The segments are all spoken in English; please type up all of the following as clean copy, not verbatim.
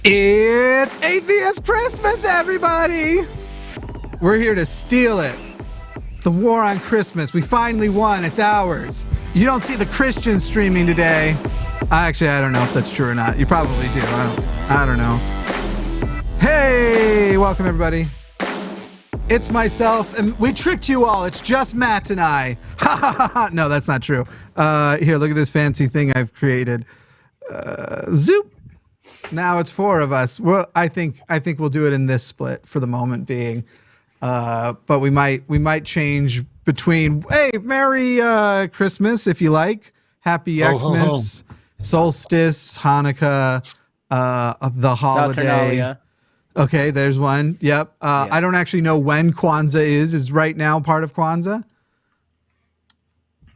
It's Atheist Christmas, everybody! We're here to steal it. It's the war on Christmas. We finally won. It's ours. You don't see the Christians streaming today. Actually, I don't know if that's true or not. You probably do. I don't know. Hey, welcome everybody. It's myself, and we tricked you all. It's just Matt and I. Ha ha ha ha. No, that's not true. Here, look at this fancy thing I've created. Zoop. Now it's four of us. Well, I think we'll do it in this split for the moment being. But we might change between. Hey, Merry Christmas if you like. Happy Xmas, Solstice, Hanukkah, the holiday. Saturnalia. Okay, there's one. Yep. Yeah. I don't actually know when Kwanzaa is. Is right now part of Kwanzaa?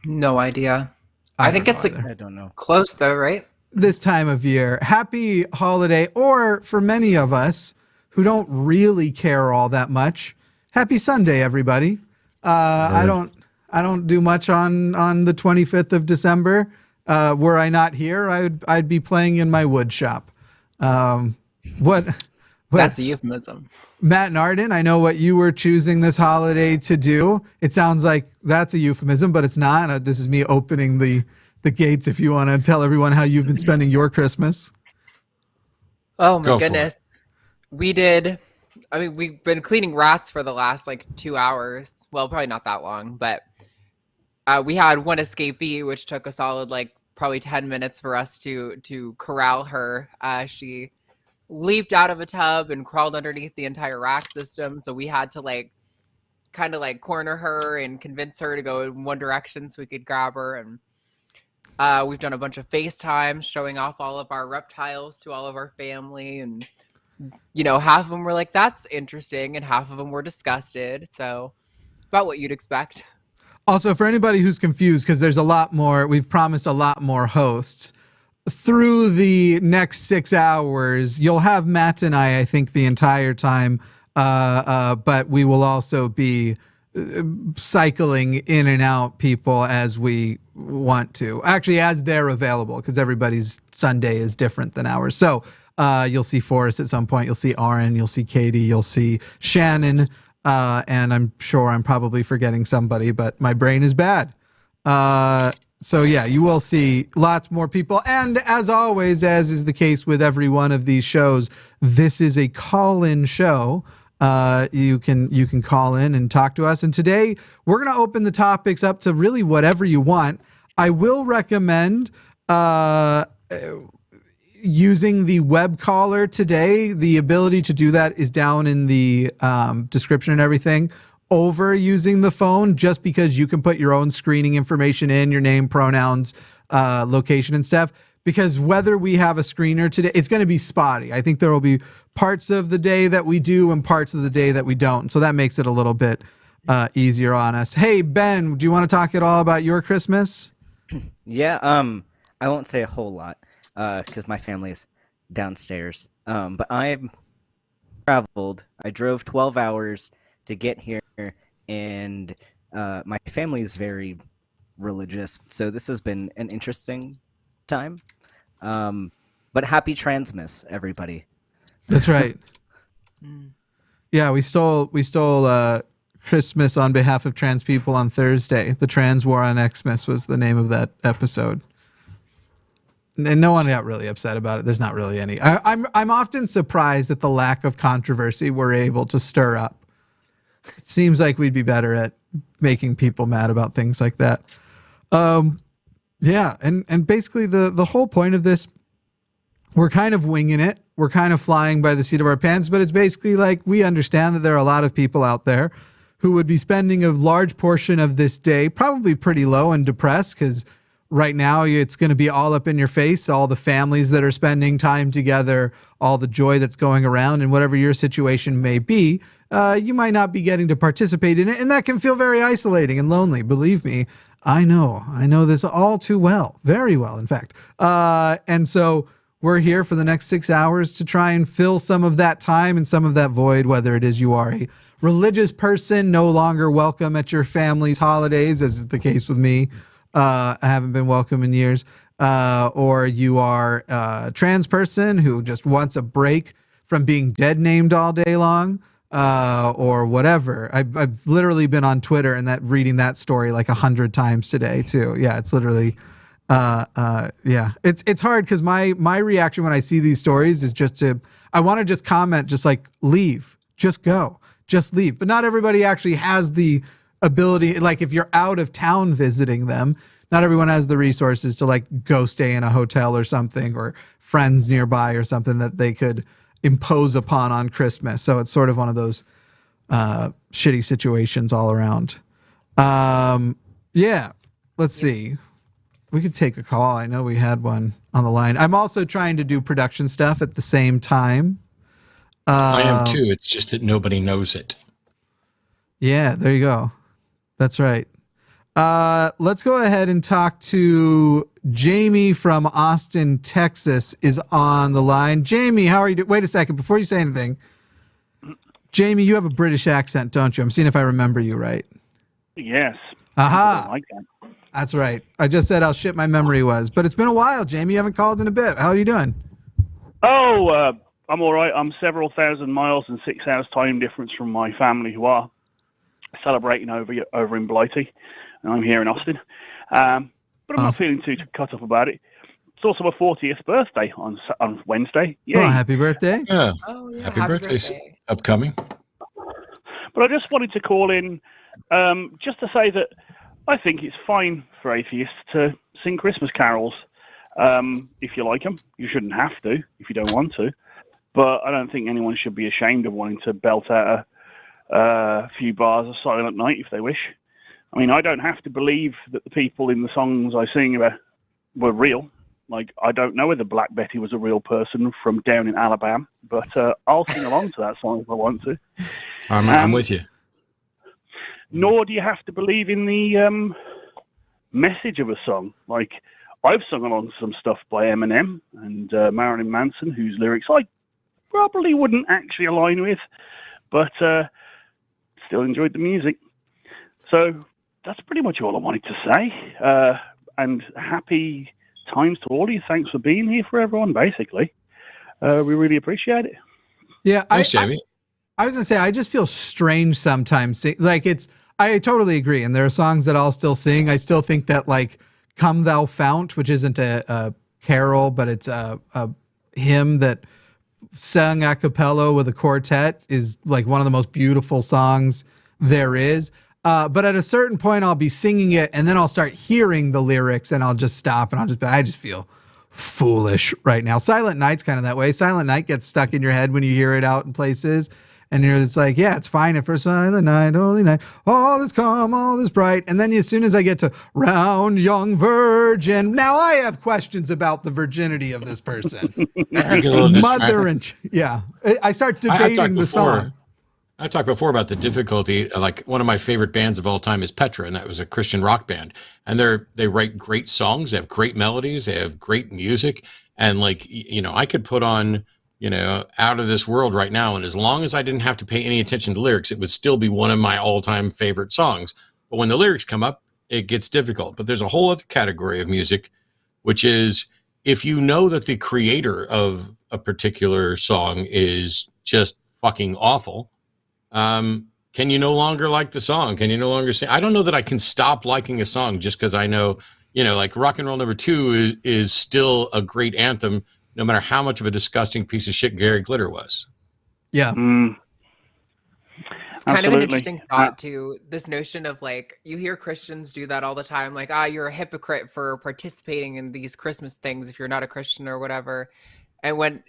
No idea. I think it's I don't know. Close though, right? This time of year. Happy holiday, or for many of us who don't really care all that much, happy Sunday, everybody. I don't do much on the 25th of December. Were I not here, I'd be playing in my wood shop. What? That's a euphemism. Matt and Arden, I know what you were choosing this holiday to do. It sounds like that's a euphemism, but it's not. This is me opening the gates if you want to tell everyone how you've been spending your Christmas. Oh my goodness. We've been cleaning rats for the last 2 hours. Well, probably not that long, but we had one escapee, which took a solid probably 10 minutes for us to corral her. She leaped out of a tub and crawled underneath the entire rack system. So we had to kind of corner her and convince her to go in one direction so we could grab her. And we've done a bunch of FaceTime showing off all of our reptiles to all of our family. And, half of them were like, that's interesting. And half of them were disgusted. So about what you'd expect. Also, for anybody who's confused, because there's a lot more, we've promised a lot more hosts. Through the next 6 hours, you'll have Matt and I think, the entire time. But we will also be cycling in and out people as we want to. Actually, as they're available, because everybody's Sunday is different than ours. So you'll see Forrest at some point. You'll see Aron. You'll see Katy. You'll see Shannon. And I'm sure I'm probably forgetting somebody, but my brain is bad. So yeah, you will see lots more people. And as always, as is the case with every one of these shows, this is a call-in show. You can call in and talk to us. And today we're going to open the topics up to really whatever you want. I will recommend using the web caller today. The ability to do that is down in the description and everything, over using the phone, just because you can put your own screening information in, your name, pronouns, location and stuff. Because whether we have a screener today, it's going to be spotty. I think there will be parts of the day that we do and parts of the day that we don't. So that makes it a little bit easier on us. Hey, Ben, do you want to talk at all about your Christmas? Yeah, I won't say a whole lot because my family's downstairs. But I've traveled. I drove 12 hours to get here, and my family is very religious. So this has been an interesting time. But happy Transmas, everybody. That's right. Yeah, we stole Christmas on behalf of trans people on Thursday. The Trans War on Xmas was the name of that episode. And no one got really upset about it. There's not really any. I'm often surprised at the lack of controversy we're able to stir up. It seems like we'd be better at making people mad about things like that. Yeah, and basically the whole point of this, we're kind of winging it. We're kind of flying by the seat of our pants, but it's basically we understand that there are a lot of people out there who would be spending a large portion of this day probably pretty low and depressed, because right now it's going to be all up in your face, all the families that are spending time together, all the joy that's going around, and whatever your situation may be, you might not be getting to participate in it, and that can feel very isolating and lonely. Believe me, I know this all too well, very well, in fact. And so we're here for the next 6 hours to try and fill some of that time and some of that void, whether it is you are a religious person no longer welcome at your family's holidays, as is the case with me. I haven't been welcome in years. or you are a trans person who just wants a break from being dead named all day long, or whatever. I've literally been on Twitter and reading that story like 100 times today too. Yeah, it's literally, yeah, it's hard because my reaction when I see these stories is I want to just comment, just like leave, just go, just leave. But not everybody actually has the ability. Like if you're out of town visiting them, not everyone has the resources to like go stay in a hotel or something, or friends nearby or something that they could impose upon on Christmas. So it's sort of one of those shitty situations all around. Yeah, let's see. We could take a call. I know we had one on the line. I'm also trying to do production stuff at the same time. I am too. It's just that nobody knows it. Yeah, there you go. That's right. Let's go ahead and talk to Jamie from Austin, Texas is on the line. Jamie, how are you doing? Wait a second. Before you say anything, Jamie, you have a British accent, don't you? I'm seeing if I remember you right. Yes. Aha. I like that. That's right. I just said how shit my memory was, but it's been a while, Jamie. You haven't called in a bit. How are you doing? Oh, I'm all right. I'm several thousand miles and 6 hours time difference from my family who are celebrating over in Blighty, and I'm here in Austin. But I'm not feeling too cut up about it. It's also my 40th birthday on Wednesday. Yay. Oh, happy birthday. Yeah. Oh, yeah. Happy birthday. Upcoming. But I just wanted to call in just to say that I think it's fine for atheists to sing Christmas carols if you like them. You shouldn't have to if you don't want to. But I don't think anyone should be ashamed of wanting to belt out a few bars of Silent Night if they wish. I mean, I don't have to believe that the people in the songs I sing about were real. Like, I don't know whether Black Betty was a real person from down in Alabama, but I'll sing along to that song if I want to. I'm with you. Nor do you have to believe in the message of a song. Like, I've sung along to some stuff by Eminem and Marilyn Manson, whose lyrics I probably wouldn't actually align with, but still enjoyed the music. So that's pretty much all I wanted to say. And happy times to all of you. Thanks for being here for everyone, basically. We really appreciate it. Yeah, Thanks, Jamie. I was going to say, I just feel strange sometimes. Like I totally agree. And there are songs that I'll still sing. I still think that like Come Thou Fount, which isn't a carol, but it's a hymn that sung a cappella with a quartet, is like one of the most beautiful songs there is. But at a certain point I'll be singing it and then I'll start hearing the lyrics and I'll just stop and I just feel foolish right now. Silent Night's kind of that way. Silent Night gets stuck in your head when you hear it out in places. And it's like, yeah, it's fine if for silent night, holy night, all is calm, all is bright. And then as soon as I get to round young virgin, now I have questions about the virginity of this person. Mother and yeah, I start debating the song. I talked before about the difficulty. Like one of my favorite bands of all time is Petra, and that was a Christian rock band. And they write great songs, they have great melodies, they have great music. And like, I could put on, Out of This World right now, and as long as I didn't have to pay any attention to lyrics, it would still be one of my all-time favorite songs. But when the lyrics come up, it gets difficult. But there's a whole other category of music, which is if you know that the creator of a particular song is just fucking awful, can you no longer like the song? Can you no longer say, I don't know that I can stop liking a song just because I know, like Rock and Roll Number 2 is still a great anthem, no matter how much of a disgusting piece of shit Gary Glitter was. Yeah. Kind of an interesting thought too. This notion of like, you hear Christians do that all the time. Like, you're a hypocrite for participating in these Christmas things if you're not a Christian or whatever. And when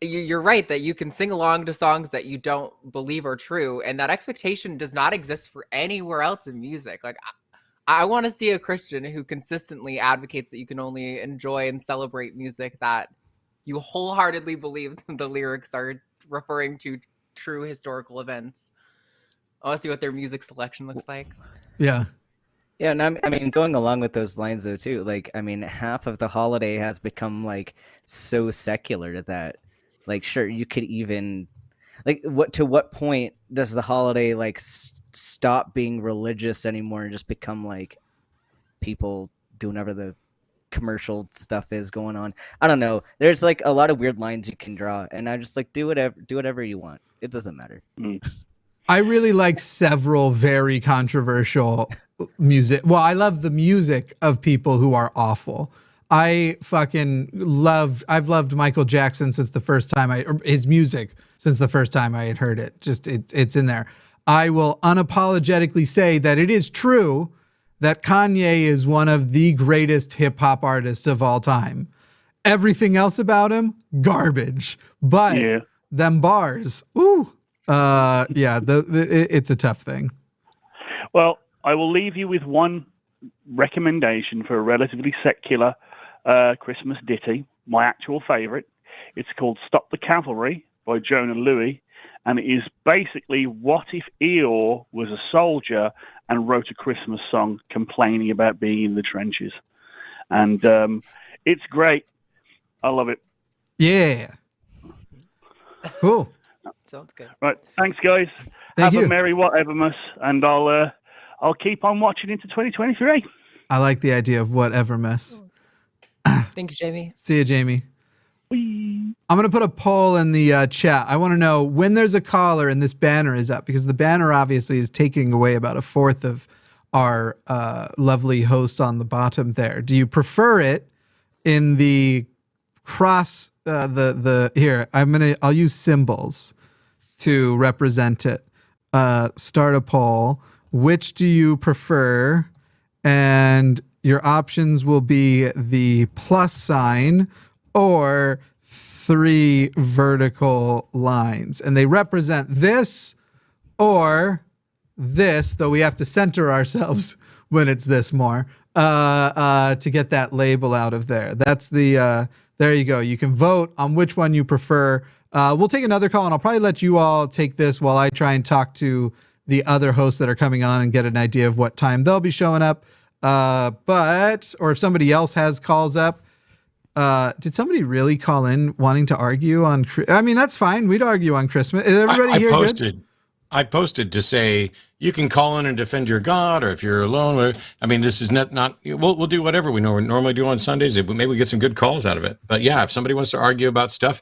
you're right that you can sing along to songs that you don't believe are true, and that expectation does not exist for anywhere else in music. Like, I want to see a Christian who consistently advocates that you can only enjoy and celebrate music that you wholeheartedly believe the lyrics are referring to true historical events. I want to see what their music selection looks like. Yeah. Yeah, and I mean, going along with those lines though too, like, I mean, half of the holiday has become like so secular that, like, sure, you could even, like, what point does the holiday like stop being religious anymore and just become like people doing whatever the commercial stuff is going on. I don't know. There's like a lot of weird lines you can draw, and I just like do whatever you want. It doesn't matter. I really like several very controversial music. Well, I love the music of people who are awful. I've loved Michael Jackson since the first time his music since the first time I had heard it. Just it's in there. I will unapologetically say that it is true that Kanye is one of the greatest hip hop artists of all time. Everything else about him, garbage. But them bars, ooh, it's a tough thing. Well, I will leave you with one recommendation for a relatively secular Christmas ditty, my actual favorite. It's called Stop the Cavalry by Jonah Louie, and it is basically what if Eeyore was a soldier and wrote a Christmas song complaining about being in the trenches. And it's great. I love it. Yeah. Cool. Sounds good. Right. Thanks, guys. Thank you. Have a merry whatevermas, and I'll keep on watching into 2023. I like the idea of whatever mess. Thanks, Jamie. See you, Jamie. I'm going to put a poll in the chat. I want to know when there's a caller and this banner is up, because the banner obviously is taking away about a fourth of our lovely hosts on the bottom there. Do you prefer it in the cross, here, I'll use symbols to represent it. Start a poll. Which do you prefer? And your options will be the plus sign or 3 vertical lines. And they represent this or this, though we have to center ourselves when it's this more, to get that label out of there. That's the, there you go. You can vote on which one you prefer. We'll take another call, and I'll probably let you all take this while I try and talk to the other hosts that are coming on and get an idea of what time they'll be showing up. Or if somebody else has calls up. Did somebody really call in wanting to argue on? I mean, that's fine. We'd argue on Christmas. Is everybody here good? I posted to say you can call in and defend your God, or if you're alone. I mean, this is not. We'll do whatever we normally do on Sundays. Maybe we get some good calls out of it. But yeah, if somebody wants to argue about stuff,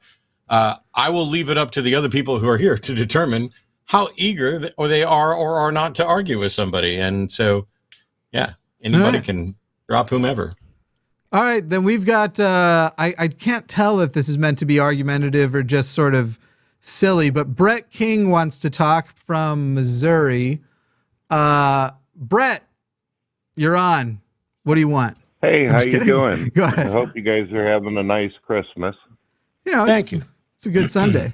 I will leave it up to the other people who are here to determine how eager they are or are not to argue with somebody. And so, yeah, anybody can drop whomever. All right, then we've got, I can't tell if this is meant to be argumentative or just sort of silly, but Brett King wants to talk from Missouri. Brett, you're on. What do you want? Hey, how you doing? Go ahead. I hope you guys are having a nice Christmas. Thank you. It's a good Sunday.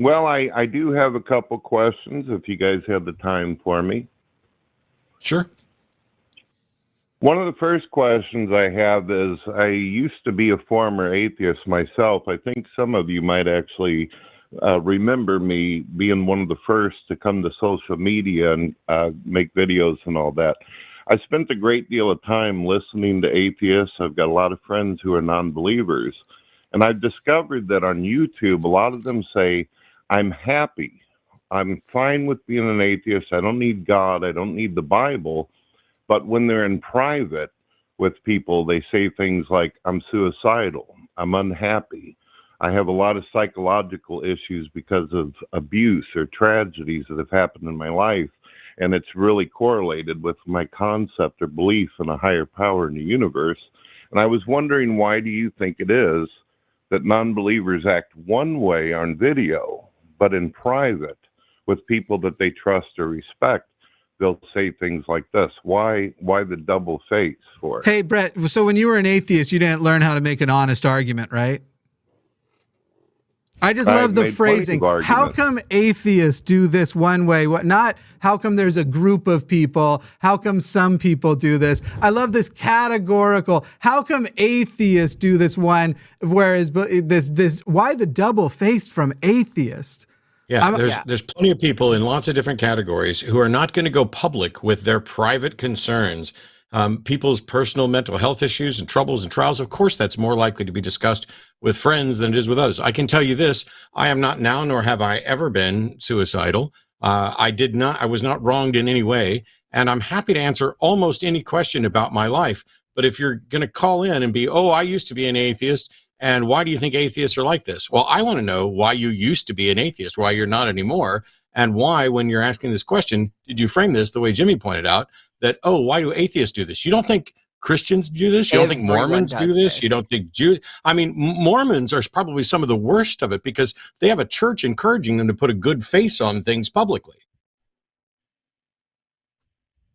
Well, I do have a couple questions if you guys have the time for me. Sure. One of the first questions I have is, I used to be a former atheist myself. I think some of you might actually remember me being one of the first to come to social media and make videos and all that. I spent a great deal of time listening to atheists. I've got a lot of friends who are non-believers. And I've discovered that on YouTube, a lot of them say, I'm happy. I'm fine with being an atheist. I don't need God. I don't need the Bible. But when they're in private with people, they say things like, I'm suicidal, I'm unhappy, I have a lot of psychological issues because of abuse or tragedies that have happened in my life, and it's really correlated with my concept or belief in a higher power in the universe. And I was wondering, why do you think it is that non-believers act one way on video, but in private with people that they trust or respect, they'll say things like this? Why the double face for it? Hey, Brett, so when you were an atheist, you didn't learn how to make an honest argument, right? I just love the phrasing. How come atheists do this one way? What not? How come there's a group of people? How come some people do this? I love this categorical. How come atheists do this one, whereas this? Why the double faced from atheist? Yeah, there's plenty of people in lots of different categories who are not going to go public with their private concerns, people's personal mental health issues and troubles and trials. Of course, that's more likely to be discussed with friends than it is with others. I can tell you this: I am not now, nor have I ever been suicidal. I was not wronged in any way, and I'm happy to answer almost any question about my life. But if you're going to call in and be, oh, I used to be an atheist, and why do you think atheists are like this? Well, I want to know why you used to be an atheist, why you're not anymore, and why, when you're asking this question, did you frame this the way Jimmy pointed out, that, oh, why do atheists do this? You don't think Christians do this? You don't think Mormons do this? You don't think Jews? I mean, Mormons are probably some of the worst of it because they have a church encouraging them to put a good face on things publicly.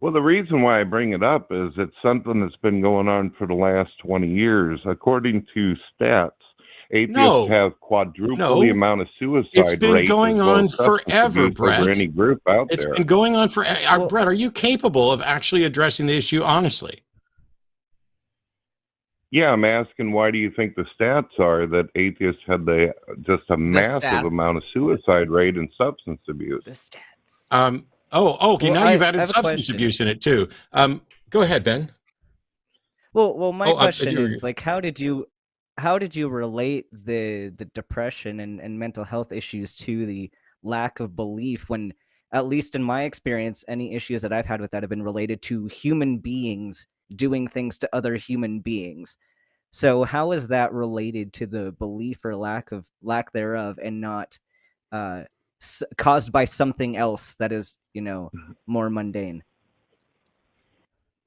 Well, the reason why I bring it up is it's something that's been going on for the last 20 years. According to stats, atheists have quadruple the amount of suicide rates. It's been going on forever, Brett. Over any group out it's there. Been going on for. Brett, are you capable of actually addressing the issue honestly? Yeah, I'm asking, why do you think the stats are that atheists had just a massive amount of suicide rate and substance abuse? The stats. Okay. Now you've added substance abuse in it too. Go ahead, Ben. Well, my question is, like, how did you relate the depression and mental health issues to the lack of belief when, at least in my experience, any issues that I've had with that have been related to human beings doing things to other human beings. So how is that related to the belief or lack thereof, and not caused by something else that is, more mundane?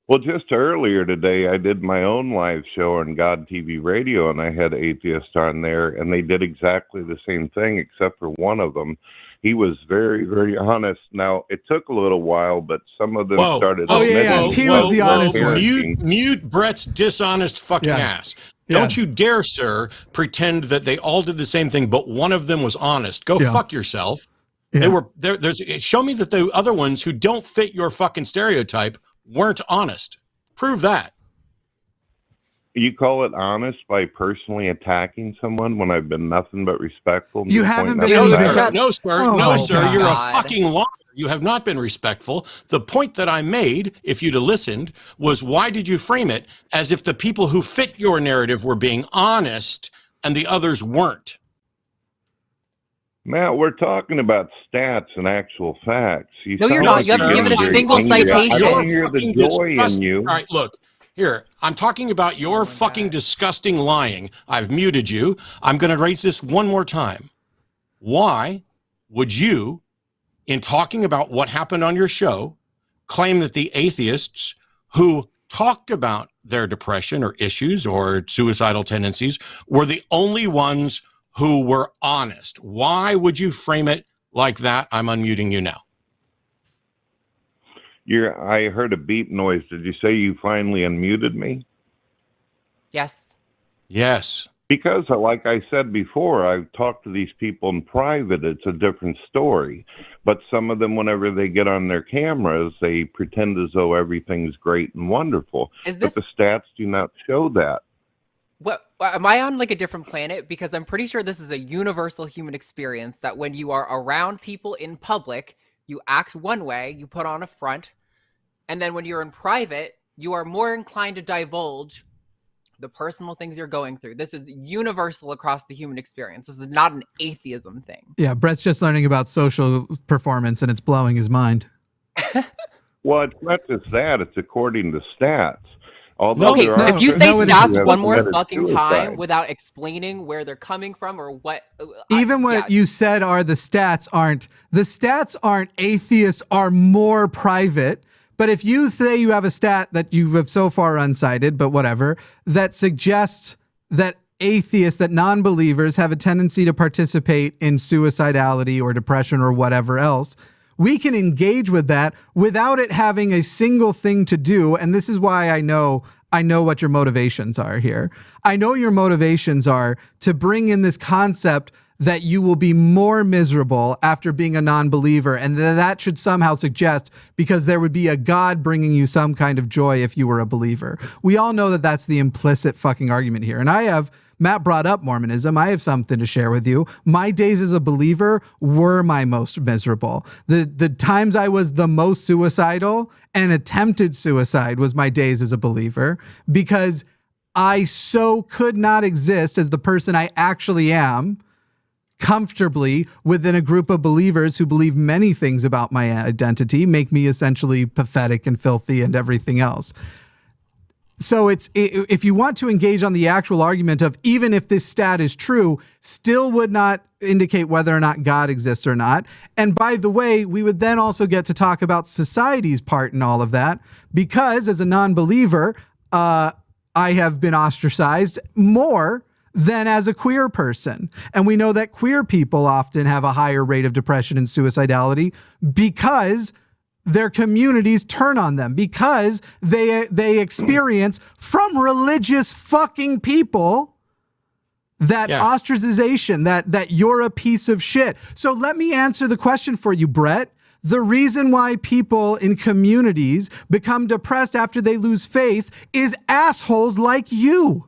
Well, just earlier today, I did my own live show on God TV Radio, and I had atheists on there, and they did exactly the same thing, except for one of them. He was very, very honest. Now, it took a little while, but some of them started. He was the honest one. Mute Brett's dishonest fucking ass. Don't you dare, sir, pretend that they all did the same thing, but one of them was honest. Go fuck yourself. Yeah. They were there. Show me that the other ones who don't fit your fucking stereotype weren't honest. Prove that. You call it honest by personally attacking someone when I've been nothing but respectful? You haven't been. No, sir. You're a fucking liar. You have not been respectful. The point that I made, if you'd have listened, was why did you frame it as if the people who fit your narrative were being honest and the others weren't? Matt, we're talking about stats and actual facts. No, you're not. You haven't given a single citation. I don't hear the joy in you. All right, look. Here, I'm talking about your fucking disgusting lying. I've muted you. I'm going to raise this one more time. Why would you, in talking about what happened on your show, claim that the atheists who talked about their depression or issues or suicidal tendencies were the only ones who were honest? Why would you frame it like that? I'm unmuting you now. I heard a beep noise. Did you say you finally unmuted me? Yes. Yes. Because, like I said before, I've talked to these people in private. It's a different story. But some of them, whenever they get on their cameras, they pretend as though everything's great and wonderful. But the stats do not show that. What, am I on like a different planet? Because I'm pretty sure this is a universal human experience that when you are around people in public, you act one way, you put on a front, and then when you're in private, you are more inclined to divulge the personal things you're going through. This is universal across the human experience. This is not an atheism thing. Yeah, Brett's just learning about social performance, and it's blowing his mind. Well, it's not just that. It's according to stats. If you say stats one more fucking time without explaining where they're coming from or what... Even what you said are the stats aren't atheists are more private. But if you say you have a stat that you have so far unsighted, but whatever, that suggests that atheists, that non-believers have a tendency to participate in suicidality or depression or whatever else, we can engage with that without it having a single thing to do. And this is why I know what your motivations are here. I know your motivations are to bring in this concept that you will be more miserable after being a non-believer, and that should somehow suggest because there would be a God bringing you some kind of joy if you were a believer. We all know that that's the implicit fucking argument here. And Matt brought up Mormonism. I have something to share with you. My days as a believer were my most miserable. The times I was the most suicidal and attempted suicide was my days as a believer, because I so could not exist as the person I actually am comfortably within a group of believers who believe many things about my identity, make me essentially pathetic and filthy and everything else. So if you want to engage on the actual argument of even if this stat is true, still would not indicate whether or not God exists or not. And by the way, we would then also get to talk about society's part in all of that, because as a non-believer, I have been ostracized more than as a queer person. And we know that queer people often have a higher rate of depression and suicidality because their communities turn on them, because they experience from religious fucking people that ostracization, that you're a piece of shit. So let me answer the question for you, Brett. The reason why people in communities become depressed after they lose faith is assholes like you.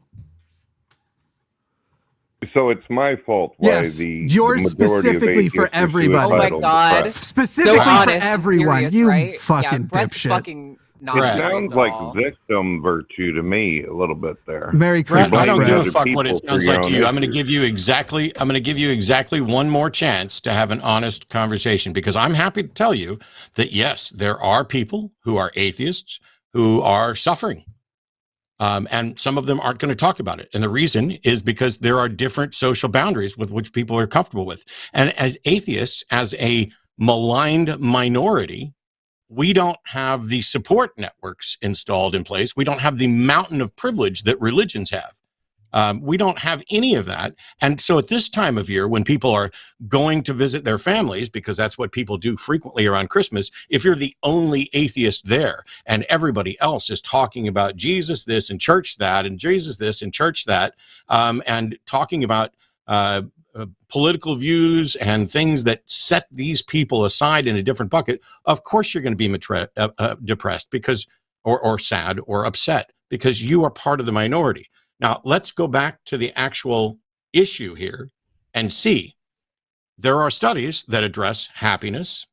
So it's my fault why yes, yours yours specifically for everybody. Oh my God. Specifically for everyone. You right? fucking Brett's dipshit. Fucking not It sounds like all. victim virtue to me a little bit there. Merry Christmas. I don't Brett. give a fuck what it People sounds for like to your you. own I'm going to give you exactly one more chance to have an honest conversation, because I'm happy to tell you that yes, there are people who are atheists who are suffering. And some of them aren't going to talk about it. And the reason is because there are different social boundaries with which people are comfortable with. And as atheists, as a maligned minority, we don't have the support networks installed in place. We don't have the mountain of privilege that religions have. We don't have any of that. And so at this time of year, when people are going to visit their families, because that's what people do frequently around Christmas, if you're the only atheist there and everybody else is talking about Jesus this and church that and Jesus this and church that, and talking about political views and things that set these people aside in a different bucket, of course you're going to be depressed because, or sad or upset, because you are part of the minority. Now, let's go back to the actual issue here and see. There are studies that address happiness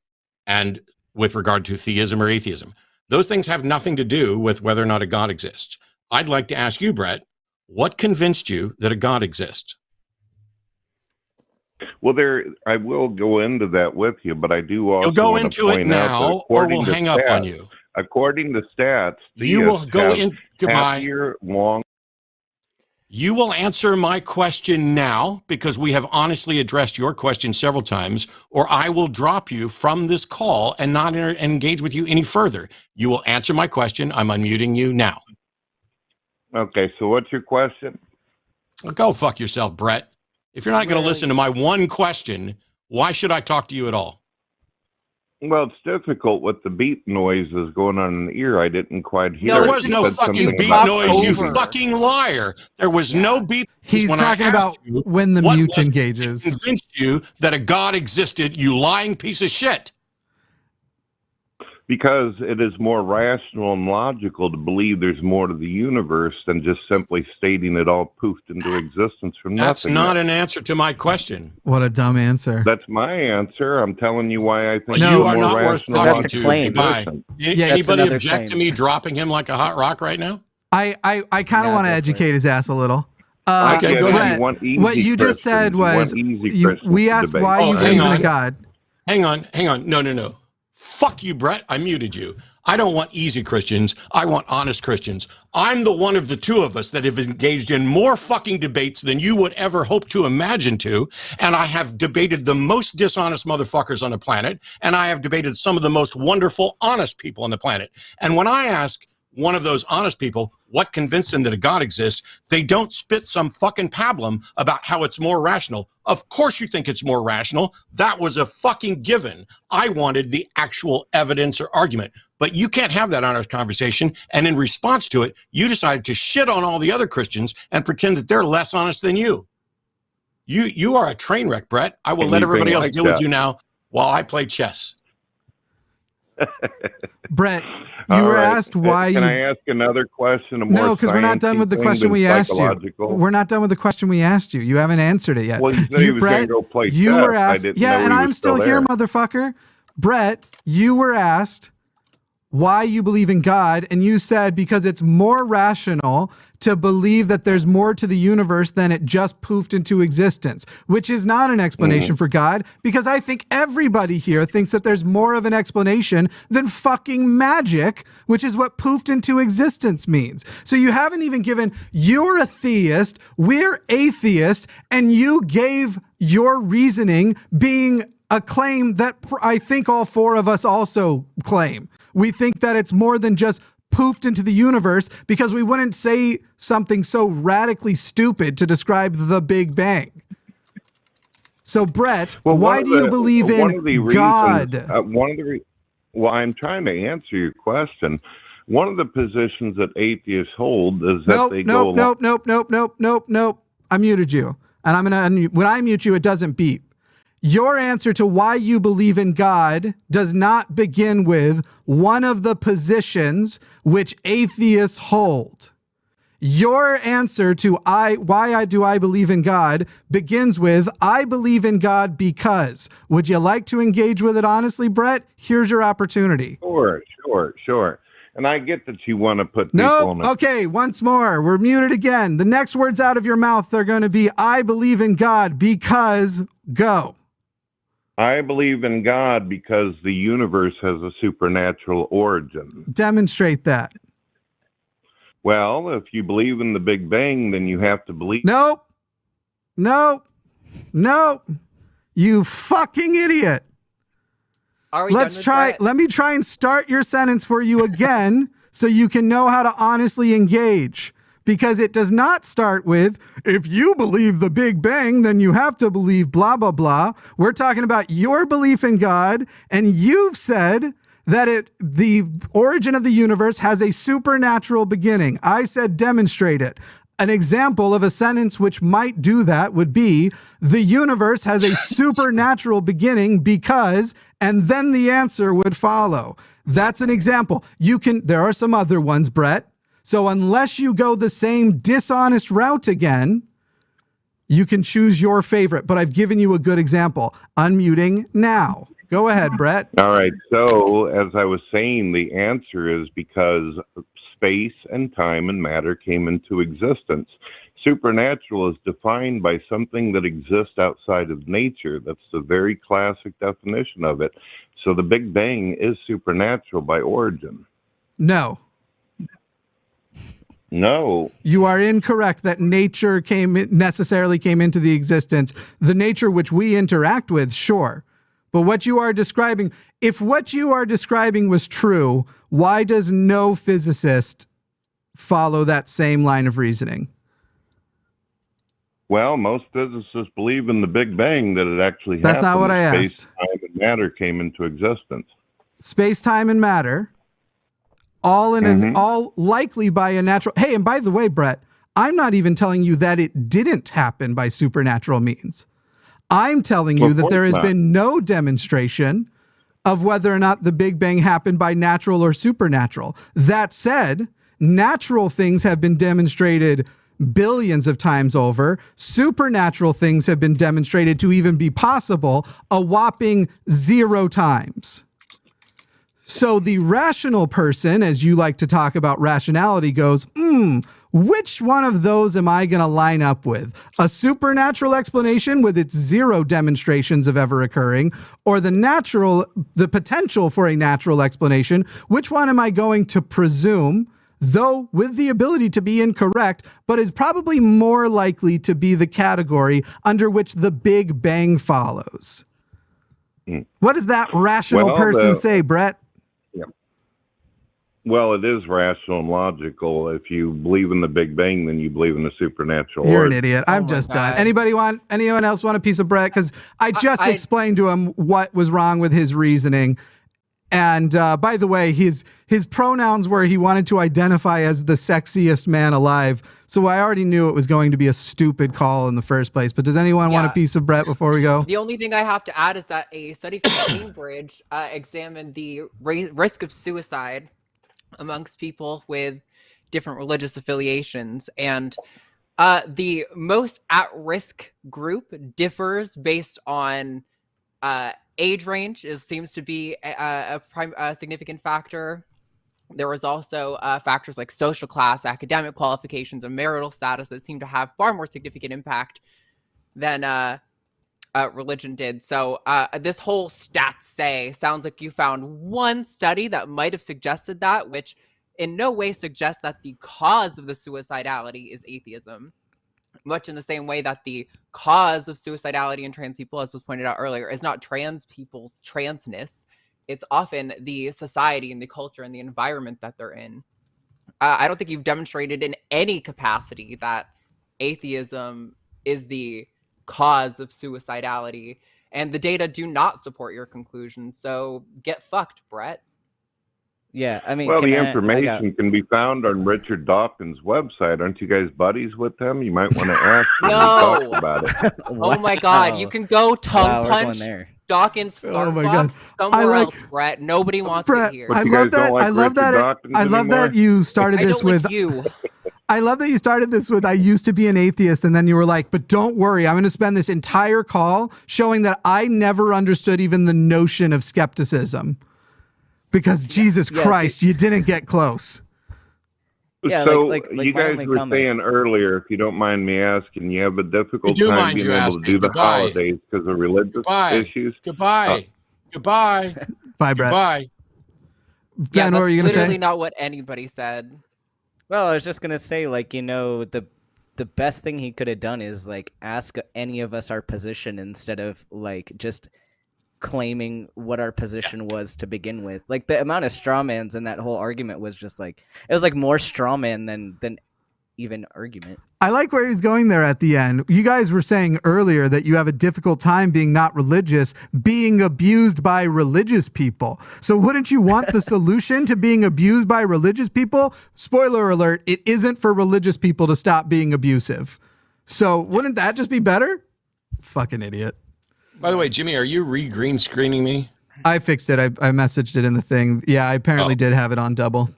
and with regard to theism or atheism. Those things have nothing to do with whether or not a God exists. I'd like to ask you, Brett, what convinced you that a God exists? Well, I will go into that with you, but I do also You'll go want into to it point out now, that or we'll hang up on you. According to stats, You will go in. Goodbye. Happier, long. You will answer my question now, because we have honestly addressed your question several times, or I will drop you from this call and not engage with you any further. You will answer my question. I'm unmuting you now. Okay, so what's your question? Well, go fuck yourself, Brett. If you're not going to listen to my one question, why should I talk to you at all? Well, it's difficult with the beep noises going on in the ear. I didn't quite hear. There it. was no You said fucking something beep about noise, you over. fucking liar. There was no beep. He's when I talking asked about you when the what mute was it engages. that convinced you that a God existed, you lying piece of shit. Because it is more rational and logical to believe there's more to the universe than just simply stating it all poofed into existence from That's nothing. not an answer to my question. What a dumb answer. That's my answer. I'm telling you why I think No, it's you are more not worth rational. talking That's a to. claim. Goodbye. Listen. Anybody another object to claim. me dropping him like a hot rock right now? I kind of Yeah, want to go for educate it. his ass a little. I Okay, get go it. ahead. You want easy What you just said Christians. was You want easy Christians we to asked debate. why Oh, you hang believe in on. a God. Hang on. No. Fuck you, Brett. I muted you. I don't want easy Christians. I want honest Christians. I'm the one of the two of us that have engaged in more fucking debates than you would ever hope to imagine to. And I have debated the most dishonest motherfuckers on the planet. And I have debated some of the most wonderful, honest people on the planet. And when I ask one of those honest people what convinced them that a God exists, they don't spit some fucking pablum about how it's more rational. Of course you think it's more rational. That was a fucking given. I wanted the actual evidence or argument. But you can't have that honest conversation. And in response to it, you decided to shit on all the other Christians and pretend that they're less honest than you. You are a train wreck, Brett. I will let everybody else deal with you now while I play chess. Brett, you were asked why Can you... I ask another question? No, because we're not done with the question we asked you. We're not done with the question we asked you. You haven't answered it yet. Well, you said he was going to go play you chess. were asked... I didn't Yeah, know and he I'm was still here, there. motherfucker. Brett, you were asked why you believe in God, and you said because it's more rational to believe that there's more to the universe than it just poofed into existence, which is not an explanation for God, because I think everybody here thinks that there's more of an explanation than fucking magic, which is what poofed into existence means. So you haven't even given, you're a theist, we're atheists, and you gave your reasoning being a claim that I think all four of us also claim. We think that it's more than just poofed into the universe, because we wouldn't say something so radically stupid to describe the Big Bang. So, Brett, why do you believe in God? Well, I'm trying to answer your question. One of the positions that atheists hold is that they go Nope. I muted you. And I'm going to unmute. When I mute you, it doesn't beep. Your answer to why you believe in God does not begin with one of the positions which atheists hold. Your answer to why do I believe in God begins with, I believe in God because. Would you like to engage with it honestly, Brett? Here's your opportunity. Sure. And I get that you want to put people on it. Okay, once more. We're muted again. The next words out of your mouth are going to be, I believe in God because, go. I believe in God because the universe has a supernatural origin. Demonstrate that. Well, if you believe in the Big Bang, then you have to believe... Nope. You fucking idiot. Let me try and start your sentence for you again so you can know how to honestly engage. Because it does not start with, if you believe the Big Bang, then you have to believe blah, blah, blah. We're talking about your belief in God, and you've said that the origin of the universe has a supernatural beginning. I said demonstrate it. An example of a sentence which might do that would be, the universe has a supernatural beginning because, and then the answer would follow. That's an example. There are some other ones, Brett. So unless you go the same dishonest route again, you can choose your favorite. But I've given you a good example. Unmuting now. Go ahead, Brett. All right. So as I was saying, the answer is because space and time and matter came into existence. Supernatural is defined by something that exists outside of nature. That's the very classic definition of it. So the Big Bang is supernatural by origin. No. You are incorrect that nature necessarily came into the existence. The nature which we interact with, sure. But what you are describing, if what you are describing was true, why does no physicist follow that same line of reasoning? Well, most physicists believe in the Big Bang, that it actually happened. That's not what I asked. Space, time, and matter came into existence. Space, time, and matter, all likely by a natural... Hey, and by the way, Brett, I'm not even telling you that it didn't happen by supernatural means. I'm telling you that there has been no demonstration of whether or not the Big Bang happened by natural or supernatural. That said, natural things have been demonstrated billions of times over. Supernatural things have been demonstrated to even be possible a whopping 0 times. So the rational person, as you like to talk about rationality, goes, which one of those am I going to line up with? A supernatural explanation with its 0 demonstrations of ever occurring, or the potential for a natural explanation? Which one am I going to presume, though with the ability to be incorrect, but is probably more likely to be the category under which the Big Bang follows? What does that rational person say, Brett? Well, it is rational and logical. If you believe in the Big Bang, then you believe in the supernatural You're origin. an idiot. I'm just done. Anyone else want a piece of Brett? Because I just explained to him what was wrong with his reasoning. And by the way, his pronouns were he wanted to identify as the sexiest man alive. So I already knew it was going to be a stupid call in the first place. But does anyone want a piece of Brett before we go? The only thing I have to add is that a study from Cambridge examined the risk of suicide amongst people with different religious affiliations, and the most at-risk group differs based on age range. Seems to be a significant factor. There was also factors like social class, academic qualifications, and marital status that seem to have far more significant impact than religion did. So this whole stats say sounds like you found one study that might have suggested that, which in no way suggests that the cause of the suicidality is atheism, much in the same way that the cause of suicidality in trans people, as was pointed out earlier, is not trans people's transness. It's often the society and the culture and the environment that they're in. I don't think you've demonstrated in any capacity that atheism is the cause of suicidality, and the data do not support your conclusion. So get fucked, Brett. Yeah, I mean, well, the information can be found on Richard Dawkins' website. Aren't you guys buddies with him? You might want to ask him to talk about it. Oh my God, you can go tongue punch Dawkins somewhere else, Brett. Nobody wants it here. I love that you started this with you. I love that you started this with, I used to be an atheist, and then you were like, but don't worry, I'm going to spend this entire call showing that I never understood even the notion of skepticism. Because Jesus Christ, you didn't get close. Yeah, so like you guys were saying earlier, if you don't mind me asking, you have a difficult time being able to do the holidays because of religious issues. Goodbye. Bye, Brett. Goodbye. Ben, what were you going to say? Literally not what anybody said. Well, I was just going to say, like, you know, the best thing he could have done is, like, ask any of us our position instead of, like, just claiming what our position was to begin with. Like, the amount of straw mans in that whole argument was just like, it was like more straw man than even argument. I like where he's going there at the end. You guys were saying earlier that you have a difficult time being not religious, being abused by religious people. So wouldn't you want the solution to being abused by religious people? Spoiler alert, it isn't for religious people to stop being abusive. So wouldn't that just be better? Fucking idiot. By the way, Jimmy, are you re-green screening me? I fixed it. I messaged it in the thing. Yeah, I apparently did have it on double.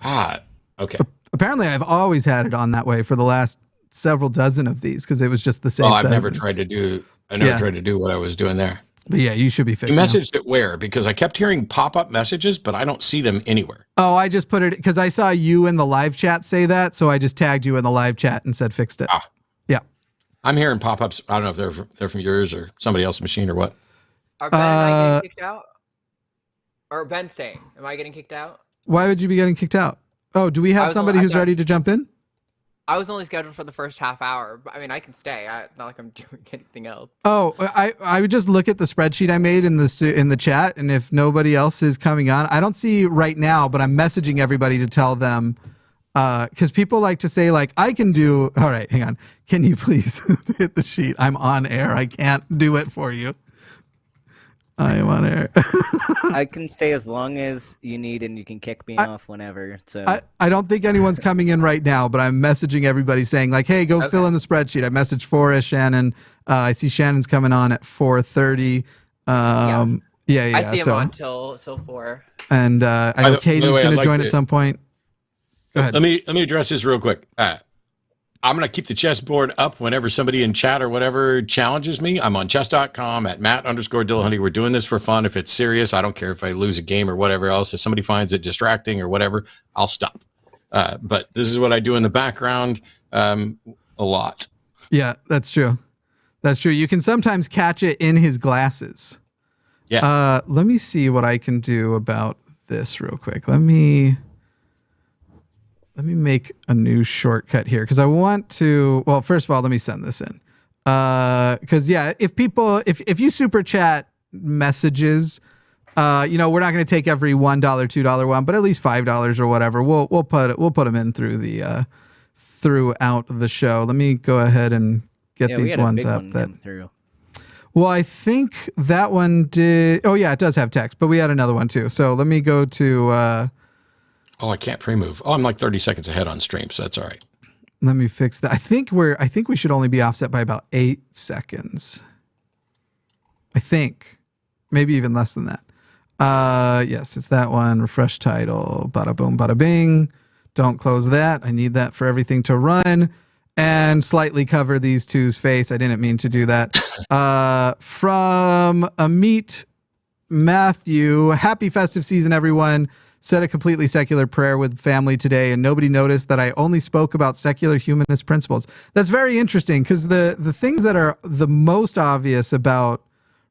Okay. Apparently, I've always had it on that way for the last several dozen of these because it was just the same. Oh, I've never tried to do what I was doing there. But yeah, you should be fixing it. You messaged it where? Because I kept hearing pop-up messages, but I don't see them anywhere. Oh, I just put it because I saw you in the live chat say that, so I just tagged you in the live chat and said fixed it. Yeah. I'm hearing pop-ups. I don't know if they're from yours or somebody else's machine or what. Are Ben and I getting kicked out? Or Ben saying, am I getting kicked out? Why would you be getting kicked out? Oh, do we have somebody who's ready to jump in? I was only scheduled for the first half hour. But I mean, I can stay. Not like I'm doing anything else. Oh, I would just look at the spreadsheet I made in the chat, and if nobody else is coming on, I don't see right now, but I'm messaging everybody to tell them. Because people like to say, like, I can do. All right, hang on. Can you please hit the sheet? I'm on air. I can't do it for you. I am on air. I can stay as long as you need, and you can kick me off whenever. So I don't think anyone's coming in right now, but I'm messaging everybody saying, like, hey, go fill in the spreadsheet. I messaged Forrest, Shannon. I see Shannon's coming on at 4:30. Yeah. I see him on till 4. And I know Katie's going to join at some point. Go ahead. Let me address this real quick. I'm going to keep the chessboard up whenever somebody in chat or whatever challenges me. I'm on chess.com at Matt_Dillahunty. We're doing this for fun. If it's serious, I don't care if I lose a game or whatever else. If somebody finds it distracting or whatever, I'll stop. But this is what I do in the background a lot. Yeah, that's true. That's true. You can sometimes catch it in his glasses. Yeah. Let me see what I can do about this real quick. Let me make a new shortcut here because I want to. Well, first of all, let me send this in. Because if you super chat messages, we're not going to take every $1, $2 one, but at least $5 or whatever. We'll put them in through the throughout the show. Let me go ahead and get these ones up. Well, I think that one did. Oh yeah, it does have text, but we had another one too. So let me go to. I can't pre-move. I'm like 30 seconds ahead on stream, so that's all right. Let me fix that. I think we should only be offset by about 8 seconds. I think. Maybe even less than that. Yes, it's that one. Refresh title. Bada boom, bada bing. Don't close that. I need that for everything to run. And slightly cover these two's face. I didn't mean to do that. From Amit Matthew. Happy festive season, everyone. said a completely secular prayer with family today, and nobody noticed that I only spoke about secular humanist principles. That's very interesting, because the things that are the most obvious about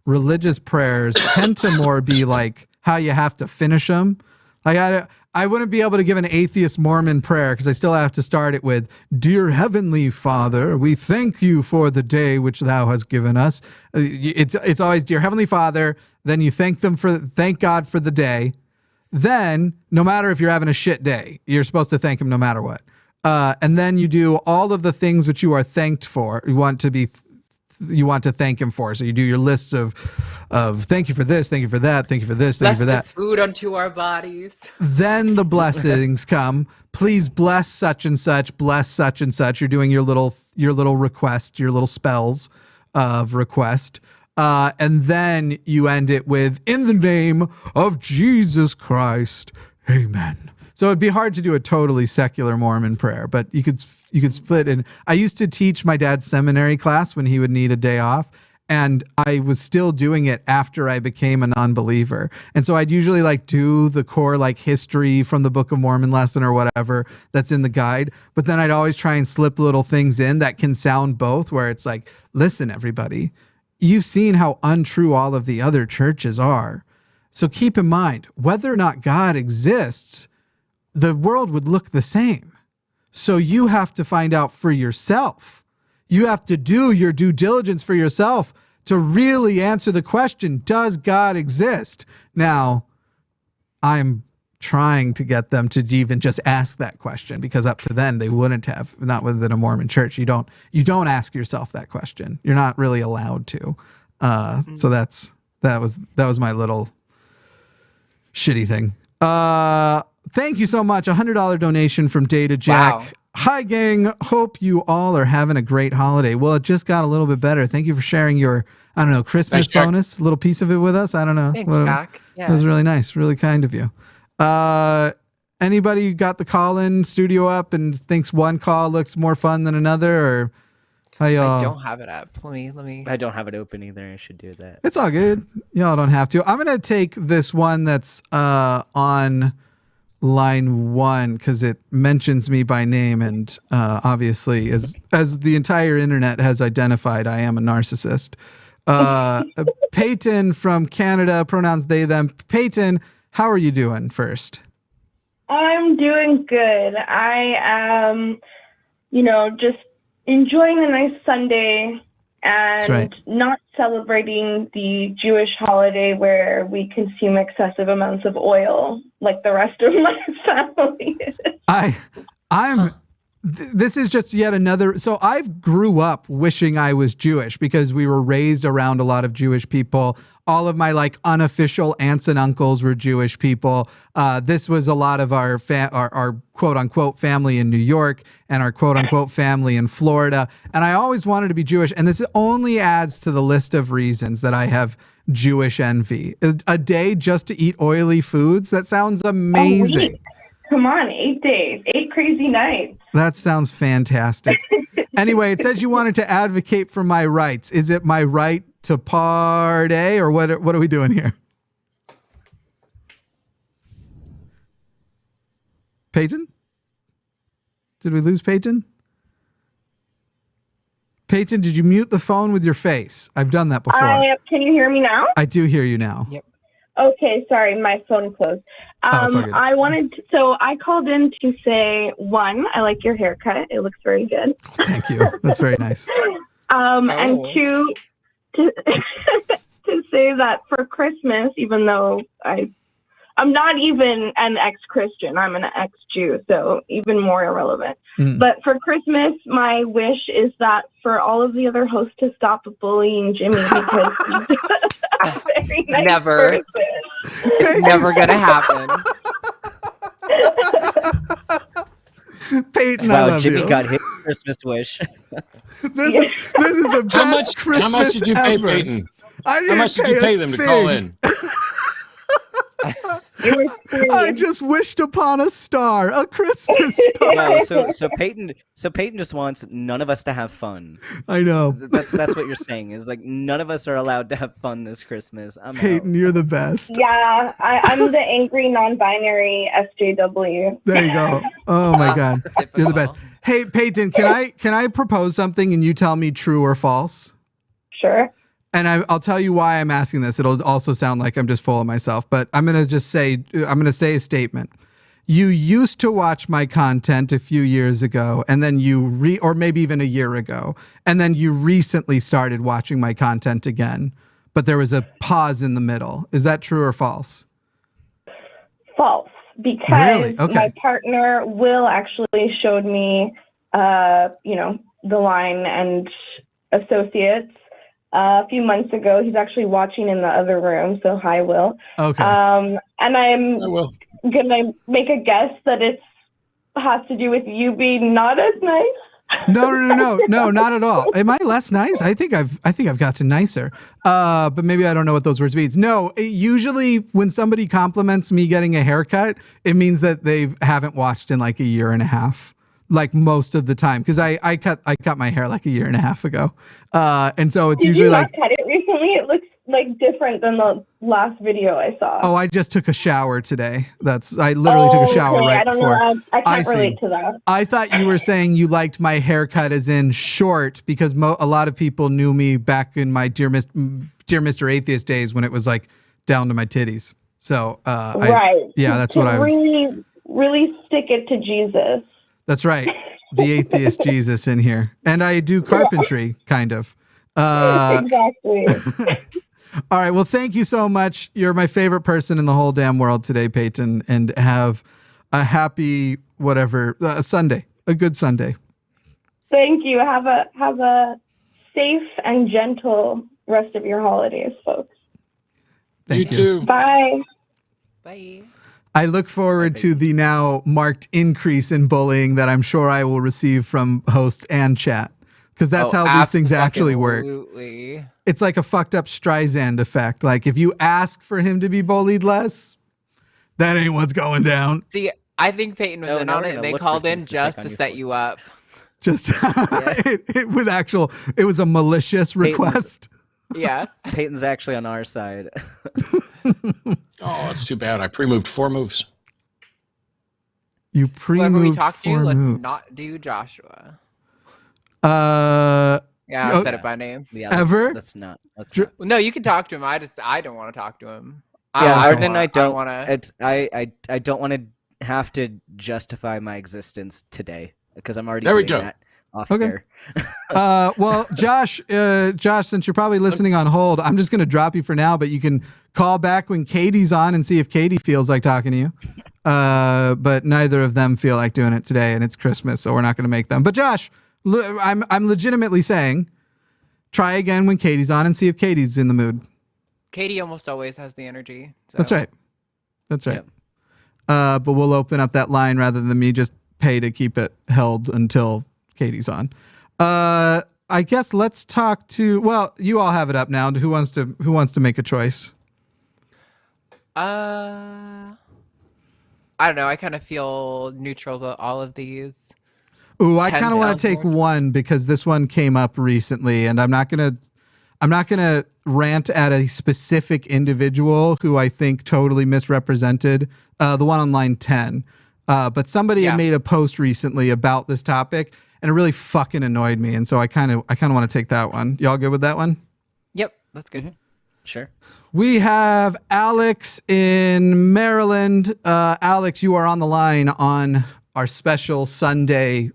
religious prayers tend to more be like how you have to finish them. Like I wouldn't be able to give an atheist Mormon prayer because I still have to start it with, "Dear Heavenly Father, we thank you for the day which thou hast given us." It's always, "Dear Heavenly Father," then you thank God for the day. Then, no matter if you're having a shit day, you're supposed to thank him no matter what. And then you do all of the things which you are thanked for. You want to thank him for. So you do your lists of thank you for this, thank you for that, thank you for this, thank you for that. Bless this food unto our bodies. Then the blessings come. Please bless such and such, bless such and such. You're doing your little request, your little spells of request. And then you end it with, "In the name of Jesus Christ, amen." So it'd be hard to do a totally secular Mormon prayer, but you could split in. I used to teach my dad's seminary class when he would need a day off, and I was still doing it after I became a non-believer. And so I'd usually like do the core like history from the Book of Mormon lesson or whatever that's in the guide, but then I'd always try and slip little things in that can sound both, where it's like, "Listen, everybody, you've seen how untrue all of the other churches are. So keep in mind, whether or not God exists, the world would look the same. So you have to find out for yourself. You have to do your due diligence for yourself to really answer the question, does God exist?" Now, I'm trying to get them to even just ask that question, because up to then they wouldn't have, not within a Mormon church. You don't ask yourself that question. You're not really allowed to. So that was my little shitty thing. Thank you so much. $100 donation from Data Jack. Wow. Hi, gang. Hope you all are having a great holiday. Well, it just got a little bit better. Thank you for sharing your, Christmas bonus, a little piece of it with us. I don't know. Thanks, Jack. Yeah. That was really nice. Really kind of you. Anybody got the call-in studio up and thinks one call looks more fun than another, or how y'all? I don't have it up. Let me. I don't have it open either. I should do that. It's all good. Y'all don't have to. I'm gonna take this one that's on line 1 because it mentions me by name, and obviously, as the entire internet has identified, I am a narcissist. Payton from Canada, pronouns they them. Payton, how are you doing first? I'm doing good. I am, just enjoying a nice Sunday and not celebrating the Jewish holiday where we consume excessive amounts of oil like the rest of my family. This is just yet another. So I grew up wishing I was Jewish because we were raised around a lot of Jewish people. All of my unofficial aunts and uncles were Jewish people. This was a lot of our quote unquote family in New York and our quote unquote family in Florida. And I always wanted to be Jewish. And this only adds to the list of reasons that I have Jewish envy. A day just to eat oily foods. That sounds amazing. Come on, 8 days, 8 crazy nights. That sounds fantastic. Anyway, it says you wanted to advocate for my rights. Is it my right to party, or what are we doing here? Payton? Did we lose Payton? Payton, did you mute the phone with your face? I've done that before. Can you hear me now? I do hear you now. Yep. Okay, sorry, my phone closed. I called in to say, 1, I like your haircut. It looks very good. Thank you. That's very nice. And 2, to say that for Christmas, even though I'm not even an ex-Christian, I'm an ex-Jew, so even more irrelevant. But for Christmas, my wish is that for all of the other hosts to stop bullying Jimmy because he's a very nice person. It's never going to happen. Payton, I love Jimmy you. got his Christmas wish. This is the best Christmas how much did you pay ever. Payton? How much did you pay them to call in? You were free. I just wished upon a star, a Christmas star. Yeah, so Payton just wants none of us to have fun. I know. That's what you're saying, is like none of us are allowed to have fun this Christmas. Payton, you're the best. Yeah, I'm the angry non-binary SJW. There you go. Oh my God, you're the best. Hey, Payton, can I propose something and you tell me true or false? Sure. And I'll tell you why I'm asking this. It'll also sound like I'm just full of myself, but I'm going to say a statement. You used to watch my content a few years ago, and then or maybe even a year ago, and then you recently started watching my content again, but there was a pause in the middle. Is that true or false? False, because Really? Okay. my partner Will actually showed me, the line and Associates a few months ago. He's actually watching in the other room, so hi, Will. Okay. And I'm gonna make a guess that it has to do with you being not as nice. No, not at all. Am I less nice? I think I've gotten nicer. But maybe I don't know what those words mean. No, usually when somebody compliments me getting a haircut, it means that they haven't watched in like a year and a half. Like most of the time, because I cut my hair like a year and a half ago, and so it's usually like. Did you not cut it recently? It looks like different than the last video I saw. Oh, I just took a shower today. I literally took a shower right before. I can't relate to that. I thought you were saying you liked my haircut as in short, because a lot of people knew me back in my Dear Mr. Atheist days when it was like down to my titties. So right, that's what I was. Really stick it to Jesus. That's right. The atheist Jesus in here. And I do carpentry, kind of. Exactly. All right. Well, thank you so much. You're my favorite person in the whole damn world today, Payton. And have a happy, Sunday. A good Sunday. Thank you. Have a safe and gentle rest of your holidays, folks. Thank you too. Bye. Bye. I look forward to the now marked increase in bullying that I'm sure I will receive from hosts and chat, because that's how these things actually work. It's like a fucked up Streisand effect. Like if you ask for him to be bullied less, that ain't what's going down. See, I think Payton was in on it, and they called in just to set you up. Just it was a malicious request. Yeah. Payton's actually on our side. Oh, it's too bad. I pre-moved 4 moves. You pre-moved Whoever we talk to, let's moves. not do Joshua. Yeah, I said it by name. Yeah, Ever? Let's not. Well, no, you can talk to him. I don't want to talk to him. Arden, I don't want to. It's I don't want to have to justify my existence today because I'm already doing that off air. Well, Josh, since you're probably listening on hold, I'm just going to drop you for now, but you can call back when Katy's on and see if Katy feels like talking to you. But neither of them feel like doing it today, and it's Christmas, so we're not going to make them. But Josh, I'm legitimately saying, try again when Katy's on and see if Katy's in the mood. Katy almost always has the energy. So. That's right. Yep. But we'll open up that line rather than me just pay to keep it held until Katy's on. I guess let's talk to. Well, you all have it up now. Who wants to make a choice? I don't know. I kind of feel neutral about all of these. Ooh, I kind of want to take one because this one came up recently, and I'm not gonna rant at a specific individual who I think totally misrepresented the one on line 10. But somebody had made a post recently about this topic, and it really fucking annoyed me, and so I kind of want to take that one. Y'all good with that one? Yep, that's good. Sure. We have Alex in Maryland. Alex, you are on the line on our special Sunday,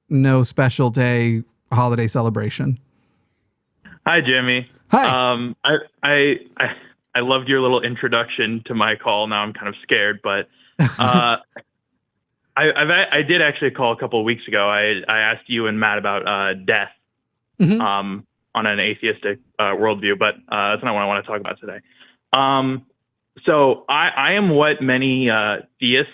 no special day holiday celebration. Hi, Jimmy. Hi. I loved your little introduction to my call. Now I'm kind of scared, but I did actually call a couple of weeks ago. I asked you and Matt about death on an atheistic worldview, but that's not what I want to talk about today. So I am what many theists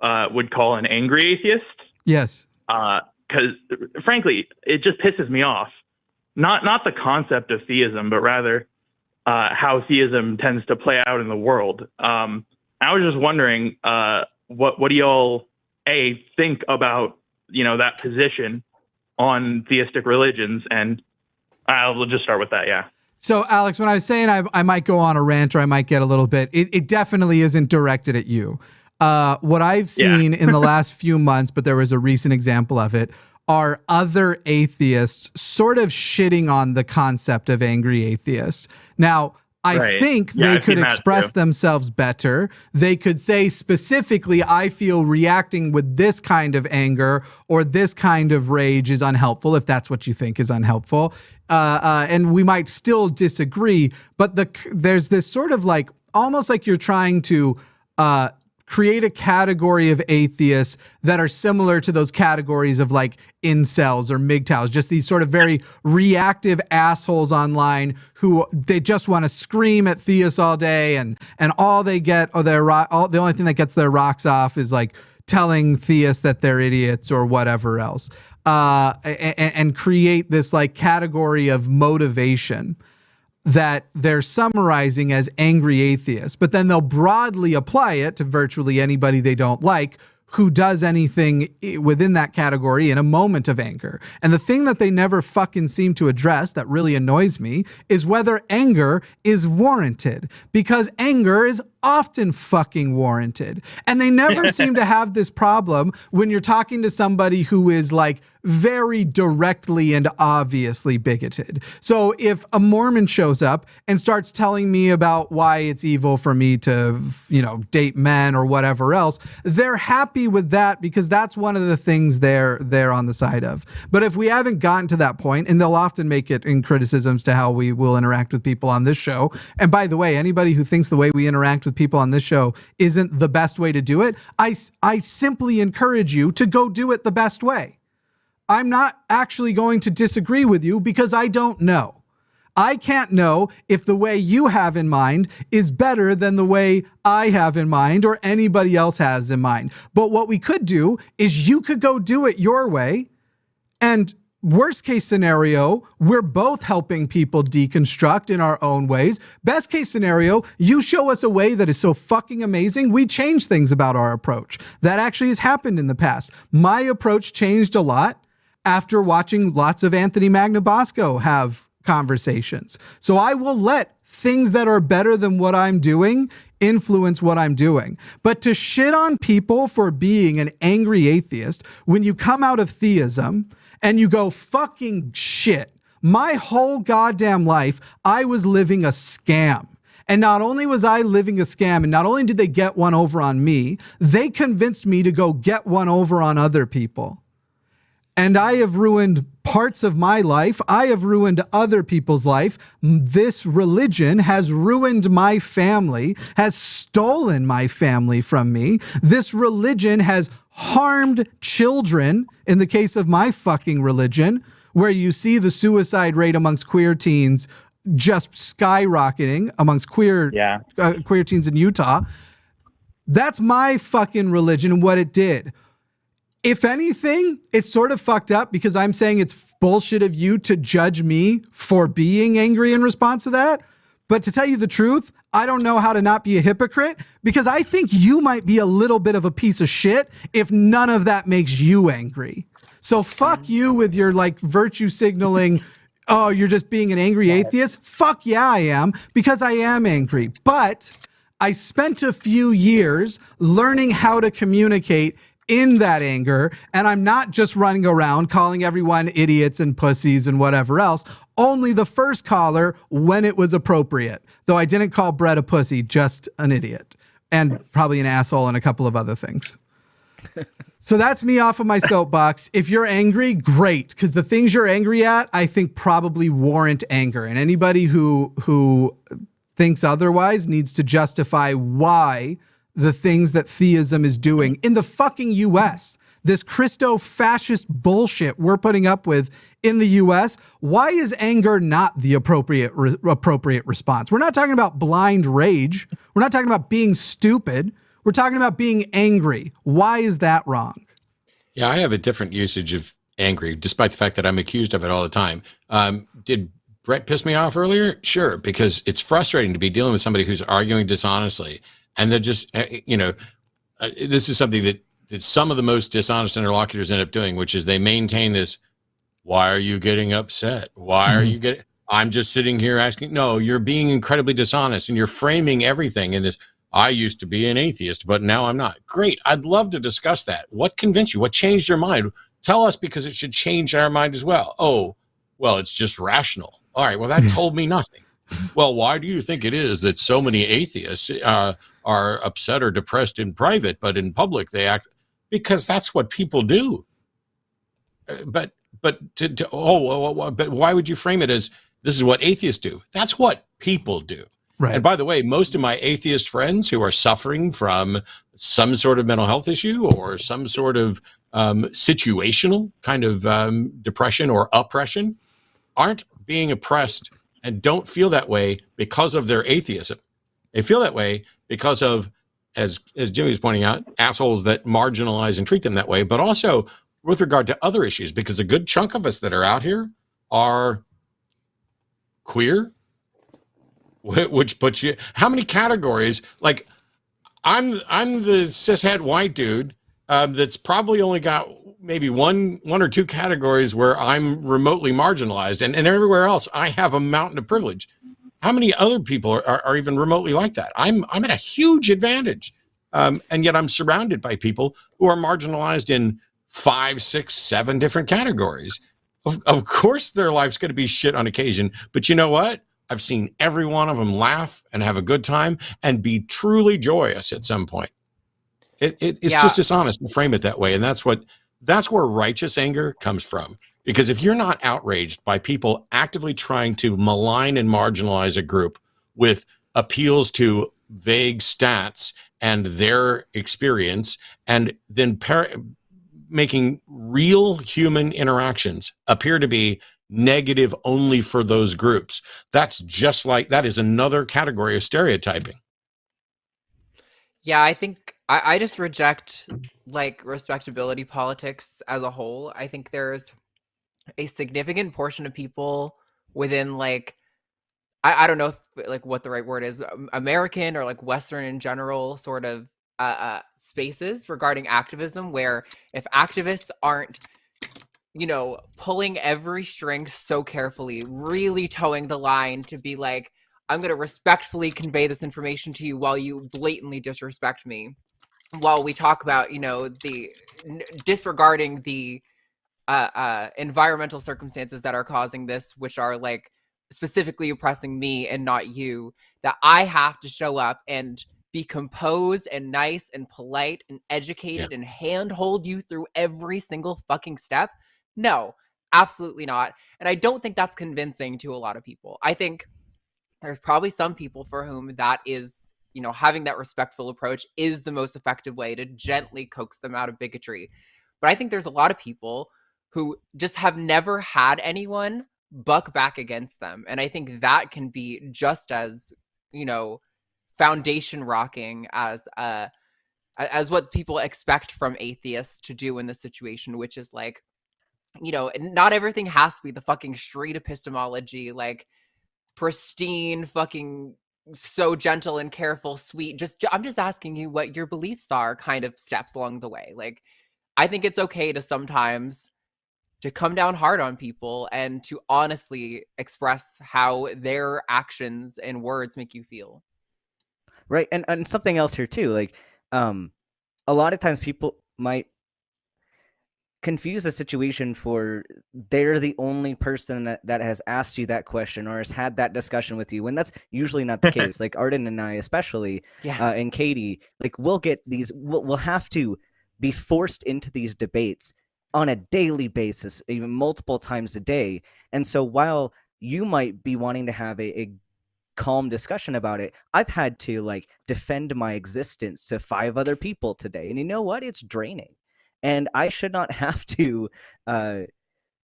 would call an angry atheist. Yes. Because frankly, it just pisses me off. Not the concept of theism, but rather how theism tends to play out in the world. I was just wondering, what do y'all think about that position on theistic religions? And we'll just start with that. Yeah. So, Alex, when I was saying I might go on a rant or I might get a little bit, it definitely isn't directed at you. What I've seen in the last few months, but there was a recent example of it, are other atheists sort of shitting on the concept of angry atheists. Now, I think they could express themselves better. They could say specifically, I feel reacting with this kind of anger or this kind of rage is unhelpful, if that's what you think is unhelpful. And we might still disagree, but there's this sort of like, almost like you're trying to create a category of atheists that are similar to those categories of like incels or MGTOWs, just these sort of very reactive assholes online who they just want to scream at theists all day, and all they get, or the only thing that gets their rocks off is like telling theists that they're idiots or whatever else, and create this like category of motivation that they're summarizing as angry atheists, but then they'll broadly apply it to virtually anybody they don't like who does anything within that category in a moment of anger. And the thing that they never fucking seem to address that really annoys me is whether anger is warranted, because anger is often fucking warranted. And they never seem to have this problem when you're talking to somebody who is like very directly and obviously bigoted. So if a Mormon shows up and starts telling me about why it's evil for me to, date men or whatever else, they're happy with that because that's one of the things they're on the side of. But if we haven't gotten to that point, and they'll often make it in criticisms to how we will interact with people on this show. And by the way, anybody who thinks the way we interact with people on this show isn't the best way to do it, I simply encourage you to go do it the best way. I'm not actually going to disagree with you because I don't know. I can't know if the way you have in mind is better than the way I have in mind or anybody else has in mind. But what we could do is you could go do it your way, and worst case scenario, we're both helping people deconstruct in our own ways. Best case scenario, you show us a way that is so fucking amazing, we change things about our approach. That actually has happened in the past. My approach changed a lot after watching lots of Anthony Magnabosco have conversations. So I will let things that are better than what I'm doing influence what I'm doing. But to shit on people for being an angry atheist when you come out of theism and you go, fucking shit, my whole goddamn life, I was living a scam. And not only was I living a scam, and not only did they get one over on me, they convinced me to go get one over on other people. And I have ruined parts of my life. I have ruined other people's life. This religion has ruined my family, has stolen my family from me. This religion has harmed children, in the case of my fucking religion, where you see the suicide rate amongst queer teens just skyrocketing amongst queer teens in Utah. That's my fucking religion and what it did. If anything, it's sort of fucked up because I'm saying it's bullshit of you to judge me for being angry in response to that. But to tell you the truth, I don't know how to not be a hypocrite, because I think you might be a little bit of a piece of shit if none of that makes you angry. So fuck you with your like virtue signaling, oh, you're just being an angry atheist. Fuck yeah, I am, because I am angry. But I spent a few years learning how to communicate in that anger, and I'm not just running around calling everyone idiots and pussies and whatever else, only the first caller when it was appropriate. Though I didn't call Brett a pussy, just an idiot, and probably an asshole and a couple of other things. So that's me off of my soapbox. If you're angry, great, because the things you're angry at, I think probably warrant anger, and anybody who thinks otherwise needs to justify why the things that theism is doing in the fucking US, this Christo-fascist bullshit we're putting up with in the US, why is anger not the appropriate response? We're not talking about blind rage. We're not talking about being stupid. We're talking about being angry. Why is that wrong? Yeah, I have a different usage of angry, despite the fact that I'm accused of it all the time. Did Brett piss me off earlier? Sure, because it's frustrating to be dealing with somebody who's arguing dishonestly. And they're just, this is something that some of the most dishonest interlocutors end up doing, which is they maintain this, why are you getting upset? Why are you getting, I'm just sitting here asking, no, you're being incredibly dishonest and you're framing everything in this, I used to be an atheist, but now I'm not. Great. I'd love to discuss that. What convinced you? What changed your mind? Tell us, because it should change our mind as well. Oh, well, it's just rational. All right. Well, that told me nothing. Well, why do you think it is that so many atheists are upset or depressed in private, but in public they act? Because that's what people do. But why would you frame it as this is what atheists do? That's what people do. Right. And by the way, most of my atheist friends who are suffering from some sort of mental health issue or some sort of situational kind of depression or oppression aren't being oppressed and don't feel that way because of their atheism. They feel that way because of, as Jimmy was pointing out, assholes that marginalize and treat them that way, but also with regard to other issues, because a good chunk of us that are out here are queer, which puts you, how many categories? Like I'm the cishet white dude that's probably only got maybe one or two categories where I'm remotely marginalized, and everywhere else I have a mountain of privilege. How many other people are even remotely like that? I'm at a huge advantage, and yet I'm surrounded by people who are marginalized in 5, 6, 7 different categories. Of course their life's going to be shit on occasion, but you know what? I've seen every one of them laugh and have a good time and be truly joyous at some point. It's just dishonest to frame it that way. And that's where righteous anger comes from. Because if you're not outraged by people actively trying to malign and marginalize a group with appeals to vague stats and their experience, and then making real human interactions appear to be negative only for those groups, that is another category of stereotyping. Yeah, I think I just reject like respectability politics as a whole. I think there's a significant portion of people within like I don't know if like what the right word is, American or like Western in general sort of spaces regarding activism, where if activists aren't pulling every string so carefully, really towing the line to be like, I'm going to respectfully convey this information to you while you blatantly disrespect me, while we talk about, the disregarding the environmental circumstances that are causing this, which are like specifically oppressing me and not you, that I have to show up and be composed and nice and polite and educated and handhold you through every single fucking step. No, absolutely not. And I don't think that's convincing to a lot of people. I think there's probably some people for whom that is, having that respectful approach is the most effective way to gently coax them out of bigotry. But I think there's a lot of people who just have never had anyone buck back against them. And I think that can be just as, foundation rocking as what people expect from atheists to do in this situation, which is like, not everything has to be the fucking straight epistemology, like pristine, fucking so gentle and careful, sweet. I'm just asking you what your beliefs are kind of steps along the way. Like, I think it's okay to sometimes to come down hard on people and to honestly express how their actions and words make you feel. Right. And something else here too, like, a lot of times people might confuse the situation for they're the only person that has asked you that question or has had that discussion with you, when that's usually not the case. Like Arden and I, especially, and Katie, like we'll have to be forced into these debates on a daily basis, even multiple times a day. And so while you might be wanting to have a calm discussion about it, I've had to like defend my existence to 5 other people today. And you know what? It's draining. And I should not have to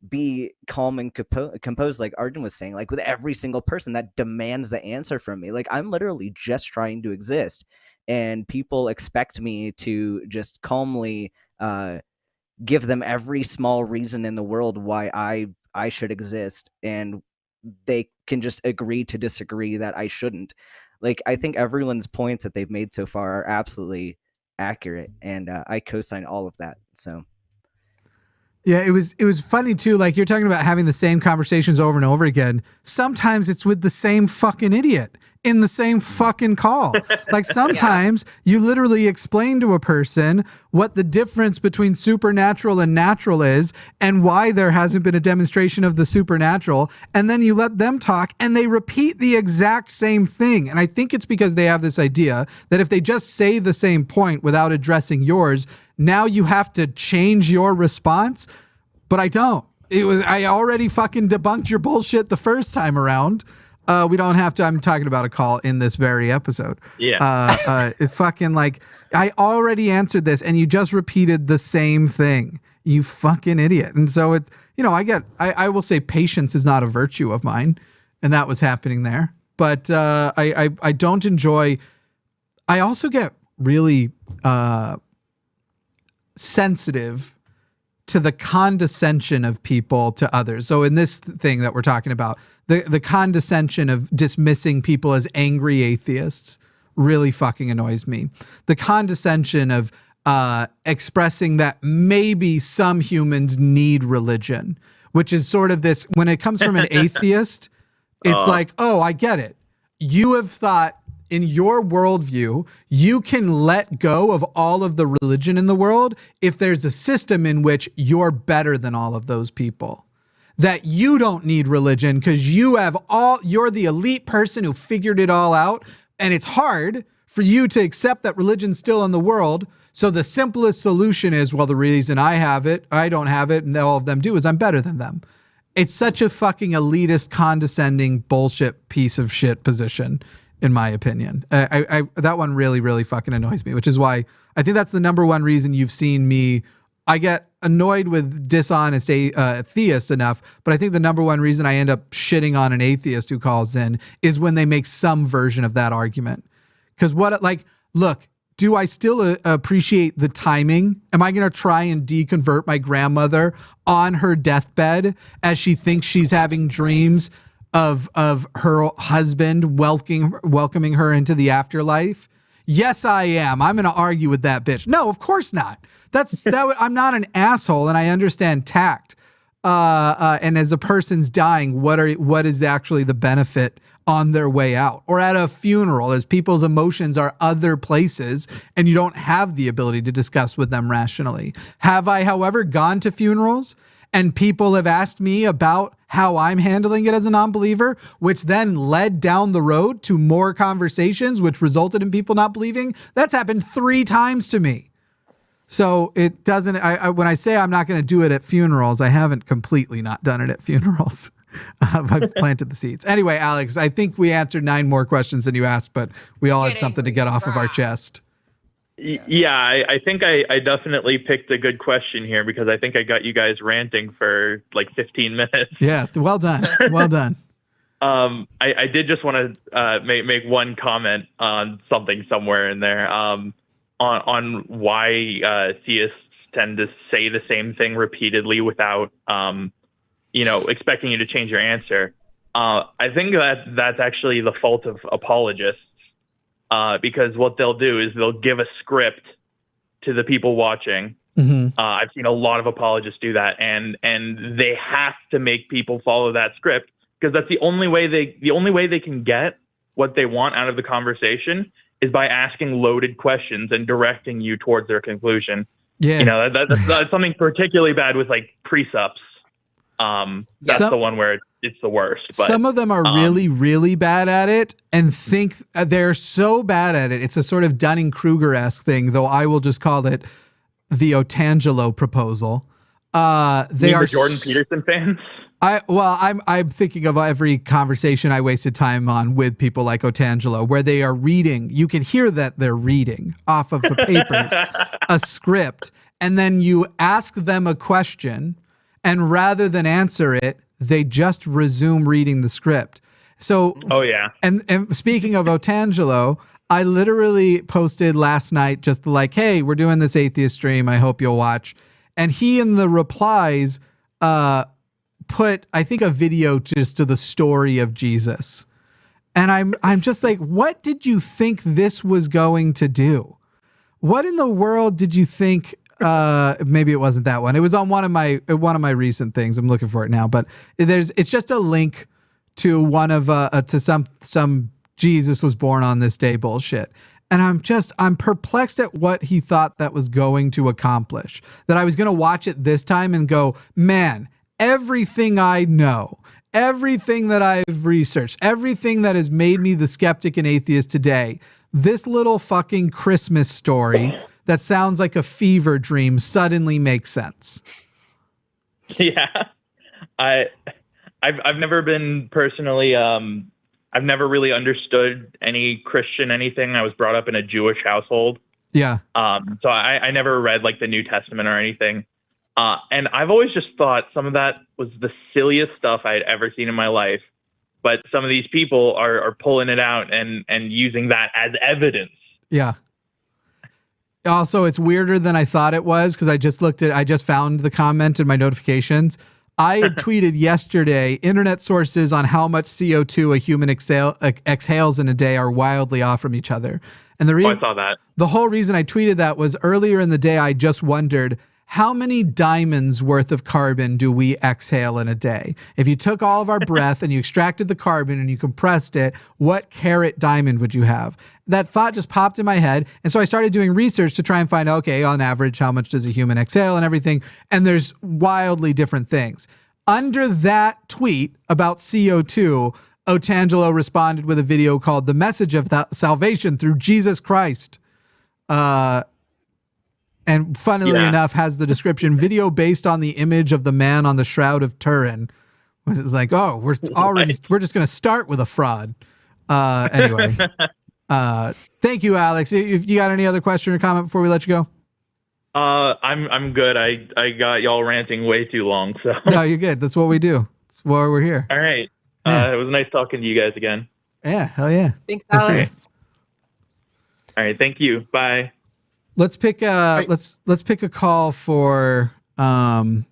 be calm and composed, like Arden was saying, like with every single person that demands the answer from me. Like I'm literally just trying to exist. And people expect me to just calmly give them every small reason in the world why I should exist. And they can just agree to disagree that I shouldn't. Like, I think everyone's points that they've made so far are absolutely accurate, and I co-sign all of that. So yeah, it was funny too. Like, you're talking about having the same conversations over and over again. Sometimes it's with the same fucking idiot in the same fucking call. Like, sometimes you literally explain to a person what the difference between supernatural and natural is and why there hasn't been a demonstration of the supernatural. And then you let them talk and they repeat the exact same thing. And I think it's because they have this idea that if they just say the same point without addressing yours, now you have to change your response. But I don't. I already fucking debunked your bullshit the first time around. We don't have to. I'm talking about a call in this very episode. Yeah. It fucking, like, I already answered this and you just repeated the same thing. You fucking idiot. And so it, you know, I will say patience is not a virtue of mine, and that was happening there. But I don't enjoy. I also get really sensitive to the condescension of people to others. So in this thing that we're talking about, the condescension of dismissing people as angry atheists really fucking annoys me. The condescension of expressing that maybe some humans need religion, which is sort of this, when it comes from an atheist, it's like, oh, I get it. You have thought in your worldview, you can let go of all of the religion in the world if there's a system in which you're better than all of those people. That you don't need religion because you're the elite person who figured it all out. And it's hard for you to accept that religion's still in the world. So the simplest solution is, well, the reason I have it, I don't have it, and all of them do is I'm better than them. It's such a fucking elitist, condescending bullshit piece of shit position, in my opinion. That one really, really fucking annoys me, which is why I think that's the number one reason you've seen me. I get annoyed with dishonest theists enough, but I think the number one reason I end up shitting on an atheist who calls in is when they make some version of that argument. Because look, do I still appreciate the timing? Am I going to try and deconvert my grandmother on her deathbed as she thinks she's having dreams of her husband welcoming her into the afterlife? Yes, I am. I'm going to argue with that bitch. No, of course not. I'm not an asshole, and I understand tact. And as a person's dying, what is actually the benefit on their way out, or at a funeral, as people's emotions are other places, and you don't have the ability to discuss with them rationally. Have I, however, gone to funerals and people have asked me about how I'm handling it as a non-believer, which then led down the road to more conversations, which resulted in people not believing? That's happened 3 times to me. So it doesn't, when I say I'm not going to do it at funerals, I haven't completely not done it at funerals. I've planted the seeds. Anyway, Alex, I think we answered 9 more questions than you asked, but we all had something to get off of our chest. Yeah, I think I definitely picked a good question here, because I think I got you guys ranting for like 15 minutes. Yeah, well done. Well done. I did just want to make one comment on something somewhere in there. On why theists tend to say the same thing repeatedly without, expecting you to change your answer. I think that's actually the fault of apologists, because what they'll do is they'll give a script to the people watching. Mm-hmm. I've seen a lot of apologists do that, and they have to make people follow that script, because that's the only way they can get what they want out of the conversation is by asking loaded questions and directing you towards their conclusion. Yeah, that's something particularly bad with like precepts. That's the one where it's the worst. But, some of them are really, really bad at it and think they're so bad at it. It's a sort of Dunning-Kruger-esque thing, though I will just call it the Otangelo proposal. They are the Jordan Peterson fans. I'm thinking of every conversation I wasted time on with people like Otangelo, where they are reading. You can hear that they're reading off of the papers a script, and then you ask them a question, and rather than answer it, they just resume reading the script. So, and speaking of Otangelo, I literally posted last night just like, hey, we're doing this atheist stream. I hope you'll watch. And he in the replies put, I think, a video just to the story of Jesus. And I'm just like, what did you think this was going to do? What in the world did you think? Maybe it wasn't that one. It was on one of my recent things. I'm looking for it now, but it's just a link to one of to some Jesus was born on this day bullshit. And I'm perplexed at what he thought that was going to accomplish. That I was going to watch it this time and go, man, everything I know, everything that I've researched, everything that has made me the skeptic and atheist today, this little fucking Christmas story that sounds like a fever dream suddenly makes sense. Yeah. I've never been personally, I've never really understood any Christian anything. I was brought up in a Jewish household. Yeah. So I never read like the New Testament or anything. And I've always just thought some of that was the silliest stuff I had ever seen in my life. But some of these people are pulling it out and using that as evidence. Yeah. Also, it's weirder than I thought it was because I just found the comment in my notifications. I had tweeted yesterday, internet sources on how much CO2 a human exhales in a day are wildly off from each other. And the reason I saw that. The whole reason I tweeted that was earlier in the day, I just wondered, how many diamonds worth of carbon do we exhale in a day? If you took all of our breath and you extracted the carbon and you compressed it, what carat diamond would you have? That thought just popped in my head. And so I started doing research to try and find, okay, on average, how much does a human exhale and everything? And there's wildly different things. Under that tweet about CO2, Otangelo responded with a video called The Message of Salvation Through Jesus Christ. And funnily enough, has the description, video based on the image of the man on the Shroud of Turin. Which is like, oh, we're just going to start with a fraud. Anyway. Thank you, Alex. If you got any other question or comment before we let you go? I'm good. I got y'all ranting way too long. So no, you're good. That's what we do. That's why we're here. All right. Yeah. It was nice talking to you guys again. Yeah, hell yeah. Thanks, Alex. All right, thank you. Bye. Let's pick let's pick a call for Arden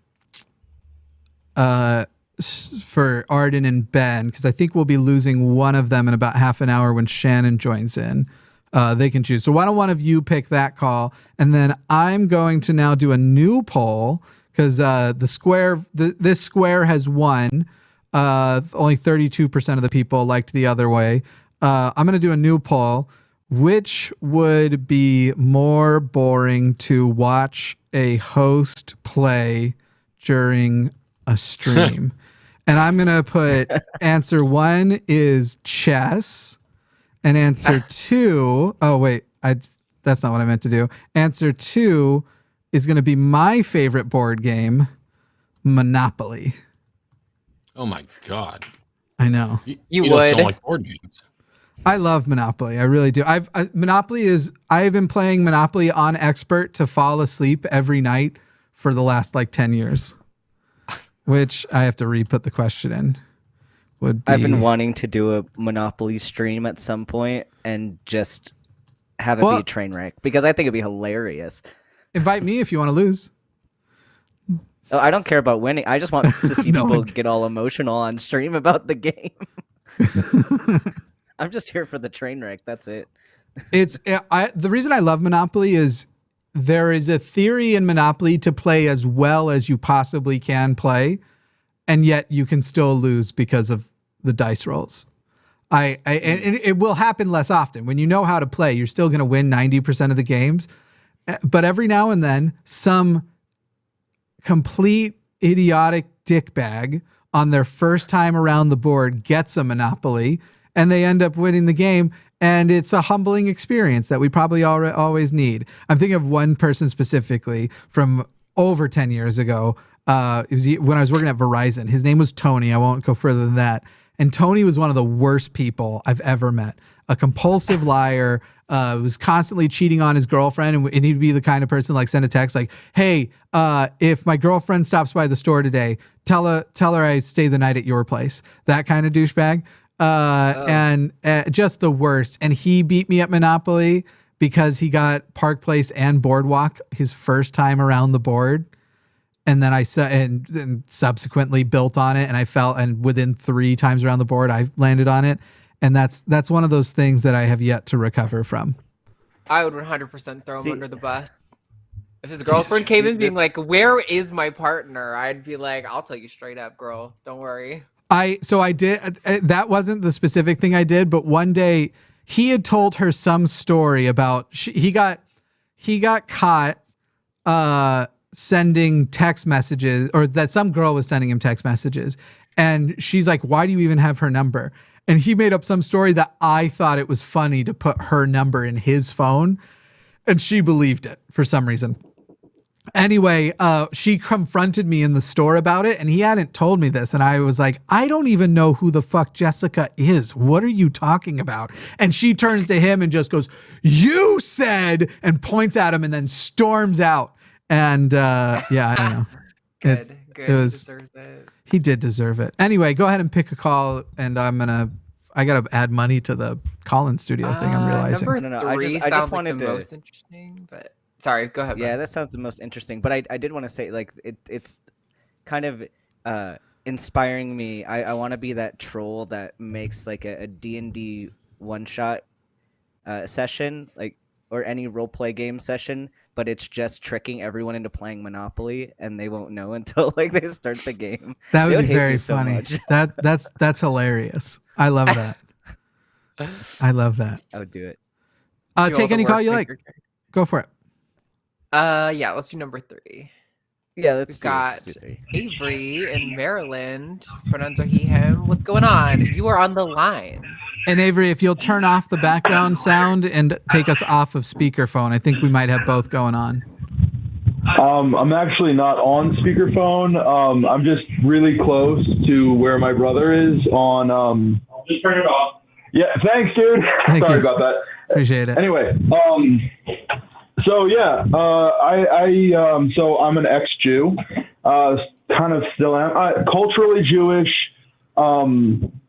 and Ben, because I think we'll be losing one of them in about half an hour when Shannon joins in. They can choose. So why don't one of you pick that call, and then I'm going to now do a new poll because this square has won. Only 32% of the people liked the other way. I'm going to do a new poll. Which would be more boring to watch a host play during a stream? And I'm going to put answer 1 is chess, and answer 2, oh wait, that's not what I meant to do. Answer 2 is going to be my favorite board game, Monopoly. Oh my God. I know. You don't like board games. I love Monopoly. I really do. I've been playing Monopoly on Expert to fall asleep every night for the last 10 years, which I have to re-put the question in. I've been wanting to do a Monopoly stream at some point and just have it be a train wreck because I think it'd be hilarious. Invite me if you want to lose. Oh, I don't care about winning. I just want to see people get all emotional on stream about the game. I'm just here for the train wreck. That's it. The reason I love Monopoly is there is a theory in Monopoly to play as well as you possibly can play, and yet you can still lose because of the dice rolls. And it will happen less often. When you know how to play, you're still going to win 90% of the games. But every now and then, some complete idiotic dickbag on their first time around the board gets a Monopoly, and they end up winning the game, and it's a humbling experience that we probably always need. I'm thinking of one person specifically from over 10 years ago. It was when I was working at Verizon. His name was Tony. I won't go further than that. And Tony was one of the worst people I've ever met. A compulsive liar, was constantly cheating on his girlfriend, and he'd be the kind of person send a text like, hey, if my girlfriend stops by the store today, tell her I stay the night at your place. That kind of douchebag. And just the worst. And he beat me at Monopoly because he got Park Place and Boardwalk his first time around the board. and then I saw and subsequently built on it, and I fell, and within 3 times around the board I landed on it, and that's one of those things that I have yet to recover from. I would 100% throw him under the bus. If his girlfriend came in being like, "Where is my partner?" I'd be like, "I'll tell you straight up, girl. Don't worry." So I did. That wasn't the specific thing I did, but one day he had told her some story about he got caught sending text messages, or that some girl was sending him text messages, and she's like, "Why do you even have her number?" And he made up some story that I thought it was funny to put her number in his phone, and she believed it for some reason. Anyway, she confronted me in the store about it, and he hadn't told me this. And I was like, I don't even know who the fuck Jessica is. What are you talking about? And she turns to him and just goes, "You said," and points at him and then storms out. And yeah, I don't know. Good. It was, he deserves it. He did deserve it. Anyway, go ahead and pick a call, and I got to add money to the call-in studio thing, I'm realizing. Number 3 I just wanted the most interesting, but... Sorry, go ahead. Yeah, that sounds the most interesting. But I did want to say, like, it's kind of inspiring me. I want to be that troll that makes like a D&D one-shot session, like, or any role-play game session, but it's just tricking everyone into playing Monopoly, and they won't know until like they start the game. That would be very funny. That's hilarious. I love that. I love that. I would do it. Take any call you like. Go for it. Yeah, let's do number 3. Yeah, let's got Avery in Maryland. Pronouns are he, him. What's going on? You are on the line. And Avery, if you'll turn off the background sound and take us off of speakerphone, I think we might have both going on. I'm actually not on speakerphone. I'm just really close to where my brother is on. I'll just turn it off. Yeah, thanks, dude. Sorry about that. Appreciate it. Anyway, so yeah, so I'm an ex-Jew, kind of still am. Culturally Jewish,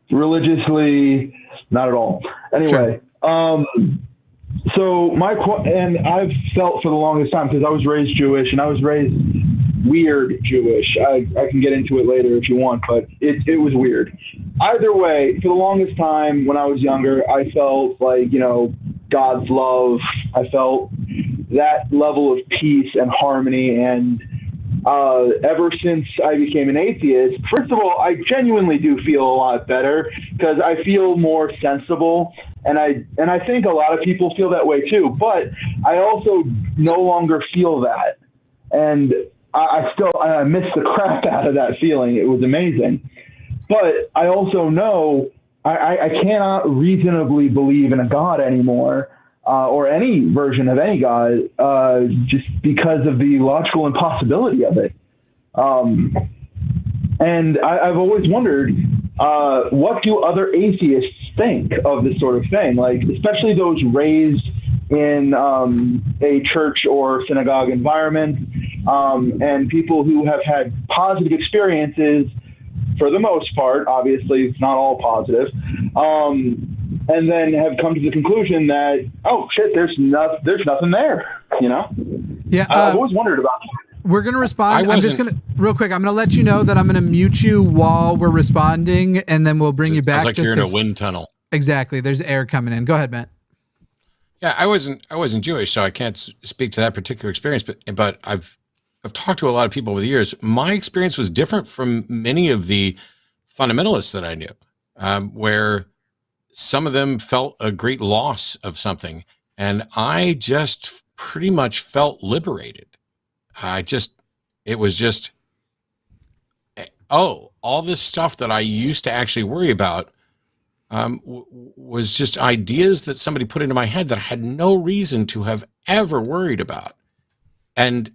religiously not at all. Anyway, so and I've felt for the longest time, because I was raised Jewish and I was raised weird Jewish. I can get into it later if you want, but it was weird. Either way, for the longest time when I was younger, I felt like, God's love. I felt that level of peace and harmony. And ever since I became an atheist, first of all, I genuinely do feel a lot better, because I feel more sensible. And I think a lot of people feel that way too, but I also no longer feel that. And I miss the crap out of that feeling. It was amazing. But I also know I cannot reasonably believe in a God anymore, or any version of any God, just because of the logical impossibility of it. And I've always wondered, what do other atheists think of this sort of thing? Like, especially those raised in a church or synagogue environment, and people who have had positive experiences for the most part. Obviously, it's not all positive. And then have come to the conclusion that, oh shit, there's nothing there, Yeah, I've always wondered about that. We're gonna respond. I'm just gonna real quick. I'm gonna let you know that I'm gonna mute you while we're responding, and then we'll bring you back. Sounds like you're in a wind tunnel. Exactly. There's air coming in. Go ahead, Matt. Yeah, I wasn't Jewish, so I can't speak to that particular experience. But I've talked to a lot of people over the years. My experience was different from many of the fundamentalists that I knew, where some of them felt a great loss of something, and I just pretty much felt liberated. It was just, all this stuff that I used to actually worry about was just ideas that somebody put into my head that I had no reason to have ever worried about. And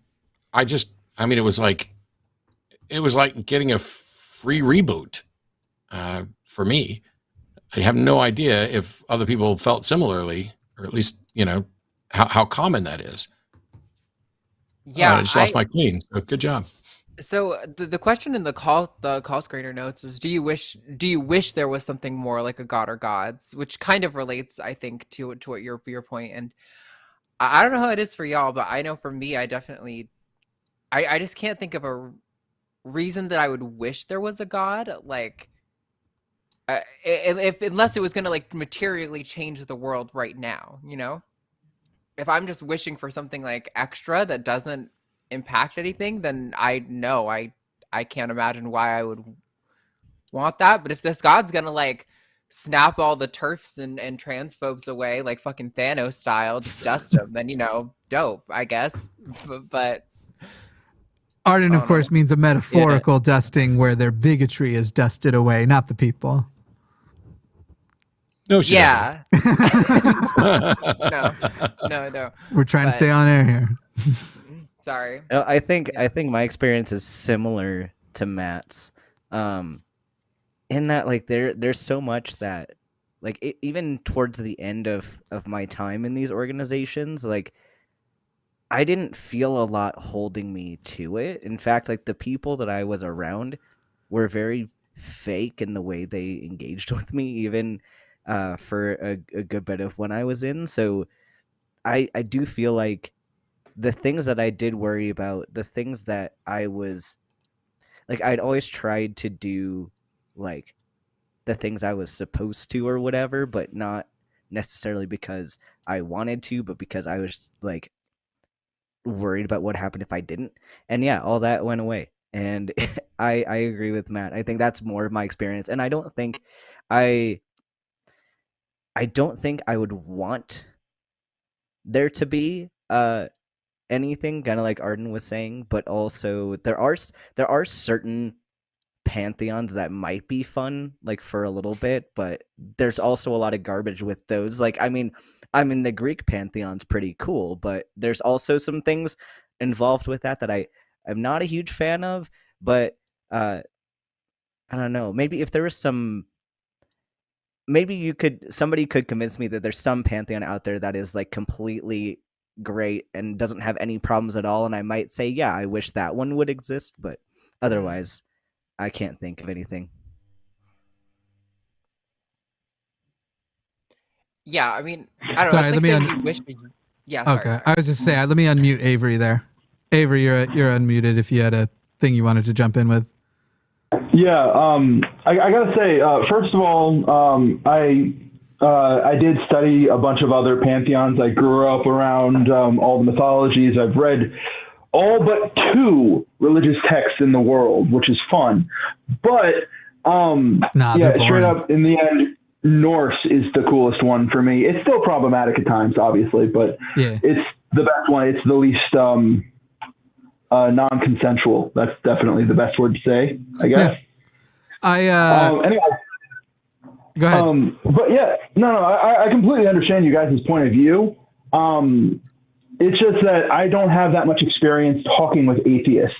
it was like getting a free reboot for me. I have no idea if other people felt similarly, or at least, how common that is. Yeah, I just lost my queen. So good job. So the question in the call screener notes is, do you wish there was something more like a god or gods, which kind of relates, I think, to what your point. And I don't know how it is for y'all, but I know for me, I definitely I just can't think of a reason that I would wish there was a God. Like, unless it was going to like materially change the world right now, you know? If I'm just wishing for something like extra that doesn't impact anything, then I can't imagine why I would want that. But if this God's going to like snap all the TERFs and transphobes away like fucking Thanos style, just dust them, then, you know, dope, I guess. But Arden, of course, means a metaphorical dusting where their bigotry is dusted away, not the people. No, she yeah. No. We're trying to stay on air here. Sorry. I think my experience is similar to Matt's, in that like there's so much that like even towards the end of my time in these organizations, like I didn't feel a lot holding me to it. In fact, like the people that I was around were very fake in the way they engaged with me, even for a good bit of when I was in. So I do feel like the things that I did worry about, the things that I was like, I'd always tried to do like the things I was supposed to or whatever, but not necessarily because I wanted to, but because I was like worried about what happened if I didn't. And yeah, all that went away. And I agree with Matt. I think that's more of my experience. And I don't think I would want there to be anything kind of like Arden was saying, but also there are certain pantheons that might be fun like for a little bit, but there's also a lot of garbage with those. Like, I mean the Greek pantheon's pretty cool, but there's also some things involved with that I'm not a huge fan of. But I don't know, maybe if there was somebody could convince me that there's some pantheon out there that is like completely great and doesn't have any problems at all, and I might say, yeah, I wish that one would exist, but otherwise I can't think of anything. Yeah, I mean, I don't Sorry, know. let me Sorry. I was just saying, let me unmute Avery there. Avery, you're unmuted if you had a thing you wanted to jump in with. Yeah, I gotta say, first of all, I did study a bunch of other pantheons. I grew up around all the mythologies. I've read all but 2 religious texts in the world, which is fun. But straight up, in the end, Norse is the coolest one for me. It's still problematic at times, obviously, but it's the best one. It's the least non-consensual. That's definitely the best word to say, I guess. Yeah. Anyway. Go ahead. But yeah, I completely understand you guys' point of view. It's just that I don't have that much experience talking with atheists.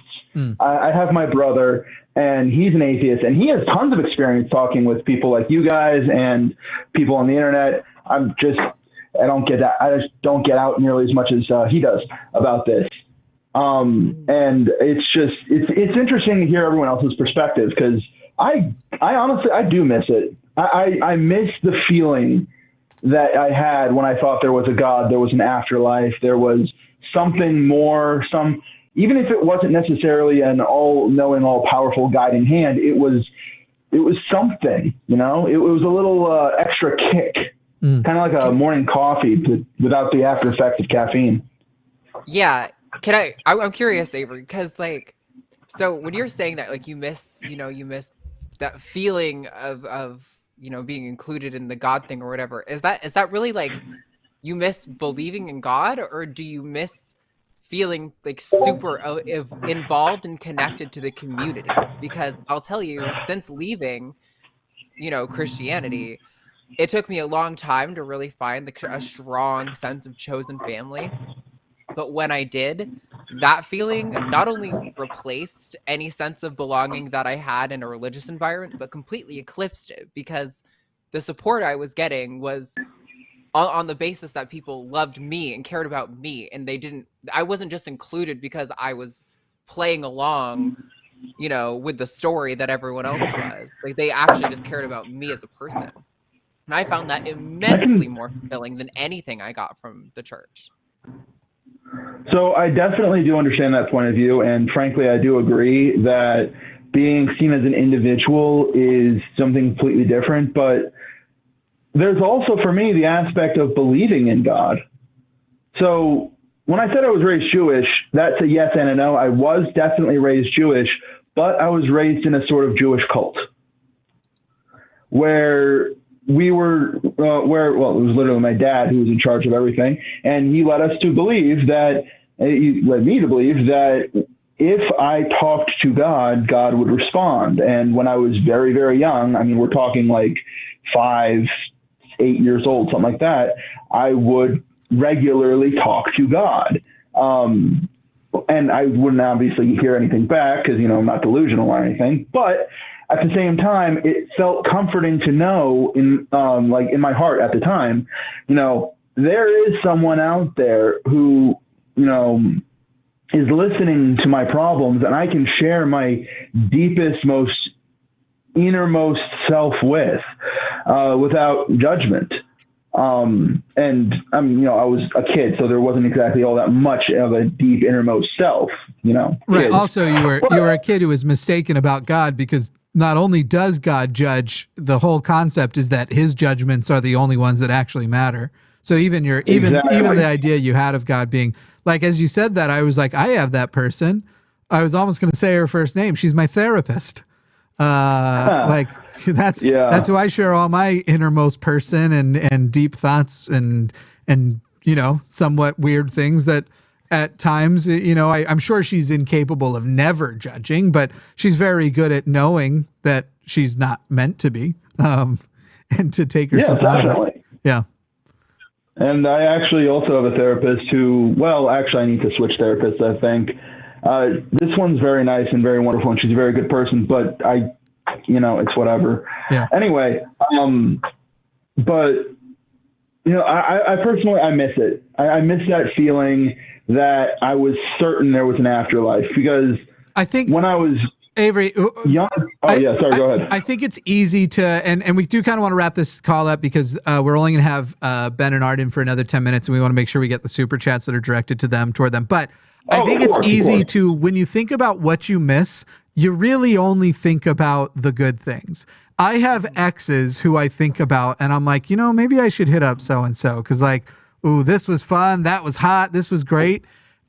I have my brother, and he's an atheist, and he has tons of experience talking with people like you guys and people on the internet. I don't get that. I just don't get out nearly as much as he does about this. And it's interesting to hear everyone else's perspective, because I honestly, I do miss it. I miss the feeling that I had when I thought there was a God, there was an afterlife, there was something more, even if it wasn't necessarily an all-knowing, all-powerful guiding hand, it was something, you know? It was a little extra kick, kind of like a morning coffee without the after effects of caffeine. Yeah, I'm curious, Avery, because like, so when you're saying that, like, you miss that feeling of being included in the God thing or whatever, is that really like you miss believing in God, or do you miss feeling like super involved and connected to the community? Because I'll tell you, since leaving, Christianity, it took me a long time to really find a strong sense of chosen family. But when I did, that feeling not only replaced any sense of belonging that I had in a religious environment, but completely eclipsed it, because the support I was getting was on the basis that people loved me and cared about me, and I wasn't just included because I was playing along, with the story that everyone else was. Like, they actually just cared about me as a person. And I found that immensely more fulfilling than anything I got from the church. So I definitely do understand that point of view, and frankly, I do agree that being seen as an individual is something completely different. But there's also, for me, the aspect of believing in God. So when I said I was raised Jewish, that's a yes and a no. I was definitely raised Jewish, but I was raised in a sort of Jewish cult where we were, it was literally my dad who was in charge of everything. And he led us to believe that, he led me to believe that if I talked to God, God would respond. And when I was very, very young, I mean, we're talking like 5, 8 years old, something like that, I would regularly talk to God. And I wouldn't obviously hear anything back because, I'm not delusional or anything. But at the same time, it felt comforting to know in my heart at the time, there is someone out there who, is listening to my problems, and I can share my deepest, most innermost self with, without judgment. And I was a kid, so there wasn't exactly all that much of a deep innermost self, Right. Kids. Also, you were a kid who was mistaken about God, because not only does God judge, the whole concept is that his judgments are the only ones that actually matter. So even the idea you had of God being like, as you said that, I was like, I have that person. I was almost going to say her first name. She's my therapist. Like that's who I share all my innermost person and deep thoughts and somewhat weird things that at times, I'm sure she's incapable of never judging, but she's very good at knowing that she's not meant to be, and to take herself out of it. Yeah. And I actually also have a therapist who, I need to switch therapists, I think. This one's very nice and very wonderful, and she's a very good person, but it's whatever. Yeah. Anyway, but, I personally, I miss it. I miss that feeling that I was certain there was an afterlife, because I think when I was Avery, young. Go ahead. I think it's easy to, and we do kind of want to wrap this call up because we're only going to have Ben and Art in for another 10 minutes, and we want to make sure we get the super chats that are directed to them, toward them. But I think it's easy to, when you think about what you miss, you really only think about the good things. I have exes who I think about, and I'm like, maybe I should hit up so-and-so, because ooh, this was fun, that was hot, this was great.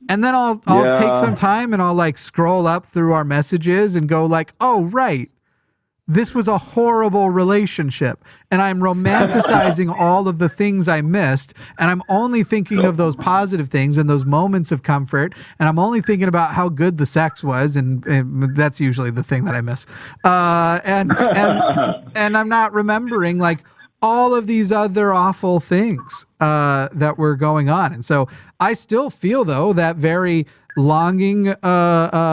And then I'll take some time and I'll scroll up through our messages and go oh, right, this was a horrible relationship. And I'm romanticizing all of the things I missed. And I'm only thinking of those positive things and those moments of comfort. And I'm only thinking about how good the sex was. And that's usually the thing that I miss. And I'm not remembering all of these other awful things that were going on. And so I still feel, though, that very longing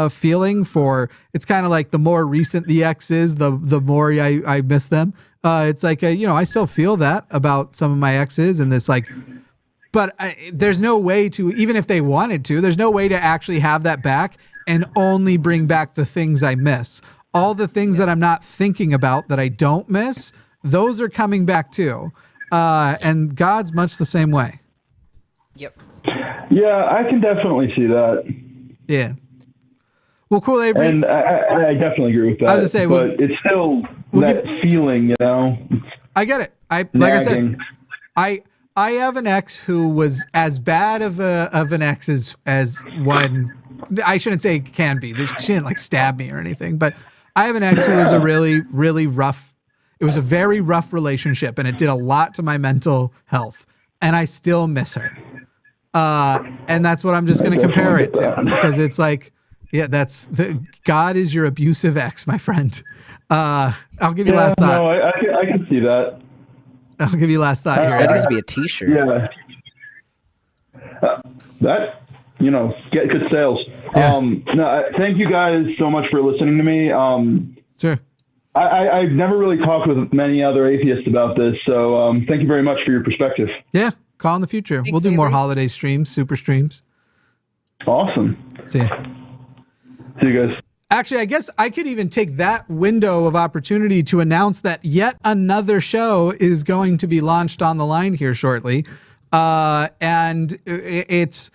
feeling for, it's kind of like the more recent the ex is, the more I miss them. It's I still feel that about some of my exes, and this but there's no way to, even if they wanted to, there's no way to actually have that back and only bring back the things I miss. All the things that I'm not thinking about that I don't miss, those are coming back too. And God's much the same way. Yep. Yeah, I can definitely see that. Yeah. Well, cool, Avery. And I definitely agree with that. I was gonna say, but it's still that feeling, I get it. Like I said, I have an ex who was as bad of an ex as one. I shouldn't say can be. She didn't stab me or anything, but I have an ex who was a really, really rough. It was a very rough relationship, and it did a lot to my mental health, and I still miss her. And that's what I'm just going to compare it to, because it's God is your abusive ex, my friend. I'll give you last thought. No, I can see that. I'll give you last thought here. That needs to be a t-shirt. Yeah. Get good sales. Yeah. Thank you guys so much for listening to me. Sure. I've never really talked with many other atheists about this, so thank you very much for your perspective. Yeah, call in the future. Thanks, we'll do more Avery. holiday streams, super streams. Awesome. See ya. See you guys. Actually, I guess I could even take that window of opportunity to announce that yet another show is going to be launched on the line here shortly. And it's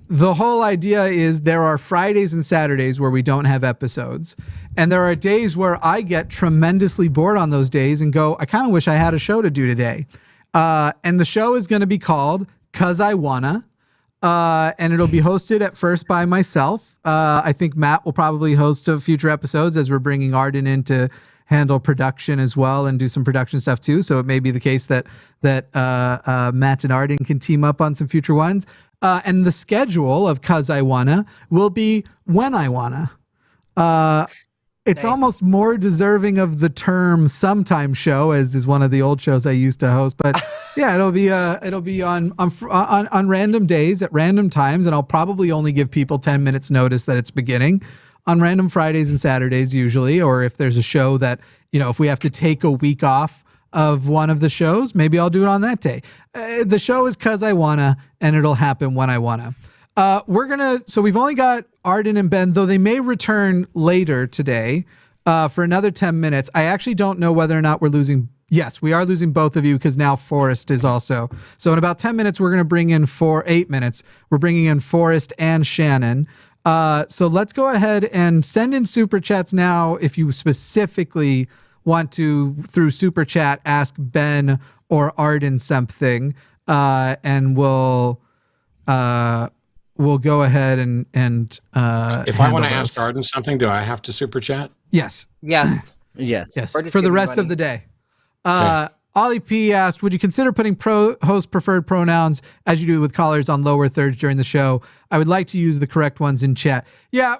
the whole idea is there are Fridays and Saturdays where we don't have episodes. And there are days where I get tremendously bored on those days and go, I kind of wish I had a show to do today. And the show is going to be called Cus I Wanna. And it'll be hosted at first by myself. I think Matt will probably host a future episodes as we're bringing Arden in to handle production as well and do some production stuff too. So it may be the case that Matt and Arden can team up on some future ones. And the schedule of Cus I Wanna will be when I wanna. It's almost more deserving of the term sometime show, as is one of the old shows I used to host. But yeah, it'll be on random days at random times, and I'll probably only give people 10 minutes notice that it's beginning on random Fridays and Saturdays usually. Or if there's a show that, if we have to take a week off of one of the shows, maybe I'll do it on that day. The show is Cus I Wanna, and it'll happen when I wanna. So we've only got Arden and Ben, though they may return later today for another 10 minutes. I actually don't know whether or not we're losing. Yes, we are losing both of you because now Forrest is also. So in about 10 minutes, we're going to bring in 8 minutes. We're bringing in Forrest and Shannon. So let's go ahead and send in super chats now if you specifically want to, through super chat, ask Ben or Arden something, and we'll go ahead and if I want to ask Arden something, do I have to super chat? Yes. Yes. For the rest of the day. Ollie P asked, would you consider putting host preferred pronouns as you do with callers on lower thirds during the show? I would like to use the correct ones in chat. Yeah,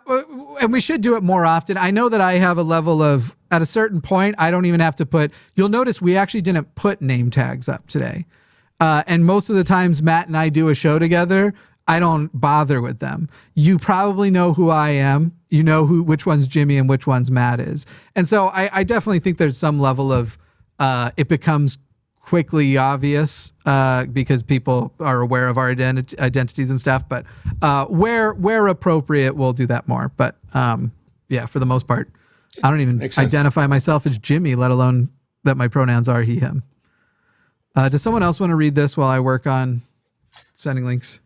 and we should do it more often. I know that I have a level of, at a certain point, I don't even have to put, you'll notice we actually didn't put name tags up today. And most of the times Matt and I do a show together, I don't bother with them. You probably know who I am. You know which one's Jimmy and which one's Matt is. And so I definitely think there's some level of, it becomes quickly obvious because people are aware of our identities and stuff. But where appropriate, we'll do that more. But yeah, for the most part, I don't even identify myself as Jimmy, let alone that my pronouns are he, him. Does someone else want to read this while I work on sending links?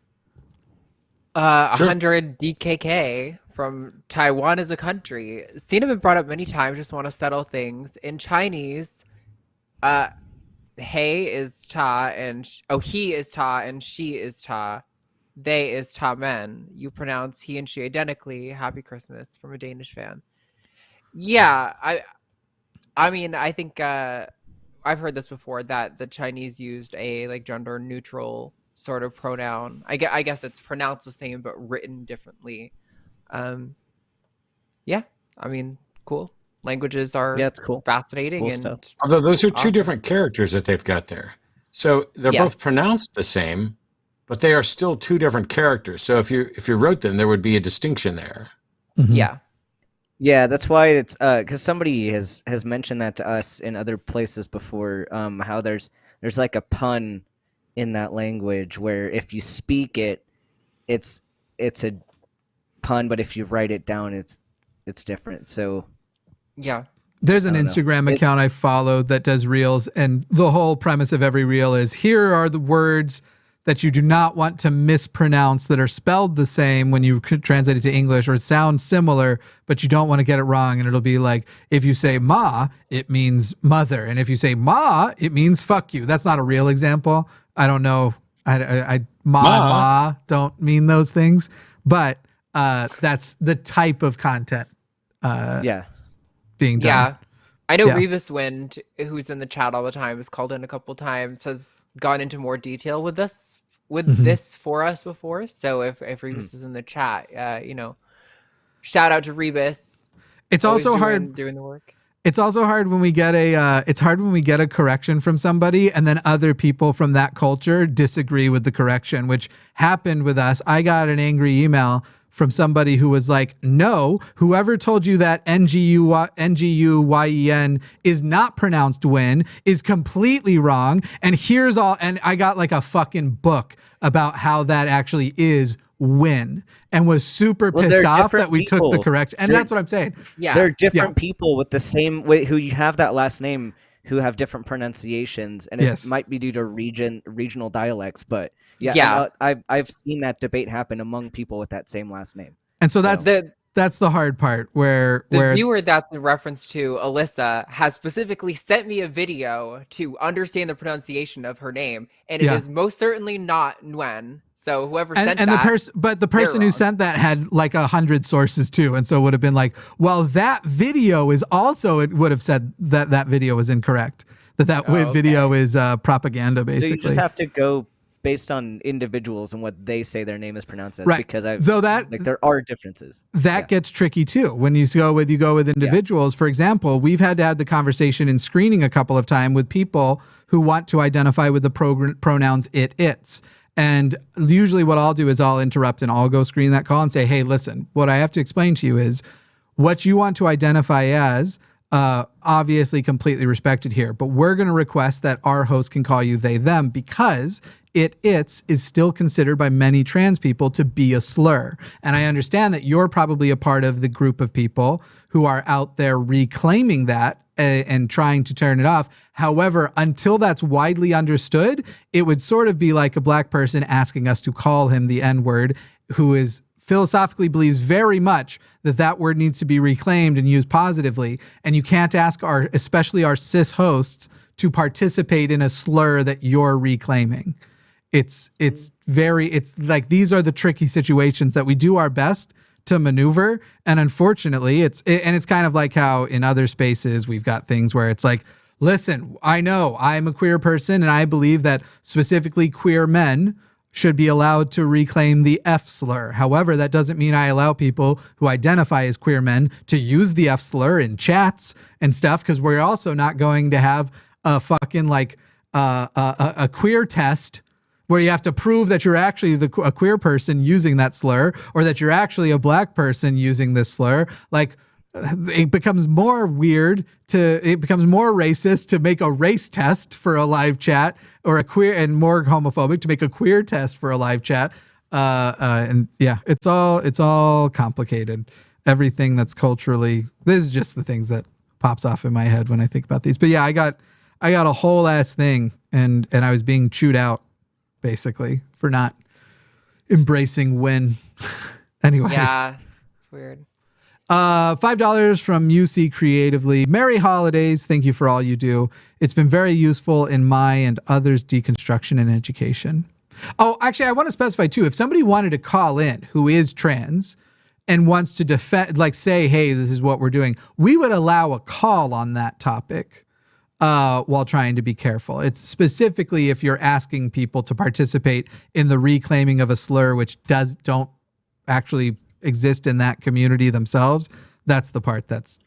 100 DKK from Taiwan is a country. Seen have been brought up many times, just want to settle things. In Chinese, hey is ta, and he is ta, and she is ta. They is ta men. You pronounce he and she identically. Happy Christmas from a Danish fan. Yeah, I mean, I think I've heard this before, that the Chinese used a gender neutral sort of pronoun. I guess it's pronounced the same but written differently. Yeah, I mean, cool. Languages are it's cool. Fascinating. Cool and stuff. Although those are two different characters that they've got there. So they're both pronounced the same, but they are still two different characters. So if you wrote them, there would be a distinction there. Mm-hmm. Yeah. Yeah, that's why it's because somebody has mentioned that to us in other places before. How there's like a pun in that language where if you speak it, it's a pun, but if you write it down, it's different. So yeah, there's an Instagram account I followed that does reels, and the whole premise of every reel is here are the words that you do not want to mispronounce that are spelled the same when you translate it to English or sound similar, but you don't want to get it wrong. And it'll be like, if you say ma, it means mother. And if you say ma, it means fuck you. That's not a real example. I don't know. Ma don't mean those things, but that's the type of content being done. Yeah. I know Revis Wind, who's in the chat all the time, has called in a couple times, has gone into more detail with this for us before. So if Revis is in the chat, shout out to Revis. It's also hard doing the work. It's also hard when we get a correction from somebody and then other people from that culture disagree with the correction, which happened with us. I got an angry email from somebody who was like, no, whoever told you that Nguyen is not pronounced win is completely wrong. And here's all, and I got like a fucking book about how that actually is win, and was super pissed off that we took the correction. And that's what I'm saying. Yeah. They're different people with the same way who you have that last name. who have different pronunciations, and it might be due to regional dialects. But I've seen that debate happen among people with that same last name. And so that's the hard part where the viewer that's in reference to Alyssa has specifically sent me a video to understand the pronunciation of her name, and it is most certainly not Nguyen. So whoever sent that, the person who sent that had like 100 sources too, and so it would have been like, well, that video is also, it would have said that video was incorrect. That video is propaganda, basically. So you just have to go based on individuals and what they say their name is pronounced as, because there are differences. That gets tricky too. When you go with individuals, for example, we've had to have the conversation in screening a couple of times with people who want to identify with the pronouns it, its. And usually what I'll do is I'll interrupt and I'll go screen that call and say, hey, listen, what I have to explain to you is what you want to identify as, obviously completely respected here, but we're going to request that our host can call you they, them, because its is still considered by many trans people to be a slur. And I understand that you're probably a part of the group of people who are out there reclaiming that and trying to turn it off. However, until that's widely understood, it would sort of be like a black person asking us to call him the N-word, who is philosophically believes very much that word needs to be reclaimed and used positively. And you can't ask especially our cis hosts to participate in a slur that you're reclaiming. It's like, these are the tricky situations that we do our best to maneuver. And unfortunately it's kind of like how in other spaces we've got things where it's like, listen, I know I'm a queer person and I believe that specifically queer men should be allowed to reclaim the F slur. However, that doesn't mean I allow people who identify as queer men to use the F slur in chats and stuff, because we're also not going to have a fucking like a queer test where you have to prove that you're actually a queer person using that slur, or that you're actually a black person using this slur. Like, it becomes more racist to make a race test for a live chat, or a queer, and more homophobic to make a queer test for a live chat. And yeah, it's all complicated. Everything that's culturally, this is just the things that pops off in my head when I think about these. But yeah, I got a whole ass thing, and I was being chewed out basically for not embracing win. Anyway. Yeah, it's weird. $5 from UC Creatively. Merry holidays. Thank you for all you do. It's been very useful in my and others' deconstruction and education. Oh, actually, I want to specify too, if somebody wanted to call in who is trans and wants to defend, like say, hey, this is what we're doing, we would allow a call on that topic while trying to be careful. It's specifically if you're asking people to participate in the reclaiming of a slur, which don't actually exist in that community themselves. That's the part that's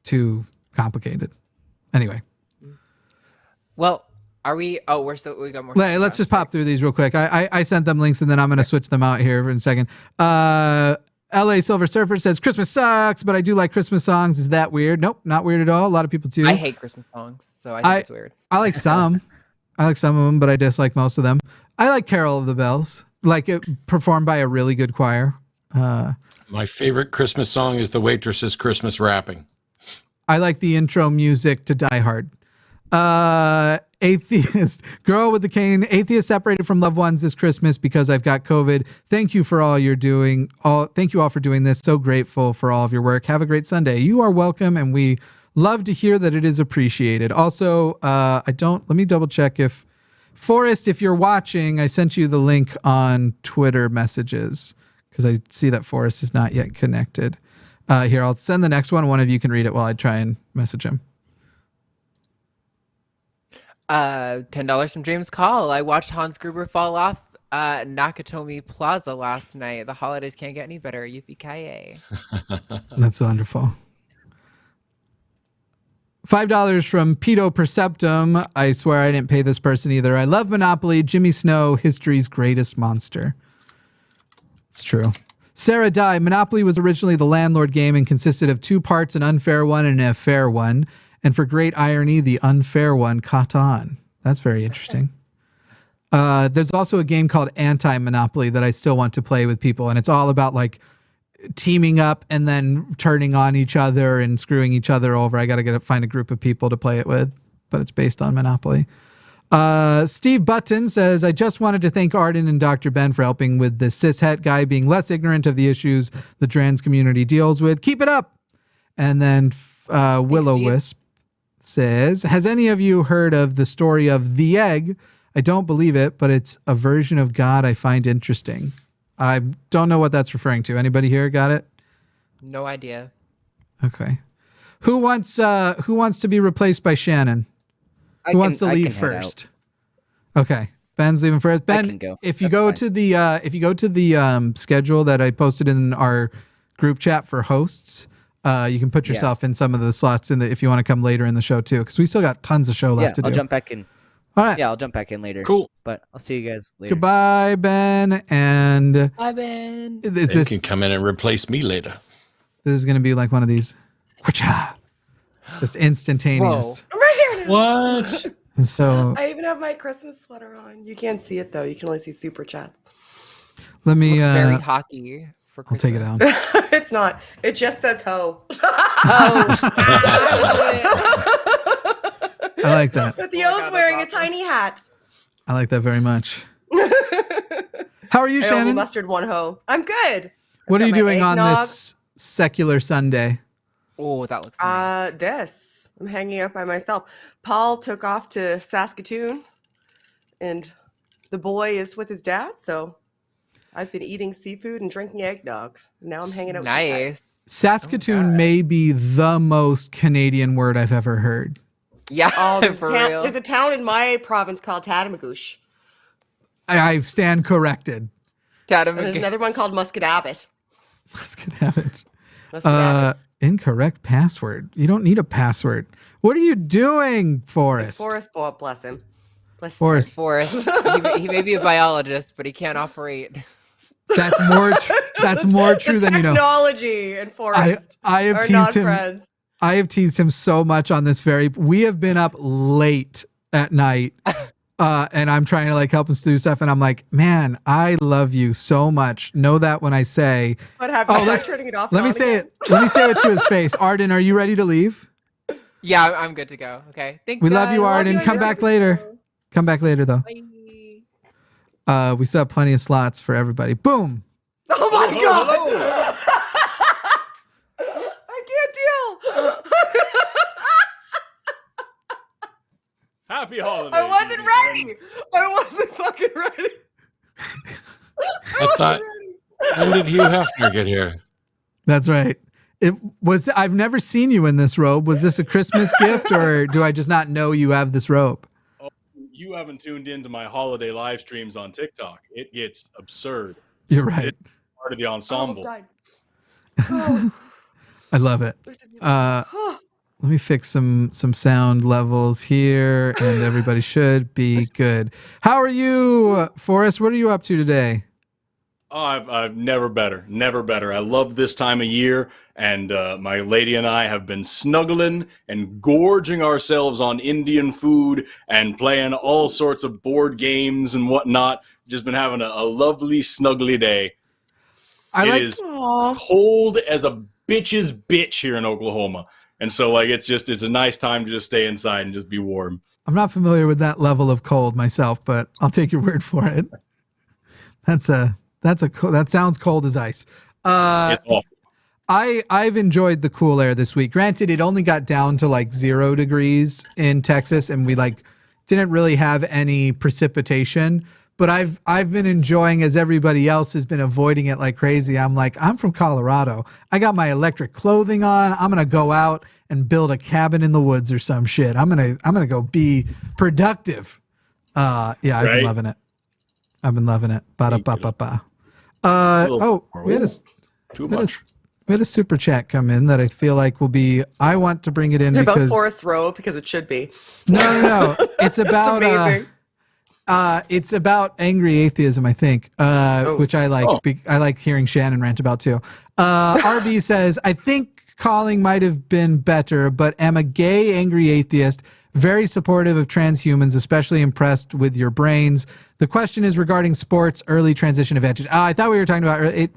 too complicated. Anyway. Well, are we? Oh, we got more. Let's just pop through these real quick. I sent them links, and then I'm going to switch them out here for a second. LA Silver Surfer says, Christmas sucks, but I do like Christmas songs. Is that weird? Nope, not weird at all. A lot of people do. I hate Christmas songs, so I think it's weird. I like some. I like some of them, but I dislike most of them. I like Carol of the Bells, like it performed by a really good choir. My favorite Christmas song is The Waitress's Christmas Wrapping. I like the intro music to Die Hard. Atheist, girl with the cane. Atheist separated from loved ones this Christmas because I've got COVID. Thank you for all you're doing. Thank you all for doing this. So grateful for all of your work. Have a great Sunday. You are welcome, and we love to hear that it is appreciated. Also, let me double check if Forrest, if you're watching, I sent you the link on Twitter messages because I see that Forrest is not yet connected. Here, I'll send the next one. One of you can read it while I try and message him. $10 from James Call. I watched Hans Gruber fall off Nakatomi Plaza last night. The holidays can't get any better. Yippee-ki-yay. That's wonderful. $5 from Pedo Perceptum. I swear I didn't pay this person either. I love Monopoly. Jimmy Snow, history's greatest monster. It's true. Sarah Dye. Monopoly was originally the landlord game and consisted of 2 parts, an unfair one and a fair one. And for great irony, the unfair one caught on. That's very interesting. There's also a game called Anti-Monopoly that I still want to play with people. And it's all about like teaming up and then turning on each other and screwing each other over. I got to find a group of people to play it with. but it's based on Monopoly. Steve Button says, I just wanted to thank Arden and Dr. Ben for helping with the cishet guy being less ignorant of the issues the trans community deals with. Keep it up. And then Willow Wisp says, has any of you heard of the story of the egg? I don't believe it, but it's a version of God I find interesting. I don't know what that's referring to. Anybody here got it? No idea. Okay. Who wants to be replaced by Shannon? Who wants to leave first? Okay, Ben's leaving first. Ben, if you go to the schedule that I posted in our group chat for hosts, you can put yourself in some of the slots if you want to come later in the show too, because we still got tons of show left to do. I'll jump back in. All right. Yeah, I'll jump back in later. Cool. But I'll see you guys later. Goodbye, Ben. And bye, Ben. You can come in and replace me later. This is going to be like one of these, just instantaneous. Whoa. I'm right here now. What? So I even have my Christmas sweater on. You can't see it though. You can only see super chat. Let me. Very hockey for I'll take it down. It's not. It just says ho. I like that. But the O's wearing a tiny hat. I like that very much. How are you, I Shannon? only mustered one ho. I'm good. What are you doing on this secular Sunday? Oh, that looks nice. This. I'm hanging out by myself. Paul took off to Saskatoon, and the boy is with his dad, so I've been eating seafood and drinking eggnog. Now I'm hanging out with my guys. Saskatoon may be the most Canadian word I've ever heard. Yeah, there's a town in my province called Tatamagouche. I stand corrected. And there's another one called Muscadabbit. Muscadabbit. Incorrect password. You don't need a password. What are you doing, Forrest? Forrest, bless him. Forrest. He may be a biologist, but he can't operate. That's more true than you know. Technology and Forrest I have are teased not him. friends. I have teased him so much on this we have been up late at night, and I'm trying to help him do stuff, and I'm like, man, I love you so much. Know that when I say, What happened? Let's turning it off. Let me say it to his face. Arden, are you ready to leave? Yeah, I'm good to go. Okay. Thanks. We love you, Arden. Come back later. Come back later, though. Bye. We still have plenty of slots for everybody. Boom. Oh my God. I can't deal. Happy holidays. I wasn't ready. I wasn't fucking ready. I thought, when did Hugh Hefner get here? That's right. I've never seen you in this robe. Was this a Christmas gift, or do I just not know you have this robe? Oh, you haven't tuned into my holiday live streams on TikTok. It gets absurd. You're right. It's part of the ensemble. I love it. Let me fix some sound levels here, and everybody should be good. How are you, Forrest? What are you up to today? Oh, I've never better. I love this time of year, and my lady and I have been snuggling and gorging ourselves on Indian food and playing all sorts of board games and whatnot. Just been having a lovely, snuggly day. It is cold as a bitch's bitch here in Oklahoma. And so, it's a nice time to just stay inside and just be warm. I'm not familiar with that level of cold myself, but I'll take your word for it. That sounds cold as ice. It's awful. I've enjoyed the cool air this week. Granted, it only got down to 0 degrees in Texas, and we didn't really have any precipitation. But I've been enjoying, as everybody else has been avoiding it like crazy. I'm from Colorado. I got my electric clothing on. I'm gonna go out and build a cabin in the woods or some shit. I'm gonna go be productive. I've been loving it. Ba-da-ba-ba-ba. We had a super chat come in that I feel like will be. I want to bring it in because about Forest Row because it should be. No. It's about. It's about angry atheism, I think, which I like. I like hearing Shannon rant about too. RB says, I think calling might have been better, but am a gay angry atheist Very supportive of transhumans, especially impressed with your brains. The question is regarding sports, early transition advantage. I thought we were talking about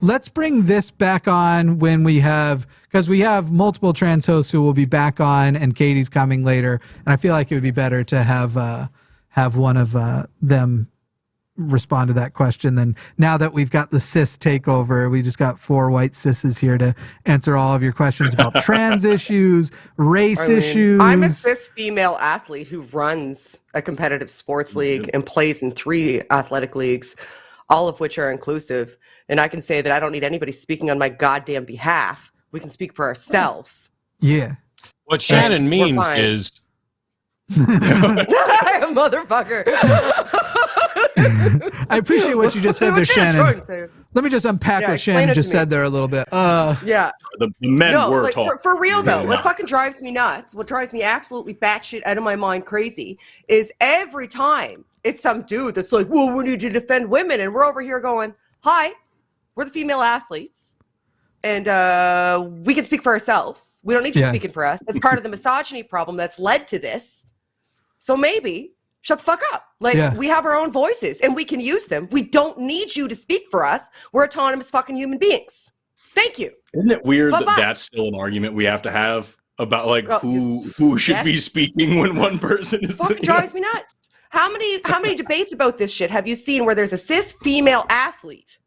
let's bring this back on when we have, because we have multiple trans hosts who will be back on, and Katie's coming later, and I feel like it would be better to have one of them respond to that question. Then now that we've got the cis takeover, we just got 4 white cisses here to answer all of your questions about trans issues, race issues. I'm a cis female athlete who runs a competitive sports league and plays in 3 athletic leagues, all of which are inclusive. And I can say that I don't need anybody speaking on my goddamn behalf. We can speak for ourselves. Yeah. What Shannon means is motherfucker. I appreciate what you just said there, Shannon. Let me just unpack what Shannon just said there a little bit. Yeah. The men were talking. For real, though, what fucking drives me nuts, what drives me absolutely batshit out of my mind crazy, is every time it's some dude that's like, well, we need to defend women, and we're over here going, hi, we're the female athletes, and we can speak for ourselves. We don't need you speaking for us. That's part of the misogyny problem that's led to this. So maybe shut the fuck up. We have our own voices and we can use them. We don't need you to speak for us. We're autonomous fucking human beings. Thank you. Isn't it weird that that's still an argument we have to have about who should be speaking when one person is fucking drives me nuts. How many debates about this shit have you seen where there's a cis female athlete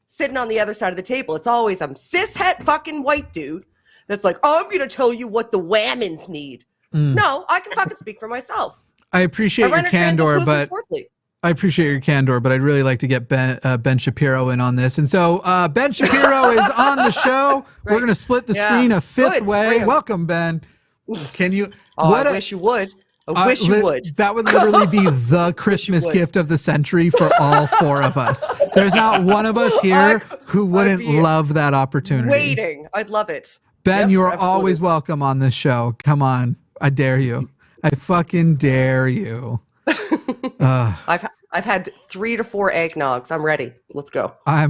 sitting on the other side of the table? It's always some cis-het fucking white dude that's like, oh, I'm gonna tell you what the whammons need. No, I can fucking speak for myself. I appreciate your candor, but I'd really like to get Ben Shapiro in on this. And so Ben Shapiro is on the show. Right. We're going to split the screen a 5th way. Welcome, Ben. Can you? I wish you would. I wish you would. That would literally be the Christmas gift of the century for all 4 of us. There's not one of us here who wouldn't love that opportunity. Waiting. I'd love it. Ben, you are always welcome on this show. Come on. I dare you. I fucking dare you. I've had 3 to 4 eggnogs. I'm ready. Let's go. I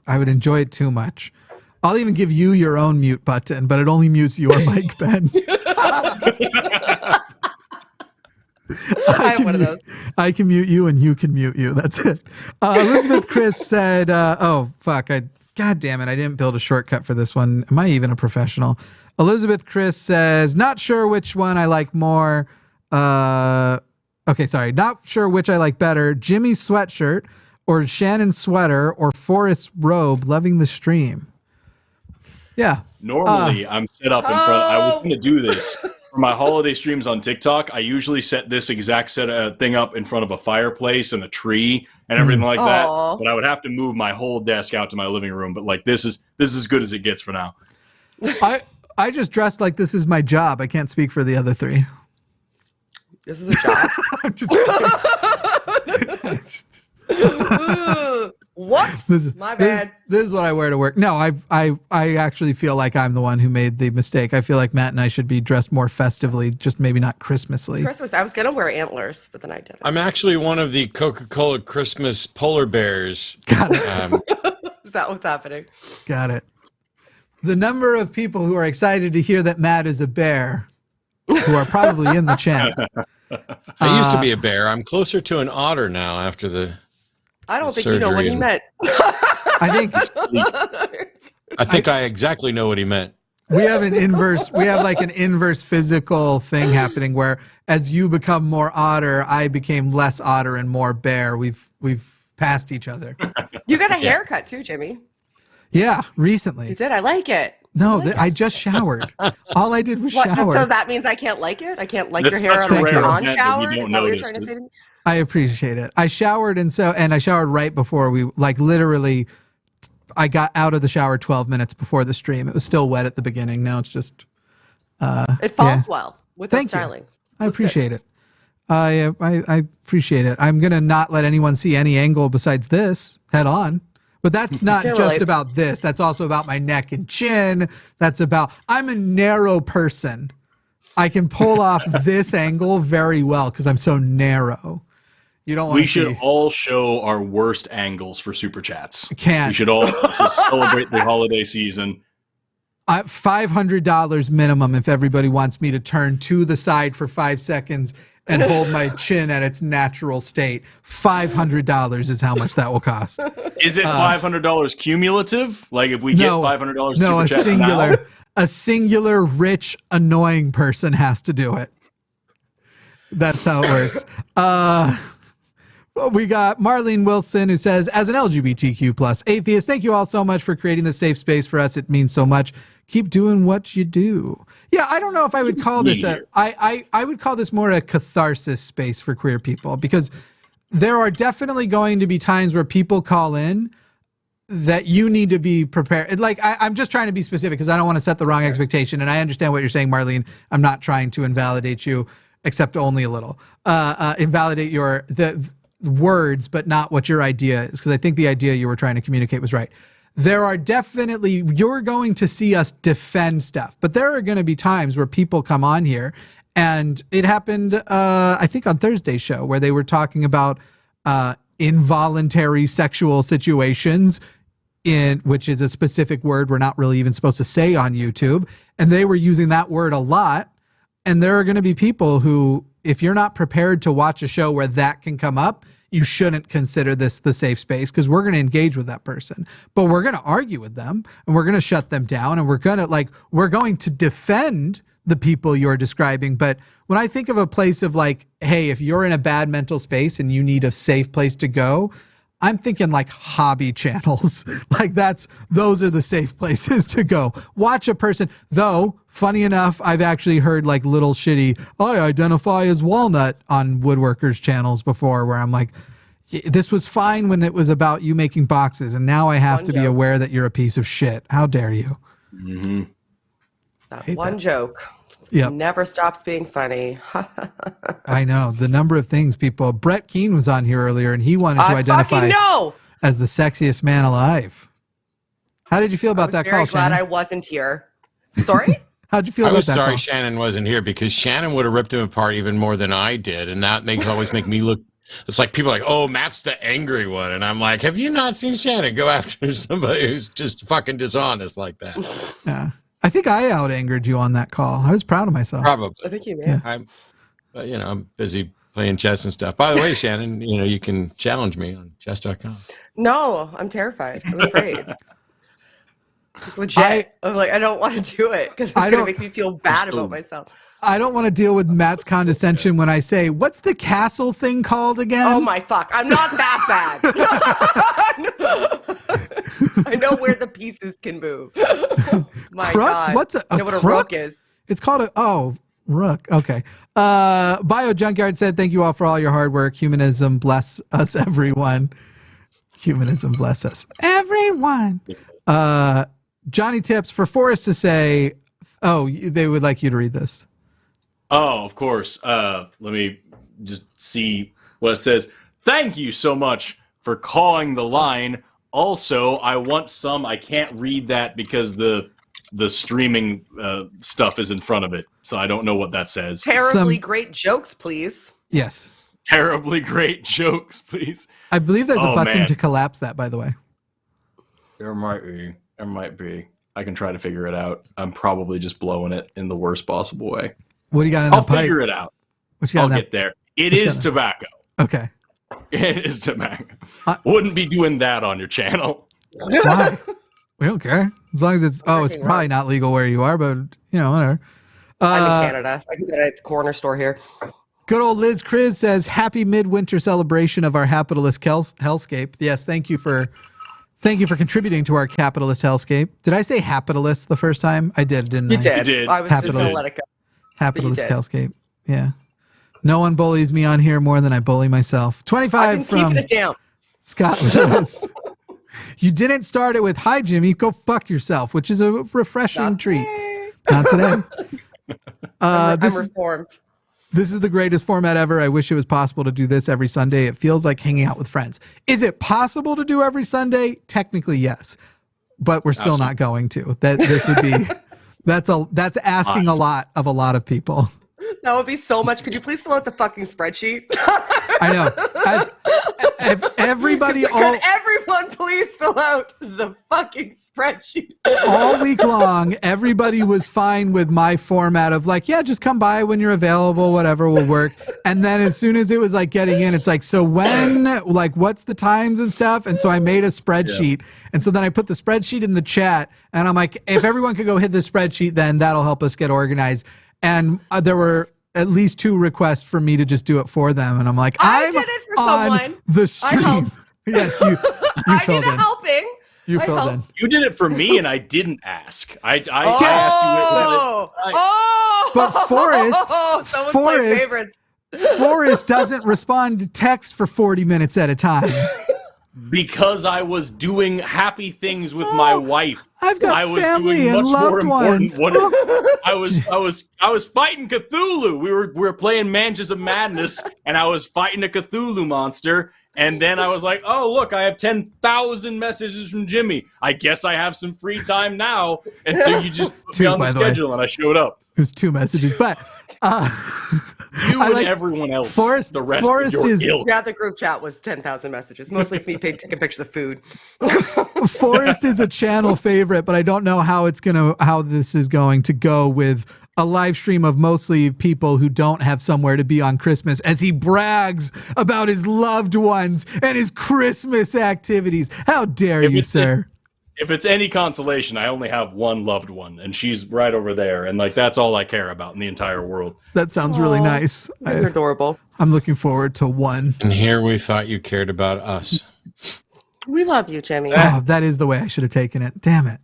would enjoy it too much. I'll even give you your own mute button, but it only mutes your mic, Ben. I have one of those. I can mute you and you can mute you. That's it. Elizabeth Chris said, oh, fuck. God damn it. I didn't build a shortcut for this one. Am I even a professional? Elizabeth Chris says, not sure which one I like more. Okay, sorry. Not sure which I like better. Jimmy's sweatshirt or Shannon's sweater or Forrest's robe. Loving the stream. Yeah. Normally, I'm set up in front. I was going to do this for my holiday streams on TikTok. I usually set this exact thing up in front of a fireplace and a tree and everything like that. But I would have to move my whole desk out to my living room. But this is as good as it gets for now. I just dressed like this is my job. I can't speak for the other 3. This is a job. I'm just Whoops! My bad. This is what I wear to work. No, I actually feel like I'm the one who made the mistake. I feel like Matt and I should be dressed more festively, just maybe not Christmasly. Christmas. I was gonna wear antlers, but then I didn't. I'm actually one of the Coca-Cola Christmas polar bears. Got it. Is that what's happening? Got it. The number of people who are excited to hear that Matt is a bear, who are probably in the chat. I used to be a bear. I'm closer to an otter now after the I don't think you know what he meant. I think I exactly know what he meant. We have an inverse physical thing happening where as you become more otter, I became less otter and more bear. We've passed each other. You got a haircut too, Jimmy. Yeah, recently. You did. I like it. No, I just showered. All I did was shower. So that means I can't like it? I can't like your hair unless you're on shower? Is that what you're trying to say to me? I appreciate it. I showered and I showered right before we literally I got out of the shower 12 minutes before the stream. It was still wet at the beginning. Now it's just it falls well with the styling. I appreciate it. I appreciate it. I'm gonna not let anyone see any angle besides this head on. But that's not just about this. That's also about my neck and chin. I'm a narrow person. I can pull off this angle very well because I'm so narrow. You don't want We should all show our worst angles for super chats. We should all celebrate the holiday season. $500 minimum if everybody wants me to turn to the side for 5 seconds and hold my chin at its natural state. $500 is how much that will cost. Is it $500 cumulative? Like if we get $500 super chats now? A singular rich annoying person has to do it. That's how it works. We got Marlene Wilson who says, as an LGBTQ plus atheist, thank you all so much for creating this safe space for us. It means so much. Keep doing what you do. Yeah, I don't know if I would call this I would call this more a catharsis space for queer people, because there are definitely going to be times where people call in that you need to be prepared. Like, I'm just trying to be specific because I don't want to set the wrong expectation. And I understand what you're saying, Marlene. I'm not trying to invalidate you, except only a little. Invalidate the words, but not what your idea is, because I think the idea you were trying to communicate was right. There are definitely, you're going to see us defend stuff, but there are going to be times where people come on here, and it happened, I think on Thursday's show, where they were talking about involuntary sexual situations, which is a specific word we're not really even supposed to say on YouTube, and they were using that word a lot. And there are going to be people who, if you're not prepared to watch a show where that can come up, you shouldn't consider this the safe space, because we're going to engage with that person, but we're going to argue with them, and we're going to shut them down, and we're going to defend the people you're describing. But when I think of a place of like, hey, if you're in a bad mental space and you need a safe place to go, I'm thinking like hobby channels. Like those are the safe places to go. Watch a person, though, funny enough, I've actually heard like little shitty, I identify as walnut on woodworkers channels before, where I'm like, this was fine when it was about you making boxes, and now I have to be aware that you're a piece of shit. How dare you? Mm-hmm. That one joke. Yep. Never stops being funny. I know. The number of things people... Brett Keane was on here earlier, and he wanted to identify as the sexiest man alive. How did you feel about that call, Shannon? I'm very glad I wasn't here. Sorry? How'd you feel about that call? I was sorry Shannon wasn't here, because Shannon would have ripped him apart even more than I did, and that always make me look... It's like people are like, oh, Matt's the angry one. And I'm like, have you not seen Shannon go after somebody who's just fucking dishonest like that? Yeah. I think I out-angered you on that call. I was proud of myself. Probably. I think you may. Yeah. I'm busy playing chess and stuff. By the way, Shannon, you can challenge me on chess.com. No, I'm terrified. I'm afraid. Legit. I'm like, I don't want to do it because it's going to make me feel bad about myself. I don't want to deal with Matt's condescension when I say, what's the castle thing called again? Oh my fuck. I'm not that bad. I know where the pieces can move. My crook? God. What's I know what a rook is. It's called rook. Okay. Bio Junkyard said, thank you all for all your hard work. Humanism bless us, everyone. Humanism bless us, everyone. Johnny Tips for Forrest to say, they would like you to read this. Oh, of course. Let me just see what it says. Thank you so much for calling the line. Also, I want some. I can't read that because the streaming stuff is in front of it, so I don't know what that says. Terribly great jokes, please. Yes. Terribly great jokes, please. I believe there's a button to collapse that, by the way. There might be. There might be. I can try to figure it out. I'm probably just blowing it in the worst possible way. What do you got in that pipe? I'll figure it out. I'll get there. It is tobacco. Okay. It is tobacco. Wouldn't be doing that on your channel. Why? We don't care. As long as it's probably not legal where you are, but whatever. I'm in Canada. I can get it at the corner store here. Good old Liz Chris says, happy midwinter celebration of our capitalist hellscape. Yes, thank you for contributing to our capitalist hellscape. Did I say capitalist the first time? I did, didn't I? You did. I was just going to let it go. Capitalist hellscape. Yeah. No one bullies me on here more than I bully myself. 25 from keeping it down. Scott Lewis. You didn't start it with, hi, Jimmy, go fuck yourself, which is a refreshing treat. Not today. I'm reformed. This is the greatest format ever. I wish it was possible to do this every Sunday. It feels like hanging out with friends. Is it possible to do every Sunday? Technically, yes. But we're still not going to. This would be that's asking a lot of a lot of people. That would be so much. Could you please fill out the fucking spreadsheet? I know. Everybody, could everyone please fill out the fucking spreadsheet. All week long, everybody was fine with my format of like, yeah, just come by when you're available, whatever will work. And then as soon as it was like getting in, it's like, so when, like, what's the times and stuff? And so I made a spreadsheet. And so then I put the spreadsheet in the chat, and I'm like, if everyone could go hit the spreadsheet, then that'll help us get organized. And there were at least 2 requests for me to just do it for them. And I'm like, I'm did it for on someone. the stream. Yes, you I filled did a in. helping. You I filled in. helped. You did it for me, and I didn't ask. I asked you. But Forrest, Someone's playing favorites. Forrest doesn't respond to text for 40 minutes at a time. Because I was doing happy things with my wife. I've got I was family doing and much loved more ones. important. I was fighting Cthulhu. We were playing Mansions of Madness, and I was fighting a Cthulhu monster. And then I was like, oh, look, I have 10,000 messages from Jimmy. I guess I have some free time now. And so you just put me on the schedule, and I showed up. It was 2 messages, but you and everyone else, the rest of your ilk. Yeah, the group chat was 10,000 messages. Mostly it's me taking pictures of food. Forrest is a channel favorite, but I don't know how this is going to go with a live stream of mostly people who don't have somewhere to be on Christmas, as he brags about his loved ones and his Christmas activities. How dare you, sir? If it's any consolation, I only have one loved one, and she's right over there, and like that's all I care about in the entire world. That sounds really nice. These are adorable. I'm looking forward to one. And here we thought you cared about us. We love you, Jimmy. Oh, that is the way I should have taken it. Damn it.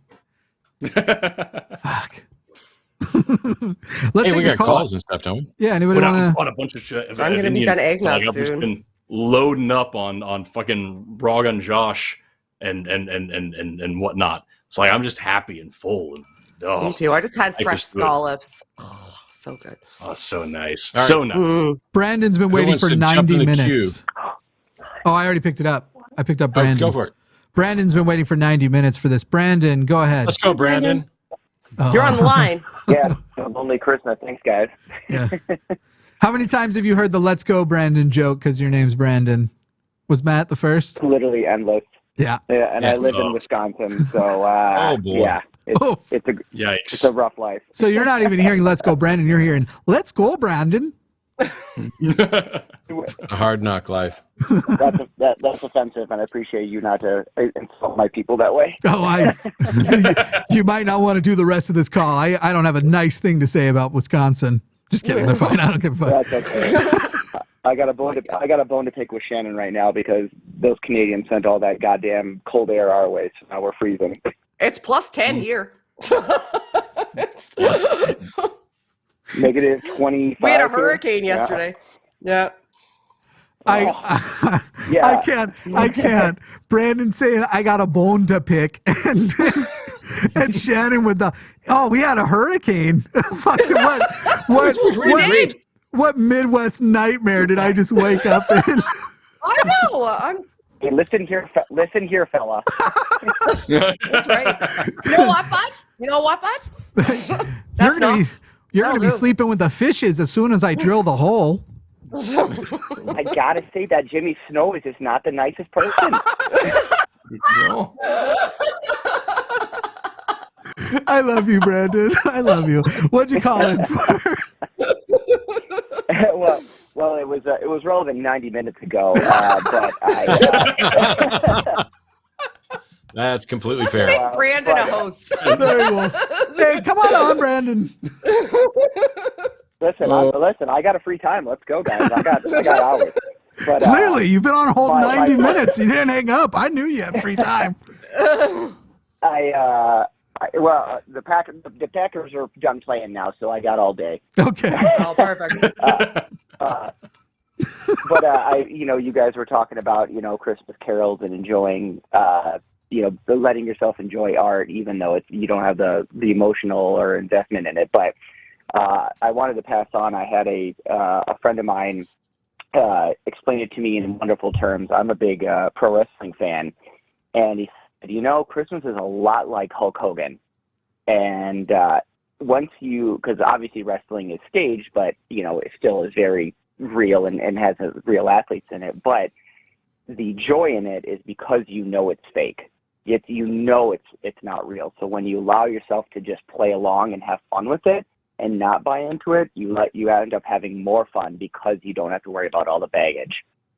Fuck. Hey, we got calls and stuff, don't we? Yeah, anybody want to? A bunch of shit. I'm going to be done eggnog I've just been loading up on fucking Rogan Josh and whatnot. It's like I'm just happy and full. And, me too. I just had fresh scallops. Oh, so good. Oh, so nice. So nice. Brandon's been waiting for 90 minutes. Oh, I already picked it up. I picked up Brandon. Go for it. Brandon's been waiting for 90 minutes for this. Brandon, go ahead. Let's go, Brandon. Oh. You're on the line. Yeah, Lonely Christmas. Thanks, guys. Yeah. How many times have you heard the "Let's go, Brandon" joke because your name's Brandon? Was Matt the first? Literally endless. Yeah. And I live in Wisconsin, so yeah, it's a rough life. So you're not even hearing "Let's go, Brandon." You're hearing "Let's go, Brandon." A hard knock life. That's offensive, and I appreciate you not to insult my people that way. Oh, you might not want to do the rest of this call. I don't have a nice thing to say about Wisconsin. Just kidding. They're fine. I don't give a fuck. That's okay. I got a bone to pick with Shannon right now because those Canadians sent all that goddamn cold air our way, so now we're freezing. It's plus 10 here. Negative 25. We had a hurricane yesterday. Yeah. I can't. Brandon saying I got a bone to pick, and Shannon with we had a hurricane. Fucking what Midwest nightmare did I just wake up in? I know. Hey, listen here, fella. That's right. You know what, bud? You're gonna be sleeping with the fishes as soon as I drill the hole. I gotta say that Jimmy Snow is just not the nicest person. No. I love you, Brandon. I love you. What'd you call it for? well, it was relevant 90 minutes ago, but I. That's completely fair. Make Brandon a host. There you go. Hey, come on, Brandon. Listen, I got a free time. Let's go, guys. I got hours. But, clearly, you've been on hold 90 minutes. You didn't hang up. I knew you had free time. The Packers are done playing now, so I got all day. Okay. Oh, perfect. But you guys were talking about, Christmas carols and enjoying, letting yourself enjoy art, even though you don't have the emotional or investment in it. But I wanted to pass on. I had a friend of mine explain it to me in wonderful terms. I'm a big pro wrestling fan, and he said, Christmas is a lot like Hulk Hogan. And because obviously wrestling is staged, but, it still is very real and has real athletes in it. But the joy in it is because it's fake. you know it's not real. So when you allow yourself to just play along and have fun with it and not buy into it, you end up having more fun because you don't have to worry about all the baggage.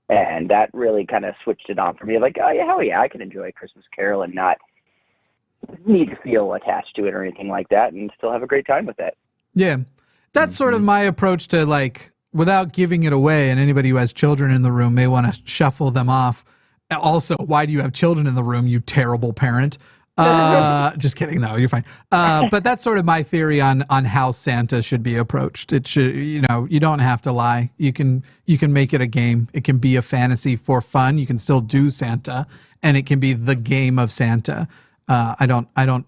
And that really kind of switched it on for me. Like, oh yeah, hell yeah, I can enjoy a Christmas Carol and not need to feel attached to it or anything like that, and still have a great time with it. Yeah, that's sort of my approach to, like, without giving it away, and anybody who has children in the room may want to shuffle them off. Also, why do you have children in the room, you terrible parent? Just kidding, though. You're fine. But that's sort of my theory on how Santa should be approached. It should, you don't have to lie. You can make it a game. It can be a fantasy for fun. You can still do Santa, and it can be the game of Santa. The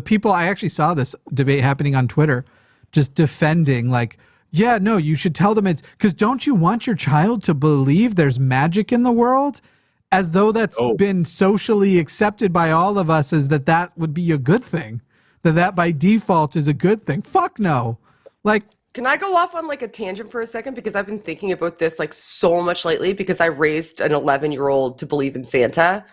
people, I actually saw this debate happening on Twitter, just defending, like, yeah, no, you should tell them it's, because don't you want your child to believe there's magic in the world? As though that's been socially accepted by all of us as that would be a good thing. That by default is a good thing. Fuck no. Like, can I go off on like a tangent for a second? Because I've been thinking about this like so much lately because I raised an 11-year-old to believe in Santa.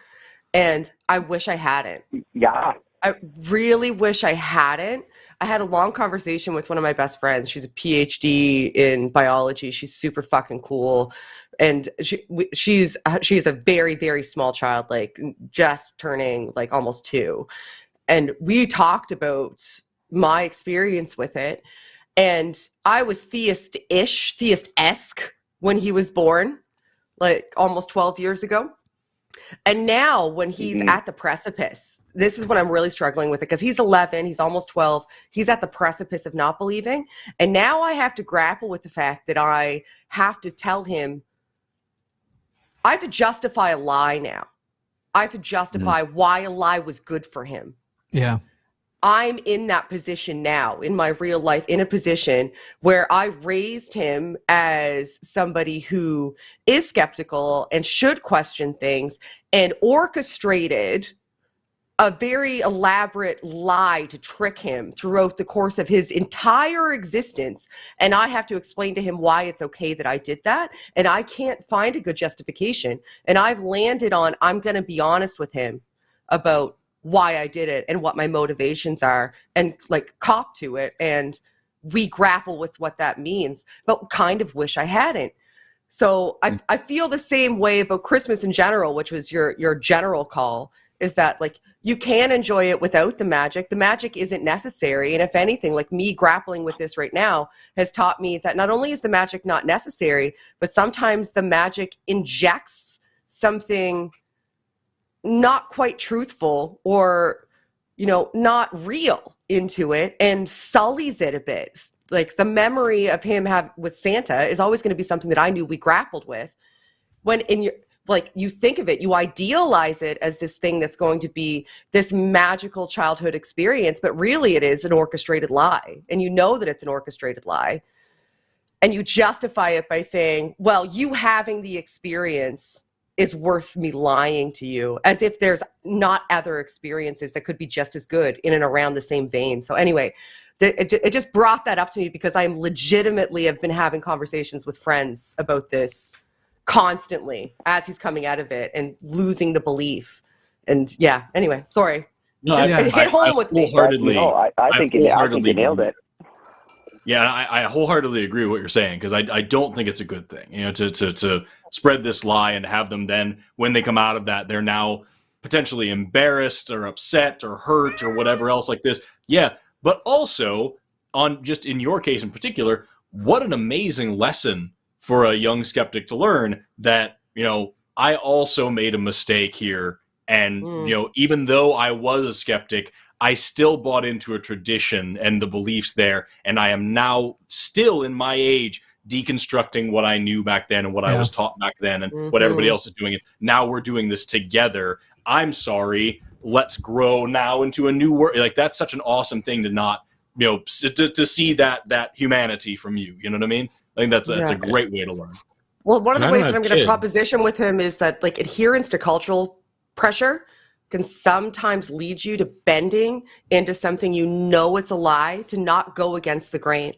And I wish I hadn't. Yeah. I really wish I hadn't. I had a long conversation with one of my best friends. She's a PhD in biology. She's super fucking cool. And she's a very, very small child, like just turning like almost 2. And we talked about my experience with it. And I was theist-esque when he was born, like almost 12 years ago. And now when he's at the precipice, this is when I'm really struggling with it, because he's 11, he's almost 12, he's at the precipice of not believing. And now I have to grapple with the fact that I have to tell him, I have to justify a lie now. I have to justify why a lie was good for him. Yeah. I'm in that position now in my real life, in a position where I raised him as somebody who is skeptical and should question things, and orchestrated a very elaborate lie to trick him throughout the course of his entire existence. And I have to explain to him why it's okay that I did that. And I can't find a good justification. And I've landed on, I'm going to be honest with him about why I did it and what my motivations are, and like cop to it. And we grapple with what that means, but kind of wish I hadn't. So I feel the same way about Christmas in general, which was your general call, is that like, you can enjoy it without the magic. The magic isn't necessary. And if anything, like me grappling with this right now has taught me that not only is the magic not necessary, but sometimes the magic injects something not quite truthful or, not real into it and sullies it a bit. Like the memory of him with Santa is always going to be something that I knew we grappled with. When you think of it, you idealize it as this thing that's going to be this magical childhood experience, but really it is an orchestrated lie. And you know that it's an orchestrated lie. And you justify it by saying, well, you having the experience is worth me lying to you, as if there's not other experiences that could be just as good in and around the same vein. So anyway, it just brought that up to me because I'm legitimately have been having conversations with friends about this constantly as he's coming out of it and losing the belief. And yeah, anyway, sorry. No, it hit home with me. I think you nailed it. Yeah, I wholeheartedly agree with what you're saying, because I don't think it's a good thing, to spread this lie and have them then, when they come out of that, they're now potentially embarrassed or upset or hurt or whatever else like this. Yeah, but also, on just in your case in particular, what an amazing lesson for a young skeptic to learn that, I also made a mistake here. And, even though I was a skeptic, I still bought into a tradition and the beliefs there. And I am now still in my age deconstructing what I knew back then and what I was taught back then and what everybody else is doing. And now we're doing this together. I'm sorry. Let's grow now into a new world. Like, that's such an awesome thing to not, to see that humanity from you. You know what I mean? I think that's a great way to learn. Well, one of the ways that I'm going to proposition with him is that like adherence to cultural pressure can sometimes lead you to bending into something it's a lie, to not go against the grain.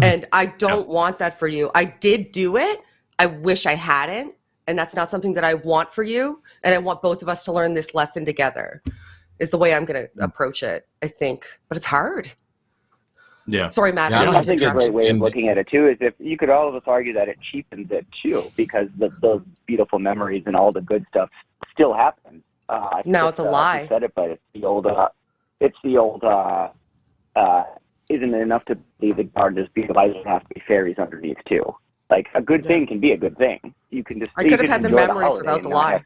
And I don't want that for you. I did do it. I wish I hadn't. and that's not something that I want for you, and I want both of us to learn this lesson together, is the way I'm going to approach it, I think. But it's hard. Yeah. Sorry, Matt. Yeah, I think a great way of looking at it too is if you could all of us argue that it cheapens it too, because those beautiful memories and all the good stuff still happens. No, it's a lie. You said it, but it's the old. Isn't it enough to believe that God is beautiful? There have to be fairies underneath too. Like a good thing can be a good thing. You can just. I could have had the memories without the lie.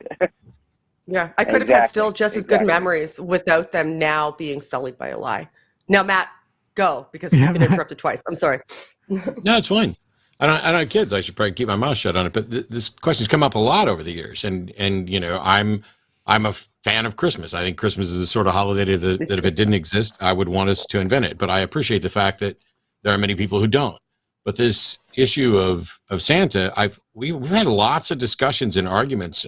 Yeah, I could have had still just as good memories without them now being sullied by a lie. Now, Matt, go, because we've been interrupted twice. I'm sorry. No, it's fine. I don't have kids. I should probably keep my mouth shut on it. But this question's come up a lot over the years, and you know, I'm a fan of Christmas. I think Christmas is the sort of holiday that if it didn't exist, I would want us to invent it. But I appreciate the fact that there are many people who don't. But this issue of Santa, we've had lots of discussions and arguments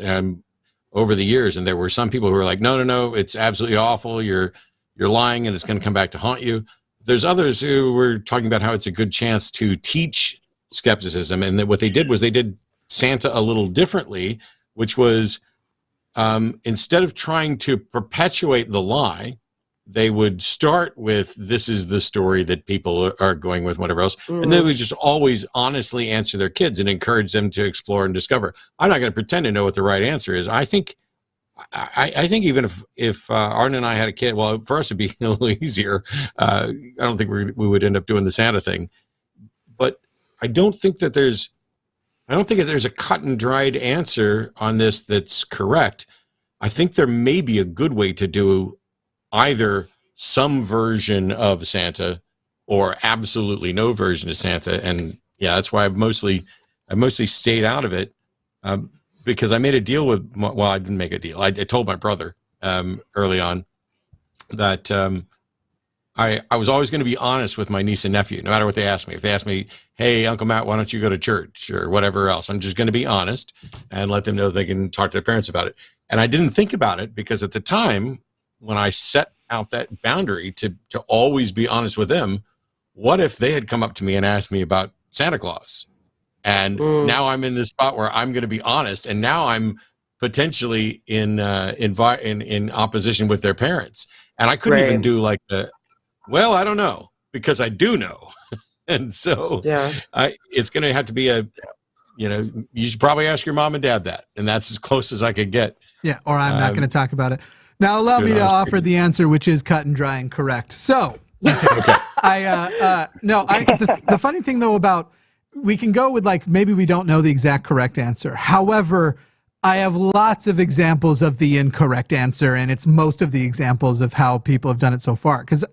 over the years, and there were some people who were like, no, it's absolutely awful. You're lying, and it's going to come back to haunt you. There's others who were talking about how it's a good chance to teach skepticism, and that what they did was they did Santa a little differently, which was instead of trying to perpetuate the lie, they would start with, this is the story that people are going with, whatever else. And they would just always honestly answer their kids and encourage them to explore and discover. I'm not going to pretend to know what the right answer is. I think even if Aron and I had a kid, well, for us it'd be a little easier. I don't think we would end up doing the Santa thing, but I don't think that there's a cut and dried answer on this that's correct. I think there may be a good way to do either some version of Santa or absolutely no version of Santa. And yeah, that's why I mostly stayed out of it, because I made a deal with, well, I didn't make a deal. I told my brother early on that I was always going to be honest with my niece and nephew, no matter what they asked me. If they asked me, hey, Uncle Matt, why don't you go to church or whatever else, I'm just going to be honest and let them know they can talk to their parents about it. And I didn't think about it because at the time when I set out that boundary to always be honest with them, what if they had come up to me and asked me about Santa Claus? And now I'm in this spot where I'm going to be honest, and now I'm potentially in opposition with their parents. And I couldn't even do like well, I don't know, because I do know. And so it's going to have to be you should probably ask your mom and dad that. And that's as close as I could get. Yeah, or I'm not going to talk about it. Now, allow me to offer the answer, which is cut and dry and correct. So, the funny thing, though, about we can go with like maybe we don't know the exact correct answer. However, I have lots of examples of the incorrect answer, and it's most of the examples of how people have done it so far. Because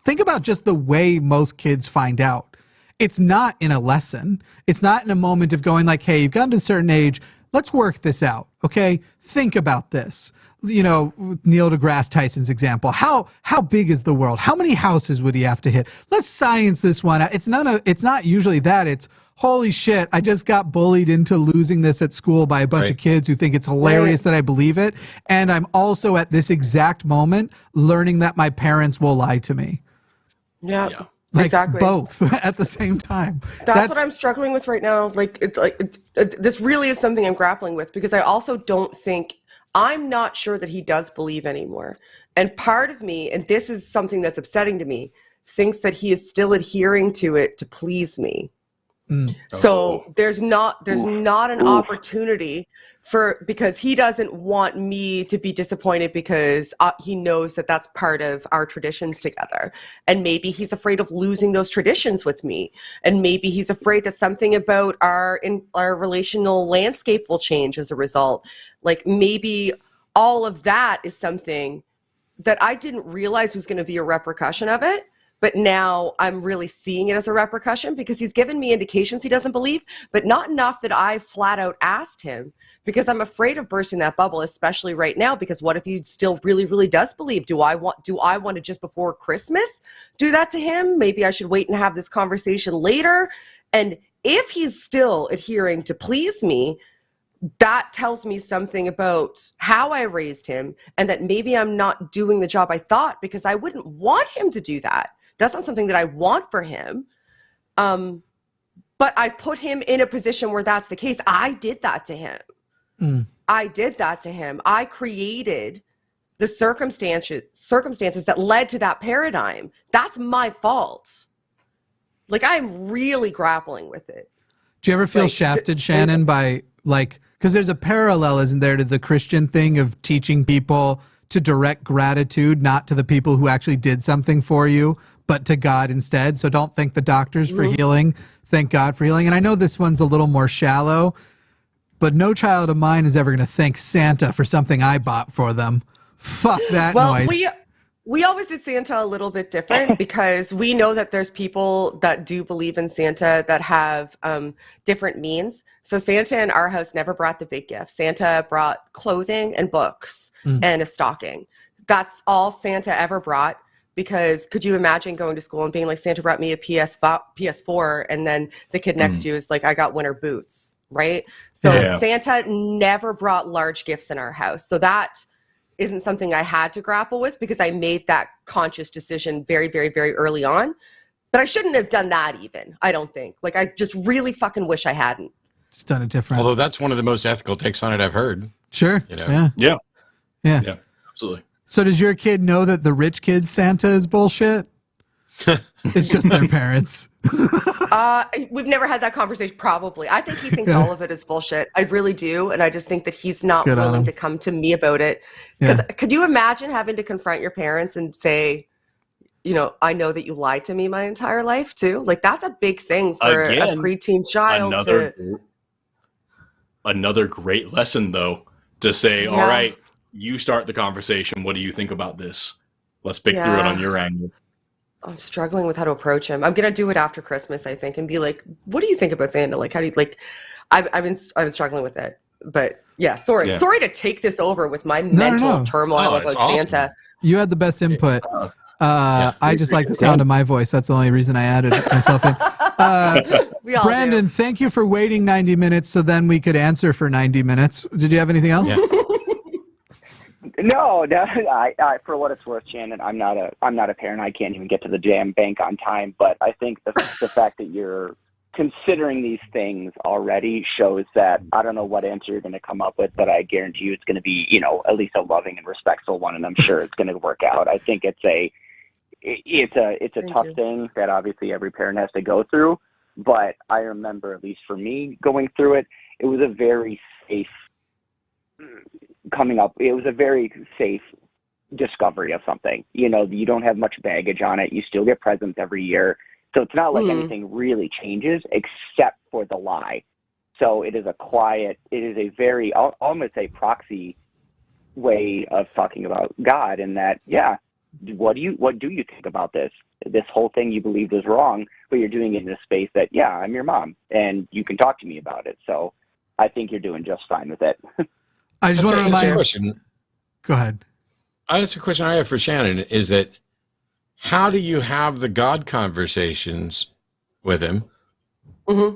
think about just the way most kids find out. It's not in a lesson. It's not in a moment of going like, hey, you've gotten to a certain age. Let's work this out, okay? Think about this. You know, Neil deGrasse Tyson's example. How big is the world? How many houses would he have to hit? Let's science this one out. It's not usually that. It's, holy shit, I just got bullied into losing this at school by a bunch of kids who think it's hilarious that I believe it. And I'm also at this exact moment learning that my parents will lie to me. Yeah. Like exactly. Both at the same time. That's what I'm struggling with right now. This really is something I'm grappling with, because I also don't think, I'm not sure that he does believe anymore. And part of me, and this is something that's upsetting to me, thinks that he is still adhering to it to please me. So there's not an opportunity because he doesn't want me to be disappointed, because he knows that that's part of our traditions together. And maybe he's afraid of losing those traditions with me. And maybe he's afraid that something about our relational landscape will change as a result. Like maybe all of that is something that I didn't realize was going to be a repercussion of it. But now I'm really seeing it as a repercussion, because he's given me indications he doesn't believe, but not enough that I flat out asked him, because I'm afraid of bursting that bubble, especially right now, because what if he still really, really does believe? Do I want to just before Christmas do that to him? Maybe I should wait and have this conversation later. And if he's still adhering to please me, that tells me something about how I raised him, and that maybe I'm not doing the job I thought, because I wouldn't want him to do that. That's not something that I want for him. But I've put him in a position where that's the case. I did that to him. I did that to him. I created the circumstances that led to that paradigm. That's my fault. Like, I'm really grappling with it. Do you ever feel shafted, Shannon, by like, because there's a parallel, isn't there, to the Christian thing of teaching people to direct gratitude, not to the people who actually did something for you, but to God instead. So don't thank the doctors for healing. Thank God for healing. And I know this one's a little more shallow, but no child of mine is ever going to thank Santa for something I bought for them. Fuck that noise. We always did Santa a little bit different because we know that there's people that do believe in Santa that have different means. So Santa in our house never brought the big gift. Santa brought clothing and books and a stocking. That's all Santa ever brought. Because could you imagine going to school and being like, Santa brought me a PS4, and then the kid next to you is like, I got winter boots, right? So Santa never brought large gifts in our house. So that isn't something I had to grapple with because I made that conscious decision very, very, very early on. But I shouldn't have done that even, I don't think. Like, I just really fucking wish I hadn't. Just done it different. Although that's one of the most ethical takes on it I've heard. Sure. You know? Yeah, Yeah. absolutely. So does your kid know that the rich kid's Santa is bullshit? It's just their parents. We've never had that conversation, probably. I think he thinks all of it is bullshit. I really do. And I just think that he's not willing to come to me about it. Because could you imagine having to confront your parents and say, you know, I know that you lied to me my entire life too? Like, that's a big thing for a preteen child. Another great lesson, though, to say, all right, you start the conversation. What do you think about this? Let's pick through it on your angle. I'm struggling with how to approach him. I'm going to do it after Christmas, I think, and be like, what do you think about Santa? Like, how do you, like, I've been struggling with it. But yeah, sorry to take this over with my mental turmoil about Santa. You had the best input. I just like the sound of my voice. That's the only reason I added myself in. Brandon, thank you for waiting 90 minutes so then we could answer for 90 minutes. Did you have anything else? Yeah. No, I for what it's worth, Shannon, I'm not a parent. I can't even get to the damn bank on time. But I think the fact that you're considering these things already shows that I don't know what answer you're going to come up with, but I guarantee you it's going to be, you know, at least a loving and respectful one, and I'm sure it's going to work out. I think it's a tough thing that obviously every parent has to go through. But I remember, at least for me, going through it, it was a very safe it was a very safe discovery of something. You know, you don't have much baggage on it. You still get presents every year. So it's not like anything really changes except for the lie. So it is a very, almost a proxy way of talking about God in that, what do you think about this? This whole thing you believed was wrong, but you're doing it in a space that, I'm your mom and you can talk to me about it. So I think you're doing just fine with it. I just want to remind you. Go ahead. That's a question I have for Shannon, is that how do you have the God conversations with him?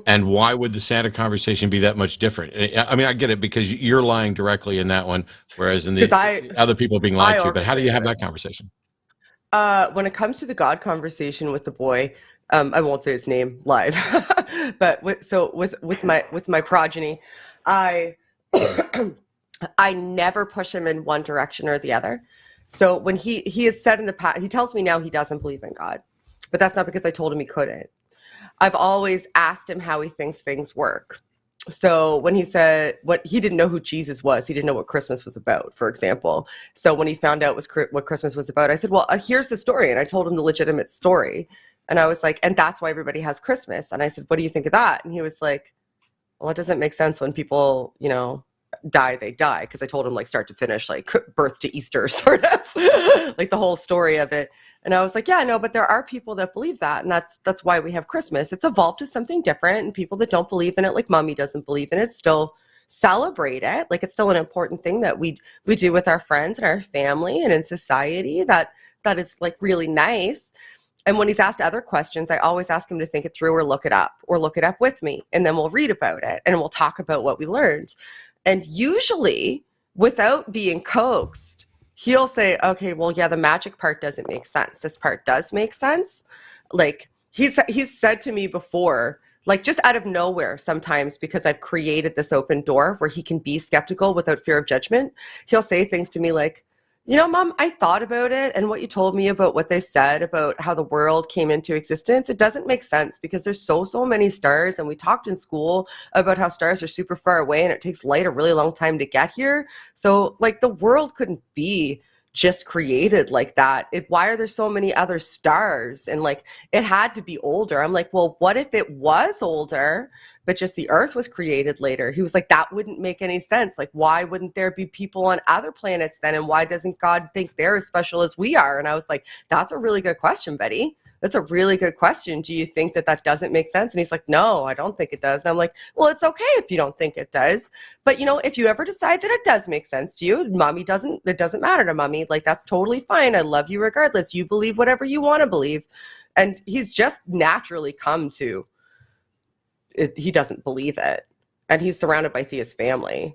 And why would the Santa conversation be that much different? I mean, I get it because you're lying directly in that one, whereas in the other people being lied to. But how do you have that conversation? When it comes to the God conversation with the boy, I won't say his name live, but with my progeny, I never push him in one direction or the other. So when he has said in the past, he tells me now he doesn't believe in God, but that's not because I told him he couldn't. I've always asked him how he thinks things work. So when he said he didn't know who Jesus was, he didn't know what Christmas was about, for example. So when he found out what Christmas was about, I said, well, here's the story. And I told him the legitimate story. And I was like, and that's why everybody has Christmas. And I said, what do you think of that? And he was like, well, it doesn't make sense when people, you know, die, they die. Because I told him like start to finish, like birth to Easter, sort of like the whole story of it. And I was like, yeah, no, but there are people that believe that. And that's why we have Christmas. It's evolved to something different. And people that don't believe in it, like mommy doesn't believe in it, still celebrate it. Like it's still an important thing that we do with our friends and our family and in society that is like really nice. And when he's asked other questions, I always ask him to think it through or look it up with me. And then we'll read about it and we'll talk about what we learned. And usually without being coaxed, he'll say, okay, well, yeah, the magic part doesn't make sense. This part does make sense. Like he's said to me before, like just out of nowhere sometimes, because I've created this open door where he can be skeptical without fear of judgment. He'll say things to me like, you know, Mom, I thought about it, and what you told me about what they said about how the world came into existence, it doesn't make sense because there's so many stars, and we talked in school about how stars are super far away and it takes light a really long time to get here. So like the world couldn't be just created like that. Why are there so many other stars? And like it had to be older. I'm like, well, what if it was older, but just the Earth was created later? He was like, that wouldn't make any sense. Like, why wouldn't there be people on other planets then? And why doesn't God think they're as special as we are? And I was like, that's a really good question, Betty. That's a really good question. Do you think that doesn't make sense? And he's like, no, I don't think it does. And I'm like, well, it's okay if you don't think it does. But, you know, if you ever decide that it does make sense to you, it doesn't matter to Mommy. Like, that's totally fine. I love you regardless. You believe whatever you want to believe. And he's just naturally come to it. He doesn't believe it. And he's surrounded by theist family.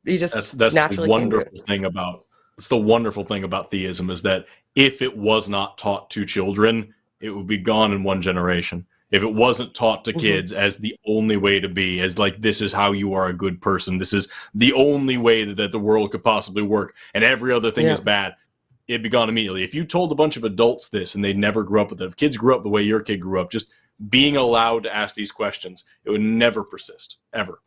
He just that's naturally the wonderful thing about it's the wonderful thing about theism is that if it was not taught to children, it would be gone in one generation. If it wasn't taught to kids as the only way to be, as like, this is how you are a good person, this is the only way that the world could possibly work, and every other thing is bad, it'd be gone immediately. If you told a bunch of adults this and they never grew up with it, if kids grew up the way your kid grew up, just being allowed to ask these questions, it would never persist, ever.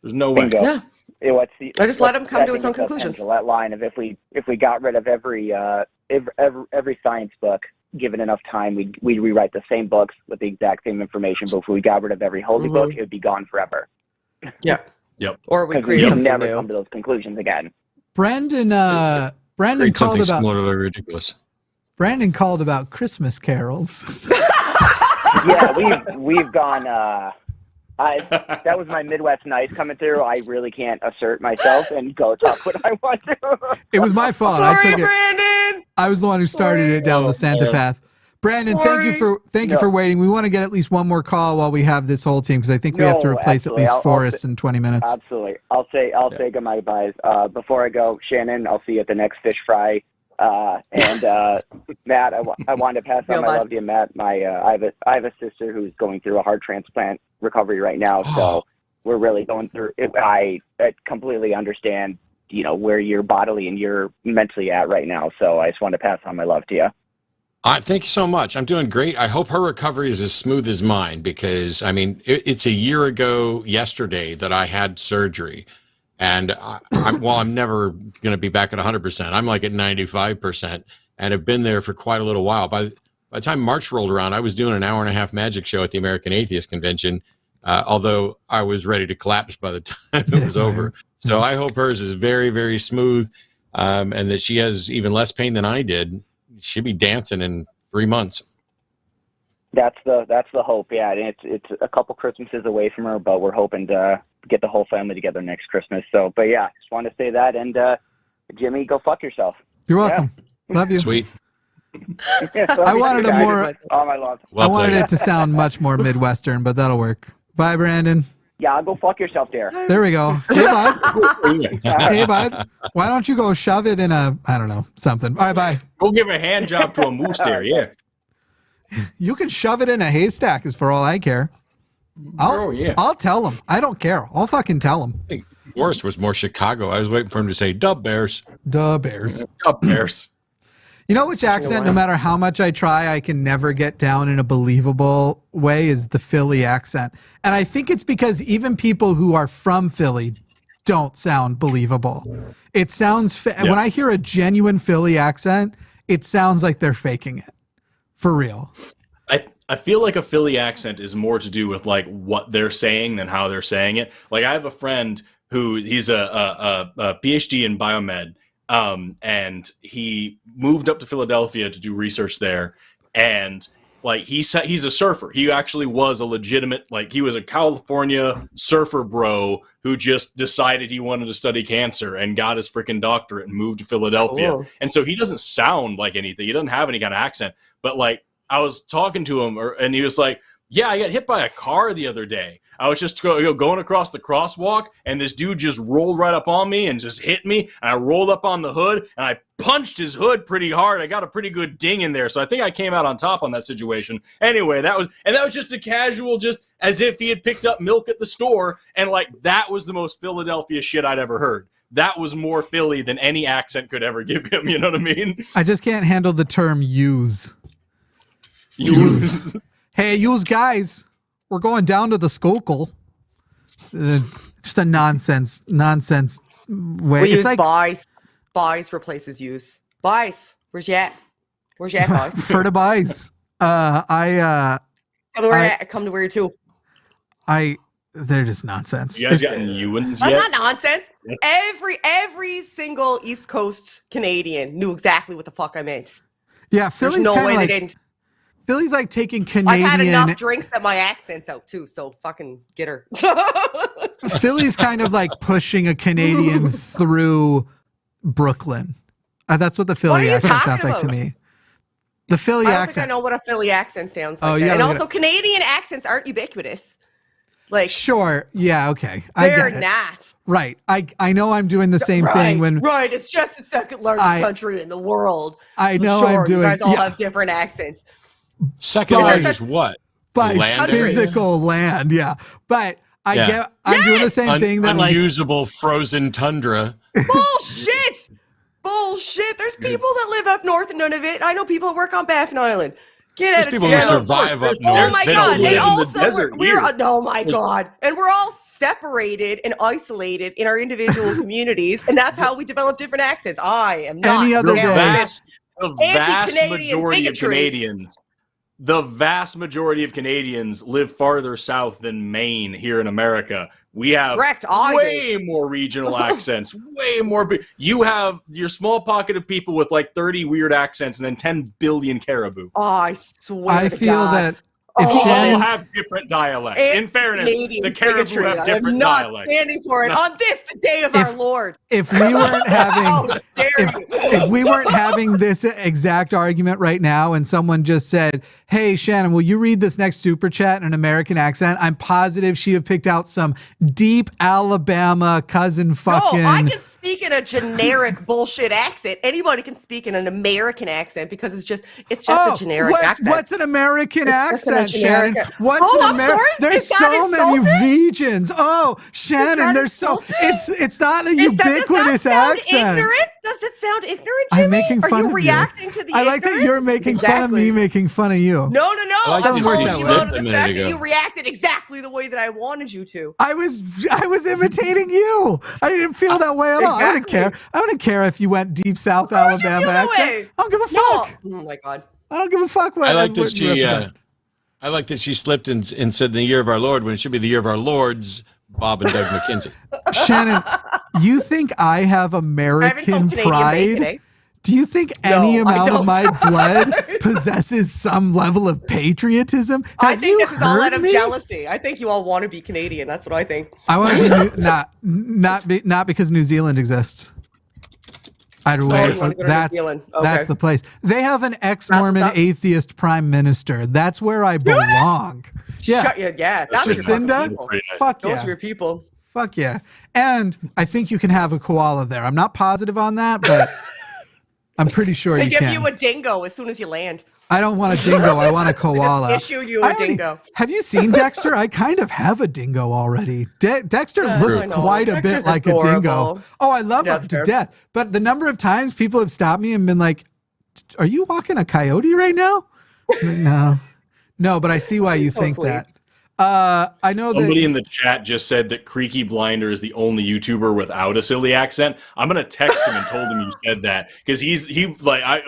There's no way. Bingo. I just let him come to his own conclusions. That line of if we got rid of every science book, given enough time, we'd rewrite the same books with the exact same information. But if we got rid of every holy book, it would be gone forever. Yeah. Yep. Or we create something never new. come to those conclusions again. Brandon called about similarly ridiculous. Brandon called about Christmas carols. Yeah, we've gone. That was my Midwest nice coming through. I really can't assert myself and go talk what I want to. It was my fault. Sorry, Brandon. I was the one who started it down the Santa path. Brandon, thank you for waiting. We want to get at least one more call while we have this whole team, because I think we have to replace at least Forrest in 20 minutes. Absolutely. I'll say goodbye, guys. Before I go, Shannon, I'll see you at the next fish fry. And Matt, I wanted to pass on my love to you, Matt. I have a sister who's going through a heart transplant recovery right now, so we're really going through it. I completely understand, you know, where you're bodily and you're mentally at right now. So I just want to pass on my love to you. Thank you so much. I'm doing great. I hope her recovery is as smooth as mine, because I mean, it's a year ago yesterday that I had surgery. And I'm never going to be back at 100%. I'm like at 95% and have been there for quite a little while. By the time March rolled around, I was doing an hour-and-a-half magic show at the American Atheist Convention, although I was ready to collapse by the time it was over. So I hope hers is very, very smooth, and that she has even less pain than I did. She'll be dancing in 3 months. That's the hope. Yeah, it's a couple Christmases away from her, but we're hoping to get the whole family together next Christmas. So, but yeah, just want to say that. And Jimmy, go fuck yourself. You're welcome. Yeah. Love you. Sweet. I wanted a more. Oh, my love. I wanted it to sound much more Midwestern, but that'll work. Bye, Brandon. Yeah, I'll go fuck yourself there. There we go. Hey, bud. Hey, bud. Why don't you go shove it in a, I don't know, something. All right, bye. Go give a hand job to a moose there, yeah. You can shove it in a haystack, is for all I care. I'll tell him. I don't care. I'll fucking tell him. I think Forrest was more Chicago. I was waiting for him to say, "Dub Bears." Dub Bears. Dub Bears. You know which accent, no matter how much I try, I can never get down in a believable way, is the Philly accent. And I think it's because even people who are from Philly don't sound believable. It sounds, when I hear a genuine Philly accent, it sounds like they're faking it. For real. I feel like a Philly accent is more to do with like what they're saying than how they're saying it. Like I have a friend who he's a PhD in biomed, and he moved up to Philadelphia to do research there. And like he's a surfer. He actually was a legitimate, like he was a California surfer bro who just decided he wanted to study cancer and got his freaking doctorate and moved to Philadelphia. Oh. And so he doesn't sound like anything. He doesn't have any kind of accent, but like I was talking to him and he was like, yeah, I got hit by a car the other day. I was just going across the crosswalk, and this dude just rolled right up on me and just hit me. And I rolled up on the hood, and I punched his hood pretty hard. I got a pretty good ding in there, so I think I came out on top on that situation. Anyway, that was just a casual, just as if he had picked up milk at the store, and like that was the most Philadelphia shit I'd ever heard. That was more Philly than any accent could ever give him. You know what I mean? I just can't handle the term use. Use. Hey, use guys. We're going down to the Schuylkill. Just a nonsense way. We it's use like buys. Buys replaces use. Buys. Where's you at? Where's you at, buys? for the buys. Come to where you're too. They're just nonsense. You guys got Ewans yet? That's not nonsense. Every single East Coast Canadian knew exactly what the fuck I meant. Yeah, Philly's There's no way like, they didn't. Philly's like taking Canadian. I've had enough drinks that my accent's out too, so fucking get her. Philly's kind of like pushing a Canadian through Brooklyn. That's what the Philly accent sounds like to me. The Philly I don't accent. think I know what a Philly accent sounds like. Oh, yeah, and also, Canadian accents aren't ubiquitous. Like, sure, yeah, okay. They're not. Right. I know I'm doing the same thing when. Right, it's just the second largest country in the world. I know sure, I'm doing. You guys all have different accents. Second largest what? By land physical land, yeah. But I'm doing the same thing that unusable frozen tundra. Bullshit. There's people that live up north and none of it. I know people that work on Baffin Island. Get out of people who survive up north. Oh my god! Live And also, in the desert oh my god! And we're all separated and isolated in our individual communities, and that's how we develop different accents. I am not any other the vast majority bigotry. of Canadians. The vast majority of Canadians live farther south than Maine here in America. We have way more regional accents, way more. You have your small pocket of people with like 30 weird accents and then 10 billion caribou. Oh, I swear I to feel God. that if all Shannon have different dialects. In fairness, the caribou have different I'm not dialects. standing for it on this, the day of our Lord. If we weren't having if we weren't having this exact argument right now and someone just said, hey, Shannon, will you read this next super chat in an American accent? I'm positive she have picked out some deep Alabama cousin fucking. No, I can speak in a generic bullshit accent. Anybody can speak in an American accent because it's just a generic accent. What's an American accent, Shannon? Sorry? There's so many regions. Oh, Shannon, there's so it's not a ubiquitous accent. Ignorant? Does that sound ignorant, Jimmy? I'm making fun Are of you reacting to the I like that you're making fun of me making fun of you. No. I like I'm that calling she you out slipped on a the minute fact ago. that you reacted exactly the way that I wanted you to. I was imitating you. I didn't feel that way at all. I wouldn't care if you went deep South Alabama accent. I don't give a fuck. Oh my god. I don't give a fuck what. I like that she slipped and said the year of our Lord when it should be the year of our Lords, Bob and Doug McKenzie. Shannon, you think I have American pride? Do you think any amount of my blood possesses some level of patriotism? I think this is all out of jealousy. I think you all want to be Canadian. That's what I think. I want to be not because New Zealand exists. Either way, that's the place. They have an ex-Mormon atheist prime minister. That's where I belong. Yeah, that's Jacinda. Fuck yeah, those are your people. Fuck yeah. And I think you can have a koala there. I'm not positive on that, but I'm pretty sure you can. They give you a dingo as soon as you land. I don't want a dingo. I want a koala. Issue you a dingo. Have you seen Dexter? I kind of have a dingo already. Dexter looks quite a bit like a dingo. Oh, I love him to death. But the number of times people have stopped me and been like, "Are you walking a coyote right now?" No, but I see why you think that. I know somebody in the chat just said that Creaky Blinder is the only YouTuber without a silly accent. I'm gonna text him and told him you said that because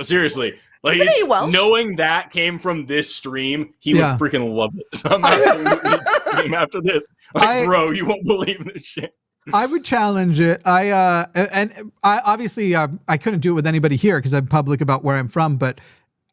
seriously. Like, knowing that came from this stream, he would freaking love it. So I'm not stream after this. Bro, you won't believe this shit. I would challenge it. I obviously I couldn't do it with anybody here because I'm public about where I'm from, but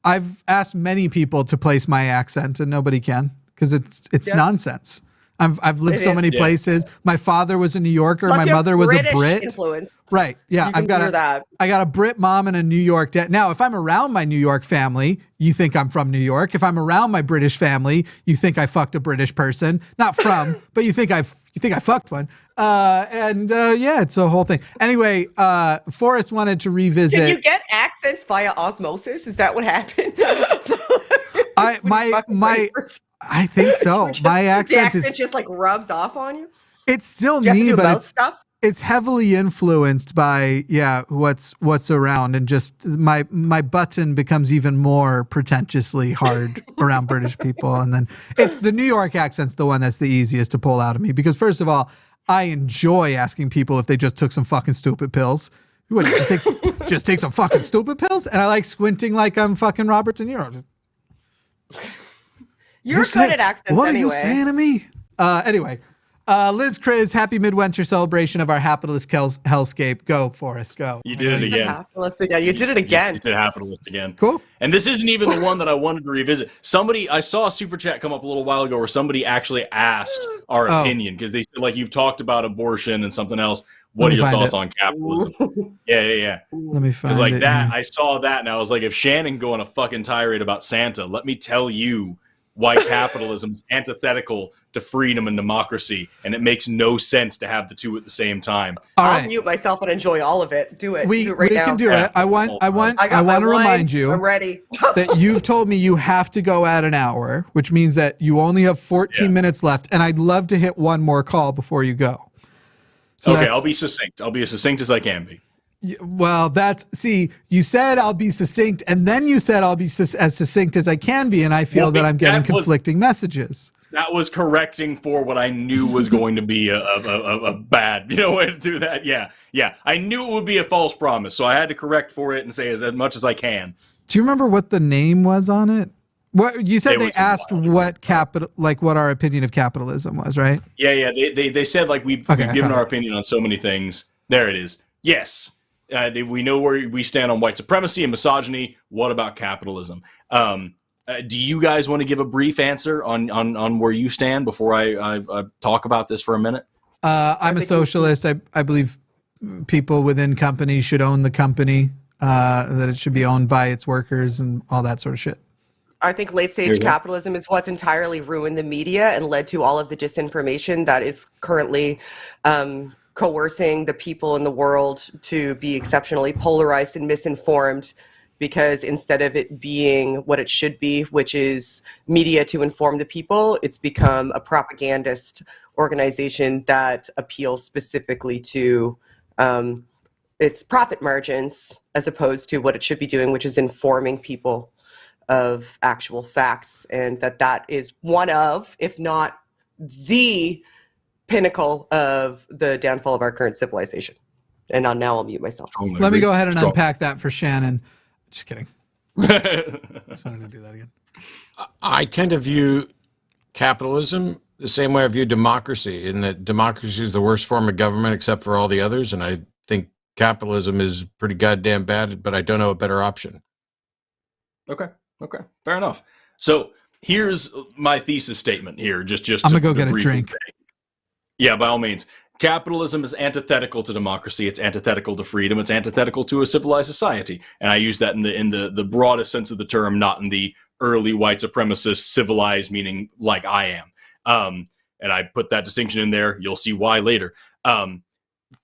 I've asked many people to place my accent and nobody can because it's nonsense. I've lived It so is. many places. My father was a New Yorker. Plus My you have mother was a British Brit. influence. Right. Yeah. You can hear that. I got a Brit mom and a New York dad. Now, if I'm around my New York family, you think I'm from New York. If I'm around my British family, you think I fucked a British person. Not from, but you think I fucked one. Yeah, it's a whole thing. Anyway, Forrest wanted to revisit. Did you get accents via osmosis? Is that what happened? I think so. My accent the accent just like rubs off on you. It's still Do you have to me, do but mouth stuff? it's heavily influenced by what's around, and just my button becomes even more pretentiously hard around British people, and then it's the New York accent's the one that's the easiest to pull out of me, because first of all, I enjoy asking people if they just took some fucking stupid pills. What, just take some fucking stupid pills? And I like squinting like I'm fucking Robert De Niro. You're good at accents what anyway. What are you saying to me? Anyway, Liz Kriz, happy midwinter celebration of our capitalist hellscape. Go, Forrest, go. You did it again. Capitalist again. You did it again. You did capitalist again. Cool. And this isn't even the one that I wanted to revisit. I saw a super chat come up a little while ago where somebody actually asked our opinion, because they said, like, you've talked about abortion and something else. What are your thoughts on capitalism? Yeah. Let me find it. Because like that, here. I saw that and I was like, if Shannon go on a fucking tirade about Santa, let me tell you why capitalism is antithetical to freedom and democracy, and it makes no sense to have the two at the same time. I'll mute myself and enjoy all of it. Do it. Do it right now. We can do it. I want to remind you I'm ready. that you've told me you have to go at an hour, which means that you only have 14 minutes left, and I'd love to hit one more call before you go. So okay, I'll be succinct. I'll be as succinct as I can be. Well, you said I'll be succinct, and then you said I'll be as succinct as I can be, and I feel that I'm getting conflicting messages. That was correcting for what I knew was going to be a bad, way to do that. Yeah. I knew it would be a false promise, so I had to correct for it and say as much as I can. Do you remember what the name was on it? What you said? They asked what our opinion of capitalism was, right? Yeah. They said like we've given our opinion on so many things. There it is. Yes. We know where we stand on white supremacy and misogyny. What about capitalism? Do you guys want to give a brief answer on where you stand before I talk about this for a minute? I'm a socialist. I believe people within companies should own the company, that it should be owned by its workers and all that sort of shit. I think late-stage capitalism is what's entirely ruined the media and led to all of the disinformation that is currently coercing the people in the world to be exceptionally polarized and misinformed, because instead of it being what it should be, which is media to inform the people, it's become a propagandist organization that appeals specifically to its profit margins as opposed to what it should be doing, which is informing people of actual facts, and that is one of, if not the pinnacle of the downfall of our current civilization. And now I'll mute myself. Let me go ahead and unpack that for Shannon. Just kidding. I'm not going to do that again. I tend to view capitalism the same way I view democracy, in that democracy is the worst form of government except for all the others, and I think capitalism is pretty goddamn bad, but I don't know a better option. Okay, fair enough. So here's my thesis statement here. Just I'm gonna go get a drink. Yeah, by all means. Capitalism is antithetical to democracy. It's antithetical to freedom. It's antithetical to a civilized society. And I use that in the broadest sense of the term, not in the early white supremacist civilized meaning like I am. And I put that distinction in there. You'll see why later.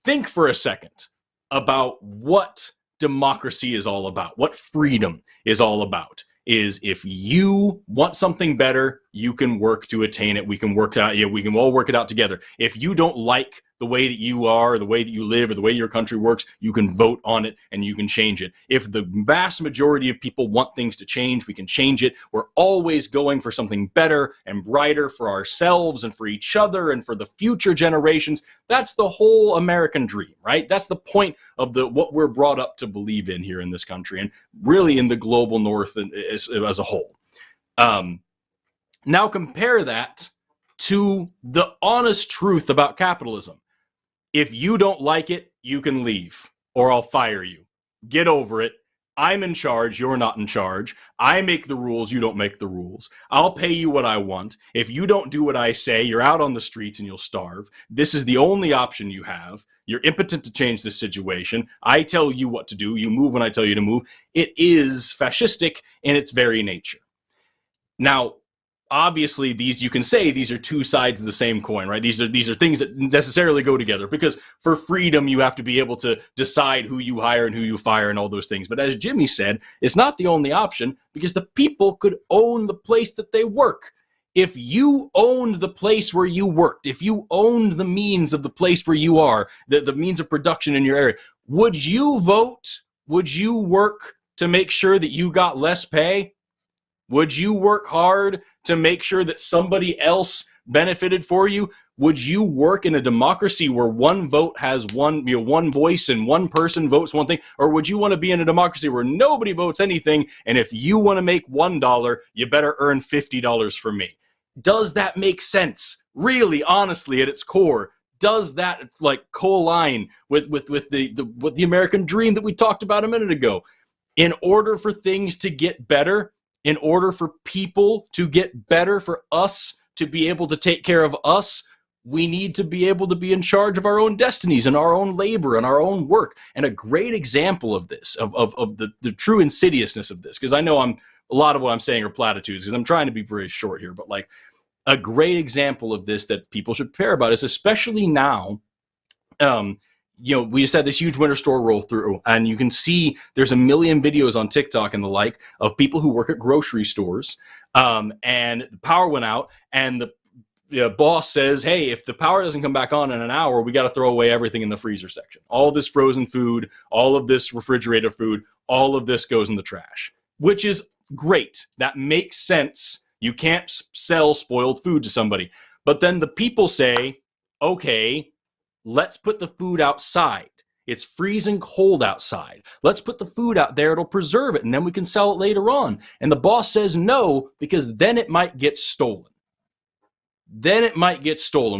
Think for a second about what democracy is all about, what freedom is all about. Is if you want something better, you can work to attain it. We can work out. We can all work it out together. If you don't like the way that you are, or the way that you live, or the way your country works, you can vote on it and you can change it. If the vast majority of people want things to change, we can change it. We're always going for something better and brighter for ourselves and for each other and for the future generations. That's the whole American dream, right? That's the point of what we're brought up to believe in here in this country, and really in the global north as a whole. Now compare that to the honest truth about capitalism. If you don't like it, you can leave, or I'll fire you. Get over it. I'm in charge, you're not in charge. I make the rules, you don't make the rules. I'll pay you what I want. If you don't do what I say, you're out on the streets and you'll starve. This is the only option you have. You're impotent to change this situation. I tell you what to do. You move when I tell you to move. It is fascistic in its very nature. Now, obviously, you can say these are two sides of the same coin, right? These are things that necessarily go together, because for freedom, you have to be able to decide who you hire and who you fire and all those things. But as Jimmy said, it's not the only option, because the people could own the place that they work. If you owned the place where you worked, if you owned the means of the place where you are, the means of production in your area, would you vote? Would you work to make sure that you got less pay? Would you work hard to make sure that somebody else benefited for you? Would you work in a democracy where one vote has one voice and one person votes one thing? Or would you want to be in a democracy where nobody votes anything, and if you want to make $1, you better earn $50 for me? Does that make sense? Really, honestly, at its core, does that co-align with the American dream that we talked about a minute ago? In order for things to get better, in order for people to get better, for us to be able to take care of us, we need to be able to be in charge of our own destinies and our own labor and our own work. And a great example of this, of the true insidiousness of this, because I know a lot of what I'm saying are platitudes, because I'm trying to be very short here, but a great example of this that people should care about is, especially now, we just had this huge winter store roll through, and you can see there's a million videos on TikTok and the like of people who work at grocery stores, and the power went out, and the boss says, hey, if the power doesn't come back on in an hour, we got to throw away everything in the freezer section. All this frozen food, all of this refrigerated food, all of this goes in the trash, which is great. That makes sense. You can't sell spoiled food to somebody. But then the people say, okay, let's put the food outside. It's freezing cold outside. Let's put the food out there. It'll preserve it, and then we can sell it later on. And the boss says no, because then it might get stolen.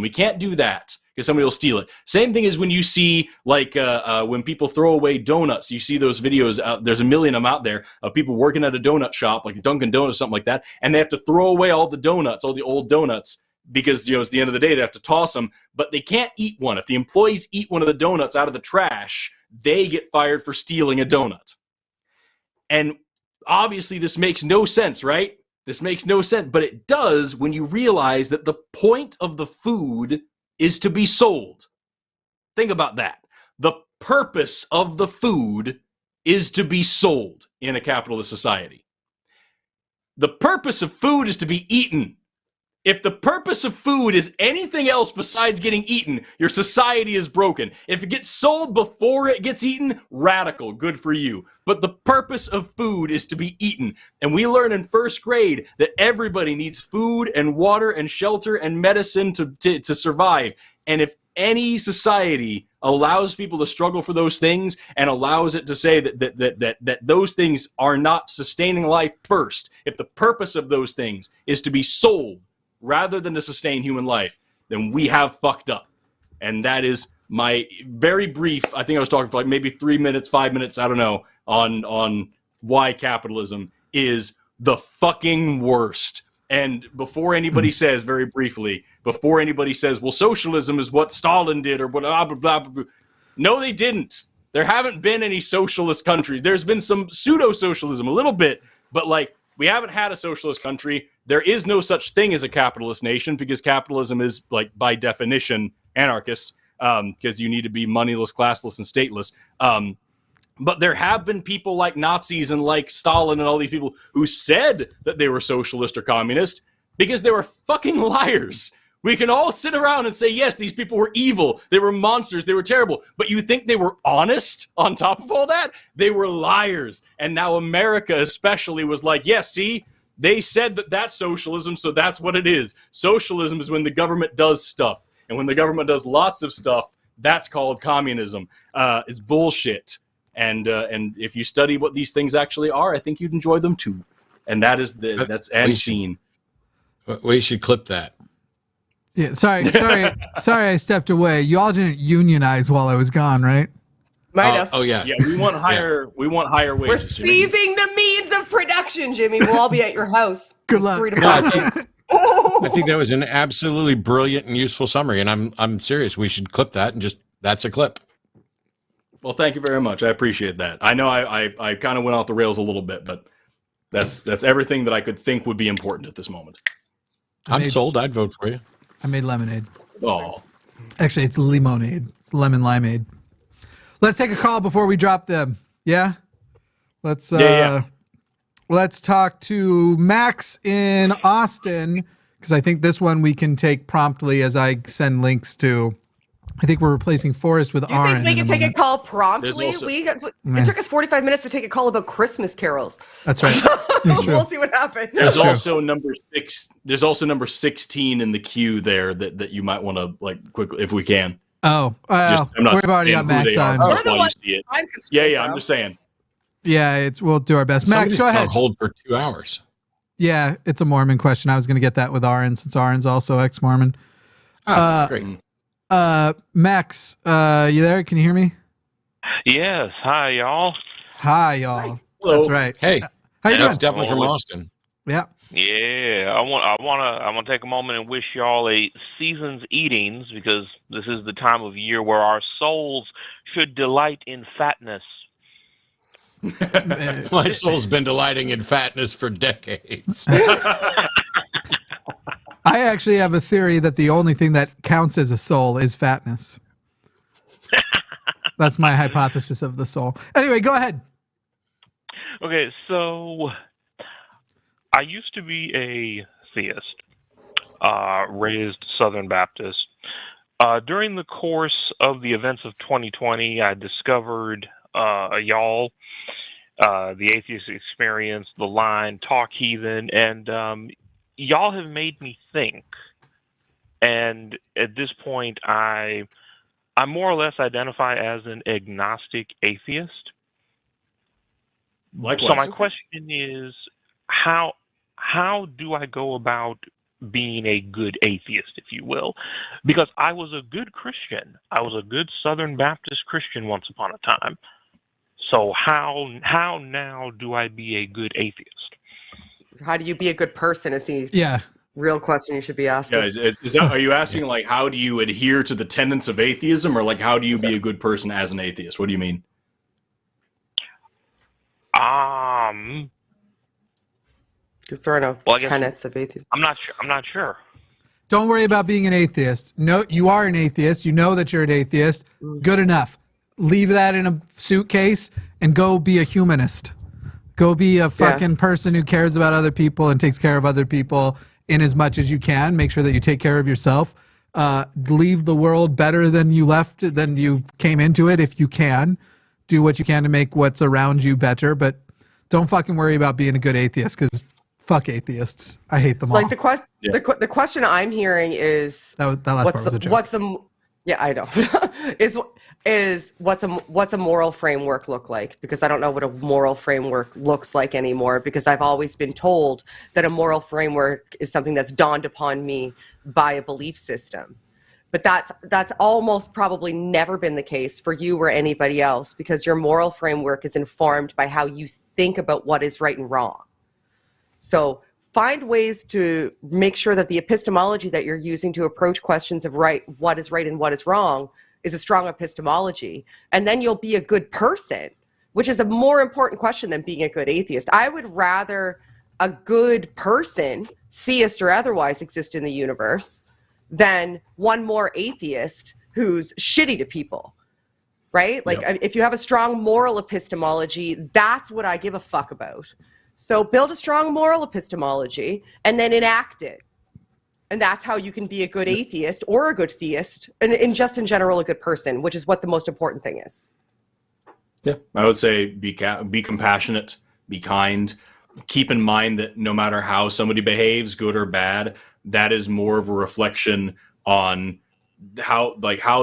We can't do that because somebody will steal it. Same thing as when you see, when people throw away donuts. You see those videos. There's a million of them out there of people working at a donut shop, like Dunkin' Donuts, something like that, and they have to throw away all the donuts, all the old donuts, because it's the end of the day, they have to toss them, but they can't eat one. If the employees eat one of the donuts out of the trash, they get fired for stealing a donut. And obviously this makes no sense, right? This makes no sense, but it does when you realize that the point of the food is to be sold. Think about that. The purpose of the food is to be sold in a capitalist society. The purpose of food is to be eaten. If the purpose of food is anything else besides getting eaten, your society is broken. If it gets sold before it gets eaten, radical, good for you. But the purpose of food is to be eaten. And we learn in first grade that everybody needs food and water and shelter and medicine to survive. And if any society allows people to struggle for those things and allows it to say that those things are not sustaining life first, if the purpose of those things is to be sold rather than to sustain human life, then we have fucked up. And that is my very brief, I think I was talking for maybe 3 minutes, 5 minutes, I don't know, on why capitalism is the fucking worst. And before anybody says, very briefly, well, socialism is what Stalin did or what, blah, blah, blah, blah. No, they didn't. There haven't been any socialist countries. There's been some pseudo-socialism, a little bit, but we haven't had a socialist country. There is no such thing as a capitalist nation, because capitalism is, by definition, anarchist, because you need to be moneyless, classless, and stateless. But there have been people like Nazis and like Stalin and all these people who said that they were socialist or communist because they were fucking liars. We can all sit around and say, yes, these people were evil. They were monsters. They were terrible. But you think they were honest on top of all that? They were liars. And now America especially was like, yes, see, they said that that's socialism, so that's what it is. Socialism is when the government does stuff. And when the government does lots of stuff, that's called communism. It's bullshit. And if you study what these things actually are, I think you'd enjoy them too. And that's end scene. We should clip that. Yeah, sorry, I stepped away. You all didn't unionize while I was gone, right? Might have. Oh yeah. Yeah, we want higher. We want higher We're wages. Jimmy. seizing the means of production, Jimmy. We'll all be at your house. Good luck. 3 to No, 5. I think that was an absolutely brilliant and useful summary, and I'm serious. We should clip that and just that's a clip. Well, thank you very much. I appreciate that. I know I kind of went off the rails a little bit, but that's everything that I could think would be important at this moment. I'm sold. I'd vote for you. I made lemonade. Oh, Actually, it's lemonade. It's lemon limeade. Let's take a call before we drop them. Yeah? Let's talk to Max in Austin, because I think this one we can take promptly as I send links to. I think we're replacing Forrest with You Aron. think we can take a call promptly? Also- It took us 45 minutes to take a call about Christmas carols. That's right. We'll see what happens. there's also number 6. There's also number 16 in the queue there that you might want to like quickly if we can. Oh, I'm not we've already saying got who Max they are, on. but We're that's the why ones- you see it. I'm concerned, Yeah. bro. I'm just saying. Yeah, we'll do our best. Max, Somebody's go been ahead. on hold for 2 hours. Yeah, it's a Mormon question. I was going to get that with Aron since Aron's also ex-Mormon. Great. Max, you there? Can you hear me? Yes. Hi, y'all. Hi, y'all. Hello. That's right. Hey, How you that's doing? definitely from Austin. Yeah. Yeah, I want to take a moment and wish y'all a season's eatings, because this is the time of year where our souls should delight in fatness. My soul's been delighting in fatness for decades. I actually have a theory that the only thing that counts as a soul is fatness. That's my hypothesis of the soul. Anyway, go ahead. Okay, so I used to be a theist, raised Southern Baptist. During the course of the events of 2020, I discovered y'all, the Atheist Experience, The Line, Talk Heathen, and y'all have made me think. And at this point, I more or less identify as an agnostic atheist. Likewise. So my question is, how do I go about being a good atheist, if you will? Because I was a good Christian. I was a good Southern Baptist Christian once upon a time. So how now do I be a good atheist? How do you be a good person is the Yeah. real question you should be asking. Yeah, are you asking like how do you adhere to the tenets of atheism, or like how do you be a good person as an atheist? What do you mean? Because there are no tenets of atheism. I'm not sure. Don't worry about being an atheist. No, you are an atheist. You know that you're an atheist. Good enough. Leave that in a suitcase and go be a humanist. Go be a fucking person who cares about other people and takes care of other people in as much as you can. Make sure that you take care of yourself. Leave the world better than you left, than you came into it if you can. Do what you can to make what's around you better, but don't fucking worry about being a good atheist, because fuck atheists. I hate them all. Like the question I'm hearing is that last part was a joke. I know is what's a moral framework look like? Because I don't know what a moral framework looks like anymore, because I've always been told that a moral framework is something that's dawned upon me by a belief system. But that's almost probably never been the case for you or anybody else, because your moral framework is informed by how you think about what is right and wrong. So find ways to make sure that the epistemology that you're using to approach questions of what is right and what is wrong is a strong epistemology, and then you'll be a good person, which is a more important question than being a good atheist. I would rather a good person, theist or otherwise, exist in the universe than one more atheist who's shitty to people, right? Like, if you have a strong moral epistemology, that's what I give a fuck about. So build a strong moral epistemology and then enact it. And that's how you can be a good atheist or a good theist, and just in general, a good person, which is what the most important thing is. Yeah, I would say be compassionate, be kind. Keep in mind that no matter how somebody behaves, good or bad, that is more of a reflection on how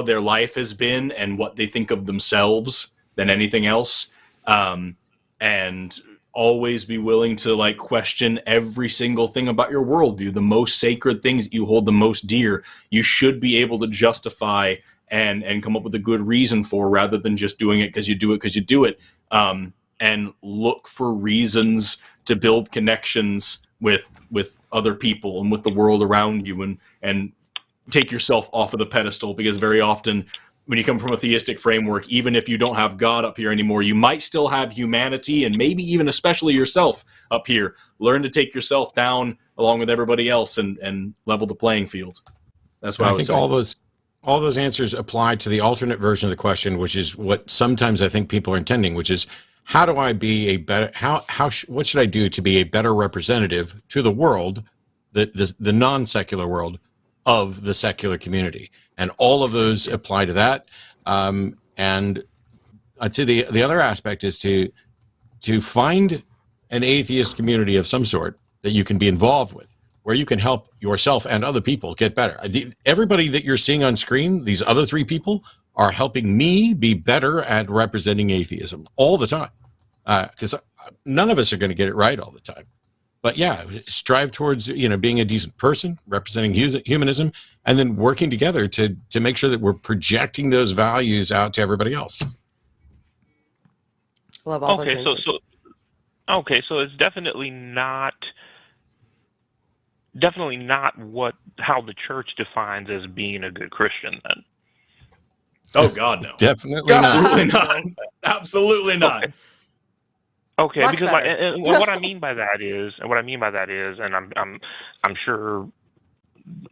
their life has been and what they think of themselves than anything else. And always be willing to question every single thing about your worldview, the most sacred things that you hold the most dear. You should be able to justify and come up with a good reason for, rather than just doing it because you do it. And look for reasons to build connections with other people and with the world around you, and take yourself off of the pedestal, because very often when you come from a theistic framework, even if you don't have God up here anymore, you might still have humanity, and maybe even especially yourself up here. Learn to take yourself down along with everybody else and level the playing field. That's what I think. All those answers apply to the alternate version of the question, which is what sometimes I think people are intending, which is, how do I be a better, what should I do to be a better representative to the world, the non-secular world, of the secular community? And all of those apply to that. And I'd say the other aspect is to find an atheist community of some sort that you can be involved with, where you can help yourself and other people get better. Everybody that you're seeing on screen, these other three people, are helping me be better at representing atheism all the time. Because none of us are going to get it right all the time. But yeah, strive towards, being a decent person, representing humanism, and then working together to make sure that we're projecting those values out to everybody else. Love all those answers. So it's definitely not how the church defines as being a good Christian then. Oh God, no. Definitely absolutely not. Absolutely not. Okay, because what I mean by that is, and I'm sure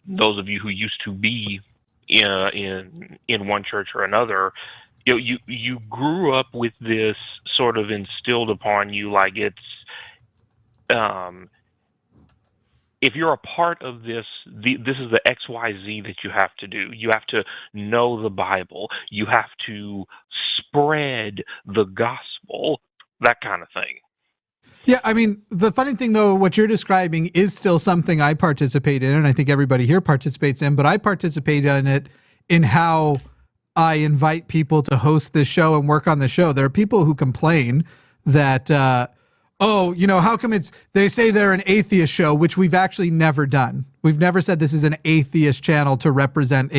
those of you who used to be in one church or another, you grew up with this sort of instilled upon you, like it's if you're a part of this, this is the XYZ that you have to do. You have to know the Bible. You have to spread the gospel, that kind of thing. Yeah, I mean, the funny thing, though, what you're describing is still something I participate in, and I think everybody here participates in, but I participate in it in how I invite people to host this show and work on the show. There are people who complain that, how come they say they're an atheist show, which we've actually never done. We've never said this is an atheist channel to represent,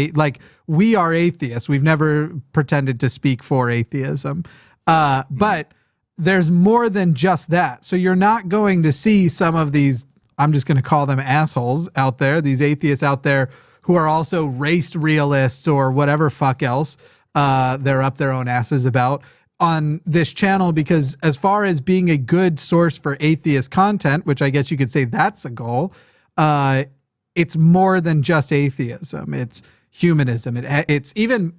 we are atheists. We've never pretended to speak for atheism. But there's more than just that. So you're not going to see some of these, I'm just going to call them assholes out there, these atheists out there who are also race realists or whatever fuck else they're up their own asses about on this channel, because as far as being a good source for atheist content, which I guess you could say that's a goal, it's more than just atheism. It's humanism. It's even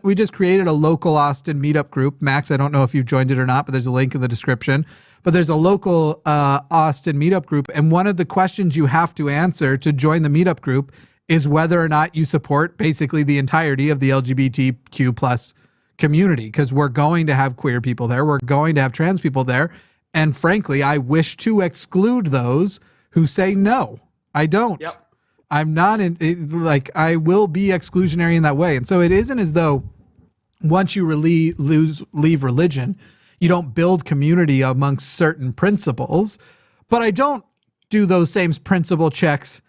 we just created a local Austin meetup group. Max, I don't know if you've joined it or not, but there's a link in the description. But there's a local Austin meetup group, and one of the questions you have to answer to join the meetup group is whether or not you support basically the entirety of the LGBTQ plus community, because we're going to have queer people there, we're going to have trans people there, and frankly, I wish to exclude those who say no. I don't. Yep. I'm not I will be exclusionary in that way. And so it isn't as though once you leave religion, you don't build community amongst certain principles. But I don't do those same principle checks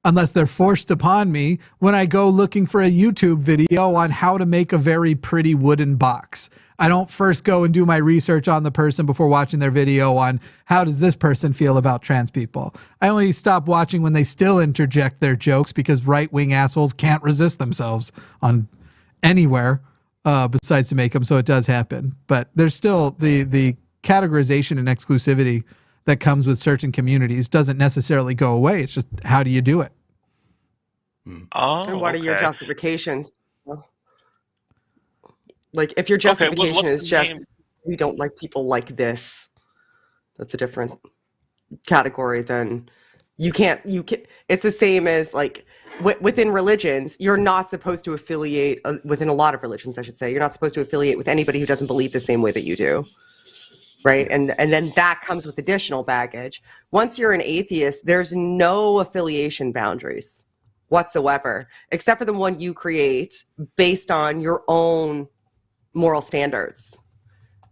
unless they're forced upon me when I go looking for a YouTube video on how to make a very pretty wooden box. I don't first go and do my research on the person before watching their video on how does this person feel about trans people. I only stop watching when they still interject their jokes, because right-wing assholes can't resist themselves on anywhere besides to make them, so it does happen. But there's still the categorization and exclusivity that comes with certain communities doesn't necessarily go away. It's just, how do you do it? And what are your justifications? Like, if your justification is just, we don't like people like this, that's a different category than you can't, it's the same as like within religions, you're not supposed to affiliate, within a lot of religions, I should say, you're not supposed to affiliate with anybody who doesn't believe the same way that you do. Right. And then that comes with additional baggage. Once you're an atheist, there's no affiliation boundaries whatsoever, except for the one you create based on your own moral standards.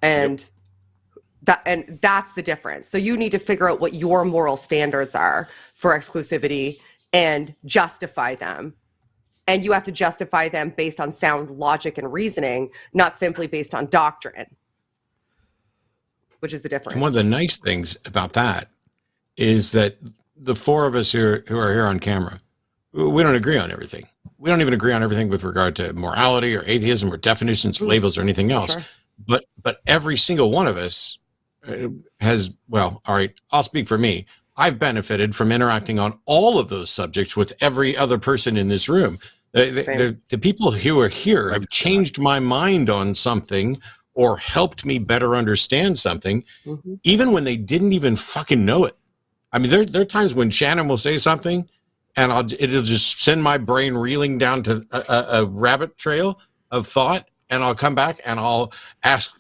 And that's the difference. So you need to figure out what your moral standards are for exclusivity and justify them. and you have to justify them based on sound logic and reasoning, not simply based on doctrine, which is the difference. And one of the nice things about that is that the four of us who are here on camera, we don't agree on everything. We don't even agree on everything with regard to morality or atheism or definitions, labels, or anything else. Sure. But every single one of us has, well, all right, I'll speak for me. I've benefited from interacting on all of those subjects with every other person in this room. The people who are here have changed my mind on something or helped me better understand something, even when they didn't even fucking know it. I mean, there are times when Shannon will say something and it'll just send my brain reeling down to a rabbit trail of thought, and I'll come back and I'll ask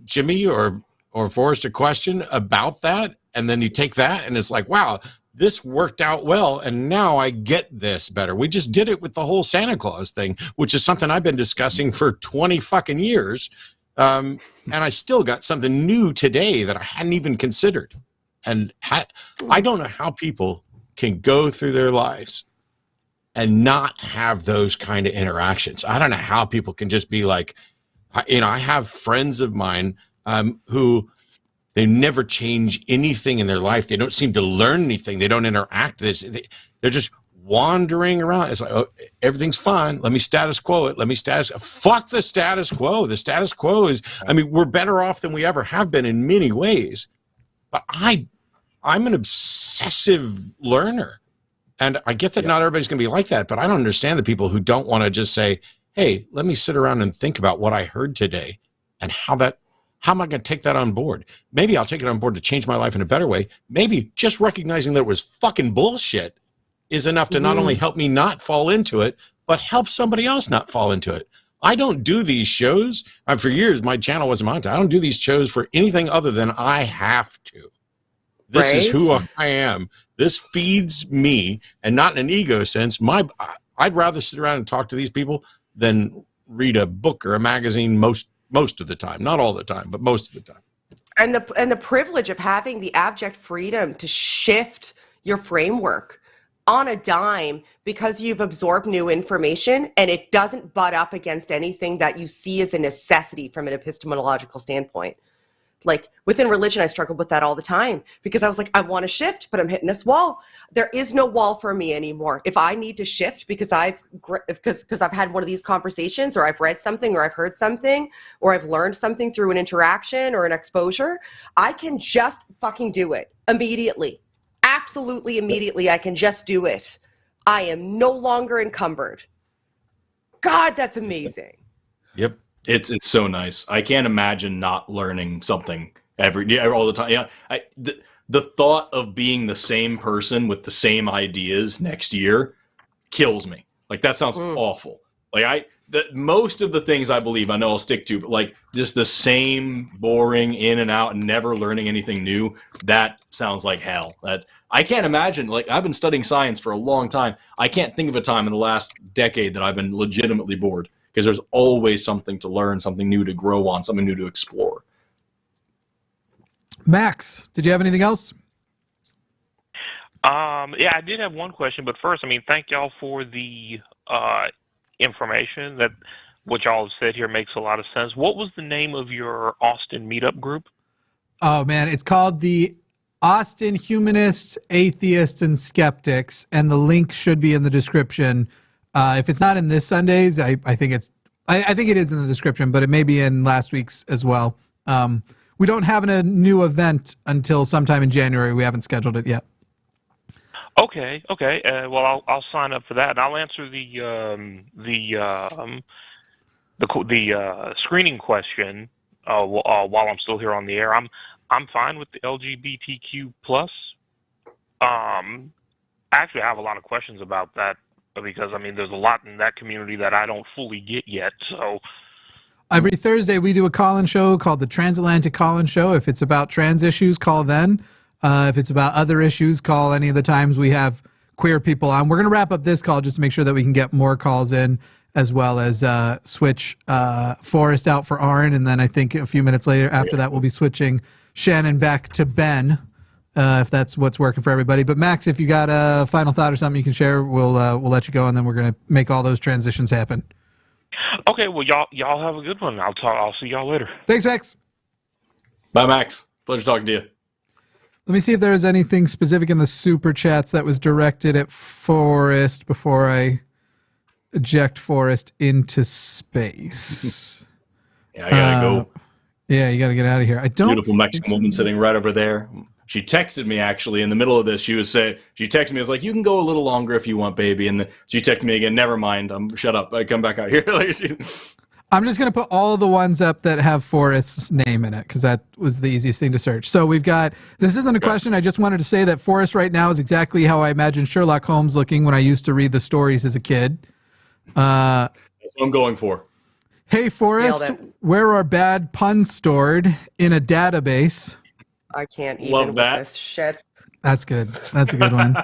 Jimmy or Forrest a question about that, and then you take that and it's like, wow, this worked out well, and now I get this better. We just did it with the whole Santa Claus thing, which is something I've been discussing for 20 fucking years, and I still got something new today that I hadn't even considered. And I don't know how people can go through their lives and not have those kind of interactions. I don't know how people can just be like, I have friends of mine who they never change anything in their life. They don't seem to learn anything. They don't interact. They're just wandering around. It's like, oh, everything's fine. Let me status quo it. Fuck the status quo. The status quo is, I mean, we're better off than we ever have been in many ways. But I'm an obsessive learner. And I get that not everybody's going to be like that, but I don't understand the people who don't want to just say, hey, let me sit around and think about what I heard today and how am I going to take that on board? Maybe I'll take it on board to change my life in a better way. Maybe just recognizing that it was fucking bullshit is enough to not only help me not fall into it, but help somebody else not fall into it. I don't do these shows. For years, my channel wasn't mine. I don't do these shows for anything other than I have to. This is who I am. This feeds me, and not in an ego sense. I'd rather sit around and talk to these people than read a book or a magazine most of the time. Not all the time, but most of the time. And the privilege of having the abject freedom to shift your framework on a dime because you've absorbed new information and it doesn't butt up against anything that you see as a necessity from an epistemological standpoint. Like within religion, I struggled with that all the time because I was like, I want to shift, but I'm hitting this wall. There is no wall for me anymore. If I need to shift because I've had one of these conversations, or I've read something, or I've heard something, or I've learned something through an interaction or an exposure, I can just fucking do it immediately. Absolutely immediately. I can just do it. I am no longer encumbered. God, that's amazing. Yep. It's so nice. I can't imagine not learning something all the time. Yeah, the thought of being the same person with the same ideas next year kills me. Like that sounds awful. Like most of the things I believe I know I'll stick to, but like just the same boring in and out and never learning anything new, that sounds like hell. I can't imagine. Like I've been studying science for a long time. I can't think of a time in the last decade that I've been legitimately bored. Because there's always something to learn, something new to grow on, something new to explore. Max, did you have anything else? Yeah, I did have one question, but first, thank y'all for the information. That what y'all have said here makes a lot of sense. What was the name of your Austin meetup group? Oh man, it's called the Austin Humanists, Atheists, and Skeptics, and the link should be in the description. If it's not in this Sunday's, I think it is in the description, but it may be in last week's as well. We don't have a new event until sometime in January. We haven't scheduled it yet. Okay. Well, I'll sign up for that, and I'll answer the screening question while I'm still here on the air. I'm fine with the LGBTQ plus. Actually, I have a lot of questions about that. Because, there's a lot in that community that I don't fully get yet, so... Every Thursday, we do a call-in show called the Transatlantic Call-in Show. If it's about trans issues, call then. If it's about other issues, call any of the times we have queer people on. We're going to wrap up this call just to make sure that we can get more calls in, as well as switch Forrest out for Aron, and then I think a few minutes later after that, we'll be switching Shannon back to Ben. if that's what's working for everybody. But Max, if you got a final thought or something you can share, we'll let you go, and then we're gonna make all those transitions happen. Okay, well, y'all have a good one. I'll see y'all later. Thanks, Max. Bye, Max. Pleasure talking to you. Let me see if there was anything specific in the super chats that was directed at Forrest before I eject Forrest into space. Yeah, I gotta go. Yeah, you gotta get out of here. I don't. Beautiful Mexican woman sitting right over there. She texted me actually in the middle of this. She texted me. I was like, "You can go a little longer if you want, baby." And she texted me again. Never mind. Shut up. I come back out here. I'm just gonna put all the ones up that have Forrest's name in it because that was the easiest thing to search. So we've got. This isn't a question. I just wanted to say that Forrest right now is exactly how I imagined Sherlock Holmes looking when I used to read the stories as a kid. That's what I'm going for. Hey, Forrest, where are bad puns stored in a database? I can't even Love with that. this shit. That's good. That's a good one.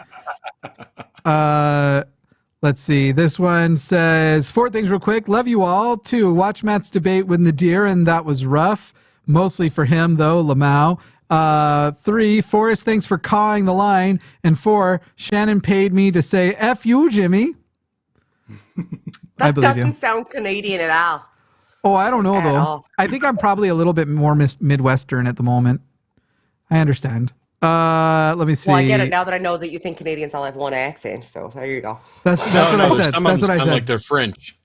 Let's see. This one says, 4 things real quick. Love you all. 2, watch Matt's debate with Nadir, and that was rough. Mostly for him, though, Lamau. 3, Forrest, thanks for cawing the line. And 4, Shannon paid me to say, F you, Jimmy. That doesn't sound Canadian at all. Oh, I don't know, though. all. I think I'm probably a little bit more Midwestern at the moment. I understand. Let me see. Well, I get it now that I know that you think Canadians all have one accent. So there you go. That's what I said. Some That's of what I them sound said. like they're French.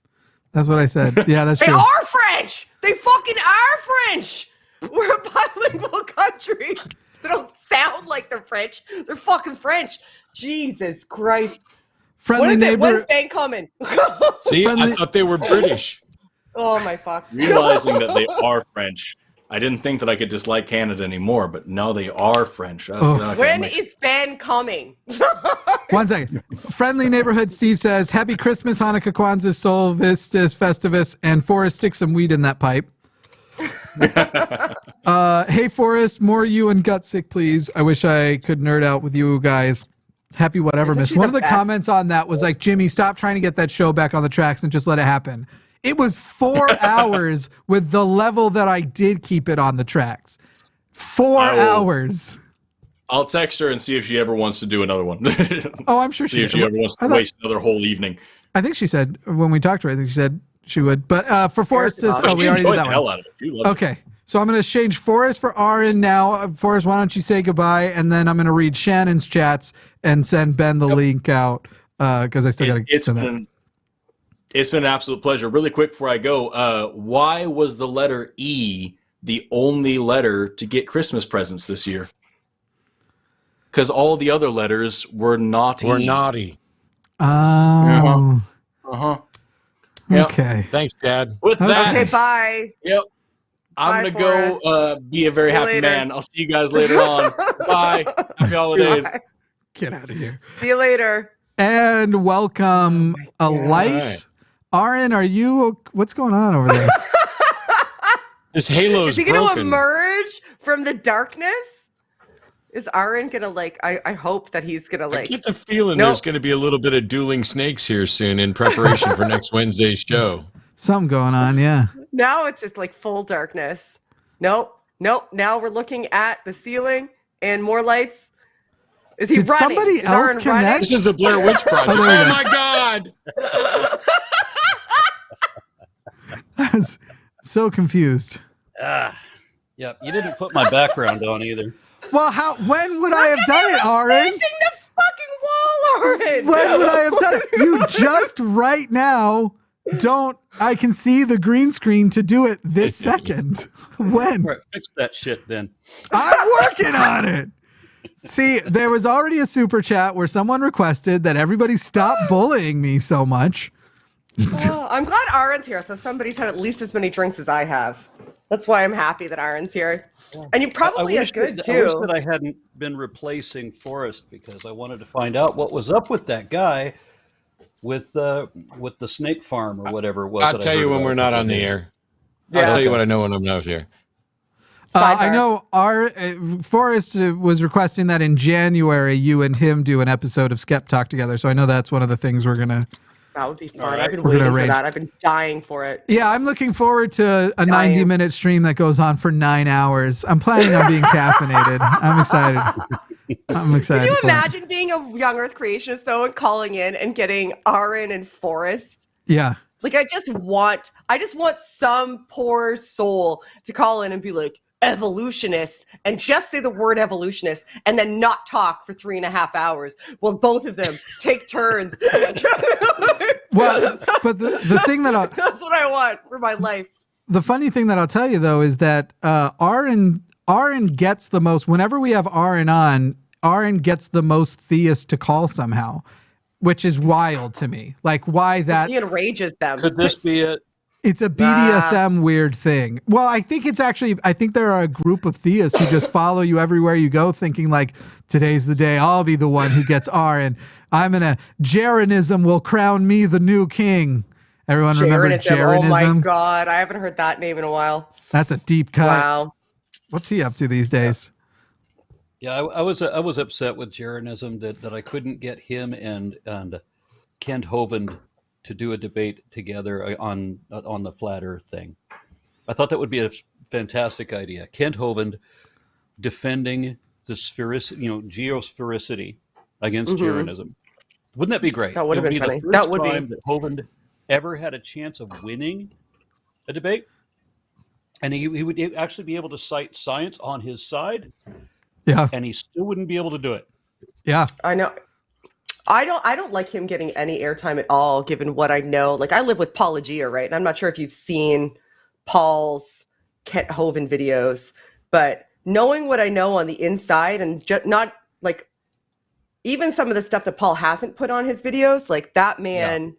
That's what I said. Yeah, that's They true. are French. They fucking are French. We're a bilingual country. They don't sound like they're French. They're fucking French. Jesus Christ. Friendly neighbor. When's Ben coming? See, I thought they were British. Oh my fuck. Realizing that they are French. I didn't think that I could dislike Canada anymore, but no, they are French. When is Ben coming? 1 second. Friendly neighborhood Steve says, Happy Christmas, Hanukkah, Kwanzaa, Solstice, Festivus, and Forrest, stick some weed in that pipe. Hey, Forrest, more you and Gutsick, please. I wish I could nerd out with you guys. Happy whatever, miss. One of the comments on that was like, Jimmy, stop trying to get that show back on the tracks and just let it happen. It was 4 hours with the level that I did keep it on the tracks. 4 hours. I'll text her and see if she ever wants to do another one. Oh, I'm sure see if she ever wants to waste another whole evening. I think she said, when we talked to her, I think she said she would. But for Forrest, we already did that one. Okay. So I'm going to change Forrest for Aron now. Forrest, why don't you say goodbye? And then I'm going to read Shannon's chats and send Ben the link out because I still got to send that. It's been an absolute pleasure. Really quick before I go, why was the letter E the only letter to get Christmas presents this year? Because all the other letters were naughty. Oh. Uh-huh. Okay. Thanks, Dad. With that. Okay, bye. Yep. I'm going to go be a very happy man. I'll see you guys later on. Bye. Happy holidays. Bye. Get out of here. See you later. And welcome a light. Right. Aron, are you? What's going on over there? This halo's Is he going to emerge from the darkness? Is Aron going to I hope that he's going to I get the feeling there's going to be a little bit of dueling snakes here soon in preparation for next Wednesday's show. Something going on, yeah. Now it's just like full darkness. Nope. Now we're looking at the ceiling and more lights. Is he running? Somebody else Aron connect? running? This is the Blair Witch Project. Oh my God! I was so confused. Yep, you didn't put my background on either. Well, when would I have done it, Aron? Facing the fucking wall, Aron. When would I have done it? You just right now don't. I can see the green screen to do it this second. When? Right, fix that shit then. I'm working on it. See, there was already a super chat where someone requested that everybody stop bullying me so much. I'm glad Aron's here, so somebody's had at least as many drinks as I have. That's why I'm happy that Aron's here. And you probably as good, too. I wish that I hadn't been replacing Forrest because I wanted to find out what was up with that guy with the snake farm or whatever it was. I'll tell you when we're not on the air. Yeah. I'll tell you what I know when I'm not here. I know Forrest was requesting that in January you and him do an episode of Skeptalk together. So I know that's one of the things we're gonna. That would be fun. Right. I've been waiting for that. I've been dying for it. Yeah, I'm looking forward to a 90-minute stream that goes on for 9 hours. I'm planning on being caffeinated. I'm excited. I'm excited. Can you for it. imagine being a young Earth creationist though and calling in and getting Aron and Forrest? Yeah. Like I just want some poor soul to call in and be like, evolutionists, and just say the word evolutionist and then not talk for 3.5 hours while both of them take turns. Well, but the thing that that's what I want for my life. The funny thing that I'll tell you though is that Aron gets the most. Whenever we have Aron on, Aron gets the most theist to call somehow, which is wild to me. Like why that he enrages them. Could this be it? It's a BDSM weird thing. Well, I think there are a group of theists who just follow you everywhere you go thinking like, today's the day I'll be the one who gets Aron. Jeranism will crown me the new king. Everyone remember Jeranism? Oh my God. I haven't heard that name in a while. That's a deep cut. Wow. What's he up to these days? Yeah, I was upset with Jeranism that I couldn't get him and Kent Hovind to do a debate together on the flat Earth thing. I thought that would be a fantastic idea. Kent Hovind defending the geosphericity against Jeranism. Wouldn't that be great? That would have been funny. That would be the first time that Hovind ever had a chance of winning a debate, and he would actually be able to cite science on his side. Yeah, and he still wouldn't be able to do it. Yeah, I know. I don't like him getting any airtime at all, given what I know. Like I live with Apologia, right? And I'm not sure if you've seen Paul's Kent Hovind videos, but knowing what I know on the inside and not like even some of the stuff that Paul hasn't put on his videos, like that man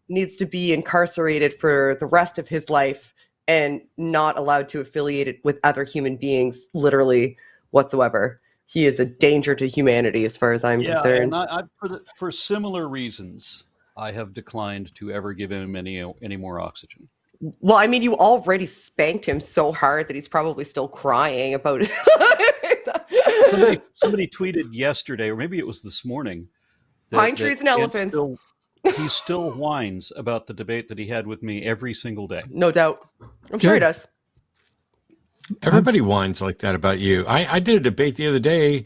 needs to be incarcerated for the rest of his life and not allowed to affiliate it with other human beings, literally whatsoever. He is a danger to humanity as far as I'm concerned. And for similar reasons, I have declined to ever give him any more oxygen. Well, I mean, you already spanked him so hard that he's probably still crying about it. Somebody tweeted yesterday, or maybe it was this morning. Pine trees and elephants. He still whines about the debate that he had with me every single day. No doubt. I'm sure he does. Everybody whines like that about you. I did a debate the other day,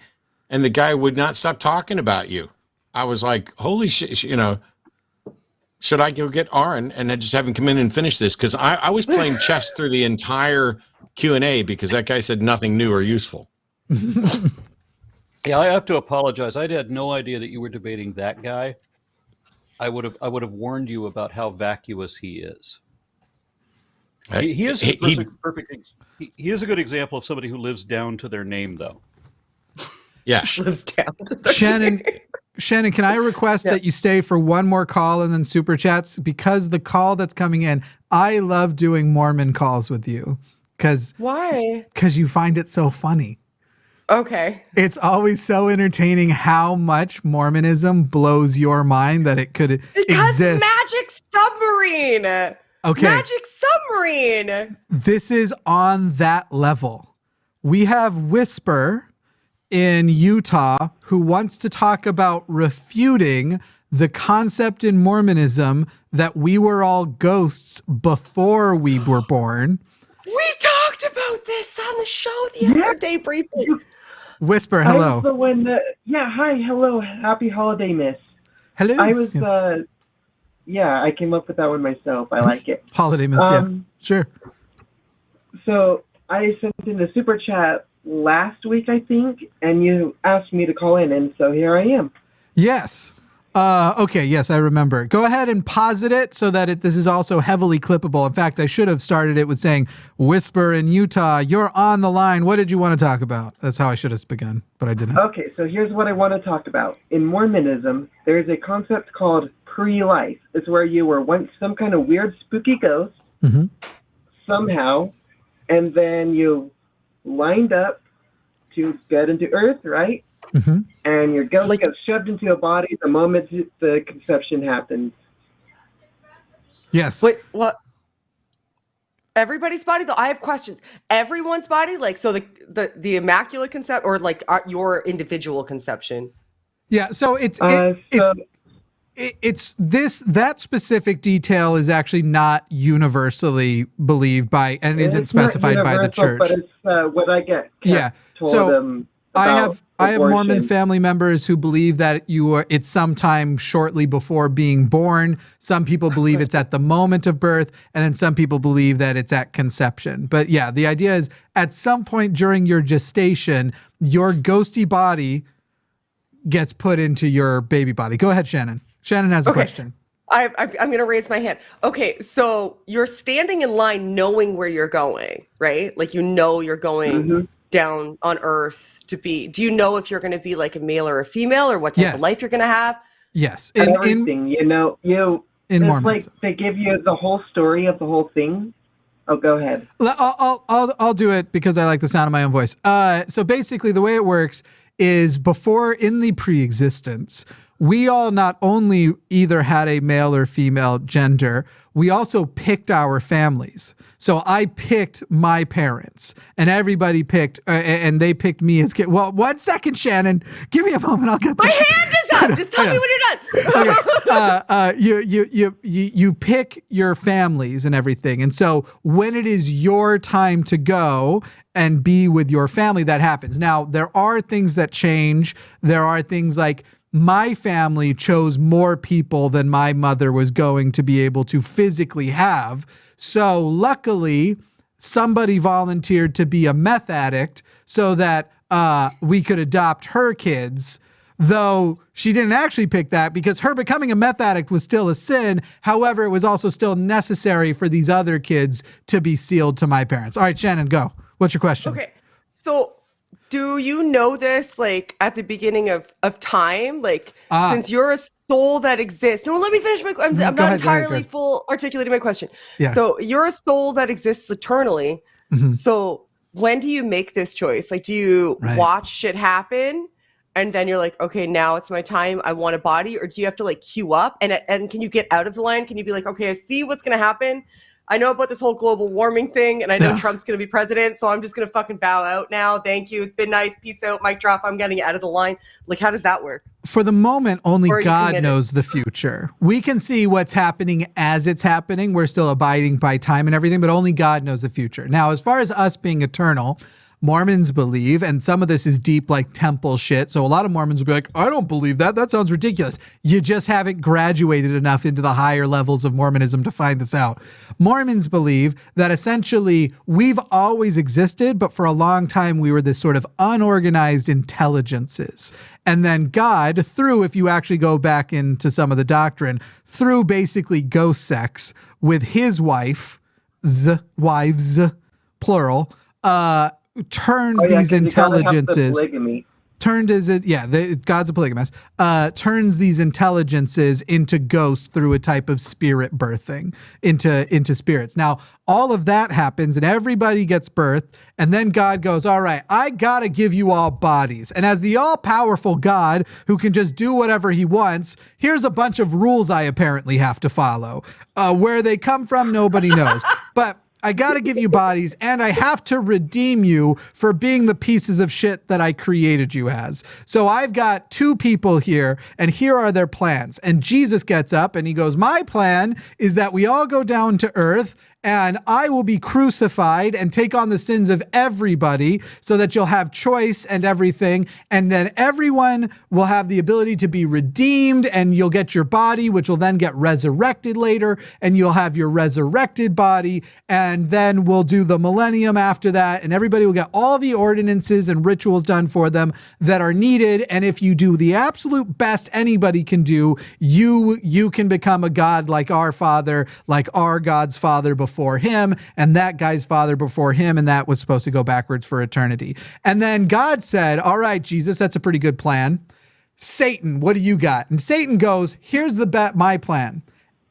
and the guy would not stop talking about you. I was like, holy shit, should I go get Aron and then just have him come in and finish this? Because I was playing chess through the entire Q&A because that guy said nothing new or useful. Yeah, I have to apologize. I had no idea that you were debating that guy. I would have warned you about how vacuous he is. He is he is a good example of somebody who lives down to their name, though. Yeah, lives down to their Shannon. Shannon, can I request that you stay for one more call and then super chats? Because the call that's coming in, I love doing Mormon calls with you. Why? Because you find it so funny. Okay. It's always so entertaining how much Mormonism blows your mind that it could exist. Magic Submarine. Okay. Magic Submarine. This is on that level. We have Whisper in Utah who wants to talk about refuting the concept in Mormonism that we were all ghosts before we were born. We talked about this on the show the other day briefly. Whisper, hello. I was the one that, hi, hello, happy holiday, miss. Hello. I was, I came up with that one myself. I like it. Holiday miss, sure. So I sent in a super chat last week, I think, and you asked me to call in, and so here I am. Yes. Okay, yes, I remember. Go ahead and posit it so that this is also heavily clippable. In fact, I should have started it with saying, Whisper in Utah, you're on the line. What did you want to talk about? That's how I should have begun, but I didn't. Okay, so here's what I want to talk about. In Mormonism, there's a concept called pre-life. It's where you were once some kind of weird, spooky ghost, somehow, and then you lined up to get into Earth, right? And your ghost gets shoved into a body the moment the conception happens. Yes. Wait, what? Everybody's body, though? I have questions. Everyone's body? Like, so the Immaculate Conception, or like your individual conception? Yeah, so that specific detail is actually not universally believed by and isn't specified by the church. But it's what I get. Yeah. Told I have Mormon abortion. family members who believe that it's sometime shortly before being born. Some people believe it's at the moment of birth, and then some people believe that it's at conception. But yeah, the idea is at some point during your gestation, your ghosty body gets put into your baby body. Go ahead, Shannon. Shannon has a question. I'm going to raise my hand. Okay, so you're standing in line knowing where you're going, right? Like, you know you're going down on Earth to be. Do you know if you're going to be like a male or a female, or what type of life you're going to have? Yes. Everything, in Mormonism. like they give you the whole story of the whole thing. Oh, go ahead. I'll do it because I like the sound of my own voice. So basically, the way it works is before in the pre-existence, we all not only either had a male or female gender, we also picked our families. So I picked my parents, and everybody picked, and they picked me as kid. Well, 1 second, Shannon. Give me a moment. I'll get My hand is up. Just tell me when you're done. Okay. You pick your families and everything, and so when it is your time to go and be with your family, that happens. Now, there are things that change. There are things like, my family chose more people than my mother was going to be able to physically have. So luckily, somebody volunteered to be a meth addict so that we could adopt her kids, though she didn't actually pick that because her becoming a meth addict was still a sin. However, it was also still necessary for these other kids to be sealed to my parents. All right, Shannon, go. What's your question? Okay, so do you know this, like, at the beginning of time? Like, since you're a soul that exists. No, let me finish my question. I'm not entirely full articulating my question. Yeah. So you're a soul that exists eternally. So when do you make this choice? Like, do you watch shit happen and then you're like, okay, now it's my time, I want a body? Or do you have to, like, queue up? And can you get out of the line? Can you be like, okay, I see what's going to happen. I know about this whole global warming thing, and I know Trump's going to be president, so I'm just going to fucking bow out now. Thank you. It's been nice. Peace out. Mic drop. I'm getting out of the line. Like, how does that work? For the moment, only God knows the future. We can see what's happening as it's happening. We're still abiding by time and everything, but only God knows the future. Now, as far as us being eternal, Mormons believe, and some of this is deep like temple shit, so a lot of Mormons will be like, I don't believe that. That sounds ridiculous. You just haven't graduated enough into the higher levels of Mormonism to find this out. Mormons believe that essentially we've always existed, but for a long time we were this sort of unorganized intelligences. And then God, through, if you actually go back into some of the doctrine, through basically ghost sex with his wives, plural, turned these intelligences, God's a polygamist, turns these intelligences into ghosts through a type of spirit birthing into spirits. Now, all of that happens and everybody gets birthed, and then God goes, all right, I gotta give you all bodies. And as the all-powerful God who can just do whatever he wants, here's a bunch of rules I apparently have to follow. Where they come from, nobody knows. But I got to give you bodies, and I have to redeem you for being the pieces of shit that I created you as. So I've got two people here, and here are their plans. And Jesus gets up and he goes, my plan is that we all go down to earth, and I will be crucified and take on the sins of everybody so that you'll have choice and everything. And then everyone will have the ability to be redeemed, and you'll get your body, which will then get resurrected later, and you'll have your resurrected body. And then we'll do the millennium after that, and everybody will get all the ordinances and rituals done for them that are needed. And if you do the absolute best anybody can do, you can become a God like our Father, like our God's Father before him, and that guy's father before him, and that was supposed to go backwards for eternity. And then God said, all right, Jesus, that's a pretty good plan. Satan, what do you got? And Satan goes, here's my plan.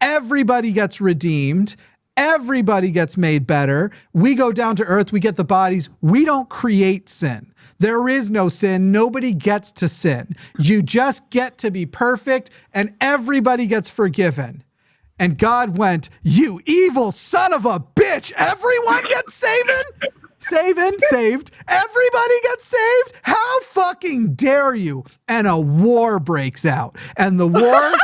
Everybody gets redeemed. Everybody gets made better. We go down to earth. We get the bodies. We don't create sin. There is no sin. Nobody gets to sin. You just get to be perfect, and everybody gets forgiven. And God went, you evil son of a bitch. Everyone gets saved. Everybody gets saved. How fucking dare you? And a war breaks out. And the war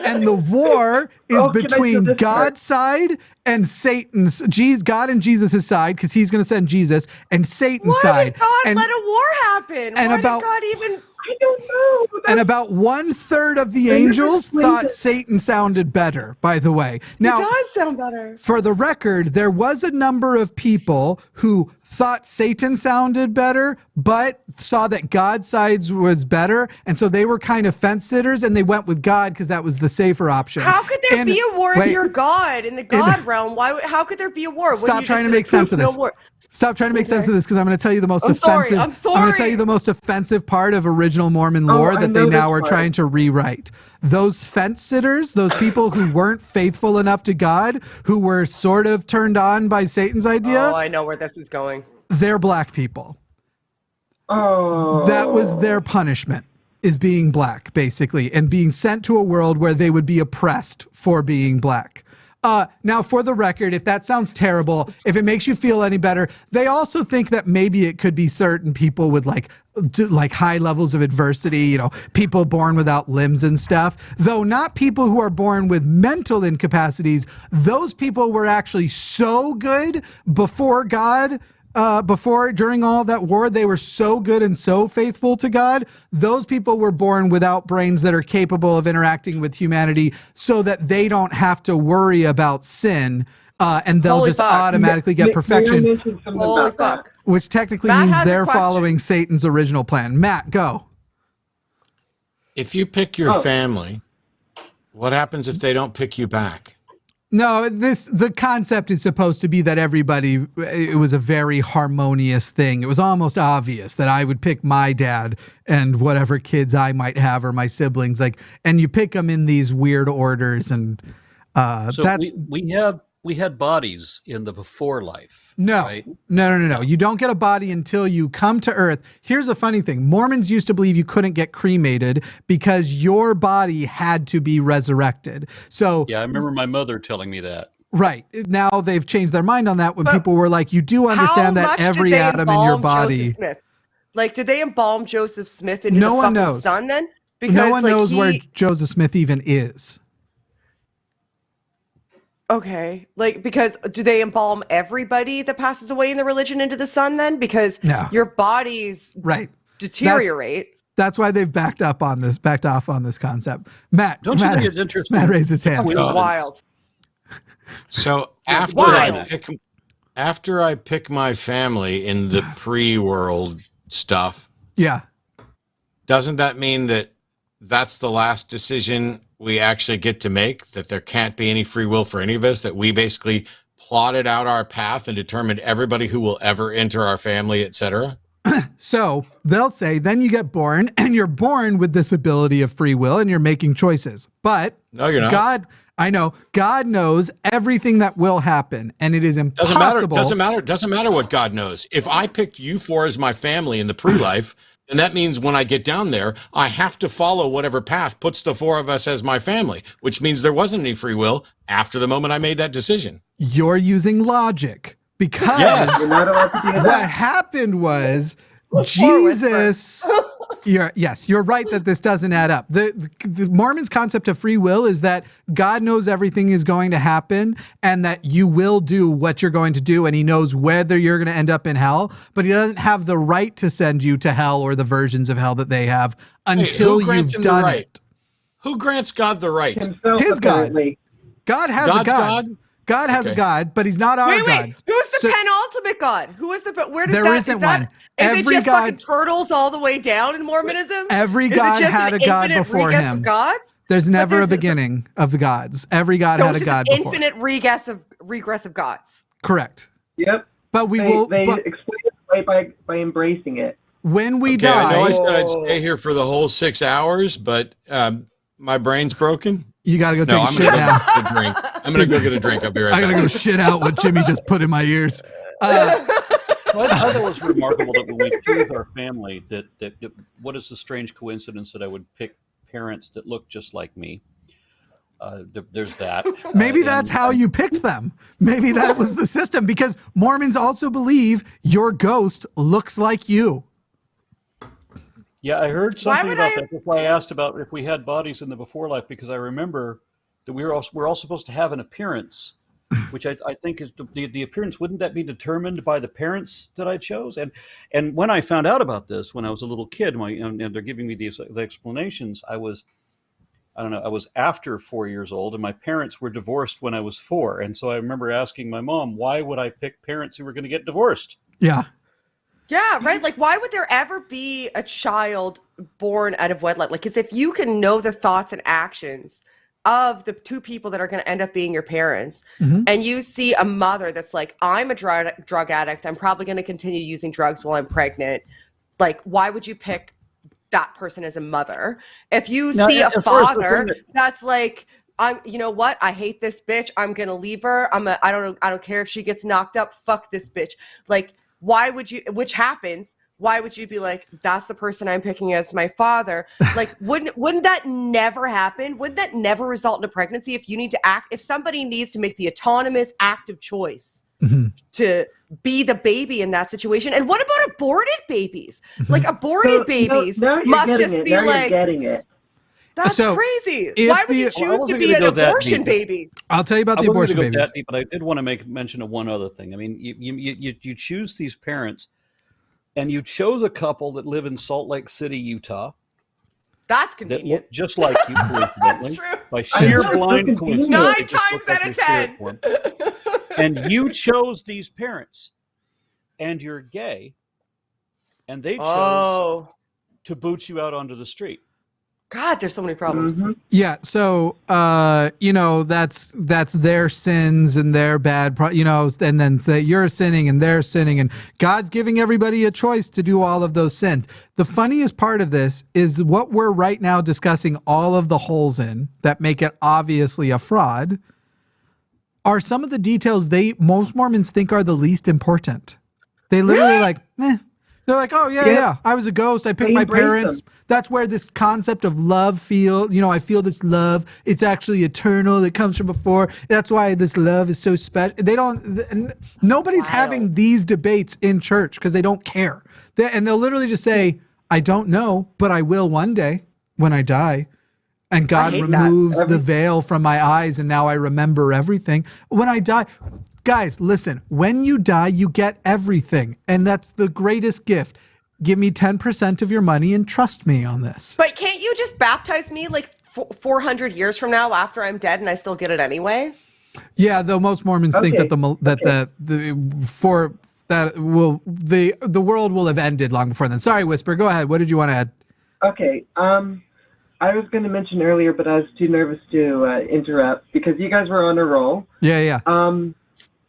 And the war is Oh, can I do between this part? God's side and Satan's. God and Jesus' side, because he's going to send Jesus, and Satan's Why side. did God and let a war happen? and Why about- did God even? I don't know. and about 1/3 of the angels thought Satan sounded better, by the way. Now, It does sound better. for the record, there was a number of people who thought Satan sounded better, but saw that God's side was better. And so they were kind of fence sitters and they went with God because that was the safer option. How could there be a war if wait, you're God in the God realm? How could there be a war? Stop trying to make sense of this. Stop trying to make sense of this because I'm going to tell you the most offensive. I'm sorry. I'm going to tell you the most offensive part of original Mormon lore I that they know now this are part. trying to rewrite. Those fence sitters, those people who weren't faithful enough to God, who were sort of turned on by Satan's idea, Oh, I know where this is going. they're black people. Oh. That was their punishment, is being black, basically, and being sent to a world where they would be oppressed for being black. Now, for the record, if that sounds terrible, if it makes you feel any better, they also think that maybe it could be certain people with like high levels of adversity, you know, people born without limbs and stuff, though not people who are born with mental incapacities. Those people were actually so good before God. During all that war, they were so good and so faithful to God. Those people were born without brains that are capable of interacting with humanity so that they don't have to worry about sin, and they'll Holy just fuck. automatically get perfection, Holy fuck. which technically Matt means has a they're question. following Satan's original plan. Matt, go. If you pick your Oh. family, what happens if they don't pick you back? No, the concept is supposed to be that it was a very harmonious thing. It was almost obvious that I would pick my dad and whatever kids I might have or my siblings, and you pick them in these weird orders, and So we had bodies in the before life. No, right? no. You don't get a body until you come to Earth. Here's a funny thing. Mormons used to believe you couldn't get cremated because your body had to be resurrected. So Yeah, I remember my mother telling me that. right. Now they've changed their mind on that when people were like, you do understand that every atom in your body. Joseph Smith? Like, did they embalm Joseph Smith into No the one fucking knows. sun then? No one knows where Joseph Smith even is. Okay, like, because do they embalm everybody that passes away in the religion into the sun then? Because No. your bodies Right. deteriorate. That's why they've backed off on this concept. Matt, Don't you Matt, think it's interesting? Matt raised his hand. Which is wild. So after Why? I pick my family in the pre-world stuff, Yeah. doesn't that mean that that's the last decision we actually get to make, that there can't be any free will for any of us, that we basically plotted out our path and determined everybody who will ever enter our family, etc.? So they'll say, then you get born and you're born with this ability of free will and you're making choices. But no, you're not. God knows everything that will happen, and it is impossible. Doesn't matter what God knows. If I picked you four as my family in the pre-life, then that means when I get down there, I have to follow whatever path puts the four of us as my family, which means there wasn't any free will after the moment I made that decision. You're using logic because Yes. You're not allowed to do what that. happened was Jesus. You're right that this doesn't add up. The Mormons' concept of free will is that God knows everything is going to happen and that you will do what you're going to do, and he knows whether you're going to end up in hell, but he doesn't have the right to send you to hell or the versions of hell that they have until you've done it. Who grants God the right? Himself, His God. apparently. God has God's a God. God? God has a Okay. God, but he's not our Wait, God. who's the So- penultimate God? Who is the? Where does There that? isn't is that, one. Is Every it just God- fucking turtles all the way down in Mormonism? Every Is it God just had an a God infinite before regress him. Of gods? There's never a there's- beginning of the gods. Every God So had it's a just God an before. infinite regress of gods. Correct. Yep. But we They will. explain it by embracing it. When we Okay, I know I die, said I'd stay here for the whole 6 hours, but my brain's broken. you got to go No, take a I'm shit gonna now. go get a drink. I'm gonna go get a drink. I'll be right I back. gotta go shit out what Jimmy just put in my ears. Well, I thought it was remarkable that when we choose our family, that what is the strange coincidence that I would pick parents that look just like me? There's that. Maybe that's how you picked them. Maybe that was the system, because Mormons also believe your ghost looks like you. Yeah, I heard something about that. That's why I asked about if we had bodies in the before life, because I remember that we're all supposed to have an appearance, which I think is the appearance. Wouldn't that be determined by the parents that I chose? And when I found out about this when I was a little kid, and they're giving me the explanations, I was after 4 years old, and my parents were divorced when I was 4, and so I remember asking my mom, why would I pick parents who were going to get divorced? Yeah. Yeah, right. Like, why would there ever be a child born out of wedlock? Like, because if you can know the thoughts and actions of the two people that are going to end up being your parents, and you see a mother that's like, I'm a drug addict, I'm probably going to continue using drugs while I'm pregnant. Like, why would you pick that person as a mother? If you see a father that's like, you know what? I hate this bitch. I'm going to leave her. I don't care if she gets knocked up. Fuck this bitch. Like, why would you, which happens, why would you be like, that's the person I'm picking as my father? Like, wouldn't that never happen? Wouldn't that never result in a pregnancy if somebody needs to make the autonomous active choice to be the baby in that situation? And what about aborted babies? Like, aborted babies must just be like, getting it. That's crazy. Why would you choose to be an abortion baby? I'll tell you about the abortion babies. That deep, but I did want to make mention of one other thing. I mean, you choose these parents, and you chose a couple that live in Salt Lake City, Utah. That's convenient. Just like you, coincidentally. That's true. By sheer blind coincidence. 9 times out of 10. And you chose these parents, and you're gay, and they chose to boot you out onto the street. God, there's so many problems. Yeah, so that's their sins and their bad, and then you're sinning and they're sinning, and God's giving everybody a choice to do all of those sins. The funniest part of this is what we're right now discussing all of the holes in that make it obviously a fraud are some of the details most Mormons think are the least important. They literally like, They're like, oh, yeah, I was a ghost. I picked my parents. That's where this concept of love I feel this love. It's actually eternal. It comes from before. That's why this love is so special. Nobody's having these debates in church because they don't care. And they'll literally just say, I don't know, but I will one day when I die. And God removes the veil from my eyes, and now I remember everything. When I die... Guys, listen, when you die, you get everything. And that's the greatest gift. Give me 10% of your money and trust me on this. But can't you just baptize me like 400 years from now after I'm dead and I still get it anyway? Yeah, though most Mormons think that the world will have ended long before then. Sorry, Whisper, go ahead. What did you want to add? Okay, I was going to mention earlier, but I was too nervous to interrupt because you guys were on a roll. Yeah.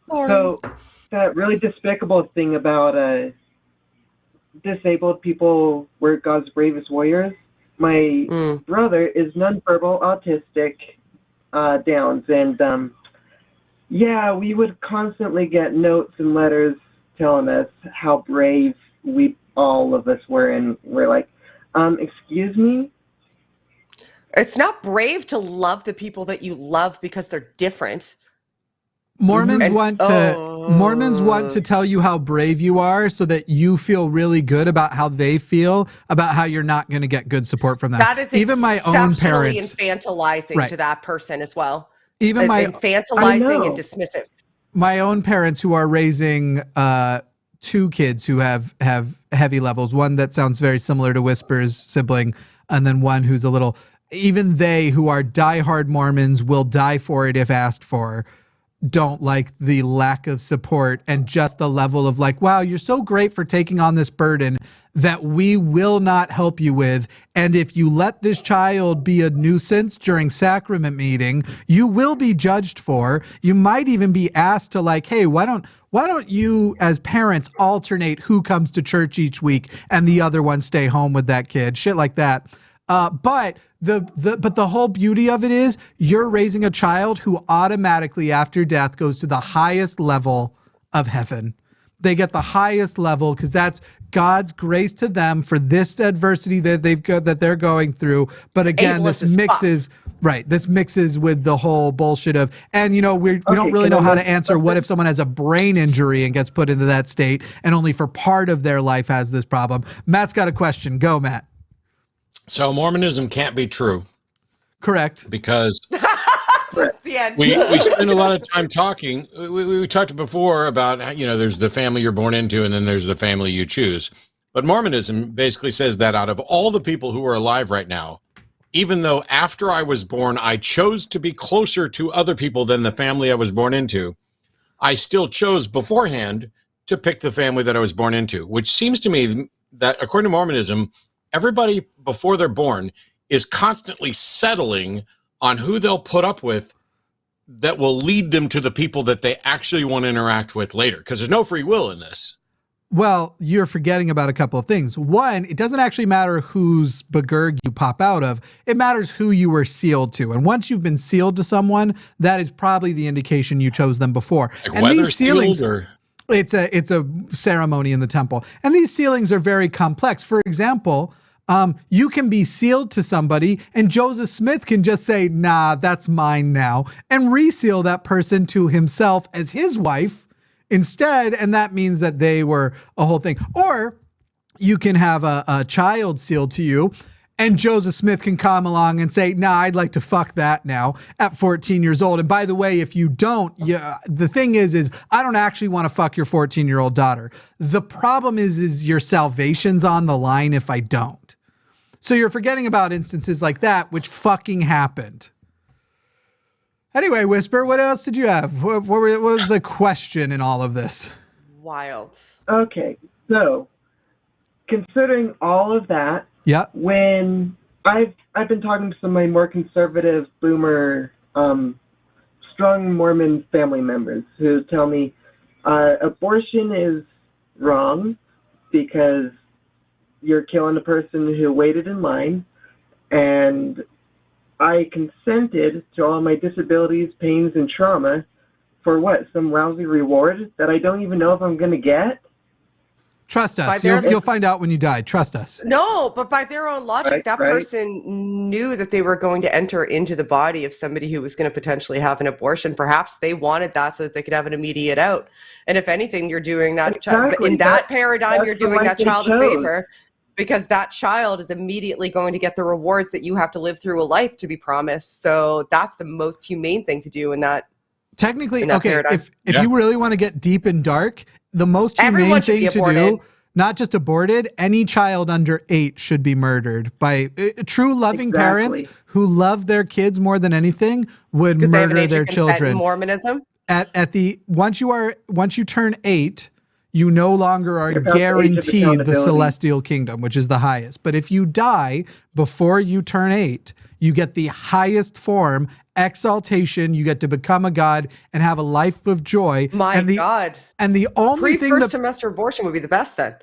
So that really despicable thing about disabled people were God's bravest warriors. My brother is nonverbal autistic Downs, and we would constantly get notes and letters telling us how brave all of us were, and we're like, excuse me? It's not brave to love the people that you love because they're different. Mormons want to tell you how brave you are so that you feel really good about how they feel about how you're not going to get good support from them. That is even my own parents infantilizing to that person as well. Even my infantilizing and dismissive. My own parents who are raising 2 kids who have heavy levels, one that sounds very similar to Whisper's sibling, and then one who's a little, even they who are diehard Mormons will die for it if asked for, don't like the lack of support and just the level of like, wow, you're so great for taking on this burden that we will not help you with. And if you let this child be a nuisance during sacrament meeting, you will be judged for. You might even be asked to like, hey, why don't you as parents alternate who comes to church each week and the other one stay home with that kid, shit like that. But the whole beauty of it is you're raising a child who automatically after death goes to the highest level of heaven. They get the highest level because that's God's grace to them for this adversity that they're going through. But again, this mixes with the whole bullshit of, and we don't really know how to answer what if someone has a brain injury and gets put into that state and only for part of their life has this problem. Matt's got a question. Go, Matt. So Mormonism can't be true. Correct. Because the end. we spend a lot of time talking. We talked before about, there's the family you're born into and then there's the family you choose. But Mormonism basically says that out of all the people who are alive right now, even though after I was born, I chose to be closer to other people than the family I was born into, I still chose beforehand to pick the family that I was born into, which seems to me that according to Mormonism, everybody before they're born is constantly settling on who they'll put up with that will lead them to the people that they actually want to interact with later. Because there's no free will in this. Well, you're forgetting about a couple of things. One, it doesn't actually matter whose begurg you pop out of. It matters who you were sealed to. And once you've been sealed to someone, that is probably the indication you chose them before. Like and these sealed sealings, or... it's a ceremony in the temple. And these sealings are very complex. For example, you can be sealed to somebody and Joseph Smith can just say, nah, that's mine now, and reseal that person to himself as his wife instead, and that means that they were a whole thing. Or you can have a child sealed to you, and Joseph Smith can come along and say, nah, I'd like to fuck that now at 14 years old. And by the way, if you don't, the thing is I don't actually want to fuck your 14-year-old daughter. The problem is your salvation's on the line if I don't. So you're forgetting about instances like that, which fucking happened. Anyway, Whisper, what else did you have? What was the question in all of this? Wild. Okay, so considering all of that, when I've been talking to some of my more conservative boomer, strong Mormon family members who tell me abortion is wrong because you're killing a person who waited in line, and I consented to all my disabilities, pains, and trauma for what? Some lousy reward that I don't even know if I'm going to get? Trust us. You'll find out when you die. Trust us. No, but by their own logic, that person knew that they were going to enter into the body of somebody who was going to potentially have an abortion. Perhaps they wanted that so that they could have an immediate out. And if anything, you're doing that in that paradigm, you're doing that child a favor, because that child is immediately going to get the rewards that you have to live through a life to be promised. So that's the most humane thing to do in that. Technically, in that okay, paradigm. if you really want to get deep and dark, the most humane thing to do, not just aborted, any child under 8 should be murdered by true loving parents who love their kids more than anything would murder their children. Mormonism? Once you turn 8, you no longer are guaranteed the celestial kingdom, which is the highest. But if you die before you turn 8, you get the highest form, exaltation. You get to become a god and have a life of joy. God. And the only thing Pre-first semester abortion would be the best then.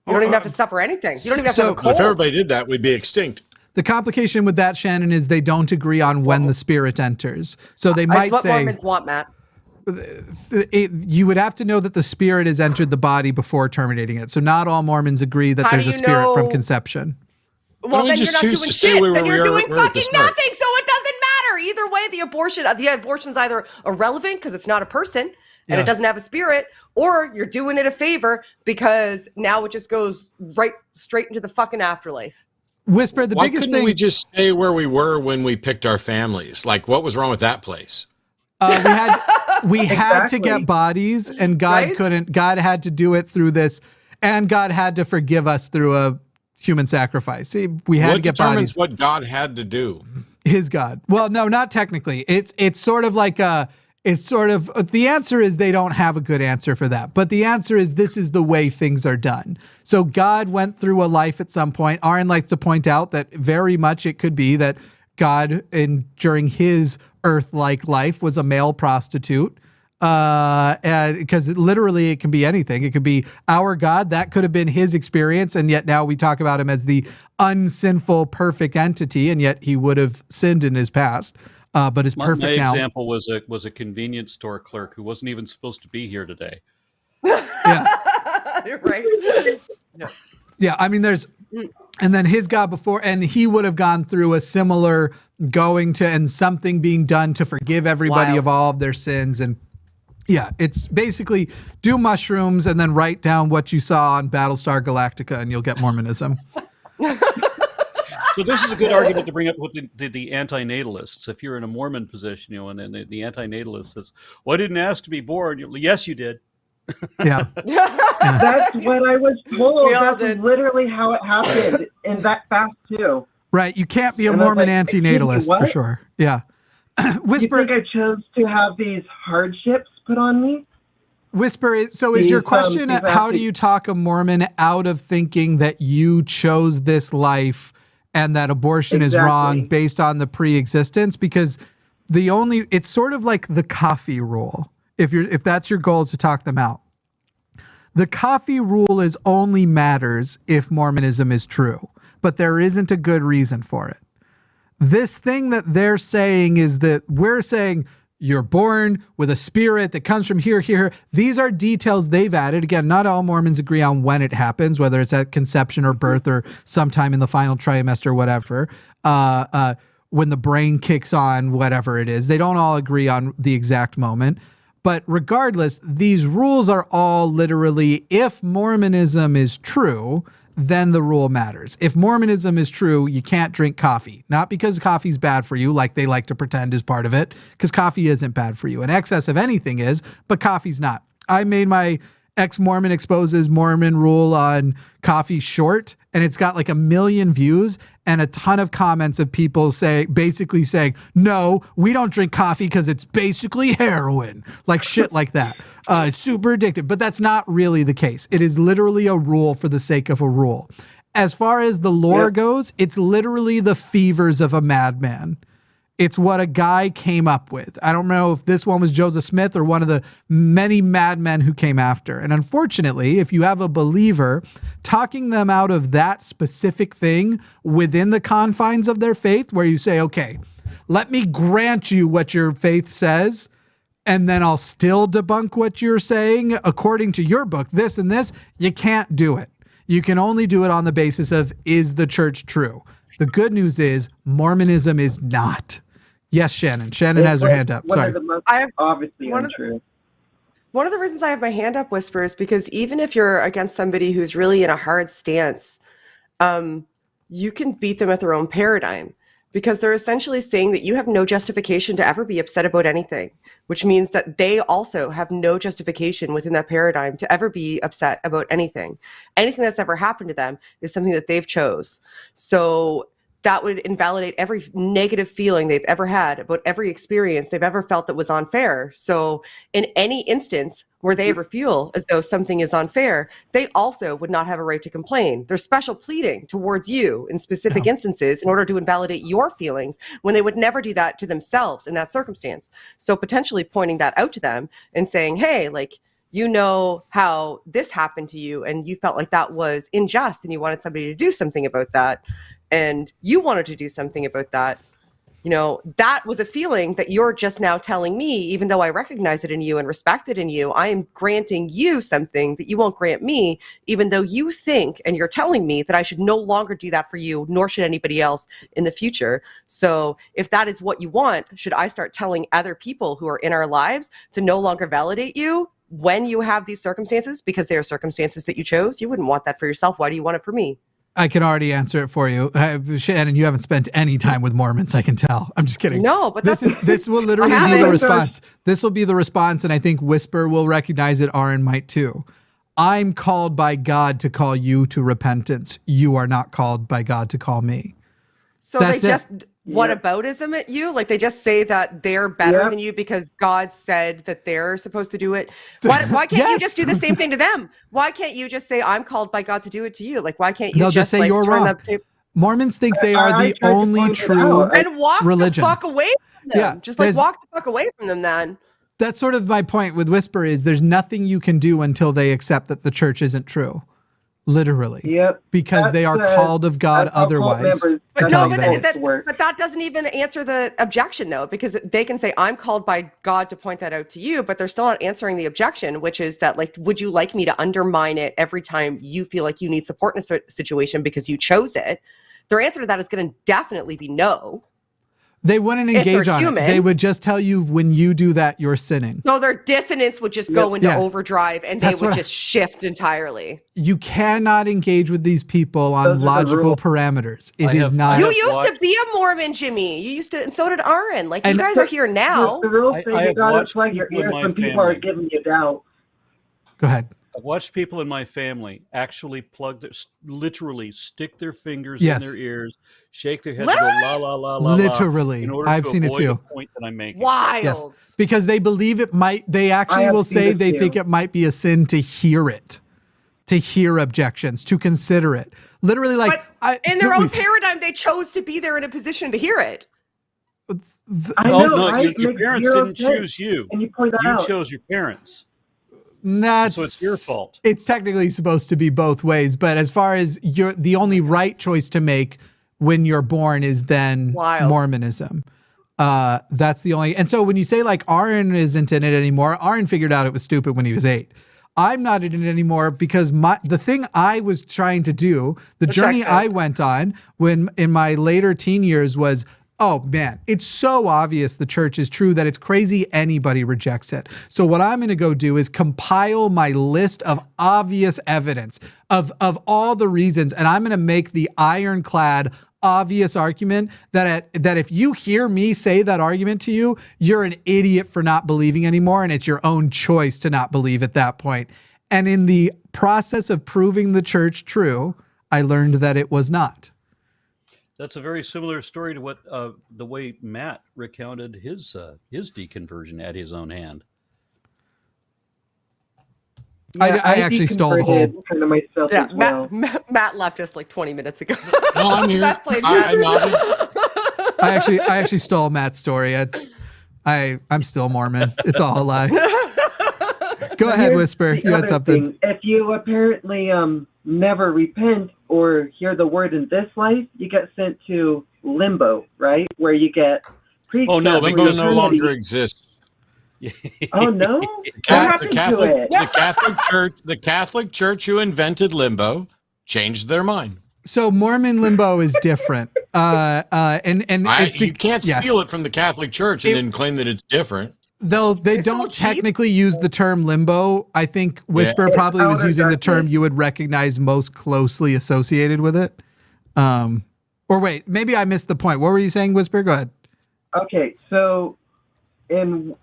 You don't even have to suffer anything. You don't even have to have a cold. If everybody did that, we'd be extinct. The complication with that, Shannon, is they don't agree on when the spirit enters. So they might That's what say... Mormons want, Matt. You would have to know that the spirit has entered the body before terminating it. So not all Mormons agree that there's a spirit from conception. Well, then you're not doing shit. Then you're doing fucking nothing, so it doesn't matter. Either way, the abortion's either irrelevant because it's not a person and it doesn't have a spirit, or you're doing it a favor because now it just goes straight into the fucking afterlife. Whisper, the Why biggest couldn't thing... we just stay where we were when we picked our families? Like, what was wrong with that place? We had to get bodies, and God couldn't. God had to do it through this, and God had to forgive us through a human sacrifice. See, we had to get bodies. What God had to do? His God. Well, no, not technically. It's sort of like the answer is they don't have a good answer for that. But the answer is this is the way things are done. So God went through a life at some point. Aron likes to point out that very much it could be that God, during his earth-like life, was a male prostitute. And because literally it can be anything. It could be our God. That could have been his experience. And yet now we talk about him as the unsinful, perfect entity. And yet he would have sinned in his past. But is perfect now. My example was a convenience store clerk who wasn't even supposed to be here today. Right. Yeah, I mean, and then his God before, and he would have gone through a similar and something being done to forgive everybody of all of their sins. And yeah, it's basically do mushrooms and then write down what you saw on Battlestar Galactica and you'll get Mormonism. So this is a good argument to bring up with the anti-natalists. If you're in a Mormon position, and then the anti-natalist says, "Well, I didn't ask to be born." Yes, you did. Yeah. That's what I was told. We all That's did. literally how it happened, and that fast too. Right. You can't be a And I was Mormon like, anti-natalist for what? sure. Yeah. Whisper. You think I chose to have these hardships put on me? Whisper. So is your question, how do you talk a Mormon out of thinking that you chose this life and that abortion is wrong based on the pre-existence? Because it's sort of like the coffee rule. If that's your goal, is to talk them out. The coffee rule is only matters if Mormonism is true, but there isn't a good reason for it. This thing that they're saying is that we're saying you're born with a spirit that comes from here. These are details they've added. Again, not all Mormons agree on when it happens, whether it's at conception or birth or sometime in the final trimester or whatever. When the brain kicks on, whatever it is. They don't all agree on the exact moment. But regardless, these rules are all literally, if Mormonism is true, then the rule matters. If Mormonism is true, you can't drink coffee. Not because coffee's bad for you, like they like to pretend is part of it, because coffee isn't bad for you. An excess of anything is, but coffee's not. I made my Ex-Mormon Exposes Mormon rule on coffee short, and it's got like 1 million views and a ton of comments of people basically saying, no, we don't drink coffee because it's basically heroin. Like shit like that. It's super addictive, but that's not really the case. It is literally a rule for the sake of a rule. As far as the lore goes, it's literally the fevers of a madman. It's what a guy came up with. I don't know if this one was Joseph Smith or one of the many madmen who came after. And unfortunately, if you have a believer, talking them out of that specific thing within the confines of their faith, where you say, okay, let me grant you what your faith says, and then I'll still debunk what you're saying according to your book, this and this, you can't do it. You can only do it on the basis of, is the church true? The good news is Mormonism is not. Yes, Shannon. Shannon has her hand up. Sorry. Obviously one untrue. One of the reasons I have my hand up, Whisper, is because even if you're against somebody who's really in a hard stance, you can beat them at their own paradigm, because they're essentially saying that you have no justification to ever be upset about anything, which means that they also have no justification within that paradigm to ever be upset about anything. Anything that's ever happened to them is something that they've chose. So that would invalidate every negative feeling they've ever had about every experience they've ever felt that was unfair. So in any instance where they ever feel as though something is unfair, they also would not have a right to complain. There's special pleading towards you in specific instances in order to invalidate your feelings, when they would never do that to themselves in that circumstance. So potentially pointing that out to them and saying, hey, like, you know how this happened to you and you felt like that was unjust and you wanted somebody to do something about that. And you wanted to do something about that. You know, that was a feeling that you're just now telling me, even though I recognize it in you and respect it in you, I am granting you something that you won't grant me, even though you think and you're telling me that I should no longer do that for you, nor should anybody else in the future. So if that is what you want, should I start telling other people who are in our lives to no longer validate you when you have these circumstances, because they are circumstances that you chose? You wouldn't want that for yourself. Why do you want it for me? I can already answer it for you. Shannon, you haven't spent any time with Mormons, I can tell. I'm just kidding. No, but this will literally be the response. This will be the response, and I think Whisper will recognize it. Aron might too. I'm called by God to call you to repentance. You are not called by God to call me. So that's they just whataboutism at you? Like they just say that they're better than you because God said that they're supposed to do it? Why can't you just do the same thing to them? Why can't you just say, I'm called by God to do it to you? Like, why can't you just say, like, you're wrong? Mormons think they are the only true and walk religion. The fuck away from them. Yeah, just like walk the fuck away from them then. That's sort of my point with Whisper is there's nothing you can do until they accept that the church isn't true. Literally. Yep. Because they are called of God otherwise. But that doesn't even answer the objection, though, because they can say, I'm called by God to point that out to you, but they're still not answering the objection, which is that, like, would you like me to undermine it every time you feel like you need support in a situation because you chose it? Their answer to that is going to definitely be no. They wouldn't engage on human. it. They would just tell you when you do that, you're sinning. So their dissonance would just go into overdrive and That's they would what just shift entirely. You cannot engage with these people on logical parameters. It is not. You used to be a Mormon, Jimmy. You used to, and so did Aaron. Like, you guys are here now. The real thing, you gotta plug your ears when people are giving you doubt. Go ahead. I've watched people in my family actually literally stick their fingers Yes. in their ears, shake their head, and go la la la la. Literally. in order I've to seen it avoid too. The point that I'm making. Wild. Yes. Because they believe it might. They actually will say they think it might be a sin to hear it, to hear objections, to consider it. Literally, like In their own paradigm, they chose to be there in a position to hear it. I know, no, right? your Makes parents zero didn't sense. choose you. And you point that You out. chose your parents. That's, So it's your fault. It's technically supposed to be both ways, but as far as the only right choice to make when you're born is then Mormonism. That's the only. And so when you say like Aron isn't in it anymore, Aron figured out it was stupid when he was 8. I'm not in it anymore because the thing I was trying to do, the journey I went on when in my later teen years was, oh man, it's so obvious the church is true that it's crazy anybody rejects it. So what I'm going to go do is compile my list of obvious evidence of all the reasons, and I'm going to make the ironclad obvious argument that if you hear me say that argument to you, you're an idiot for not believing anymore, and it's your own choice to not believe at that point. And in the process of proving the church true, I learned that it was not. That's a very similar story to what the way Matt recounted his deconversion at his own hand. I actually stole the whole. Kind of myself as well. Matt left us like 20 minutes ago. No, I'm here. Matt's playing I nodded. I actually stole Matt's story. I'm still Mormon. It's all a lie. Go ahead, Whisper. The You had other something. thing. If you apparently never repent or hear the word in this life, you get sent to limbo, right? Where you get Oh no, Limbo no longer exists. Oh no! The Catholic Church who invented limbo changed their mind. So Mormon limbo is different. You can't steal it from the Catholic Church and then claim that it's different. They don't technically use the term limbo. I think Whisper probably was using the term you would recognize most closely associated with it. Or wait, maybe I missed the point. What were you saying, Whisper? Go ahead. Okay, so in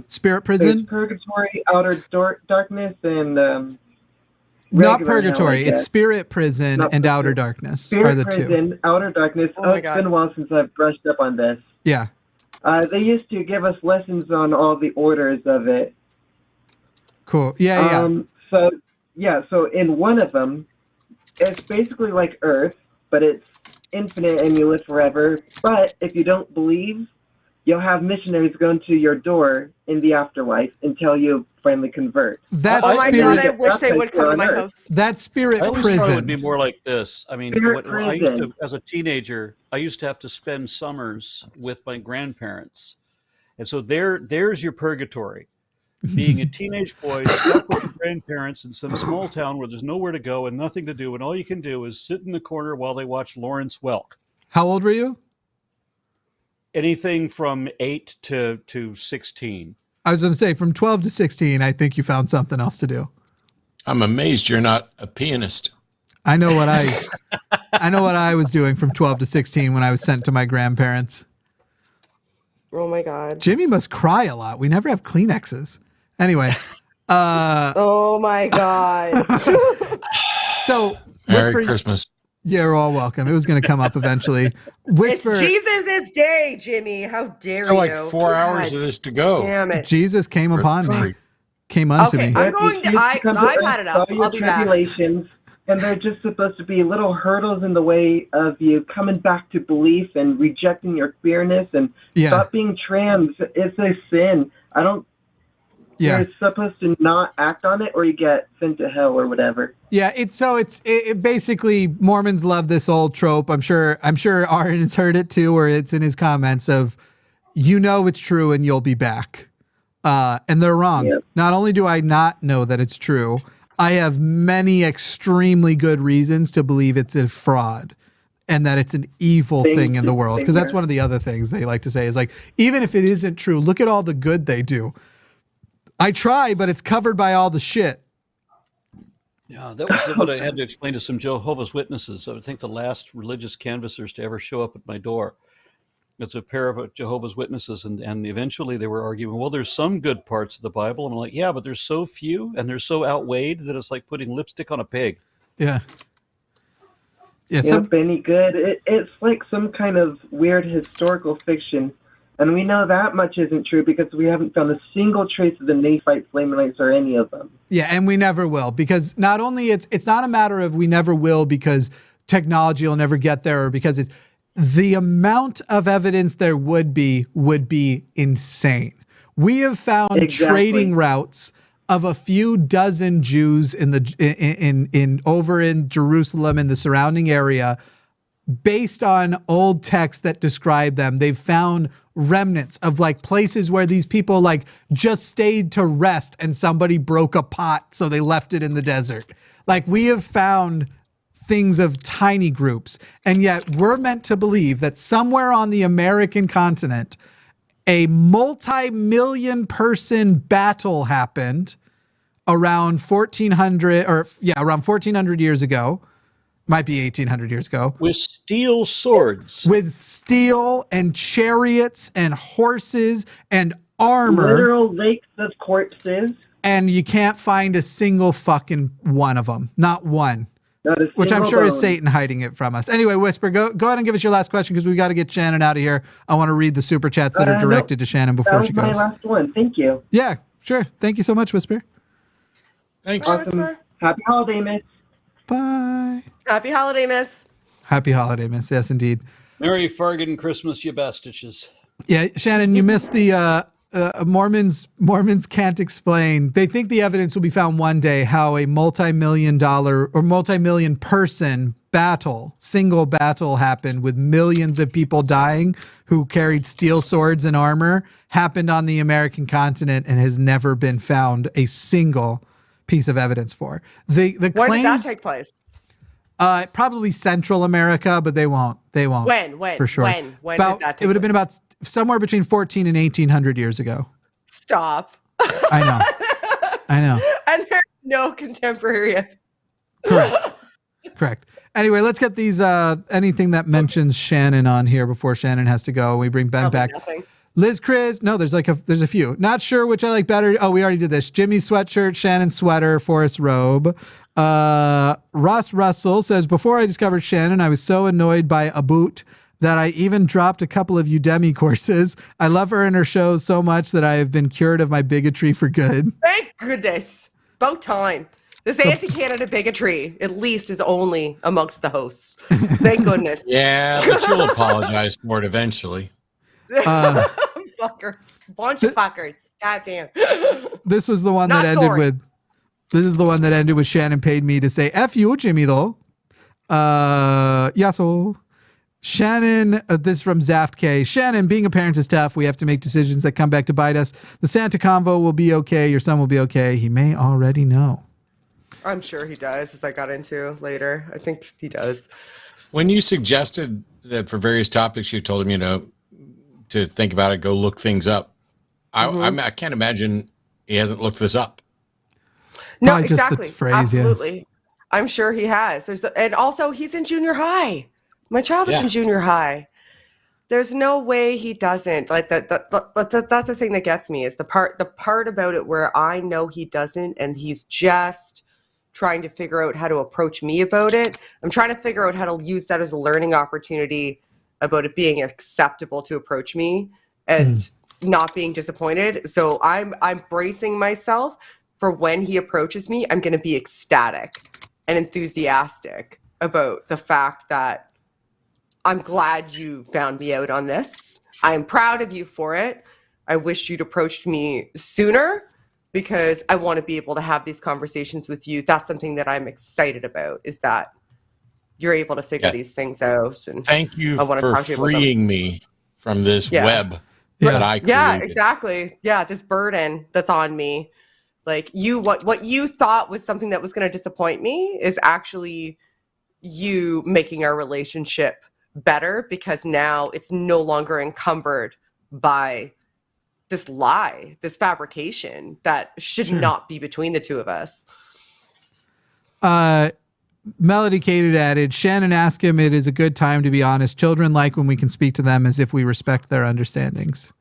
spirit prison, purgatory, outer darkness, and not regular purgatory. hell, It's spirit prison and outer darkness spirit are the prison, two. outer darkness. Oh my It's been a while since I've brushed up on this. Yeah. They used to give us lessons on all the orders of it. Cool. Yeah. So in one of them, it's basically like Earth, but it's infinite and you live forever. But if you don't believe, you'll have missionaries going to your door in the afterlife until you finally convert. That's oh my God, I wish they would come to my house. That spirit I always prison thought it would be more like this. I mean, Spirit when I used to, prison. as a teenager, I used to have to spend summers with my grandparents, and so there's your purgatory. Being a teenage boy stuck with your grandparents in some small town where there's nowhere to go and nothing to do, and all you can do is sit in the corner while they watch Lawrence Welk. How old were you? Anything from 8 to 16. I was going to say from 12 to 16, I think you found something else to do. I'm amazed you're not a pianist. I know what I was doing from 12 to 16 when I was sent to my grandparents. Oh my God. Jimmy must cry a lot. We never have Kleenexes. Anyway. Oh my God. So Merry Christmas. You're all welcome. It was going to come up eventually. Whisper. It's Jesus' day, Jimmy. How dare There are like you? 4 hours of this to go. Damn it. Jesus came upon me. Came unto me. I'm going to. I've had enough. I'll be back. And they're just supposed to be little hurdles in the way of you coming back to belief and rejecting your queerness and stop being trans. It's a sin. You're supposed to not act on it or you get sent to hell or whatever. Yeah, it's basically Mormons love this old trope. I'm sure Aron has heard it too, or it's in his comments of, it's true and you'll be back. And they're wrong. Yep. Not only do I not know that it's true, I have many extremely good reasons to believe it's a fraud. and that it's an evil thing in the world. Because that's one of the other things they like to say is like, even if it isn't true, look at all the good they do. I try, but it's covered by all the shit. Yeah, that was what I had to explain to some Jehovah's Witnesses. I think the last religious canvassers to ever show up at my door. It's a pair of Jehovah's Witnesses, and eventually they were arguing, well, there's some good parts of the Bible. And I'm like, yeah, but there's so few, and they're so outweighed that it's like putting lipstick on a pig. Yeah. Yeah, Benny Good. It's like some kind of weird historical fiction. And we know that much isn't true because we haven't found a single trace of the Nephites, Lamanites, or any of them. Yeah, and we never will, because not only it's not a matter of we never will because technology will never get there, or because it's the amount of evidence there would be insane. We have found trading routes of a few dozen Jews in over in Jerusalem and the surrounding area based on old texts that describe them. They've found remnants of like places where these people like just stayed to rest and somebody broke a pot, so they left it in the desert. Like, we have found things of tiny groups, and yet we're meant to believe that somewhere on the American continent, a multi-million person battle happened around 1400 years ago. Might be 1800 years ago. With steel swords. With steel and chariots and horses and armor. Literal lakes of corpses. And you can't find a single fucking one of them. Not one. Which I'm sure is Satan hiding it from us. Anyway, Whisper, go ahead and give us your last question, because we got to get Shannon out of here. I want to read the super chats that are directed to Shannon before she goes. That was my last one. Thank you. Yeah, sure. Thank you so much, Whisper. Thanks. Awesome. Happy holiday, Miss. Bye. Happy holiday, Miss. Happy holiday, Miss. Yes, indeed. Merry Fargan Christmas, you bastards. Yeah, Shannon, you missed the Mormons can't explain. They think the evidence will be found one day how a multi-million person single battle happened with millions of people dying who carried steel swords and armor, happened on the American continent and has never been found a single piece of evidence for. The When claims, did that take place? Probably Central America, but they won't. When? For sure. When did that take it would have been about somewhere between 14 and 1800 years ago. Stop. I know. And there's no contemporary. Correct. Anyway, let's get these anything that mentions Shannon on here before Shannon has to go. We bring Ben back. Nothing. Liz Chris, no, there's a few. Not sure which I like better. Oh, we already did this. Jimmy sweatshirt, Shannon sweater, Forrest robe. Ross Russell says, before I discovered Shannon, I was so annoyed by Aboot that I even dropped a couple of Udemy courses. I love her and her shows so much that I have been cured of my bigotry for good. Thank goodness. About time. This anti-Canada bigotry, at least, is only amongst the hosts. Thank goodness. Yeah, but you'll apologize for it eventually. Fuckers. Bunch of fuckers. God damn. This was the one that ended with... This is the one that ended with Shannon paid me to say, F you, Jimmy, though. So Shannon, this is from Zaft K. Shannon, being a parent is tough. We have to make decisions that come back to bite us. The Santa convo will be okay. Your son will be okay. He may already know. I'm sure he does, as I got into later. I think he does. When you suggested that for various topics, you told him, to think about it, go look things up. I can't imagine he hasn't looked this up. No, Probably exactly. Just the phrase, absolutely. Yeah. I'm sure he has. And also he's in junior high. My child is in junior high. There's no way he doesn't. Like that's the thing that gets me is the part about it where I know he doesn't, and he's just trying to figure out how to approach me about it. I'm trying to figure out how to use that as a learning opportunity about it being acceptable to approach me and not being disappointed. So I'm bracing myself for when he approaches me. I'm going to be ecstatic and enthusiastic about the fact that I'm glad you found me out on this. I'm proud of you for it. I wish you'd approached me sooner because I want to be able to have these conversations with you. That's something that I'm excited about, is that you're able to figure these things out. And thank you for freeing me from this web that I created. Yeah, exactly. Yeah, this burden that's on me. Like what you thought was something that was going to disappoint me is actually you making our relationship better, because now it's no longer encumbered by this lie, this fabrication that should not be between the two of us. Melody Cated added, Shannon asked him, it is a good time to be honest. Children like when we can speak to them as if we respect their understandings.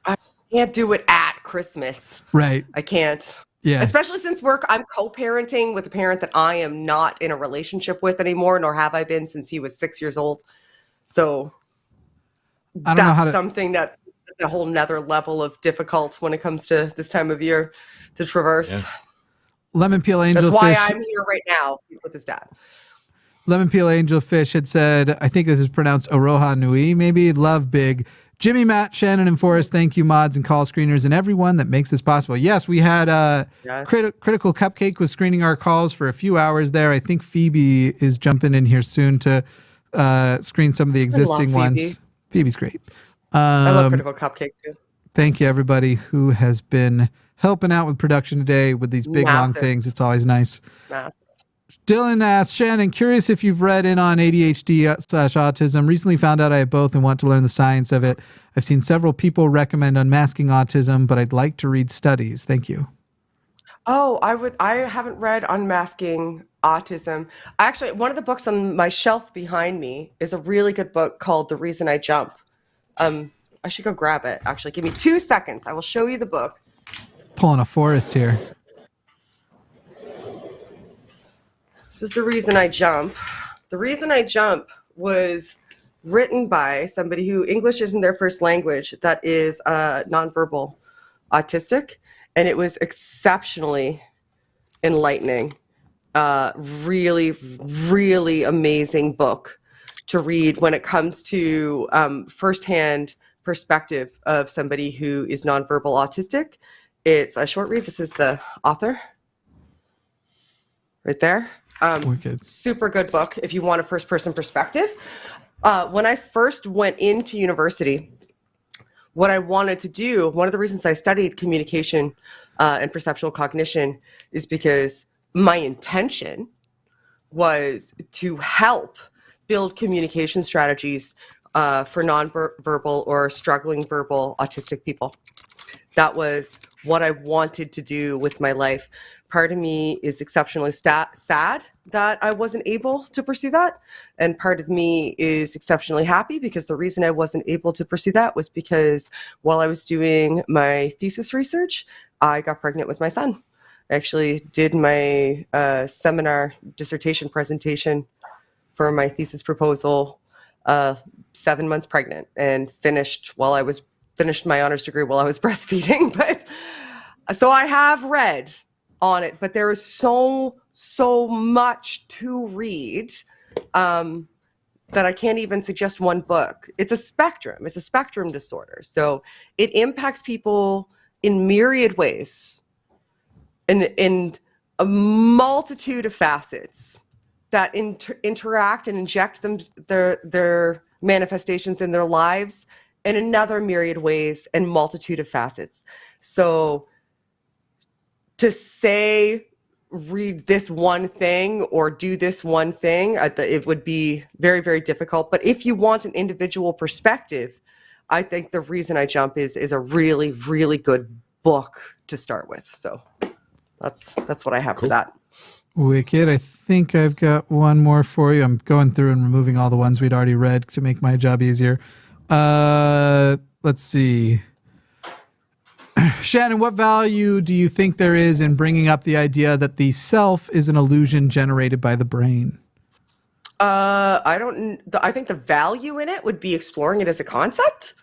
I can't do it at Christmas. Right. I can't. Yeah. Especially since I'm co-parenting with a parent that I am not in a relationship with anymore, nor have I been since he was 6 years old. So I don't know how that's something that a whole nother level of difficult when it comes to this time of year to traverse. Yeah. Lemon Peel Angelfish. That's why I'm here right now. He's with his dad. Lemon Peel Angelfish had said, I think this is pronounced Aroha Nui, maybe. Love big. Jimmy, Matt, Shannon, and Forrest, thank you, mods and call screeners, and everyone that makes this possible. Yes, we had Critical Cupcake was screening our calls for a few hours there. I think Phoebe is jumping in here soon to screen some of the existing ones. Phoebe's great. I love Critical Cupcake too. Thank you, everybody who has been helping out with production today with these big, long things. It's always nice. Massive. Dylan asks, Shannon, curious if you've read in on ADHD/autism. Recently found out I have both and want to learn the science of it. I've seen several people recommend Unmasking Autism, but I'd like to read studies. Thank you. Oh, I haven't read Unmasking Autism. Actually, one of the books on my shelf behind me is a really good book called The Reason I Jump. I should go grab it. Actually, give me 2 seconds. I will show you the book. Pulling a Forrest here. This is The Reason I Jump. The Reason I Jump was written by somebody who English isn't their first language, that is nonverbal autistic, and it was exceptionally enlightening. Really, really amazing book to read when it comes to firsthand perspective of somebody who is nonverbal autistic. It's a short read. This is the author right there. Super good book if you want a first-person perspective. When I first went into university, what I wanted to do, one of the reasons I studied communication and perceptual cognition is because my intention was to help build communication strategies for nonverbal or struggling verbal autistic people. That was what I wanted to do with my life. Part of me is exceptionally sad that I wasn't able to pursue that. And part of me is exceptionally happy because the reason I wasn't able to pursue that was because while I was doing my thesis research, I got pregnant with my son. I actually did my seminar dissertation presentation for my thesis proposal 7 months pregnant and finished my honors degree while I was breastfeeding. But so I have read on it, but there is so much to read that I can't even suggest one book. It's a spectrum. It's a spectrum disorder. So it impacts people in myriad ways, in a multitude of facets that interact and inject their manifestations in their lives in another myriad ways and multitude of facets. So to say, read this one thing or do this one thing, it would be very, very difficult. But if you want an individual perspective, I think The Reason I Jump is a really, really good book to start with. So that's what I have for that. Wicked. I think I've got one more for you. I'm going through and removing all the ones we'd already read to make my job easier. Let's see. Shannon, what value do you think there is in bringing up the idea that the self is an illusion generated by the brain? I think the value in it would be exploring it as a concept.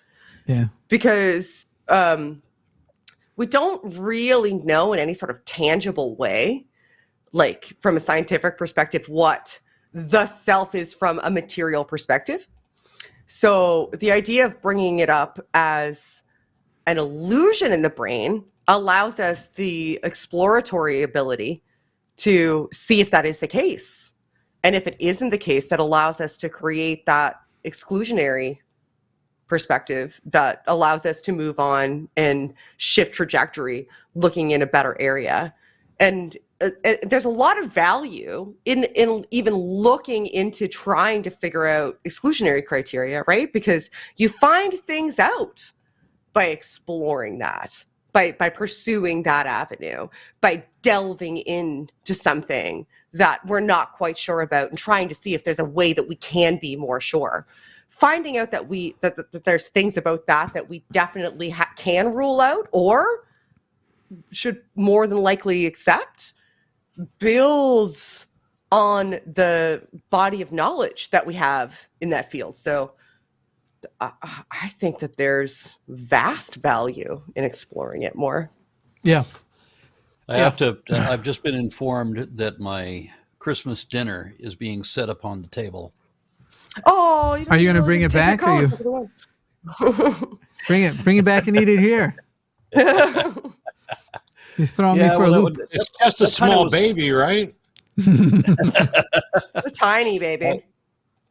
Yeah. Because we don't really know in any sort of tangible way, like from a scientific perspective, what the self is from a material perspective. So the idea of bringing it up as an illusion in the brain allows us the exploratory ability to see if that is the case. And if it isn't the case, that allows us to create that exclusionary perspective that allows us to move on and shift trajectory, looking in a better area. And there's a lot of value in even looking into trying to figure out exclusionary criteria, right? Because you find things out by exploring that, by pursuing that avenue, by delving into something that we're not quite sure about and trying to see if there's a way that we can be more sure. Finding out that that there's things about that we definitely can rule out or should more than likely accept builds on the body of knowledge that we have in that field. So I think that there's vast value in exploring it more. Yeah. I've just been informed that my Christmas dinner is being set upon the table. Oh, are you going to bring it back? Or you bring it back and eat it here? You're throwing me for a loop. It's just a small baby, right? A tiny baby.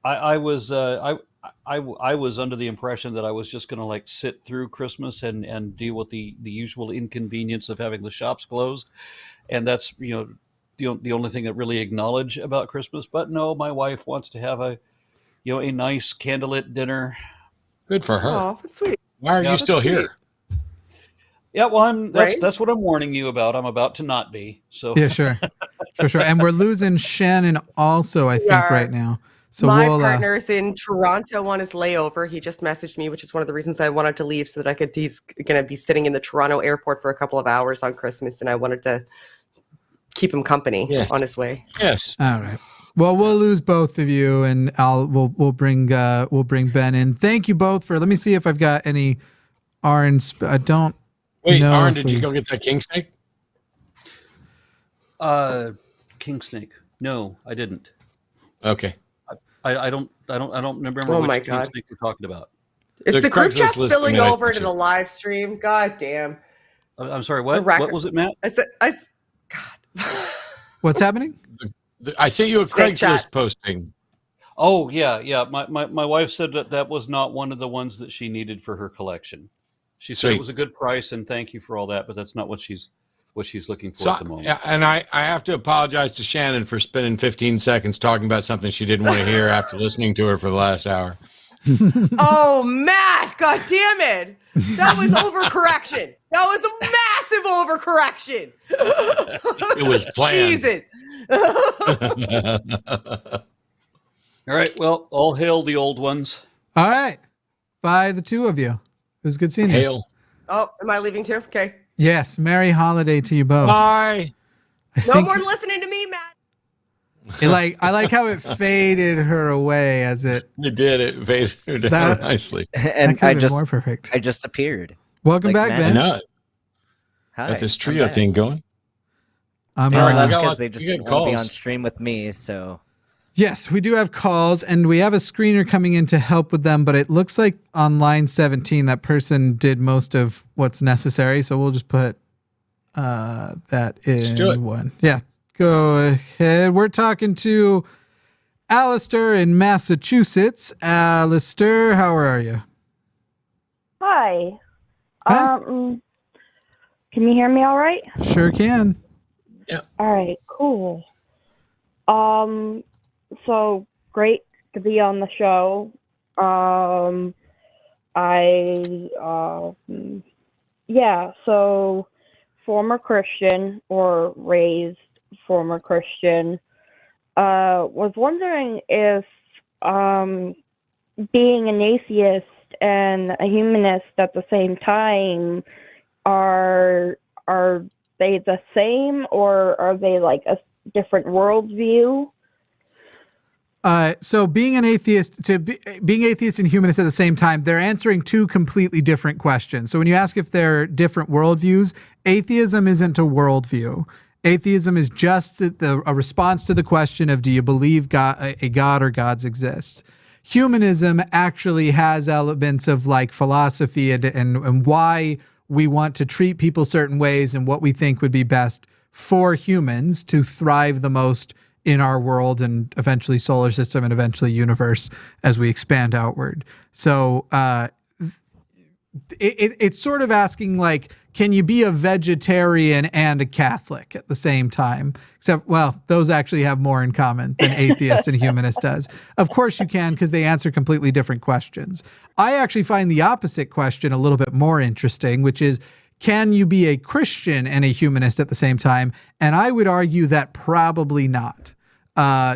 I was under the impression that I was just going to like sit through Christmas and deal with the usual inconvenience of having the shops closed, and that's the only thing that really acknowledge about Christmas. But no, my wife wants to have a nice candlelit dinner. Good for her. Oh, that's sweet. Why are you still here? Yeah, well, that's what I'm warning you about. I'm about to not be. So yeah, sure. And we're losing Shannon also, I think, right now. So my partner's in Toronto on his layover. He just messaged me, which is one of the reasons I wanted to leave, so that he's going to be sitting in the Toronto airport for a couple of hours on Christmas, and I wanted to keep him company on his way. Yes. All right. Well, we'll lose both of you, and we'll bring Ben in. Thank you both for. Let me see if I've got any Aron. I don't. Wait, know Aron, did you go get that king snake? King snake. No, I didn't. Okay. I don't remember Oh which my king God. snake we're talking about. Is the group chat Craigslist spilling listing that I over sent to you. the live stream? God damn. I'm sorry. What? The record- What was it, Matt? What's happening? I sent you a Snake Craigslist chat. posting. Oh yeah. My wife said that was not one of the ones that she needed for her collection. She said Sweet. it was a good price and thank you for all that, but that's not what she's looking for So, at the moment. yeah, and I have to apologize to Shannon for spending 15 seconds talking about something she didn't want to hear after listening to her for the last hour. Oh, Matt! God damn it! That was overcorrection. That was a massive overcorrection. It was planned. Jesus. All right. Well, all hail the old ones. All right. By the two of you. It was good seeing you. Hail. Oh, am I leaving too? Okay. Yes. Merry holiday to you both. Bye. No more listening to me, Matt. I like how it faded her away as it. It did. It faded her down nicely. And That could've been more perfect. I just appeared. Welcome Like back, Matt. Ben. No, Hi. got this I'm trio back. thing going. I'm They left got because lots- they just you got didn't want to be calls. on stream with me. So Yes, we do have calls, and we have a screener coming in to help with them, but it looks like on line 17, that person did most of what's necessary, so we'll just put that do it. in one. Yeah, go ahead. We're talking to Alistair in Massachusetts. Alistair, how are you? Hi. Hi. Can you hear me all right? Sure can. All right, cool. So great to be on the show. So former Christian or raised former Christian. Was wondering if being an atheist and a humanist at the same time are they the same, or are they like a different worldview? So being an atheist, being atheist and humanist at the same time, they're answering two completely different questions. So when you ask if they're different worldviews, atheism isn't a worldview. Atheism is just a response to the question of, do you believe a God or gods exist? Humanism actually has elements of like philosophy and why we want to treat people certain ways and what we think would be best for humans to thrive the most in our world and eventually solar system and eventually universe as we expand outward. So it's sort of asking like, can you be a vegetarian and a Catholic at the same time? Except, well, those actually have more in common than atheist and humanist does. Of course you can, because they answer completely different questions. I actually find the opposite question a little bit more interesting, which is, can you be a Christian and a humanist at the same time? And I would argue that probably not.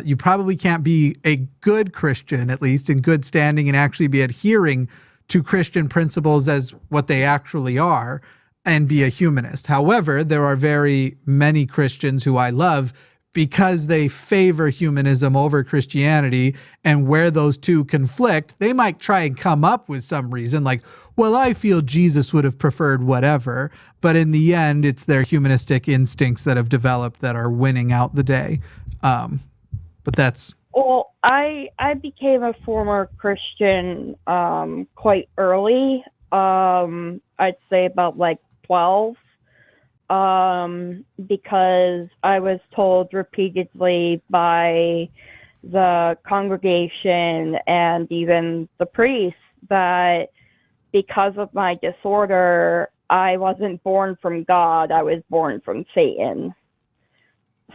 You probably can't be a good Christian, at least in good standing, and actually be adhering to Christian principles as what they actually are, and be a humanist. However, there are very many Christians who I love because they favor humanism over Christianity, and where those two conflict, they might try and come up with some reason like, well, I feel Jesus would have preferred whatever, but in the end, it's their humanistic instincts that have developed that are winning out the day. But that's... Well, I became a former Christian quite early. I'd say about like 12, because I was told repeatedly by the congregation and even the priest that because of my disorder, I wasn't born from God, I was born from Satan.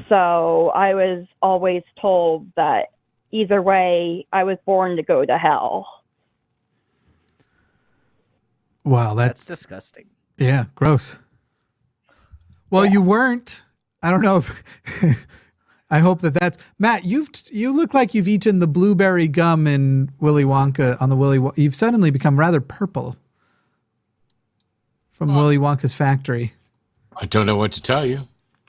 So I was always told that either way, I was born to go to hell. Wow, that's disgusting. Yeah, gross. Well, you weren't. I don't know if I hope that's Matt. You look like you've eaten the blueberry gum in Willy Wonka on the You've suddenly become rather purple from Willy Wonka's factory. I don't know what to tell you.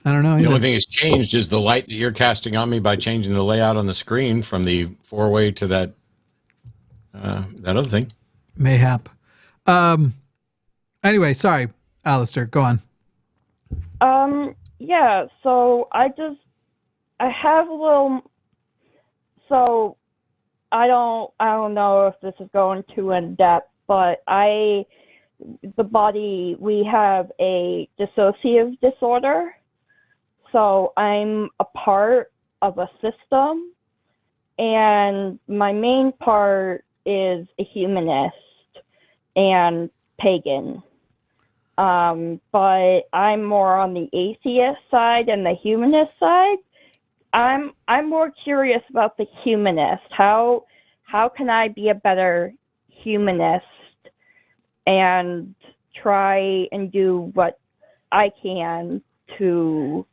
I don't know. The only thing that's changed is the light that you're casting on me by changing the layout on the screen from the 4-way to that other thing. Mayhap. Anyway, sorry, Alistair, go on. Yeah, so I have a little, so I don't know if this is going too in depth, but we have a dissociative disorder. So I'm a part of a system, and my main part is a humanist and pagan. But I'm more on the atheist side and the humanist side. I'm more curious about the humanist. How can I be a better humanist and try and do what I can to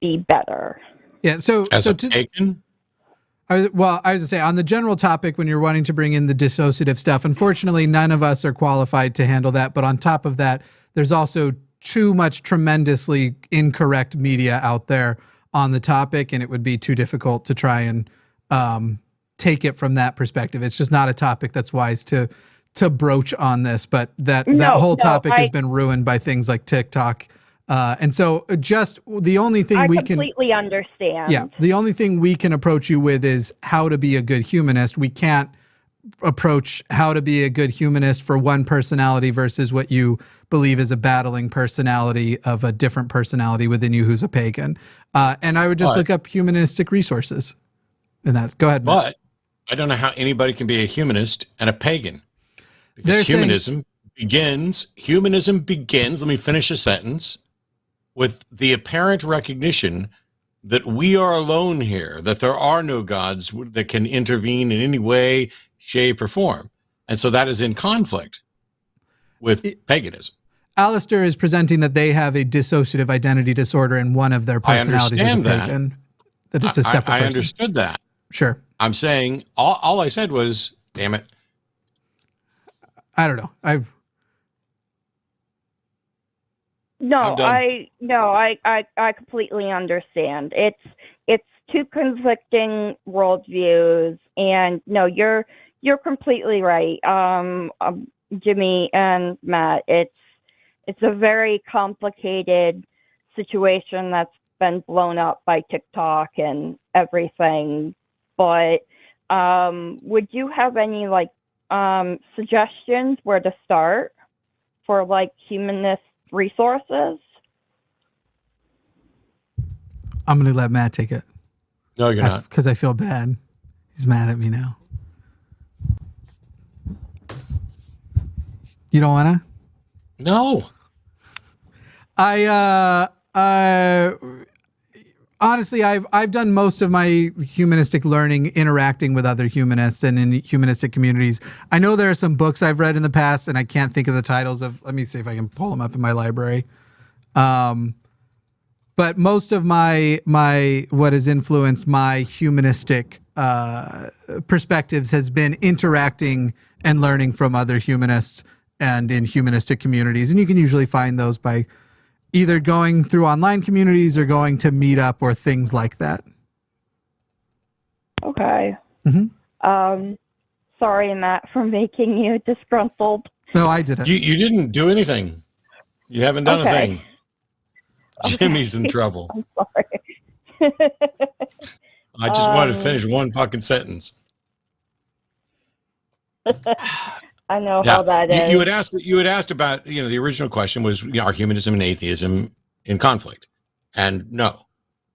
be better? Yeah, so pagan? I was going to say, on the general topic, when you're wanting to bring in the dissociative stuff, unfortunately, none of us are qualified to handle that. But on top of that, there's also too much tremendously incorrect media out there on the topic, and it would be too difficult to try and take it from that perspective. It's just not a topic that's wise to broach on this. But that whole topic has been ruined by things like TikTok. And so just the only thing I we can completely understand. Yeah. The only thing we can approach you with is how to be a good humanist. We can't approach how to be a good humanist for one personality versus what you believe is a battling personality of a different personality within you who's a pagan. And I would just look up humanistic resources. And that's, go ahead, Matt. But I don't know how anybody can be a humanist and a pagan. Because humanism begins, let me finish a sentence, with the apparent recognition that we are alone here, that there are no gods that can intervene in any way, shape, or form. And so that is in conflict with paganism. Alistair is presenting that they have a dissociative identity disorder and one of their personalities is a pagan. That it's a separate person. I understood that. Sure. I'm saying, all I said was, damn it. I don't know. I completely understand. It's two conflicting worldviews, and no, you're completely right, Jimmy and Matt. It's a very complicated situation that's been blown up by TikTok and everything. But would you have any suggestions where to start for humanist resources? I'm going to let Matt take it. No, you're not. Because I feel bad. He's mad at me now. You don't want to? No. Honestly, I've done most of my humanistic learning interacting with other humanists and in humanistic communities. I know there are some books I've read in the past, and I can't think of the titles of. Let me see if I can pull them up in my library. But most of my what has influenced my humanistic perspectives has been interacting and learning from other humanists and in humanistic communities. And you can usually find those by either going through online communities or going to Meetup or things like that. Okay. Mm-hmm. Sorry, Matt, for making you disgruntled. No, I didn't. You didn't do anything. You haven't done a thing. Jimmy's in trouble. I'm sorry. I just wanted to finish one fucking sentence. I know how that is. You had asked about, the original question was, are humanism and atheism in conflict? And no,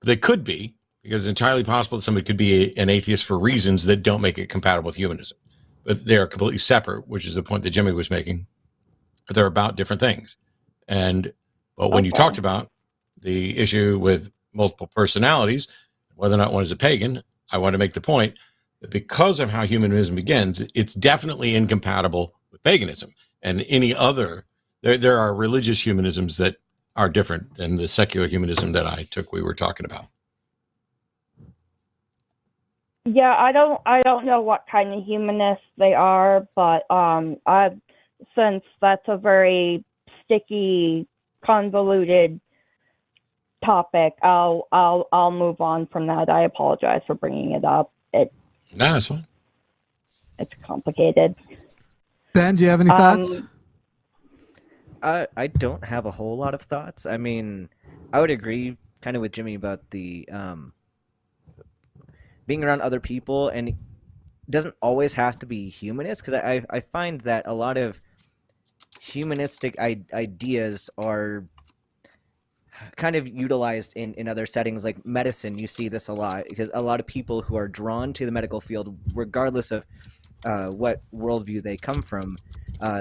they could be, because it's entirely possible that somebody could be an atheist for reasons that don't make it compatible with humanism. But they're completely separate, which is the point that Jimmy was making. They're about different things. But when you talked about the issue with multiple personalities, whether or not one is a pagan, I want to make the point that because of how humanism begins, it's definitely incompatible with paganism and any other. There are religious humanisms that are different than the secular humanism that we were talking about. Yeah, I don't know what kind of humanists they are, but since that's a very sticky, convoluted topic, I'll move on from that. I apologize for bringing it up. No, that's fine. It's complicated. Ben, do you have any thoughts? I don't have a whole lot of thoughts. I mean, I would agree kind of with Jimmy about the being around other people, and it doesn't always have to be humanist, because I find that a lot of humanistic ideas are kind of utilized in other settings like medicine. You see this a lot because a lot of people who are drawn to the medical field, regardless of what worldview they come from,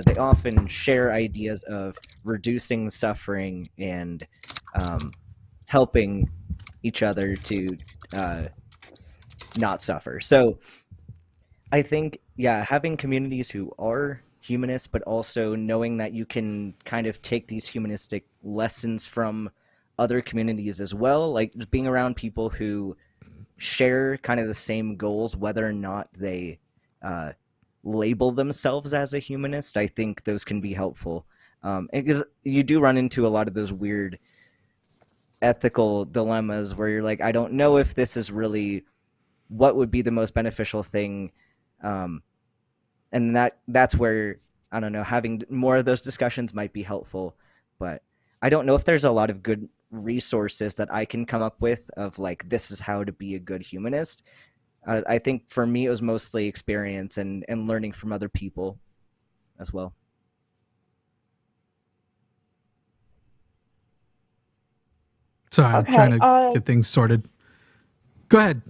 they often share ideas of reducing suffering and helping each other to not suffer. So I think, having communities who are humanist, but also knowing that you can kind of take these humanistic lessons from other communities as well, like just being around people who share kind of the same goals, whether or not they label themselves as a humanist. I think those can be helpful, because you do run into a lot of those weird ethical dilemmas where you're like, I don't know if this is really what would be the most beneficial thing, and that's where, I don't know, having more of those discussions might be helpful. But I don't know if there's a lot of good resources that I can come up with of like, this is how to be a good humanist. I think for me, it was mostly experience and learning from other people as well. Sorry, I'm trying to get things sorted. Go ahead.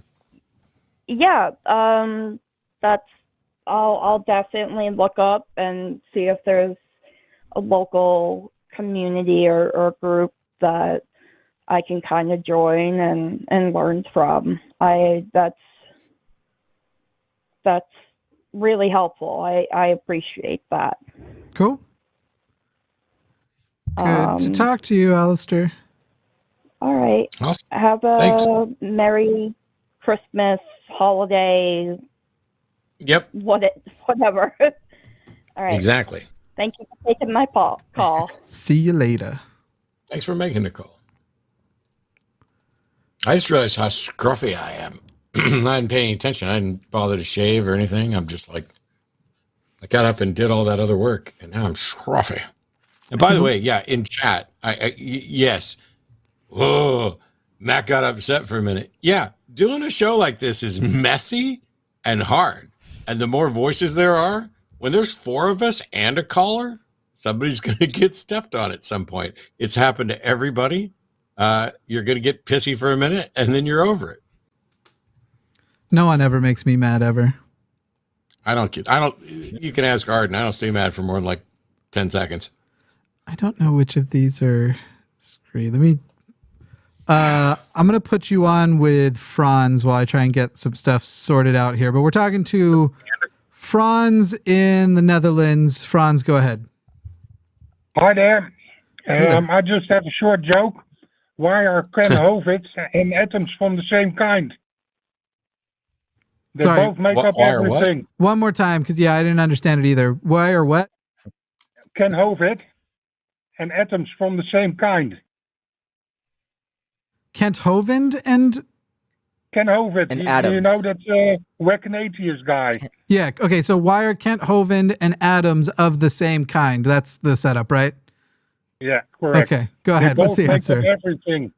Yeah, I'll definitely look up and see if there's a local community or group that I can kind of join and learn from. That's really helpful. I appreciate that. Cool. Good to talk to you, Alistair. All right. Awesome. Have a Thanks. Merry Christmas, holiday. Yep. Whatever. All right. Exactly. Thank you for taking my call. See you later. Thanks for making the call. I just realized how scruffy I am. I didn't pay any attention. I didn't bother to shave or anything. I'm just like, I got up and did all that other work, and now I'm scruffy. And by the way, in chat, yes. Whoa, Matt got upset for a minute. Yeah, doing a show like this is messy and hard. And the more voices there are, when there's 4 of us and a caller, somebody's going to get stepped on at some point. It's happened to everybody. You're going to get pissy for a minute, and then you're over it. No one ever makes me mad ever. I don't. You can ask Arden. I don't stay mad for more than like 10 seconds. I don't know which of these are agree. Let me. I'm gonna put you on with Franz while I try and get some stuff sorted out here. But we're talking to Franz in the Netherlands. Franz, go ahead. Hi there. I just have a short joke. Why are Ken Hovids and atoms from the same kind? They Sorry. both make up everything. One more time, because I didn't understand it either. Why or what? Ken Hovind and atoms from the same kind. Kent Hovind and Ken Hovind, and you atoms. know that Wacken Atheist guy. Yeah. Okay. So why are Kent Hovind and atoms of the same kind? That's the setup, right? Yeah, correct. Okay. Go ahead. They What's both the make answer? up everything.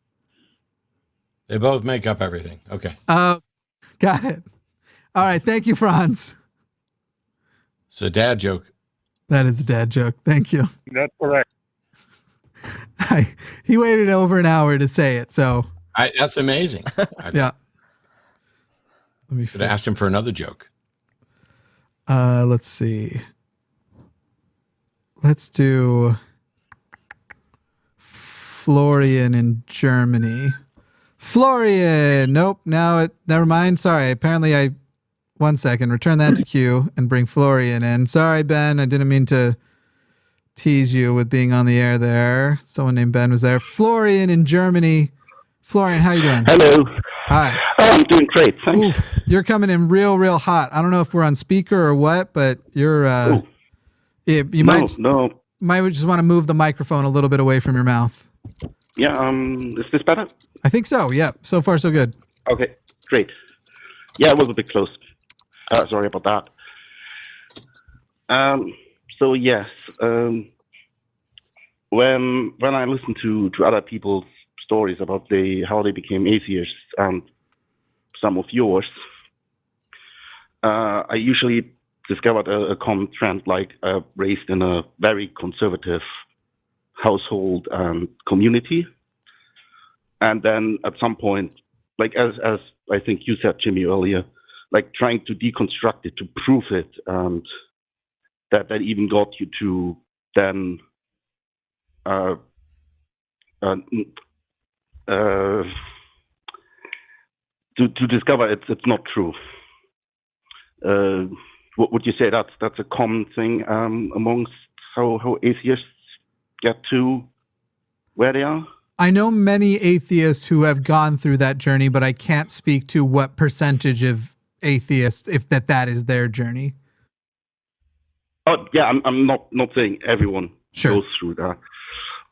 They both make up everything. Okay. Got it. All right. Thank you, Franz. It's a dad joke. That is a dad joke. Thank you. That's correct. He waited over an hour to say it, so That's amazing. yeah. Let me should have asked him for another joke. Let's see. Let's do Florian in Germany. Florian. Nope. Never mind. Sorry. Apparently 1 second. Return that to Q and bring Florian in. Sorry, Ben. I didn't mean to tease you with being on the air there. Someone named Ben was there. Florian in Germany. Florian, how you doing? Hello. Hi. Oh, I'm doing great. Thanks. Oof, you're coming in real hot. I don't know if we're on speaker or what, but you're you might just want to move the microphone a little bit away from your mouth. Yeah, is this better? I think so. Yeah. So far so good. Okay, great. Yeah, it was a bit close. Sorry about that. So yes, when I listen to other people's stories about how they became atheists and some of yours, I usually discovered a common trend, like raised in a very conservative household and community, and then at some point, like as I think you said, Jimmy, earlier, like trying to deconstruct it, to prove it, and that even got you to then to discover it's not true. Would you say that's a common thing amongst how atheists get to where they are? I know many atheists who have gone through that journey, but I can't speak to what percentage of atheists, if that is their journey. Oh yeah, I'm not saying everyone goes through that.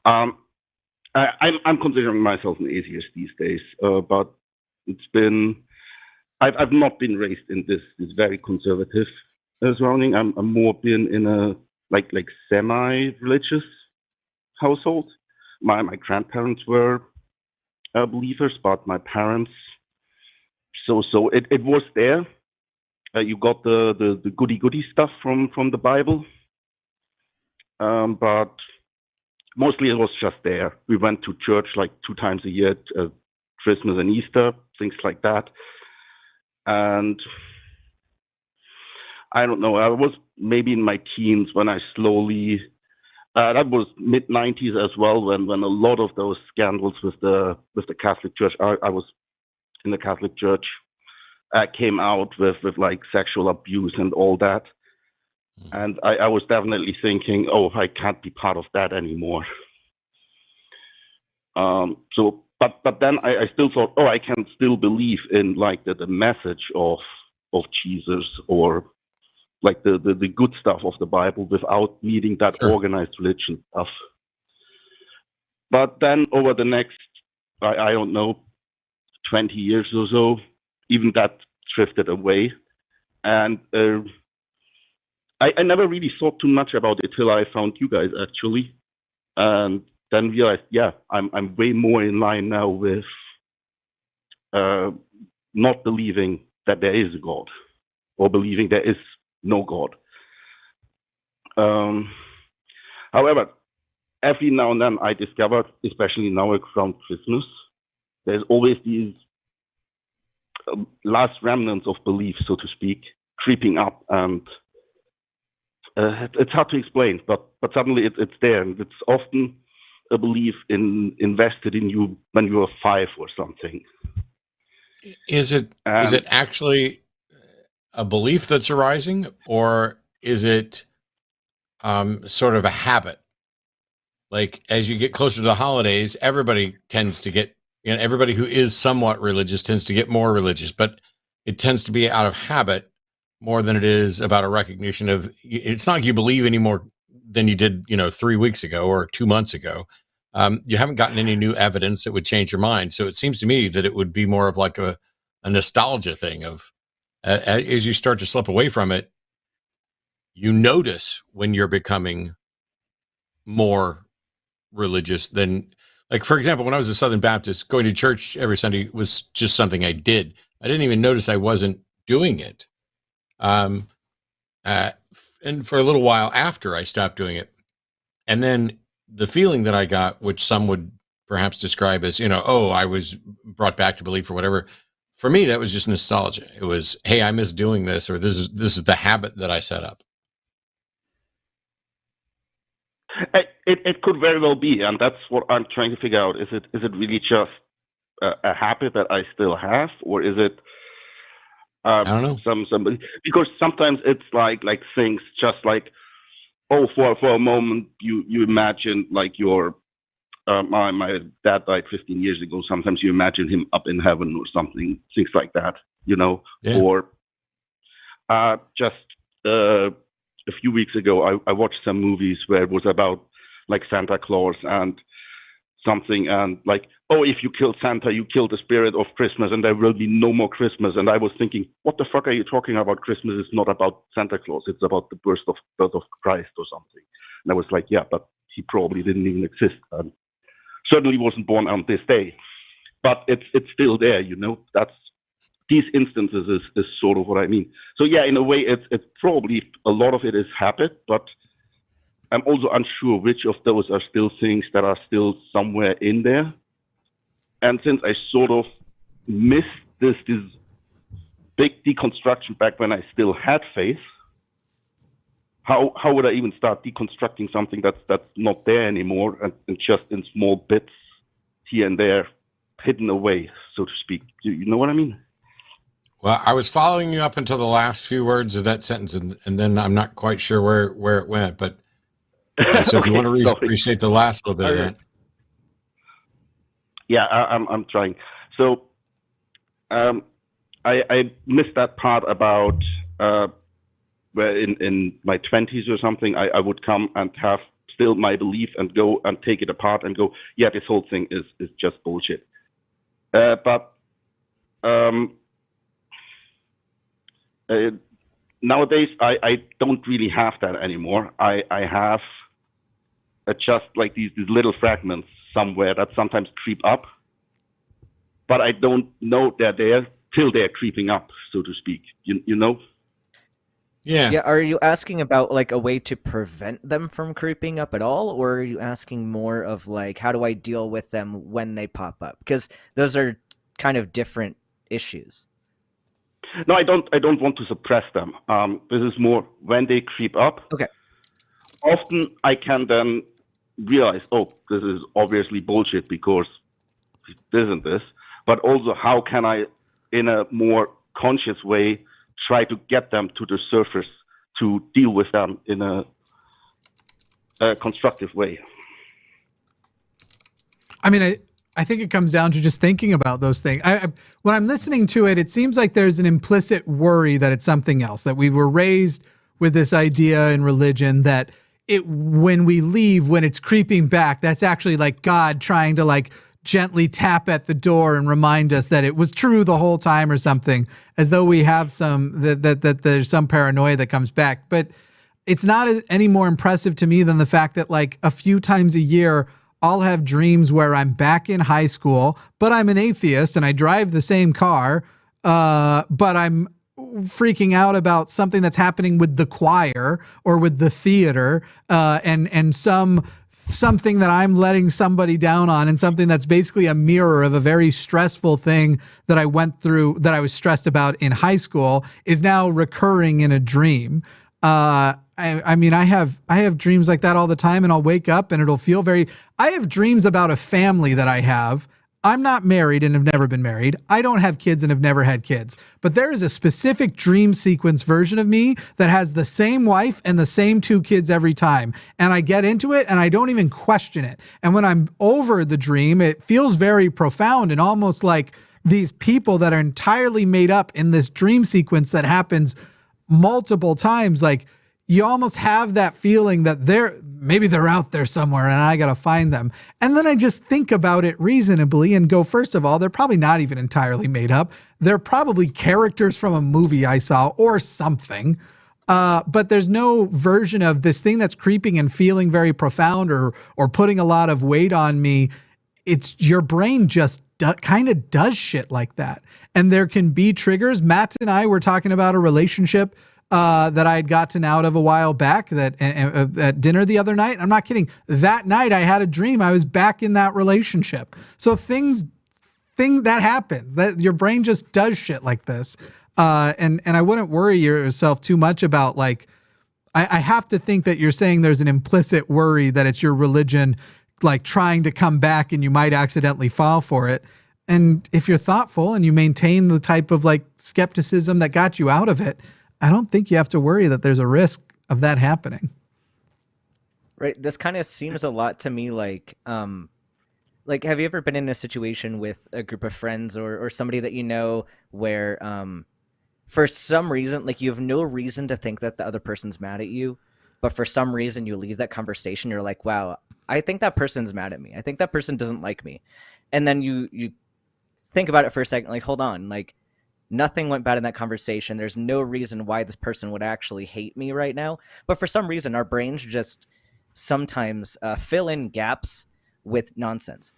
I'm considering myself an atheist these days, but I've not been raised in this very conservative surrounding. I'm more been in a like semi-religious household. My grandparents were believers, but my parents, so it was there. You got the goody stuff from the Bible, but mostly it was just there. We went to church like 2 times a year, Christmas and Easter, things like that. And I don't know, I was maybe in my teens when I slowly, that was mid-90s as well, when a lot of those scandals with the Catholic Church, I was in the Catholic Church, came out with like sexual abuse and all that. And I was definitely thinking, oh, I can't be part of that anymore. But then I still thought, oh, I can still believe in like the message of Jesus, or like the good stuff of the Bible without needing that organized religion stuff. But then over the next, I don't know, 20 years or so, even that drifted away. And I never really thought too much about it till I found you guys, actually. And then realized, yeah, I'm way more in line now with not believing that there is a God, or believing there is no God. However, every now and then I discover, especially now around Christmas, there's always these last remnants of belief, so to speak, creeping up, and it's hard to explain, but suddenly it's there, and it's often a belief invested in you when you were 5 or something. Is it actually a belief that's arising, or is it sort of a habit? Like, as you get closer to the holidays, everybody tends to get, everybody who is somewhat religious tends to get more religious, but it tends to be out of habit more than it is about a recognition of, it's not like you believe any more than you did, 3 weeks ago or 2 months ago. You haven't gotten any new evidence that would change your mind. So it seems to me that it would be more of like a nostalgia thing of, as you start to slip away from it, you notice when you're becoming more religious than, like, for example, when I was a Southern Baptist, going to church every Sunday was just something I did. I didn't even notice I wasn't doing it. And for a little while after I stopped doing it. And then the feeling that I got, which some would perhaps describe as, I was brought back to belief or whatever. For me, that was just nostalgia. It was, hey, I miss doing this, or this is the habit that I set up. It could very well be, and that's what I'm trying to figure out. Is it really just a habit that I still have, or is it I don't know, somebody? Because sometimes it's like things just like, for a moment you imagine like your my dad died 15 years ago. Sometimes you imagine him up in heaven or something, things like that, Yeah. Or just a few weeks ago, I watched some movies where it was about like Santa Claus and something, and like, if you kill Santa, you kill the spirit of Christmas, and there will be no more Christmas. And I was thinking, what the fuck are you talking about? Christmas is not about Santa Claus; it's about the birth of Christ or something. And I was like, yeah, but he probably didn't even exist. Certainly wasn't born on this day, but it's still there. That's. These instances is sort of what I mean. So yeah, in a way, it's probably a lot of it is habit, but I'm also unsure which of those are still things that are still somewhere in there. And since I sort of missed this big deconstruction back when I still had faith, how would I even start deconstructing something that's not there anymore and just in small bits here and there, hidden away, so to speak? You know what I mean? Well, I was following you up until the last few words of that sentence, and then I'm not quite sure where it went. But so if you want to appreciate the last little bit of that. Yeah, I'm trying. So I missed that part about where in my 20s or something, I would come and have still my belief and go and take it apart and go, yeah, this whole thing is just bullshit. But nowadays, I don't really have that anymore. I have just like these little fragments somewhere that sometimes creep up, but I don't know they're there till they're creeping up, so to speak. You know? Yeah. Yeah. Are you asking about like a way to prevent them from creeping up at all, or are you asking more of like, how do I deal with them when they pop up? Because those are kind of different issues. No, I don't want to suppress them. This is more when they creep up. Okay. Often I can then realize, this is obviously bullshit because it isn't this. But also, how can I, in a more conscious way, try to get them to the surface to deal with them in a constructive way? I mean, I think it comes down to just thinking about those things. When I'm listening to it, it seems like there's an implicit worry that it's something else, that we were raised with this idea in religion that when we leave, when it's creeping back, that's actually like God trying to like gently tap at the door and remind us that it was true the whole time or something, as though we have that there's some paranoia that comes back. But it's not any more impressive to me than the fact that like a few times a year, I'll have dreams where I'm back in high school, but I'm an atheist and I drive the same car, but I'm freaking out about something that's happening with the choir or with the theater, and something that I'm letting somebody down on, and something that's basically a mirror of a very stressful thing that I went through, that I was stressed about in high school, is now recurring in a dream. I mean, I have dreams like that all the time, and I'll wake up and it'll feel I have dreams about a family that I have. I'm not married and have never been married. I don't have kids and have never had kids. But there is a specific dream sequence version of me that has the same wife and the same 2 kids every time. And I get into it and I don't even question it. And when I'm over the dream, it feels very profound and almost like these people that are entirely made up in this dream sequence that happens multiple times. Like, you almost have that feeling that maybe they're out there somewhere and I got to find them. And then I just think about it reasonably and go, first of all, they're probably not even entirely made up. They're probably characters from a movie I saw or something. But there's no version of this thing that's creeping and feeling very profound or putting a lot of weight on me. It's your brain just kind of does shit like that. And there can be triggers. Matt and I were talking about a relationship that I had gotten out of a while back at dinner the other night. I'm not kidding. That night I had a dream. I was back in that relationship. So things that happen, that your brain just does shit like this. And I wouldn't worry yourself too much about, like, I have to think that you're saying there's an implicit worry that it's your religion, like, trying to come back and you might accidentally fall for it. And if you're thoughtful and you maintain the type of, like, skepticism that got you out of it, I don't think you have to worry that there's a risk of that happening. Right. This kind of seems a lot to me like, have you ever been in a situation with a group of friends or somebody that you know where, for some reason, like, you have no reason to think that the other person's mad at you, but for some reason you leave that conversation, you're like, wow, I think that person's mad at me. I think that person doesn't like me. And then you think about it for a second, like, hold on, like, nothing went bad in that conversation. There's no reason why this person would actually hate me right now. But for some reason, our brains just sometimes fill in gaps with nonsense.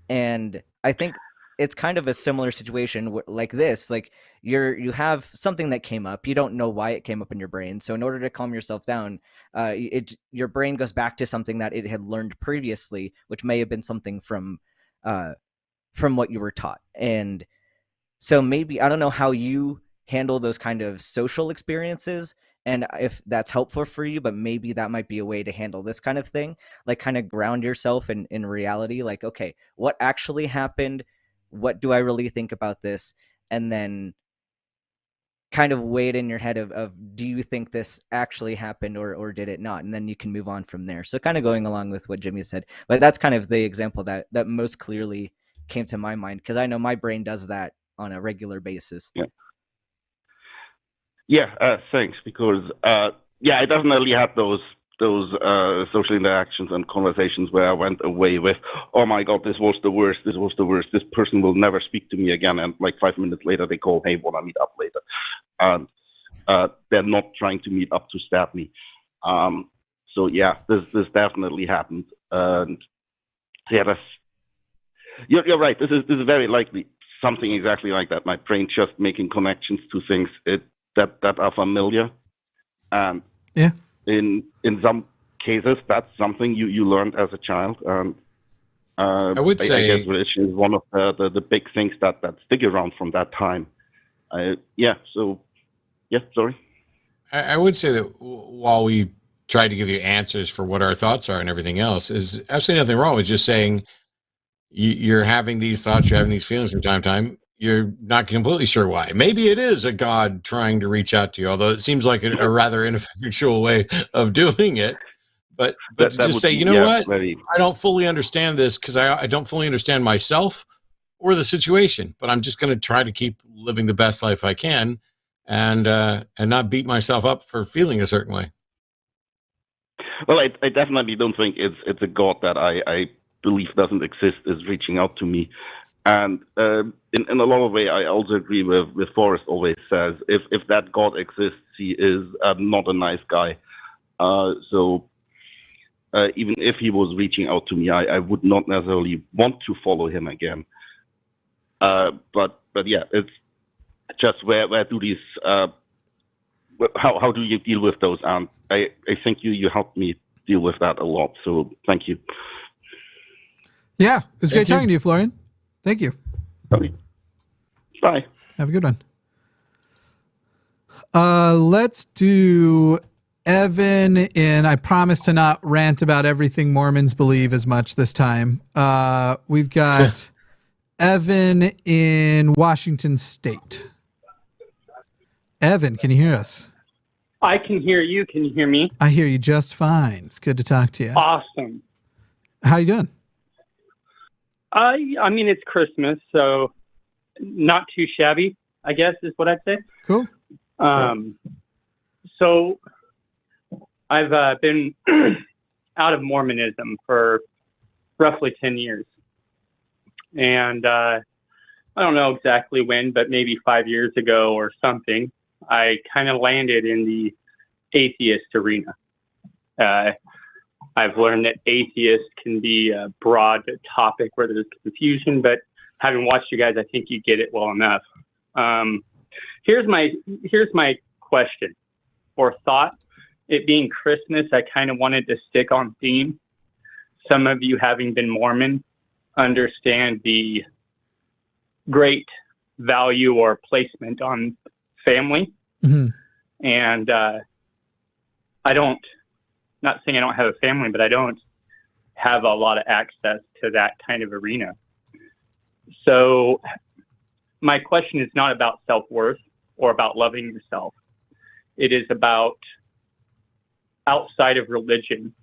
And I think it's kind of a similar situation like this. Like, you have something that came up. You don't know why it came up in your brain. So in order to calm yourself down, your brain goes back to something that it had learned previously, which may have been something from what you were taught. And so maybe, I don't know how you handle those kind of social experiences and if that's helpful for you, but maybe that might be a way to handle this kind of thing, like, kind of ground yourself in reality. Like, okay, what actually happened? What do I really think about this? And then kind of weigh it in your head of do you think this actually happened or did it not? And then you can move on from there. So kind of going along with what Jimmy said, but that's kind of the example that most clearly came to my mind, because I know my brain does that on a regular basis. Thanks, because I definitely had those social interactions and conversations where I went away with, oh my god, this was the worst, this person will never speak to me again, and like 5 minutes later they call, hey, wanna meet up later, and they're not trying to meet up to stab me. This definitely happened, and you're right, this is very likely something exactly like that. My brain just making connections to things that are familiar, and in some cases that's something you learned as a child. And I would say, I guess religion is one of the big things that stick around from that time. Sorry. I would say that while we try to give you answers for what our thoughts are and everything else, is absolutely nothing wrong with just saying, you're having these thoughts, you're having these feelings from time to time. You're not completely sure why. Maybe it is a God trying to reach out to you, although it seems like a rather ineffectual way of doing it. But to just say, what? I don't fully understand this because I don't fully understand myself or the situation, but I'm just going to try to keep living the best life I can and not beat myself up for feeling a certain way. Well, I definitely don't think it's a God that I believe doesn't exist is reaching out to me. And in a lot of ways, I also agree with Forrest always says, if that God exists, he is not a nice guy. So even if he was reaching out to me, I would not necessarily want to follow him again. But it's just where do these, how do you deal with those? And I think you helped me deal with that a lot. So thank you. Yeah, it was great talking to you, Florian. Thank you. Okay. Bye. Have a good one. Let's do Evan in, I promise to not rant about everything Mormons believe as much this time. We've got Evan in Washington State. Evan, can you hear us? I can hear you. Can you hear me? I hear you just fine. It's good to talk to you. Awesome. How you doing? I mean, it's Christmas, so not too shabby, I guess, is what I'd say. Cool. So I've been out of Mormonism for roughly 10 years. And I don't know exactly when, but maybe 5 years ago or something, I kind of landed in the atheist arena. I've learned that atheist can be a broad topic where there's confusion, but having watched you guys, I think you get it well enough. Here's my question or thought. It being Christmas, I kind of wanted to stick on theme. Some of you, having been Mormon, understand the great value or placement on family. Mm-hmm. And I don't, not saying I don't have a family, but I don't have a lot of access to that kind of arena. So my question is not about self-worth or about loving yourself. It is about outside of religion,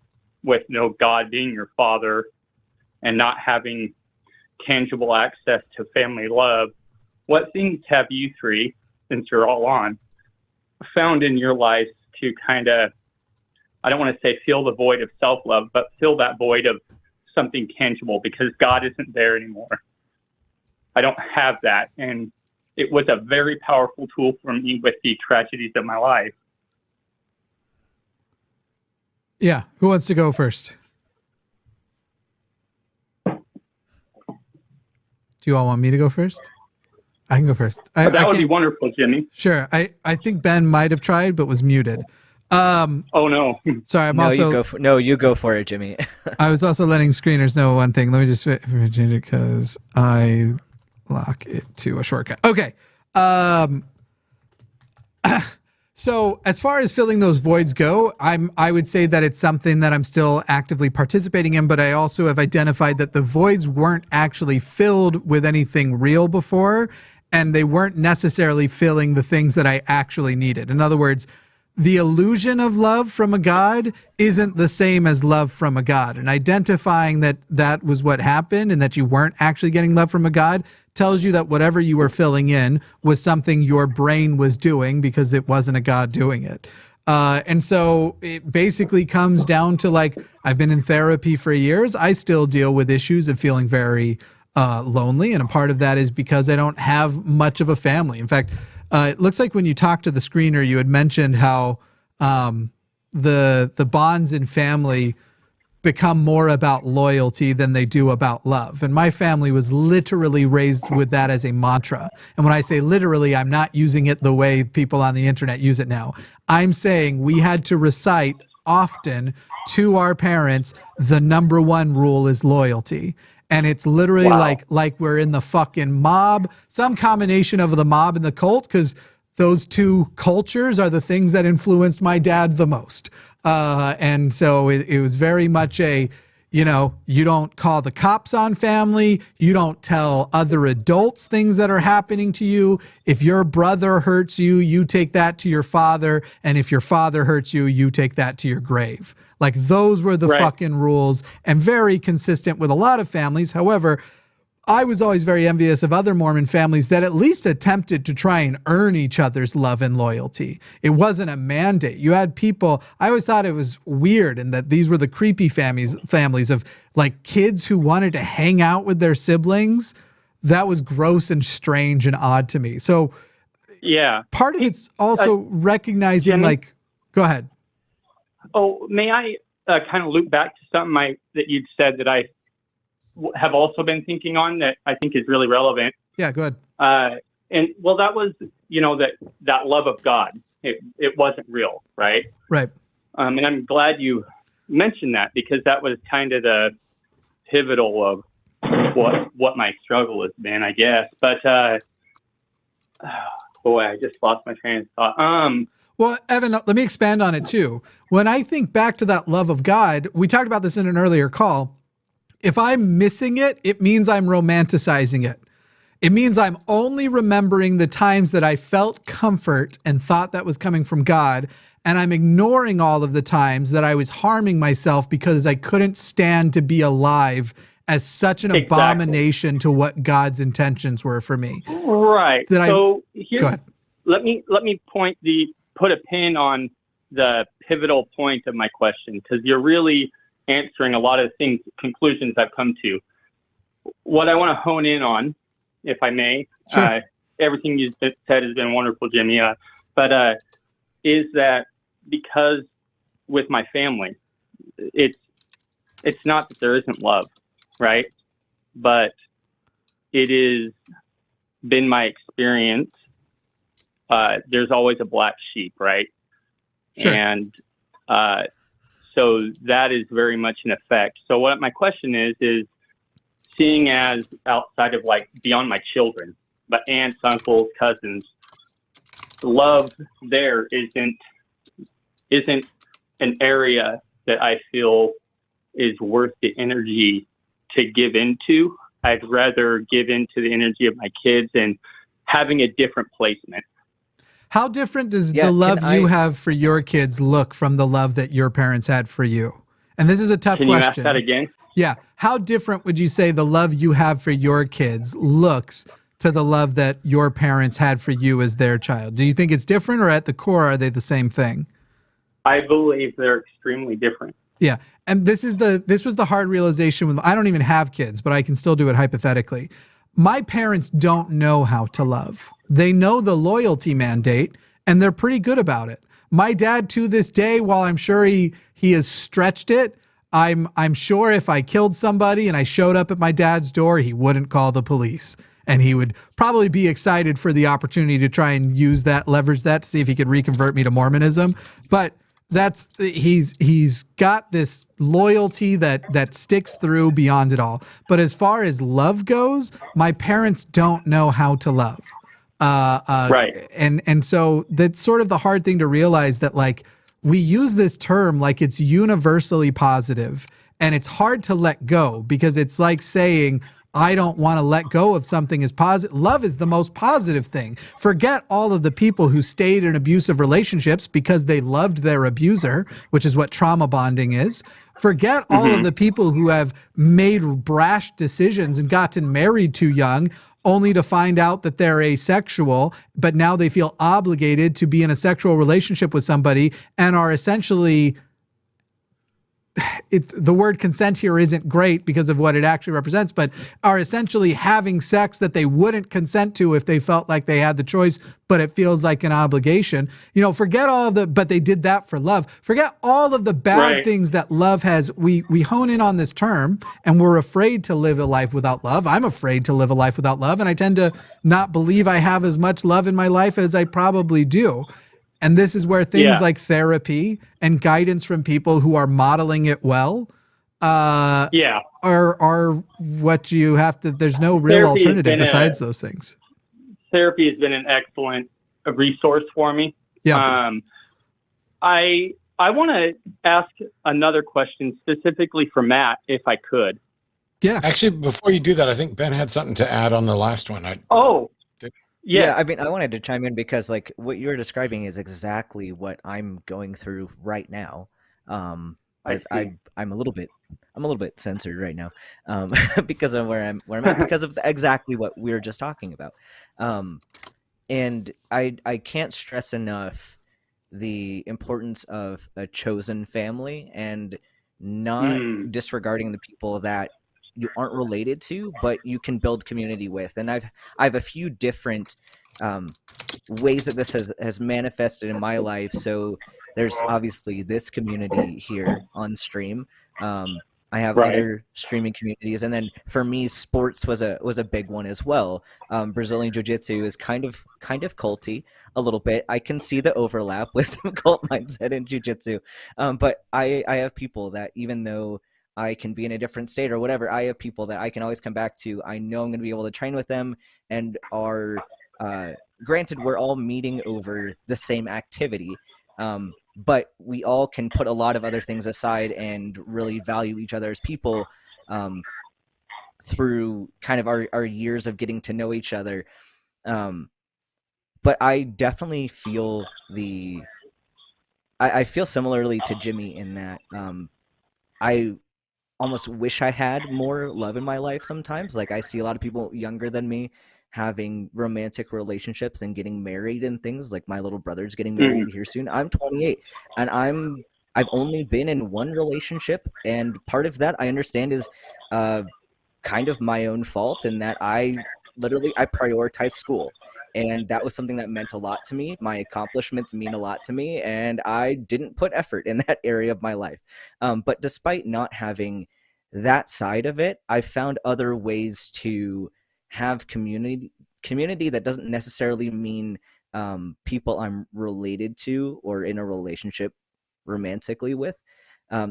with no God being your father and not having tangible access to family love. What things have you three, since you're all on, found in your life to kind of, I don't want to say fill the void of self-love, but fill that void of something tangible, because God isn't there anymore. I don't have that. And it was a very powerful tool for me with the tragedies of my life. Yeah. Who wants to go first? Do you all want me to go first? I can go first. That would be wonderful, Jimmy. Sure. I think Ben might have tried, but was muted. Oh no. Sorry, I'm no, also you go for it, Jimmy. I was also letting screeners know one thing. Let me just change it because I lock it to a shortcut. Okay. So as far as filling those voids go, I would say that it's something that I'm still actively participating in, but I also have identified that the voids weren't actually filled with anything real before, and they weren't necessarily filling the things that I actually needed. In other words, the illusion of love from a God isn't the same as love from a God. And identifying that that was what happened and that you weren't actually getting love from a God tells you that whatever you were filling in was something your brain was doing because it wasn't a God doing it. And so it basically comes down to, like, I've been in therapy for years. I still deal with issues of feeling very lonely. And a part of that is because I don't have much of a family. In fact, it looks like when you talked to the screener, you had mentioned how the bonds in family become more about loyalty than they do about love. And my family was literally raised with that as a mantra. And when I say literally, I'm not using it the way people on the internet use it now. I'm saying we had to recite often to our parents, the number one rule is loyalty. And it's literally like we're in the fucking mob, some combination of the mob and the cult, because those two cultures are the things that influenced my dad the most. And so it was very much a, you know, you don't call the cops on family. You don't tell other adults things that are happening to you. If your brother hurts you, you take that to your father. And if your father hurts you, you take that to your grave. Like, those were the fucking rules, and very consistent with a lot of families. However, I was always very envious of other Mormon families that at least attempted to try and earn each other's love and loyalty. It wasn't a mandate. You had people, I always thought it was weird, and that these were the creepy families of, like, kids who wanted to hang out with their siblings. That was gross and strange and odd to me. So yeah, part of it's also recognizing, Jimmy? like, go ahead. Oh, may I kind of loop back to something that you'd said that I have also been thinking on that I think is really relevant. Yeah, go ahead. And well, that was, you know, that love of God. It wasn't real, right? Right. And I'm glad you mentioned that, because that was kind of the pivotal of what my struggle has been, I guess. But boy, I just lost my train of thought. Well, Evan, let me expand on it too. When I think back to that love of God, we talked about this in an earlier call. If I'm missing it, it means I'm romanticizing it. It means I'm only remembering the times that I felt comfort and thought that was coming from God, and I'm ignoring all of the times that I was harming myself because I couldn't stand to be alive as such an abomination to what God's intentions were for me. Right. Go Here, ahead. let me put a pin on the pivotal point of my question, because you're really answering a lot of things, conclusions I've come to. What I want to hone in on, if I may, Sure. Everything you said has been wonderful, Jimmy. But is that because with my family, it's not that there isn't love, right? But it is been my experience. There's always a black sheep, right? Sure. And so that is very much an effect. So what my question is seeing as outside of like beyond my children, but aunts, uncles, cousins, love there isn't an area that I feel is worth the energy to give into. I'd rather give into the energy of my kids and having a different placement. How different does the love you have for your kids look from the love that your parents had for you? And this is a tough Can question. you ask that again? Yeah. How different would you say the love you have for your kids looks to the love that your parents had for you as their child? Do you think it's different, or at the core, are they the same thing? I believe they're extremely different. Yeah. And this was the hard realization with, I don't even have kids, but I can still do it hypothetically. My parents don't know how to love. They know the loyalty mandate, and they're pretty good about it. My dad, to this day, while I'm sure he has stretched it, I'm sure if I killed somebody and I showed up at my dad's door, he wouldn't call the police. And he would probably be excited for the opportunity to try and leverage that to see if he could reconvert me to Mormonism. But he's got this loyalty that sticks through beyond it all. But as far as love goes, my parents don't know how to love. Right. And so that's sort of the hard thing to realize, that like we use this term like it's universally positive, and it's hard to let go, because it's like saying, I don't want to let go of something as positive. Love is the most positive thing. Forget all of the people who stayed in abusive relationships because they loved their abuser, which is what trauma bonding is. Forget all of the people who have made brash decisions and gotten married too young, only to find out that they're asexual, but now they feel obligated to be in a sexual relationship with somebody and are essentially... the word consent here isn't great because of what it actually represents, but are essentially having sex that they wouldn't consent to if they felt like they had the choice, but it feels like an obligation. Forget all but they did that for love. Forget all of the bad things that love has. We hone in on this term, and we're afraid to live a life without love. I'm afraid to live a life without love, and I tend to not believe I have as much love in my life as I probably do. And this is where things like therapy and guidance from people who are modeling it well are what you have to, there's no real alternative besides those things. Therapy has been an excellent resource for me. Yeah. I want to ask another question specifically for Matt, if I could. Yeah. Actually, before you do that, I think Ben had something to add on the last one. Yeah, I mean, I wanted to chime in because like what you're describing is exactly what I'm going through right now. I'm a little bit censored right now because of where I'm at, because of exactly what we were just talking about. And I can't stress enough the importance of a chosen family and not disregarding the people that you aren't related to, but you can build community with. And I have a few different ways that this has manifested in my life. So there's obviously this community here on stream. I have other streaming communities, and then for me, sports was a big one as well. Brazilian Jiu-Jitsu is kind of culty a little bit. I can see the overlap with some cult mindset in Jiu-Jitsu, but I have people that, even though I can be in a different state or whatever, I have people that I can always come back to. I know I'm going to be able to train with them, and are granted, we're all meeting over the same activity, but we all can put a lot of other things aside and really value each other as people through kind of our years of getting to know each other. But I definitely feel I feel similarly to Jimmy in that I almost wish I had more love in my life sometimes. Like, I see a lot of people younger than me having romantic relationships and getting married and things. Like, my little brother's getting married here soon. I'm 28 and I've only been in one relationship, and part of that I understand is kind of my own fault, in that I prioritize school, and that was something that meant a lot to me. My accomplishments mean a lot to me, and I didn't put effort in that area of my life. But despite not having that side of it, I found other ways to have community that doesn't necessarily mean people I'm related to or in a relationship romantically with.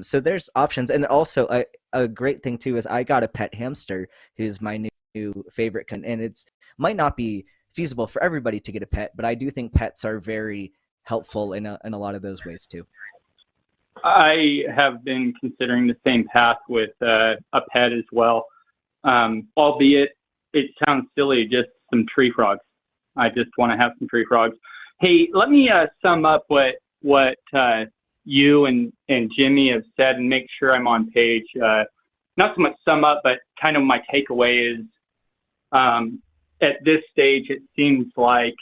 So there's options. And also a great thing too is I got a pet hamster who's my new favorite, and it's might not be feasible for everybody to get a pet, but I do think pets are very helpful in a lot of those ways too. I have been considering the same path with a pet as well, albeit it sounds silly, just some tree frogs. I just want to have some tree frogs. Hey, let me sum up what you and Jimmy have said and make sure I'm on page. Not so much sum up, but kind of my takeaway is at this stage, it seems like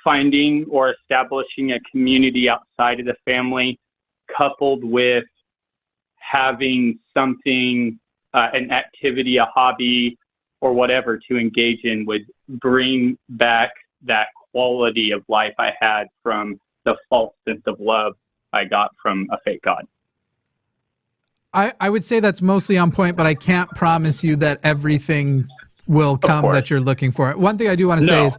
finding or establishing a community outside of the family, coupled with having something, an activity, a hobby, or whatever to engage in, would bring back that quality of life I had from the false sense of love I got from a fake God. I would say that's mostly on point, but I can't promise you that everything will come that you're looking for. One thing I do want to say is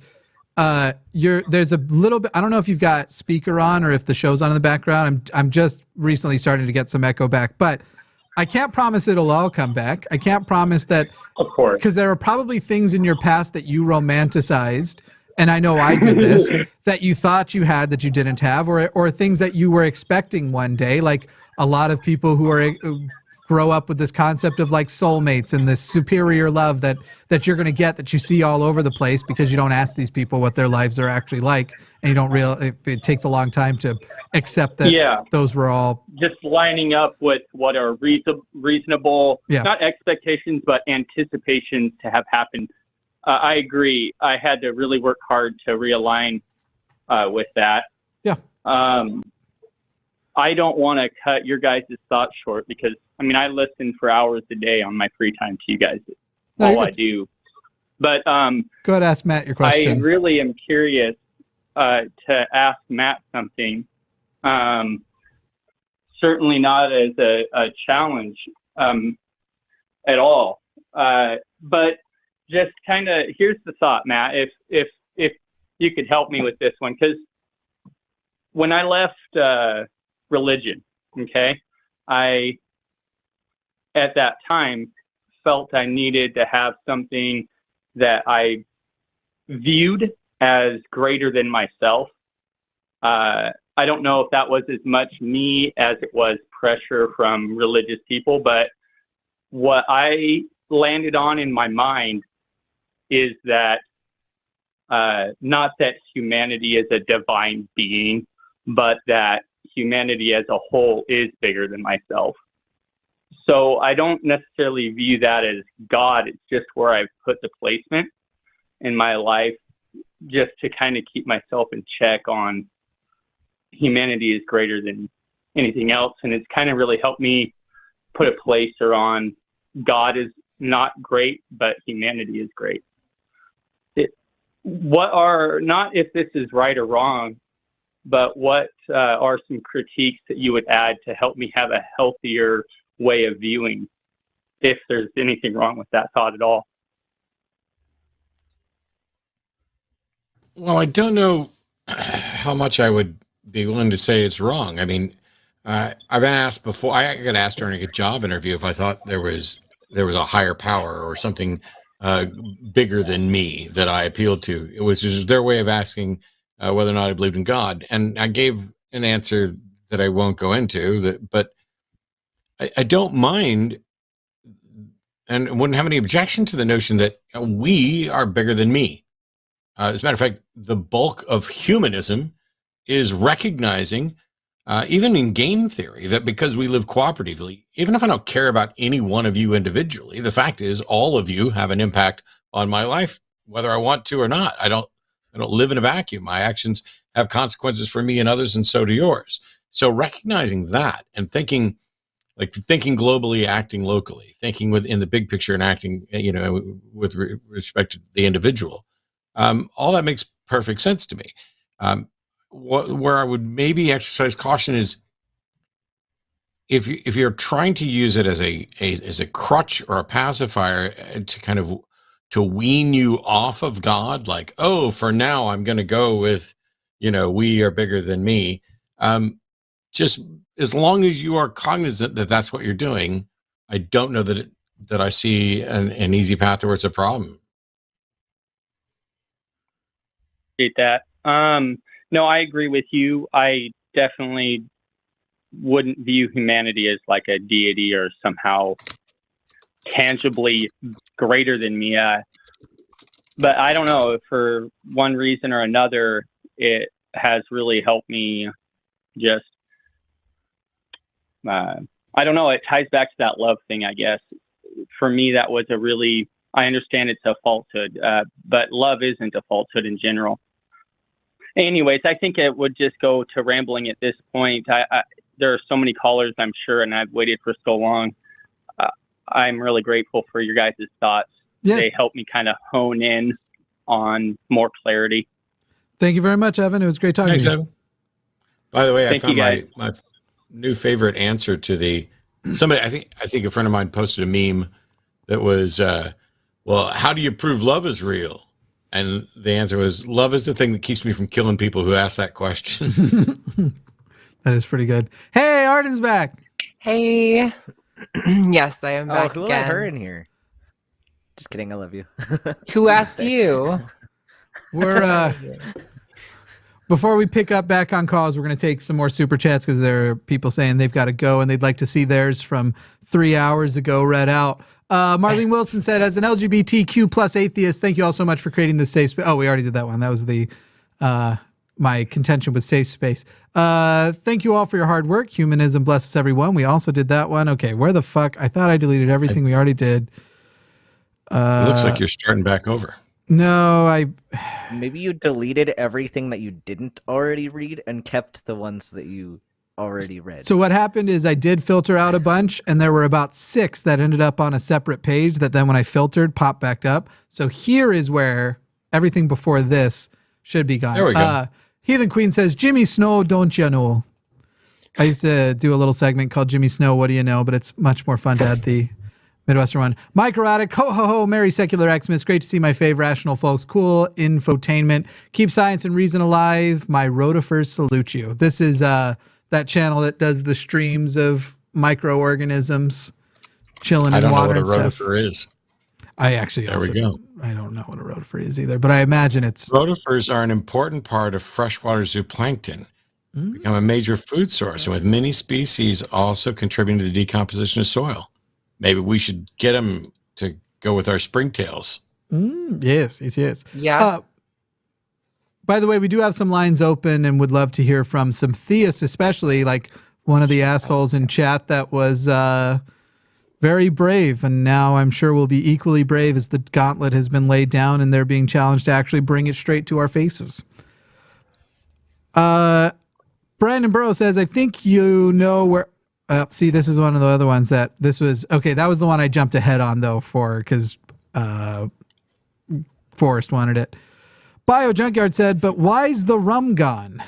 there's a little bit, I don't know if you've got speaker on or if the show's on in the background. I'm just recently starting to get some echo back, but I can't promise it'll all come back. I can't promise that, of course, because there are probably things in your past that you romanticized, and I know I did this, that you thought you had that you didn't have, or things that you were expecting one day. Like a lot of people who grow up with this concept of like soulmates and this superior love that you're going to get, that you see all over the place because you don't ask these people what their lives are actually like, and you don't it takes a long time to accept that those were all just lining up with what are reasonable, not expectations, but anticipations to have happened. I agree. I had to really work hard to realign with that. Yeah. I don't want to cut your guys' thoughts short, because I mean, I listen for hours a day on my free time to you guys. All I do. But go ahead, ask Matt your question. I really am curious to ask Matt something. Certainly not as a challenge at all. But just kind of, here's the thought, Matt, if you could help me with this one, because when I left religion, okay, I at that time felt I needed to have something that I viewed as greater than myself. I don't know if that was as much me as it was pressure from religious people, but what I landed on in my mind is that not that humanity is a divine being, but that humanity as a whole is bigger than myself. So I don't necessarily view that as God. It's just where I've put the placement in my life, just to kind of keep myself in check on humanity is greater than anything else. And it's kind of really helped me put a placer on God is not great, but humanity is great. What are, not if this is right or wrong, but what are some critiques that you would add to help me have a healthier way of viewing, if there's anything wrong with that thought at all? Well, I don't know how much I would be willing to say it's wrong. I mean, I've been asked before. I got asked during a job interview if I thought there was a higher power or something bigger than me that I appealed to. It was just their way of asking whether or not I believed in God. And I gave an answer that I won't go into, but I don't mind and wouldn't have any objection to the notion that we are bigger than me. As a matter of fact, the bulk of humanism is recognizing, even in game theory, that because we live cooperatively, even if I don't care about any one of you individually, the fact is all of you have an impact on my life, whether I want to or not. I don't live in a vacuum. My actions have consequences for me and others, and so do yours. So recognizing that and thinking globally, acting locally, thinking within the big picture and acting, with respect to the individual, all that makes perfect sense to me. Where I would maybe exercise caution is if you're trying to use it as a crutch or a pacifier to kind of to wean you off of God, like, oh, for now I'm going to go with, we are bigger than me. Just as long as you are cognizant that that's what you're doing, I don't know that I see an easy path towards a problem. That. No, I agree with you. I definitely wouldn't view humanity as like a deity or somehow tangibly greater than me. But I don't know, for one reason or another, it has really helped me just, I don't know, it ties back to that love thing, I guess. For me, that was I understand it's a falsehood, but love isn't a falsehood in general. Anyways, I think it would just go to rambling at this point. There are so many callers, I'm sure, and I've waited for so long. I'm really grateful for your guys' thoughts. Yeah. They helped me kind of hone in on more clarity. Thank you very much, Evan. It was great talking to you. Evan. By the way, I found my new favorite answer to somebody. I think a friend of mine posted a meme that was, well, how do you prove love is real? And the answer was, love is the thing that keeps me from killing people who ask that question. That is pretty good. Hey, Arden's back. Hey. Yes, I am back who again. let her in here? Just kidding. I love you. Who asked you? We're before we pick up back on calls, we're going to take some more super chats because there are people saying they've got to go and they'd like to see theirs from 3 hours ago read out. Marlene Wilson said, as an LGBTQ plus atheist, thank you all so much for creating this safe space. Oh, we already did that one. That was my contention with safe space. Thank you all for your hard work. Humanism blesses everyone. We also did that one. Okay, where the fuck? I thought I deleted everything we already did. It looks like you're starting back over. No, Maybe you deleted everything that you didn't already read and kept the ones that you already read. So what happened is I did filter out a bunch, and there were about 6 that ended up on a separate page that then when I filtered, popped back up. So here is where everything before this should be gone. There we go. Heathen Queen says, Jimmy Snow, don't you know? I used to do a little segment called Jimmy Snow, What Do You Know? But it's much more fun to add the Midwestern one. Mike Erotic, ho ho ho, Merry Secular Xmas. Great to see my fave rational folks. Cool infotainment. Keep science and reason alive. My rotifers salute you. This is that channel that does the streams of microorganisms chilling in water. I don't know what a rotifer is. I actually there we go. I don't know what a rotifer is either, but I imagine it's... Rotifers are an important part of freshwater zooplankton. Become a major food source, and with many species also contributing to the decomposition of soil. Maybe we should get them to go with our springtails. Yes. Yeah. By the way, we do have some lines open and would love to hear from some theists, especially like one of the assholes in chat that was very brave. And now I'm sure we'll be equally brave as the gauntlet has been laid down and they're being challenged to actually bring it straight to our faces. Brandon Burrow says, I think you know where... see, this is one of the other ones that this was... Okay, that was the one I jumped ahead on, though, because Forrest wanted it. Bio Junkyard said, but why's the rum gone?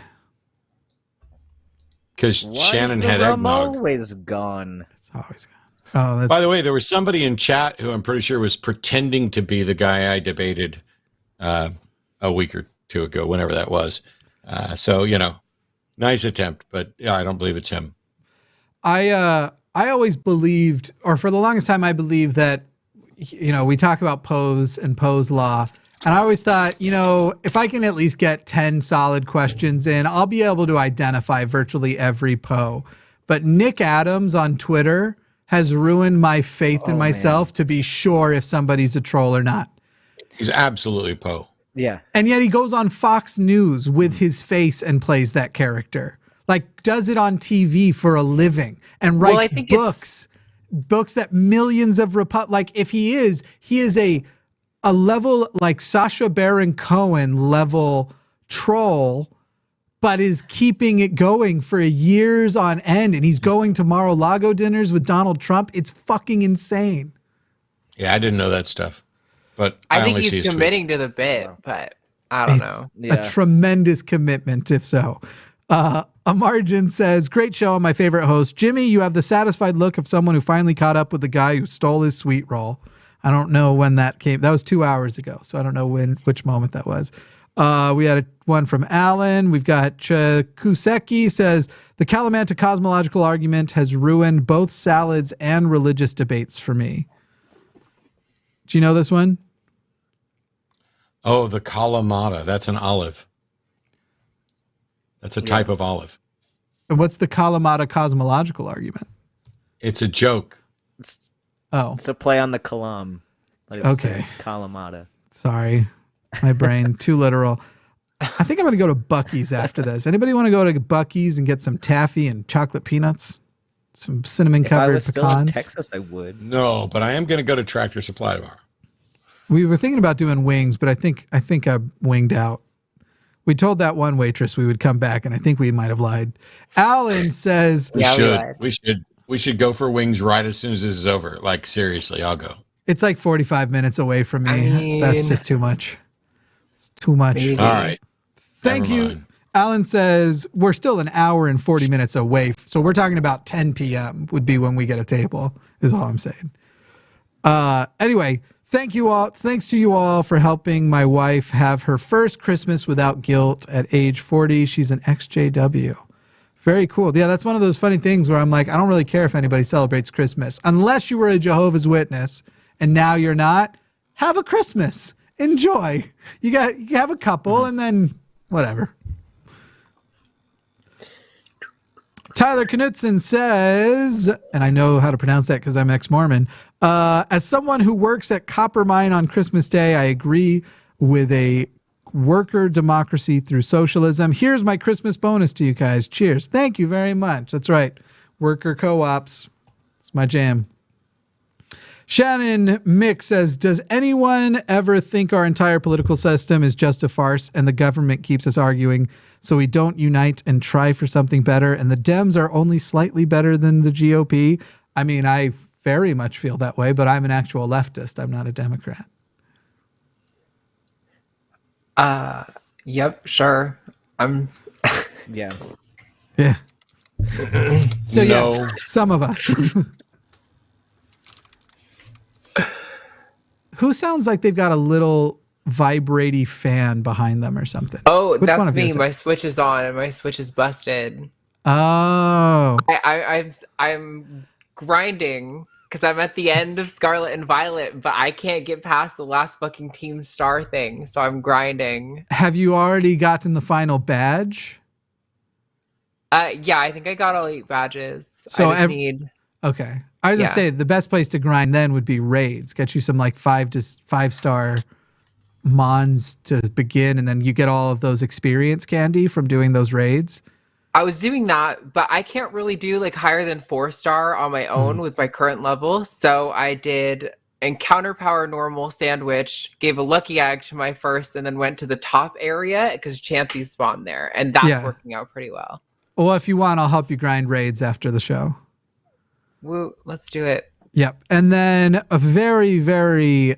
Because Shannon had eggnog. Always gone. It's always gone. Oh, by the way, there was somebody in chat who I'm pretty sure was pretending to be the guy I debated a week or two ago, whenever that was. So, nice attempt, but yeah, I don't believe it's him. I always believed, or for the longest time, I believed that we talk about Poe's and Poe's law. And I always thought, if I can at least get 10 solid questions in, I'll be able to identify virtually every Poe. But Nick Adams on Twitter has ruined my faith in myself to be sure if somebody's a troll or not. He's absolutely Poe. Yeah. And yet he goes on Fox News with his face and plays that character. Like, does it on TV for a living and writes books that millions of like, if he is a level like Sacha Baron Cohen level troll, but is keeping it going for years on end. And he's going to Mar-a-Lago dinners with Donald Trump. It's fucking insane. Yeah, I didn't know that stuff. But I think he's committing to the bit, but I don't know. A tremendous commitment, if so. Amarjan says, great show. My favorite host. Jimmy, you have the satisfied look of someone who finally caught up with the guy who stole his sweet roll. I don't know when that came. That was 2 hours ago, so I don't know which moment that was. We had one from Alan. We've got Kuseki says, the Kalamanta cosmological argument has ruined both salads and religious debates for me. Do you know this one? Oh, the Kalamata. That's an olive. That's a type of olive. And what's the Kalamata cosmological argument? It's a joke. It's a play on the Kalam. Okay. Kalamata. Sorry. My brain, too literal. I think I'm going to go to Buc-ee's after this. Anybody want to go to Buc-ee's and get some taffy and chocolate peanuts? Some cinnamon-covered pecans? If I was still in Texas, I would. No, but I am going to go to Tractor Supply tomorrow. We were thinking about doing wings, but I think I winged out. We told that one waitress we would come back, and I think we might have lied. Alan says... We should go for wings right as soon as this is over. Like, seriously, I'll go. It's like 45 minutes away from me. That's just too much. It's too much. All right. Thank you. Alan says we're still an hour and 40 minutes away. So we're talking about 10 p.m. would be when we get a table, is all I'm saying. Anyway, thank you all. Thanks to you all for helping my wife have her first Christmas without guilt at age 40. She's an XJW. Very cool. Yeah, that's one of those funny things where I'm like, I don't really care if anybody celebrates Christmas. Unless you were a Jehovah's Witness and now you're not, have a Christmas. Enjoy. You have a couple and then whatever. Tyler Knutson says, and I know how to pronounce that because I'm ex-Mormon, as someone who works at Copper Mine on Christmas Day, I agree with a worker democracy through socialism. Here's my Christmas bonus to you guys. Cheers. Thank you very much. That's right. Worker co-ops. It's my jam. Shannon Mick says, does anyone ever think our entire political system is just a farce and the government keeps us arguing so we don't unite and try for something better and the Dems are only slightly better than the GOP? I mean, I very much feel that way, but I'm an actual leftist. I'm not a Democrat. Yep, sure. Yeah. Yeah. So yes, some of us. Who sounds like they've got a little vibrating fan behind them or something? Oh, that's me. My switch is on and my switch is busted. Oh. I'm grinding because I'm at the end of Scarlet and Violet, but I can't get past the last fucking Team Star thing, so I'm grinding. Have you already gotten the final badge? Yeah, I think I got all 8 badges. So I just need... Okay. I was going to say, the best place to grind then would be raids. Get you some like 5-star mons to begin, and then you get all of those experience candy from doing those raids. I was doing that, but I can't really do like higher than 4-star on my own with my current level. So I did Encounter Power Normal Sandwich, gave a Lucky Egg to my first, and then went to the top area because Chansey spawned there. And that's working out pretty well. Well, if you want, I'll help you grind raids after the show. Woo, let's do it. Yep. And then a very, very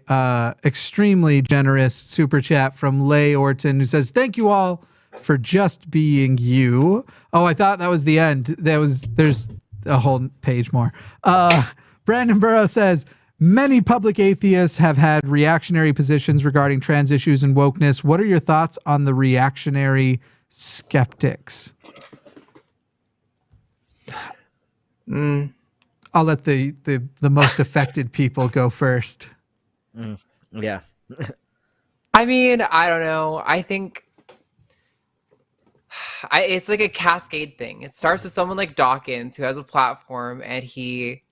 extremely generous super chat from Leigh Orton who says, thank you all for just being you. Oh, I thought that was the end. There's a whole page more. Brandon Burrow says, many public atheists have had reactionary positions regarding trans issues and wokeness. What are your thoughts on the reactionary skeptics? I'll let the most affected people go first. Yeah. I mean, I don't know. I think it's like a cascade thing. It starts with someone like Dawkins who has a platform and he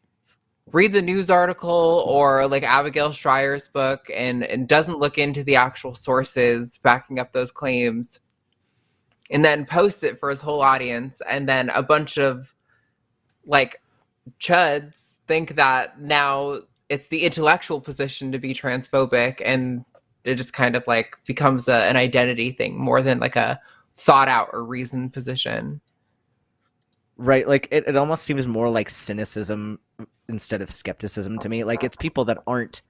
reads a news article or like Abigail Schreier's book and doesn't look into the actual sources backing up those claims and then posts it for his whole audience. And then a bunch of like chuds think that now it's the intellectual position to be transphobic, and it just kind of like becomes an identity thing more than like a thought out or reasoned position. Right, like it almost seems more like cynicism instead of skepticism to me. Like it's people that aren't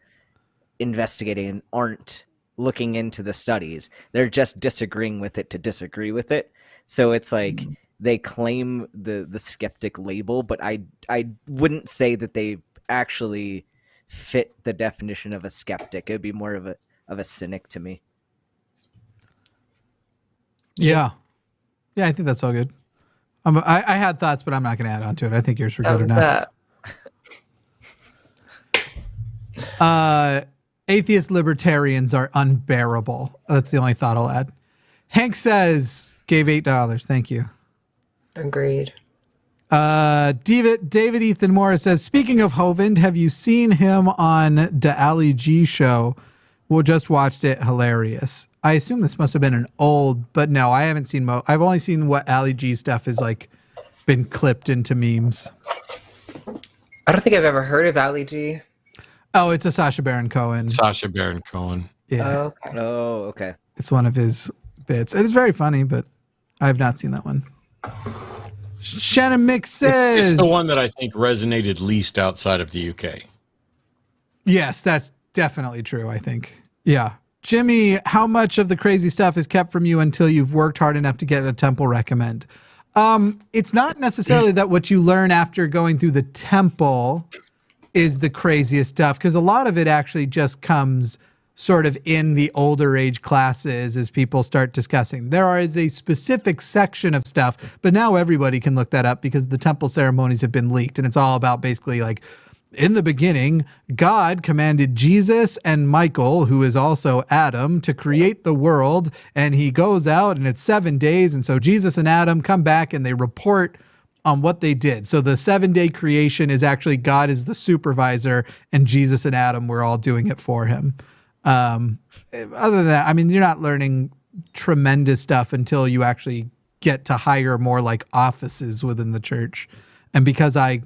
investigating and aren't looking into the studies. They're just disagreeing with it to disagree with it. So it's like they claim the skeptic label, but I wouldn't say that they actually fit the definition of a skeptic. It would be more of a cynic to me. Yeah, I think that's all good. I had thoughts, but I'm not going to add on to it. I think yours were good enough. Atheist libertarians are unbearable. That's the only thought I'll add. Hank says, gave $8. Thank you. Agreed. David Ethan Morris says, speaking of Hovind, have you seen him on the Ali G show? We just watched it. Hilarious. I assume this must have been an old, but no, I haven't seen I've only seen what Ali G stuff is like been clipped into memes. I don't think I've ever heard of Ali G. Oh, it's a Sacha Baron Cohen. Sacha Baron Cohen. Yeah. Oh, okay. It's one of his bits. It is very funny, but I have not seen that one. Shannon Mick says... It's the one that I think resonated least outside of the UK. Yes, that's definitely true, I think. Yeah. Jimmy, how much of the crazy stuff is kept from you until you've worked hard enough to get a temple recommend? It's not necessarily that what you learn after going through the temple is the craziest stuff, because a lot of it actually just comes sort of in the older age classes as people start discussing. There is a specific section of stuff, but now everybody can look that up because the temple ceremonies have been leaked, and it's all about basically like, in the beginning, God commanded Jesus and Michael, who is also Adam, to create the world, and he goes out and it's 7 days, and so Jesus and Adam come back and they report on what they did. So the 7-day creation is actually God is the supervisor, and Jesus and Adam were all doing it for him. Other than that, I mean, you're not learning tremendous stuff until you actually get to hire more like offices within the church. And because I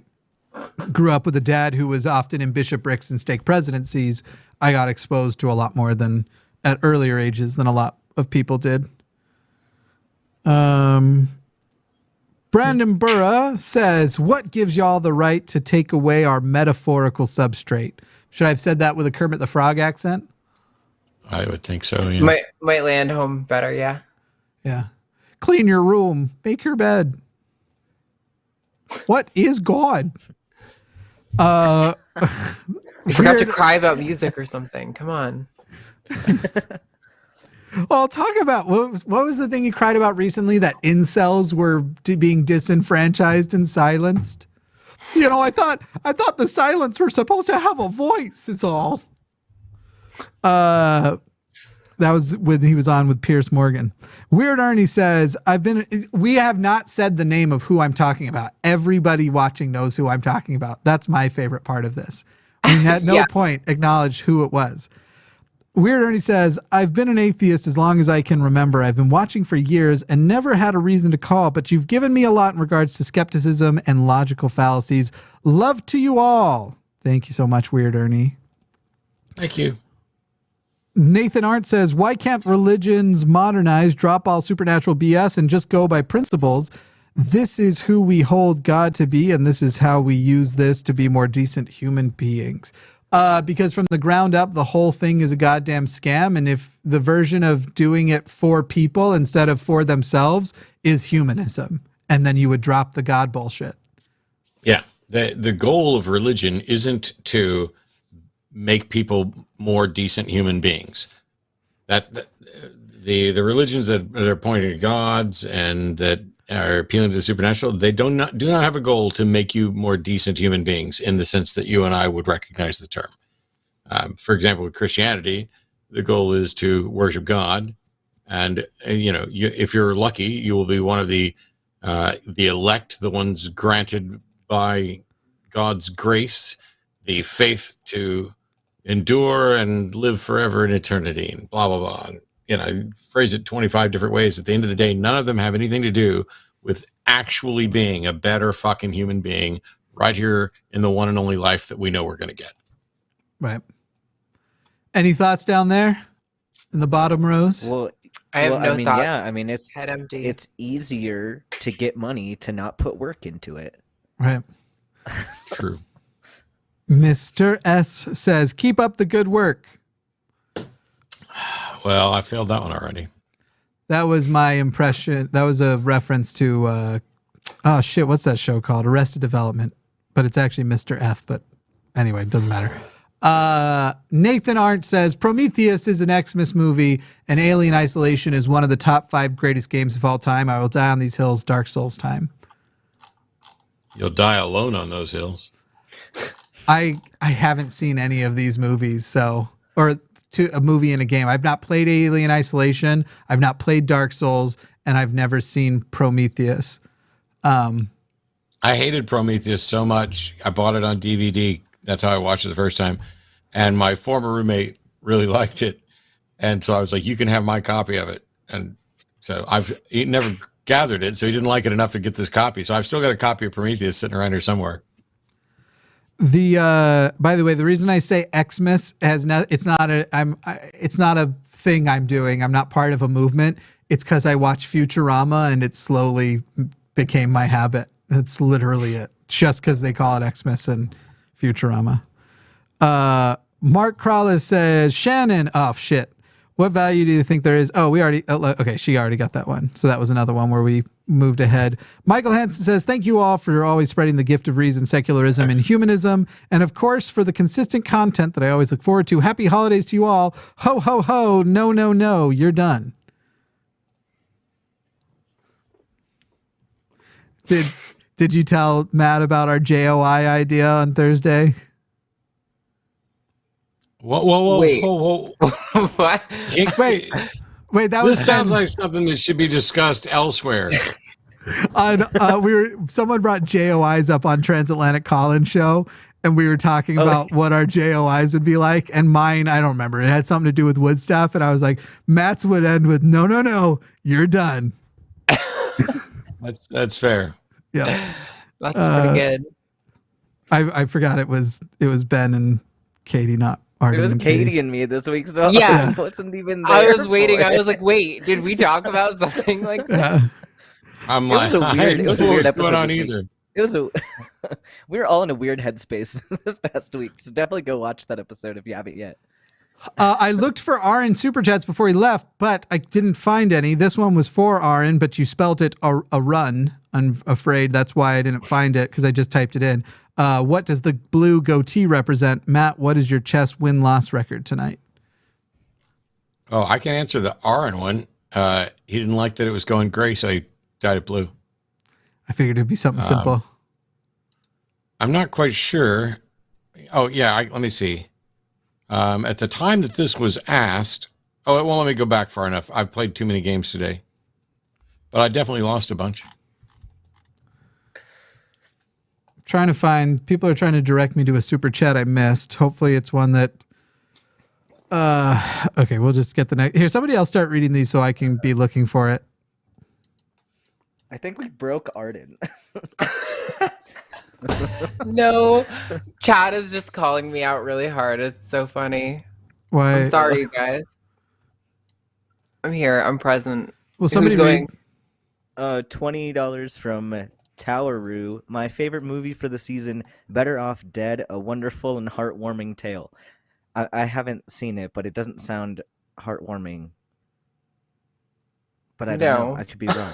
grew up with a dad who was often in bishoprics and stake presidencies, I got exposed to a lot more than at earlier ages than a lot of people did. Brandon Burra says, what gives y'all the right to take away our metaphorical substrate? Should I have said that with a Kermit the Frog accent? I would think so, yeah. Might land home better, yeah. Yeah. Clean your room. Make your bed. What is God? You forgot to cry about music or something. Come on. Well, talk about what was the thing you cried about recently, that incels were being disenfranchised and silenced? You know, I thought the silence were supposed to have a voice. It's all. That was when he was on with Pierce Morgan. Weird Arnie says, we have not said the name of who I'm talking about. Everybody watching knows who I'm talking about. That's my favorite part of this. We at no point acknowledged who it was. Weird Ernie says, I've been an atheist as long as I can remember. I've been watching for years and never had a reason to call, but you've given me a lot in regards to skepticism and logical fallacies. Love to you all. Thank you so much, Weird Ernie. Thank you. Nathan Arndt says, why can't religions modernize, drop all supernatural BS, and just go by principles? This is who we hold God to be, and this is how we use this to be more decent human beings. Because from the ground up, the whole thing is a goddamn scam, and if the version of doing it for people instead of for themselves is humanism, and then you would drop the God bullshit. Yeah. The goal of religion isn't to make people more decent human beings. That the religions that are pointing to gods and that are appealing to the supernatural, they do not have a goal to make you more decent human beings in the sense that you and I would recognize the term. For example, with Christianity, the goal is to worship God, and if you're lucky, you will be one of the elect, the ones granted by God's grace, the faith to endure and live forever in eternity, and blah blah blah. And, phrase it 25 different ways. At the end of the day, none of them have anything to do with actually being a better fucking human being right here in the one and only life that we know we're going to get. Right. Any thoughts down there in the bottom rows? Well, I have no thoughts. Yeah, I mean, it's head empty. It's easier to get money to not put work into it. Right. True. Mr. S says, keep up the good work. Well, I failed that one already. That was my impression. That was a reference to, oh shit, what's that show called? Arrested Development. But it's actually Mr. F. But anyway, it doesn't matter. Nathan Arndt says, Prometheus is an Xmas movie, and Alien Isolation is one of the top 5 greatest games of all time. I will die on these hills, Dark Souls time. You'll die alone on those hills. I haven't seen any of these movies, or to a movie in a game. I've not played Alien Isolation. I've not played Dark Souls, and I've never seen Prometheus. I hated Prometheus so much. I bought it on DVD. That's how I watched it the first time. And my former roommate really liked it. And so I was like, you can have my copy of it. And so he never gathered it, so he didn't like it enough to get this copy. So I've still got a copy of Prometheus sitting around here somewhere. By the way, the reason I say Xmas it's not a thing I'm doing. I'm not part of a movement. It's because I watch Futurama and it slowly became my habit. That's literally it. Just because they call it Xmas and Futurama. Mark Crawler says, Shannon, oh shit. What value do you think there is? Oh, okay, she already got that one. So that was another one where we moved ahead. Michael Hansen says, thank you all for always spreading the gift of reason, secularism, and humanism. And of course, for the consistent content that I always look forward to. Happy holidays to you all. Ho, ho, ho. No, no, no. You're done. Did you tell Matt about our JOI idea on Thursday? Whoa. Wait. Whoa. What? Wait, that this sounds like something that should be discussed elsewhere. Someone brought JOIs up on Transatlantic Collins show, and we were talking about what our JOIs would be like. And mine, I don't remember. It had something to do with wood stuff, and I was like, Matt's would end with no, you're done. That's fair. Yeah, that's pretty good. I forgot it was Ben and Katie, not Arden. It was and Katie and me this week, so Yeah. I wasn't even there. I was waiting. for I it. was like, wait, did we talk about something like that? I'm It was a weird. It was a weird episode. going on this week. either. It was a. We were all in a weird headspace this past week, so definitely go watch that episode if you haven't yet. I looked for Aron super chats before he left, but I didn't find any. This one was for Aron, but you spelt it a run. I'm afraid that's why I didn't find it, because I just typed it in. What does the blue goatee represent? Matt, what is your chess win-loss record tonight? Oh, I can answer the Aron one. He didn't like that it was going gray, so he dyed it blue. I figured it'd be something simple. I'm not quite sure. Oh, yeah, let me see. At the time that this was asked, let me go back far enough. I've played too many games today, but I definitely lost a bunch. Trying to find, people are trying to direct me to a super chat I missed. Hopefully it's one that, okay, we'll just get the next. Here, somebody else start reading these so I can be looking for it. I think we broke Arden. No, Chad is just calling me out really hard. It's so funny. Why? I'm sorry, you guys. I'm here. I'm present. Well, somebody Who's going? $20 from Toweru. My favorite movie for the season, Better Off Dead, a wonderful and heartwarming tale. I haven't seen it, but it doesn't sound heartwarming. But I don't know. I could be wrong.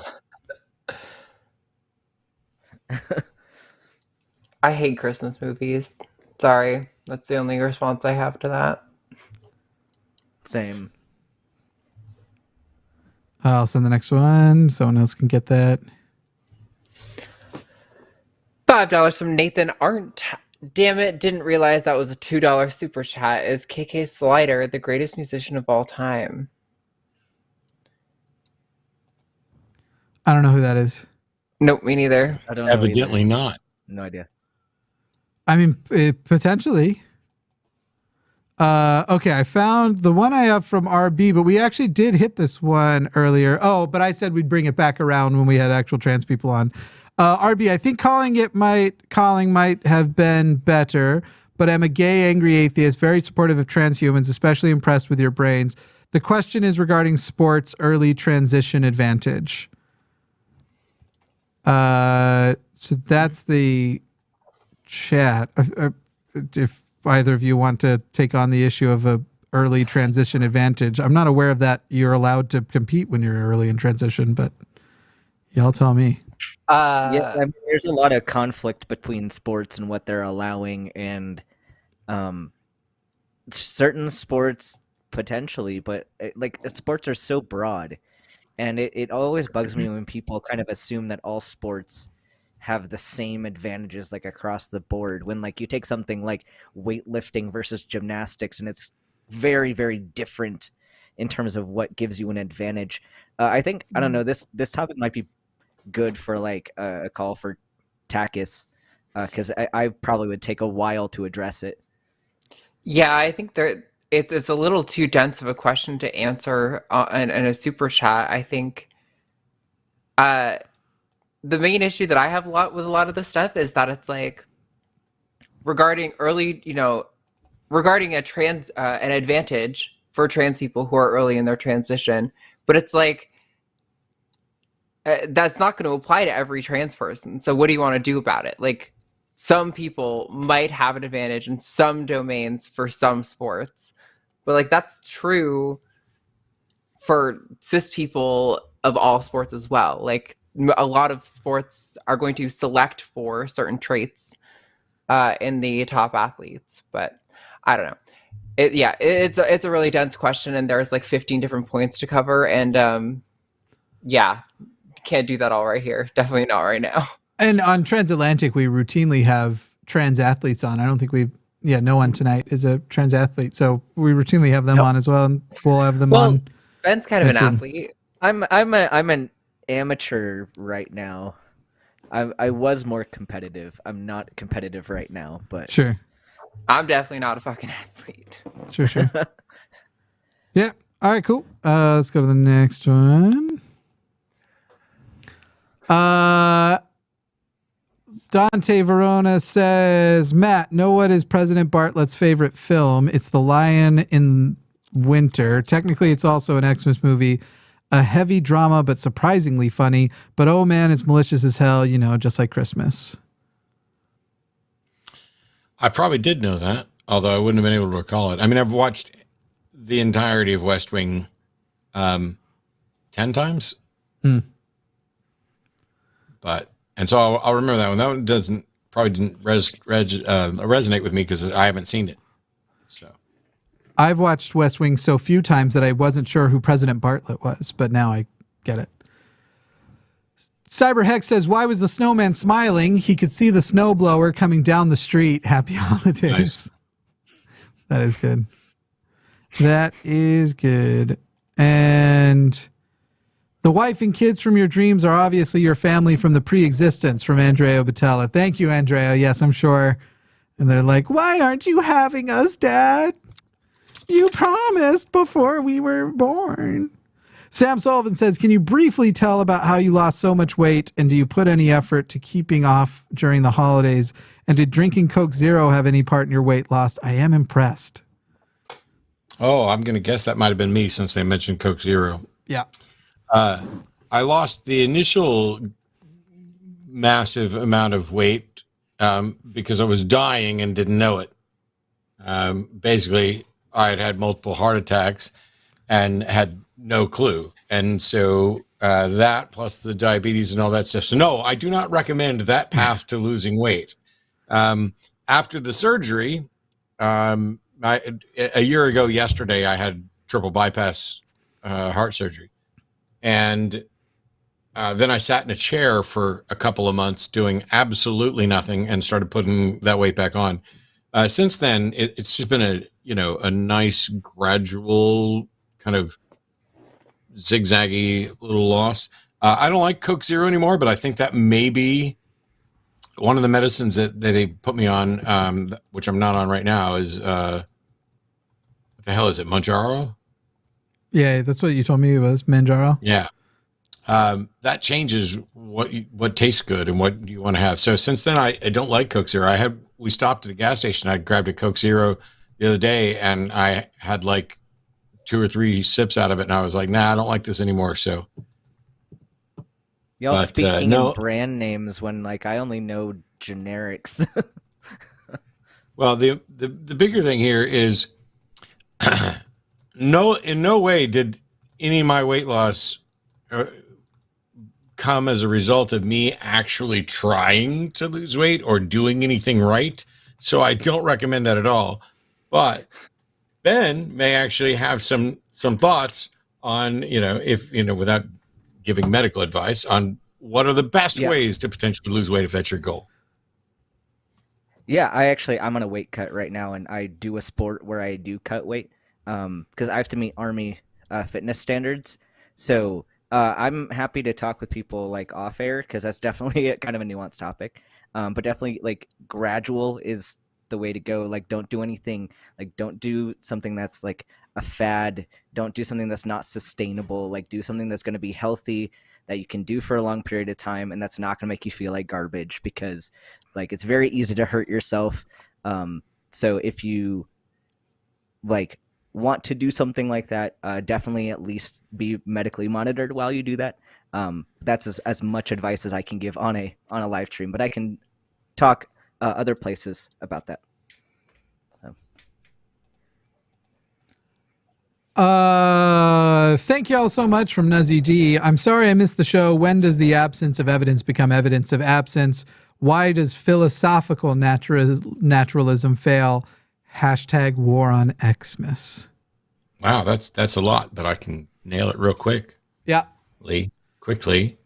I hate Christmas movies. Sorry. That's the only response I have to that. Same. I'll send the next one. Someone else can get that. $5 from Nathan Arndt. Damn it, didn't realize that was a $2 super chat. Is KK Slider the greatest musician of all time? I don't know who that is. Nope, me neither. I don't know Evidently either. not. No idea. I mean, potentially. Okay, I found the one I have from RB, but we actually did hit this one earlier. Oh, but I said we'd bring it back around when we had actual trans people on. RB, I think calling might have been better, but I'm a gay, angry atheist, very supportive of transhumans, especially impressed with your brains. The question is regarding sports early transition advantage. So that's the chat. If either of you want to take on the issue of a early transition advantage, I'm not aware of that. You're allowed to compete when you're early in transition, but y'all tell me. Yeah, I mean, there's a lot of conflict between sports and what they're allowing, and certain sports potentially, but like sports are so broad, and it always bugs me when people kind of assume that all sports have the same advantages like across the board, when like you take something like weightlifting versus gymnastics and it's very, very different in terms of what gives you an advantage. I think, I don't know, this topic might be good for like a call for TACIS, because I probably would take a while to address it. Yeah, I think it's a little too dense of a question to answer in a super chat. I think the main issue that I have with a lot of this stuff is that it's like regarding early, regarding an advantage for trans people who are early in their transition, but it's like that's not going to apply to every trans person. So what do you want to do about it? Like, some people might have an advantage in some domains for some sports, but like that's true for cis people of all sports as well. Like, a lot of sports are going to select for certain traits in the top athletes, but I don't know. It's a really dense question, and there's like 15 different points to cover, and can't do that all right here. Definitely not right now. And on Transatlantic, we routinely have trans athletes on. I don't think no one tonight is a trans athlete, so we routinely have them on as well, and we'll have them on. Ben's kind of an athlete. I'm an amateur right now. I was more competitive. I'm not competitive right now, but sure. I'm definitely not a fucking athlete. Sure. Yeah. All right, cool. Let's go to the next one. Dante Verona says, Matt, know what is President Bartlett's favorite film? It's The Lion in Winter. Technically, it's also an Xmas movie. A heavy drama, but surprisingly funny. But oh man, it's malicious as hell, just like Christmas. I probably did know that, although I wouldn't have been able to recall it. I mean, I've watched the entirety of West Wing 10 times. And so I'll remember that one. That one didn't resonate with me because I haven't seen it. So I've watched West Wing so few times that I wasn't sure who President Bartlett was, but now I get it. Cyberhex says, why was the snowman smiling? He could see the snowblower coming down the street. Happy holidays. Nice. That is good. That is good. And the wife and kids from your dreams are obviously your family from the pre-existence, from Andrea Batella. Thank you, Andrea. Yes, I'm sure. And they're like, why aren't you having us, Dad? You promised before we were born. Sam Sullivan says, can you briefly tell about how you lost so much weight, and do you put any effort to keeping off during the holidays? And did drinking Coke Zero have any part in your weight loss? I am impressed. Oh, I'm going to guess that might have been me since they mentioned Coke Zero. Yeah. I lost the initial massive amount of weight because I was dying and didn't know it. Basically, I had had multiple heart attacks and had no clue. And so that plus the diabetes and all that stuff. So no, I do not recommend that path to losing weight. After the surgery, a year ago yesterday, I had triple bypass heart surgery. And then I sat in a chair for a couple of months doing absolutely nothing and started putting that weight back on. Since then, it's just been a nice gradual kind of zigzaggy little loss. I don't like Coke Zero anymore, but I think that may be one of the medicines that they put me on, which I'm not on right now, is what the hell is it? Manjaro? Yeah, that's what you told me it was, Manjaro. Yeah. That changes what tastes good and what you want to have. So since then, I don't like Coke Zero. We stopped at a gas station. I grabbed a Coke Zero the other day, and I had like 2 or 3 sips out of it, and I was like, nah, I don't like this anymore. So. Y'all speaking in brand names when like I only know generics. Well, the bigger thing here is in no way did any of my weight loss come as a result of me actually trying to lose weight or doing anything right. So I don't recommend that at all. But Ben may actually have some thoughts on, if, without giving medical advice, on what are the best ways to potentially lose weight if that's your goal. Yeah, I'm on a weight cut right now, and I do a sport where I do cut weight because I have to meet Army fitness standards. So I'm happy to talk with people like off air because that's definitely kind of a nuanced topic. But definitely like gradual is the way to go. Like don't do anything, like don't do something that's like a fad. Don't do something that's not sustainable. Like do something that's going to be healthy, that you can do for a long period of time, and that's not going to make you feel like garbage because like it's very easy to hurt yourself. So if you like want to do something like that, definitely at least be medically monitored while you do that. That's as much advice as I can give on a live stream, but I can talk other places about that. So. Thank you all so much from Nuzzy D. I'm sorry I missed the show. When does the absence of evidence become evidence of absence? Why does philosophical naturalism fail? # war on Xmas. Wow, that's a lot, but I can nail it real quick. Yeah. Quickly.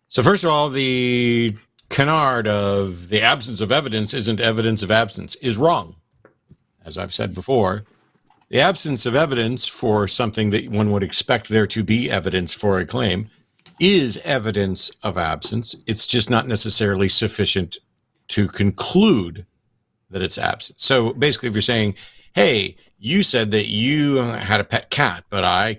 So first of all, the canard of the absence of evidence isn't evidence of absence is wrong. As I've said before, the absence of evidence for something that one would expect there to be evidence for a claim is evidence of absence. It's just not necessarily sufficient to conclude that it's absent. So basically, if you're saying, hey, you said that you had a pet cat, but I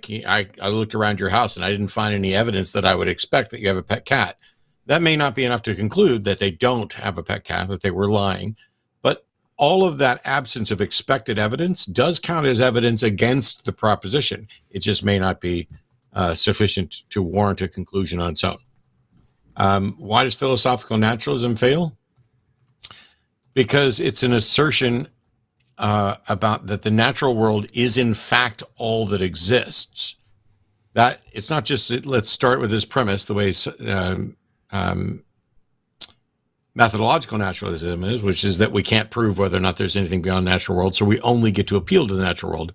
looked around your house and I didn't find any evidence that I would expect that you have a pet cat. That may not be enough to conclude that they don't have a pet cat, that they were lying. But all of that absence of expected evidence does count as evidence against the proposition. It just may not be sufficient to warrant a conclusion on its own. Why does philosophical naturalism fail? Because it's an assertion about that the natural world is in fact all that exists. That it's not just, let's start with this premise, the way methodological naturalism is, which is that we can't prove whether or not there's anything beyond the natural world, so we only get to appeal to the natural world.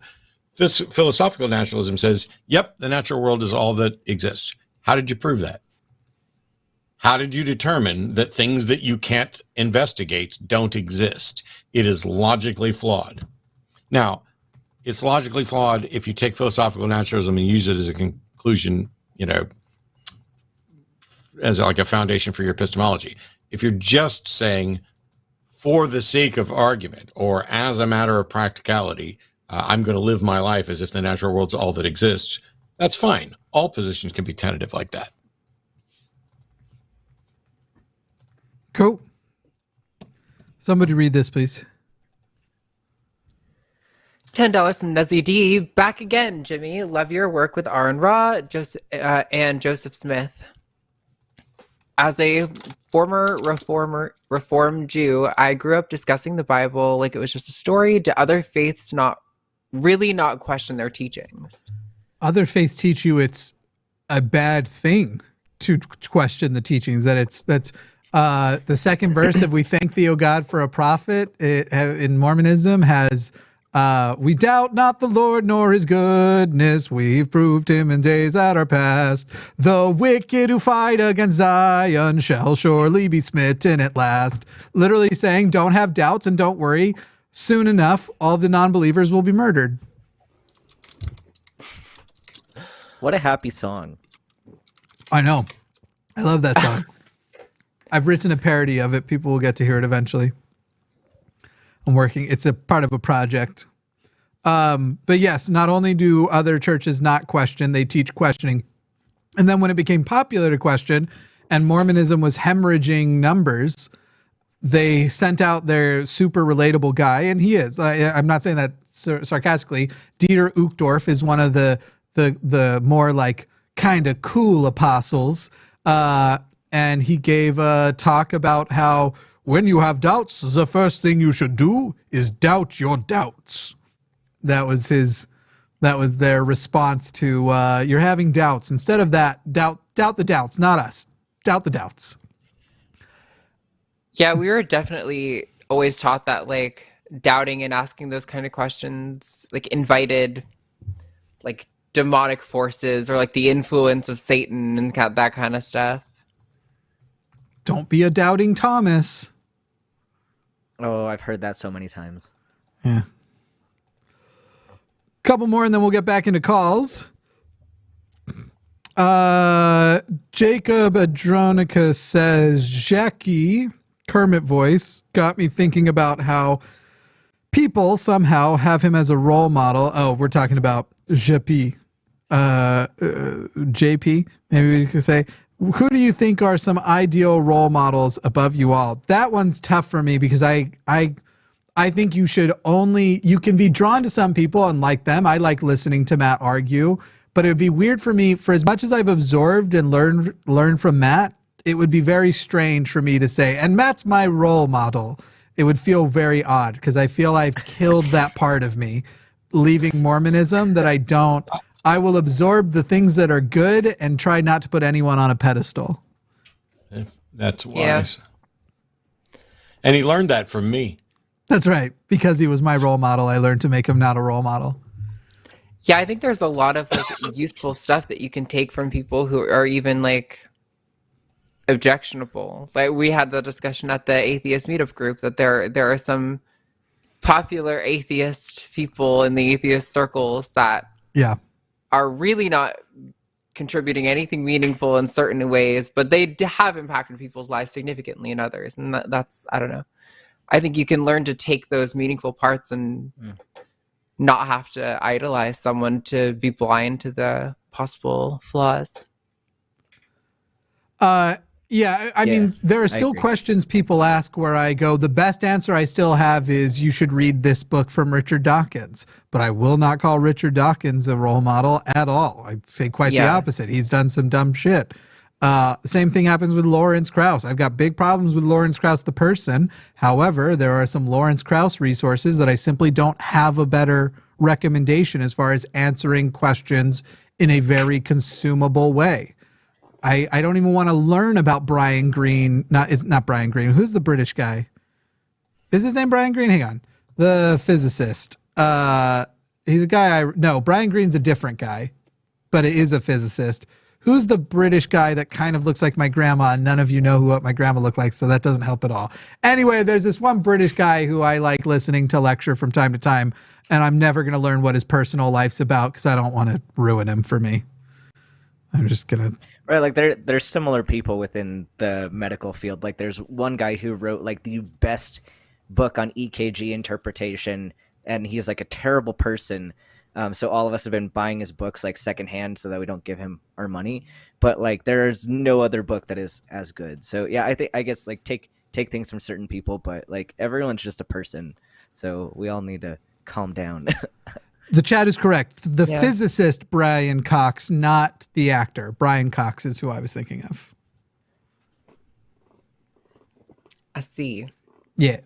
This philosophical naturalism says, yep, the natural world is all that exists. How did you prove that? How did you determine that things that you can't investigate don't exist? It is logically flawed. Now, it's logically flawed if you take philosophical naturalism and use it as a conclusion, as like a foundation for your epistemology. If you're just saying, for the sake of argument, or as a matter of practicality, I'm going to live my life as if the natural world's all that exists, that's fine. All positions can be tentative like that. Cool. Somebody read this, please. $10 from Nuzzy D. Back again, Jimmy. Love your work with Aron Ra and Joseph Smith. As a former Reformed Jew, I grew up discussing the Bible like it was just a story. Do other faiths not question their teachings? Other faiths teach you it's a bad thing to question the teachings. That's the second verse of "We thank thee, O God, for a prophet" in Mormonism has We doubt not the Lord nor his goodness. We've proved him in days that are past. The wicked who fight against Zion shall surely be smitten at last. Literally saying, don't have doubts and don't worry. Soon enough, all the non-believers will be murdered. What a happy song. I know. I love that song. I've written a parody of it. People will get to hear it eventually. I'm working. It's a part of a project. But yes, not only do other churches not question, they teach questioning. And then when it became popular to question and Mormonism was hemorrhaging numbers, they sent out their super relatable guy, and he is. I'm not saying that sarcastically. Dieter Uchtdorf is one of the more like kind of cool apostles. And he gave a talk about how when you have doubts, the first thing you should do is doubt your doubts. That was their response to you're having doubts. Instead of that, doubt the doubts, not us. Doubt the doubts. Yeah, we were definitely always taught that like doubting and asking those kind of questions like invited like demonic forces or like the influence of Satan and that kind of stuff. Don't be a doubting Thomas. Oh, I've heard that so many times. Yeah. Couple more and then we'll get back into calls. Jacob Adronica says, Jackie, Kermit voice, got me thinking about how people somehow have him as a role model. Oh, we're talking about JP. JP, maybe we could say. Who do you think are some ideal role models above you all? That one's tough for me because I think you can be drawn to some people and like them. I like listening to Matt argue, but it would be weird for me, for as much as I've absorbed and learned from Matt, it would be very strange for me to say, and Matt's my role model. It would feel very odd because I feel I've killed that part of me, leaving Mormonism, that I will absorb the things that are good and try not to put anyone on a pedestal. That's wise. Yeah. And he learned that from me. That's right. Because he was my role model, I learned to make him not a role model. Yeah, I think there's a lot of like useful stuff that you can take from people who are even like objectionable. Like we had the discussion at the atheist meetup group that there are some popular atheist people in the atheist circles that are really not contributing anything meaningful in certain ways, but they have impacted people's lives significantly in others. And that's, I don't know. I think you can learn to take those meaningful parts and not have to idolize someone to be blind to the possible flaws. Yeah, I mean, there are still questions people ask where I go, the best answer I still have is you should read this book from Richard Dawkins. But I will not call Richard Dawkins a role model at all. I'd say quite the opposite. He's done some dumb shit. Same thing happens with Lawrence Krauss. I've got big problems with Lawrence Krauss, the person. However, there are some Lawrence Krauss resources that I simply don't have a better recommendation as far as answering questions in a very consumable way. I don't even want to learn about Brian Greene. It's not Brian Greene. Who's the British guy? Is his name Brian Greene? Hang on. The physicist. He's a guy no, Brian Greene's a different guy, but it is a physicist. Who's the British guy that kind of looks like my grandma, and none of you know what my grandma looked like, so that doesn't help at all. Anyway, there's this one British guy who I like listening to lecture from time to time, and I'm never going to learn what his personal life's about because I don't want to ruin him for me. I'm just going to... Right, like there's similar people within the medical field. Like there's one guy who wrote like the best book on EKG interpretation, and he's like a terrible person. So all of us have been buying his books like secondhand so that we don't give him our money. But like there's no other book that is as good. So yeah, I guess like take things from certain people, but like everyone's just a person. So we all need to calm down. The chat is correct. The physicist, Brian Cox, not the actor. Brian Cox is who I was thinking of. I see. Yeah.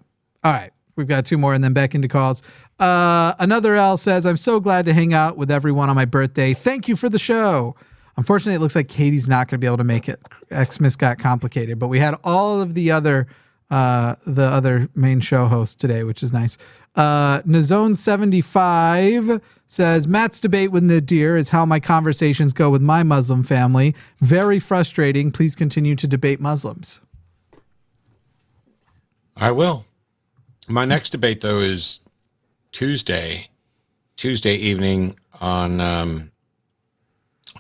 All right. We've got two more and then back into calls. Another L says, I'm so glad to hang out with everyone on my birthday. Thank you for the show. Unfortunately, it looks like Katie's not going to be able to make it. Xmas got complicated, but we had all of the other the other main show host today, which is nice. Nazone75 says, Matt's debate with Nadir is how my conversations go with my Muslim family. Very frustrating. Please continue to debate Muslims. I will. My next debate, though, is Tuesday evening on, I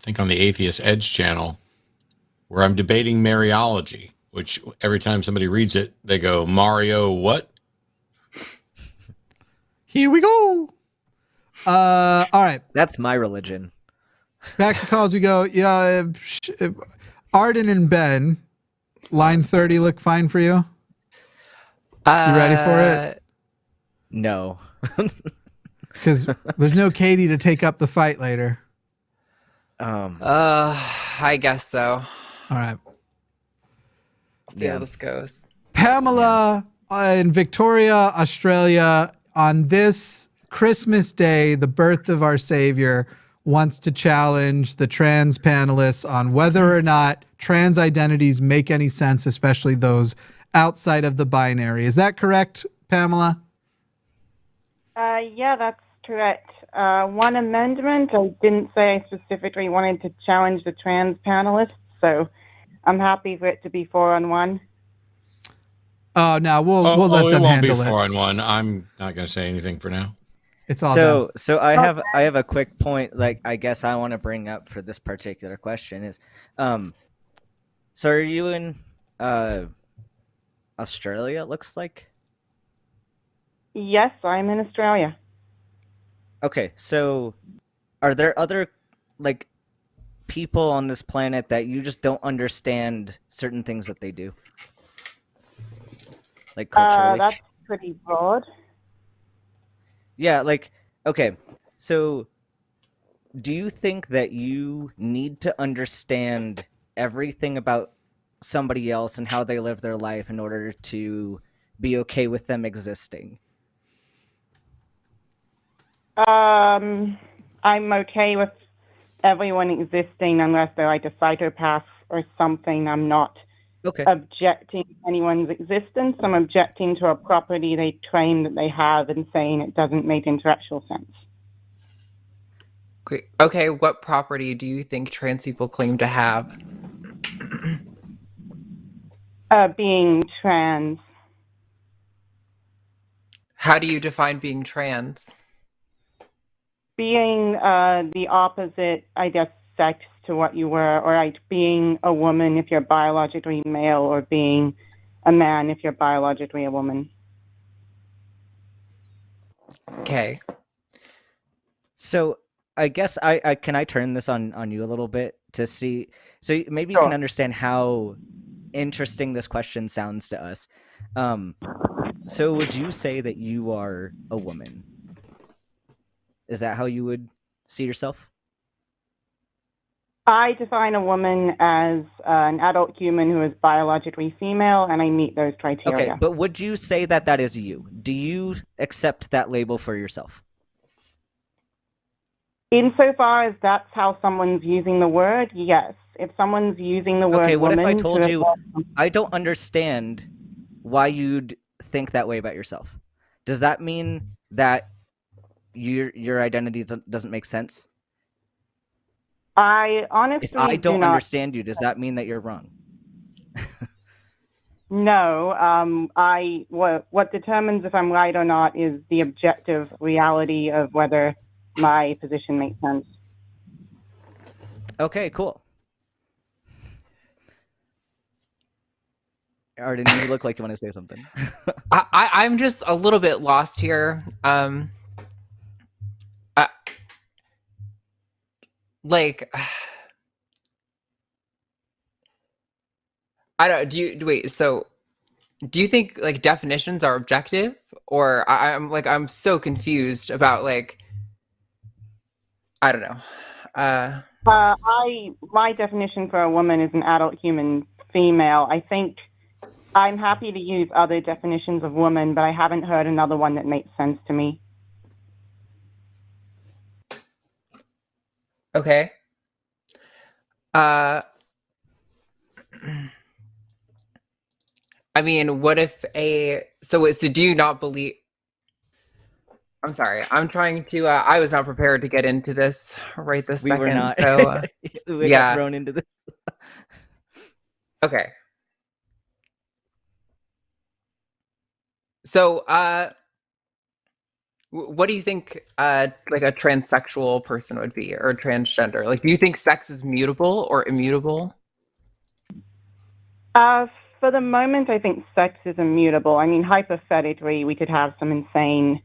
think on the Atheist Edge channel, where I'm debating Mariology, which every time somebody reads it, they go, Mario what? Here we go. All right. That's my religion. Back to calls we go. Yeah, Arden and Ben, line 30 look fine for you? You ready for it? No. Because there's no Katie to take up the fight later. I guess so. All right. See how this goes. Pamela in Victoria, Australia, on this Christmas Day, the birth of our Savior, wants to challenge the trans panelists on whether or not trans identities make any sense, especially those outside of the binary. Is that correct, Pamela? Yeah, that's correct. One amendment, I didn't say I specifically wanted to challenge the trans panelists, so I'm happy for it to be 4-on-1. Oh, no, we'll let them handle it. It won't be 4-on-1. I'm not going to say anything for now. It's all so done. so I have a quick point, like I guess I want to bring up for this particular question is, so are you in Australia? It looks like. Yes, I'm in Australia. Okay, so are there other like people on this planet that you just don't understand certain things that they do? Like culturally? That's pretty broad. Yeah, like, okay, so do you think that you need to understand everything about somebody else and how they live their life in order to be okay with them existing? I'm okay with everyone existing unless they're like a psychopath or something. I'm not objecting to anyone's existence. I'm objecting to a property they claim that they have and saying it doesn't make intellectual sense. Okay, what property do you think trans people claim to have? Being trans. How do you define being trans? Being the opposite, I guess, sex to what you were, or like being a woman if you're biologically male, or being a man if you're biologically a woman. Okay. So I guess I can I turn this on you a little bit to see, so maybe you can understand how interesting this question sounds to us. So would you say that you are a woman? Is that how you would see yourself? I define a woman as an adult human who is biologically female, and I meet those criteria. Okay, but would you say that that is you? Do you accept that label for yourself? Insofar as that's how someone's using the word, yes. If someone's using the word Okay, what woman... if I told you I don't understand why you'd think that way about yourself? Does that mean that your identity doesn't make sense? I honestly If I don't do not understand you, does that mean that you're wrong? No. What determines if I'm right or not is the objective reality of whether my position makes sense. Okay, cool. Arden, you look like you want to say something. I'm just a little bit lost here. I don't. So, do you think like definitions are objective, or I'm so confused about like, I don't know. My definition for a woman is an adult human female. I think I'm happy to use other definitions of woman, but I haven't heard another one that makes sense to me. Okay. I mean, what if so do you not believe? I'm sorry. I'm trying to. I was not prepared to get into this right this We second. were not. So We got thrown into this. Okay. So, what do you think, like a transsexual person would be, or transgender? Like, do you think sex is mutable or immutable? For the moment, I think sex is immutable. I mean, hypothetically, we could have some insane,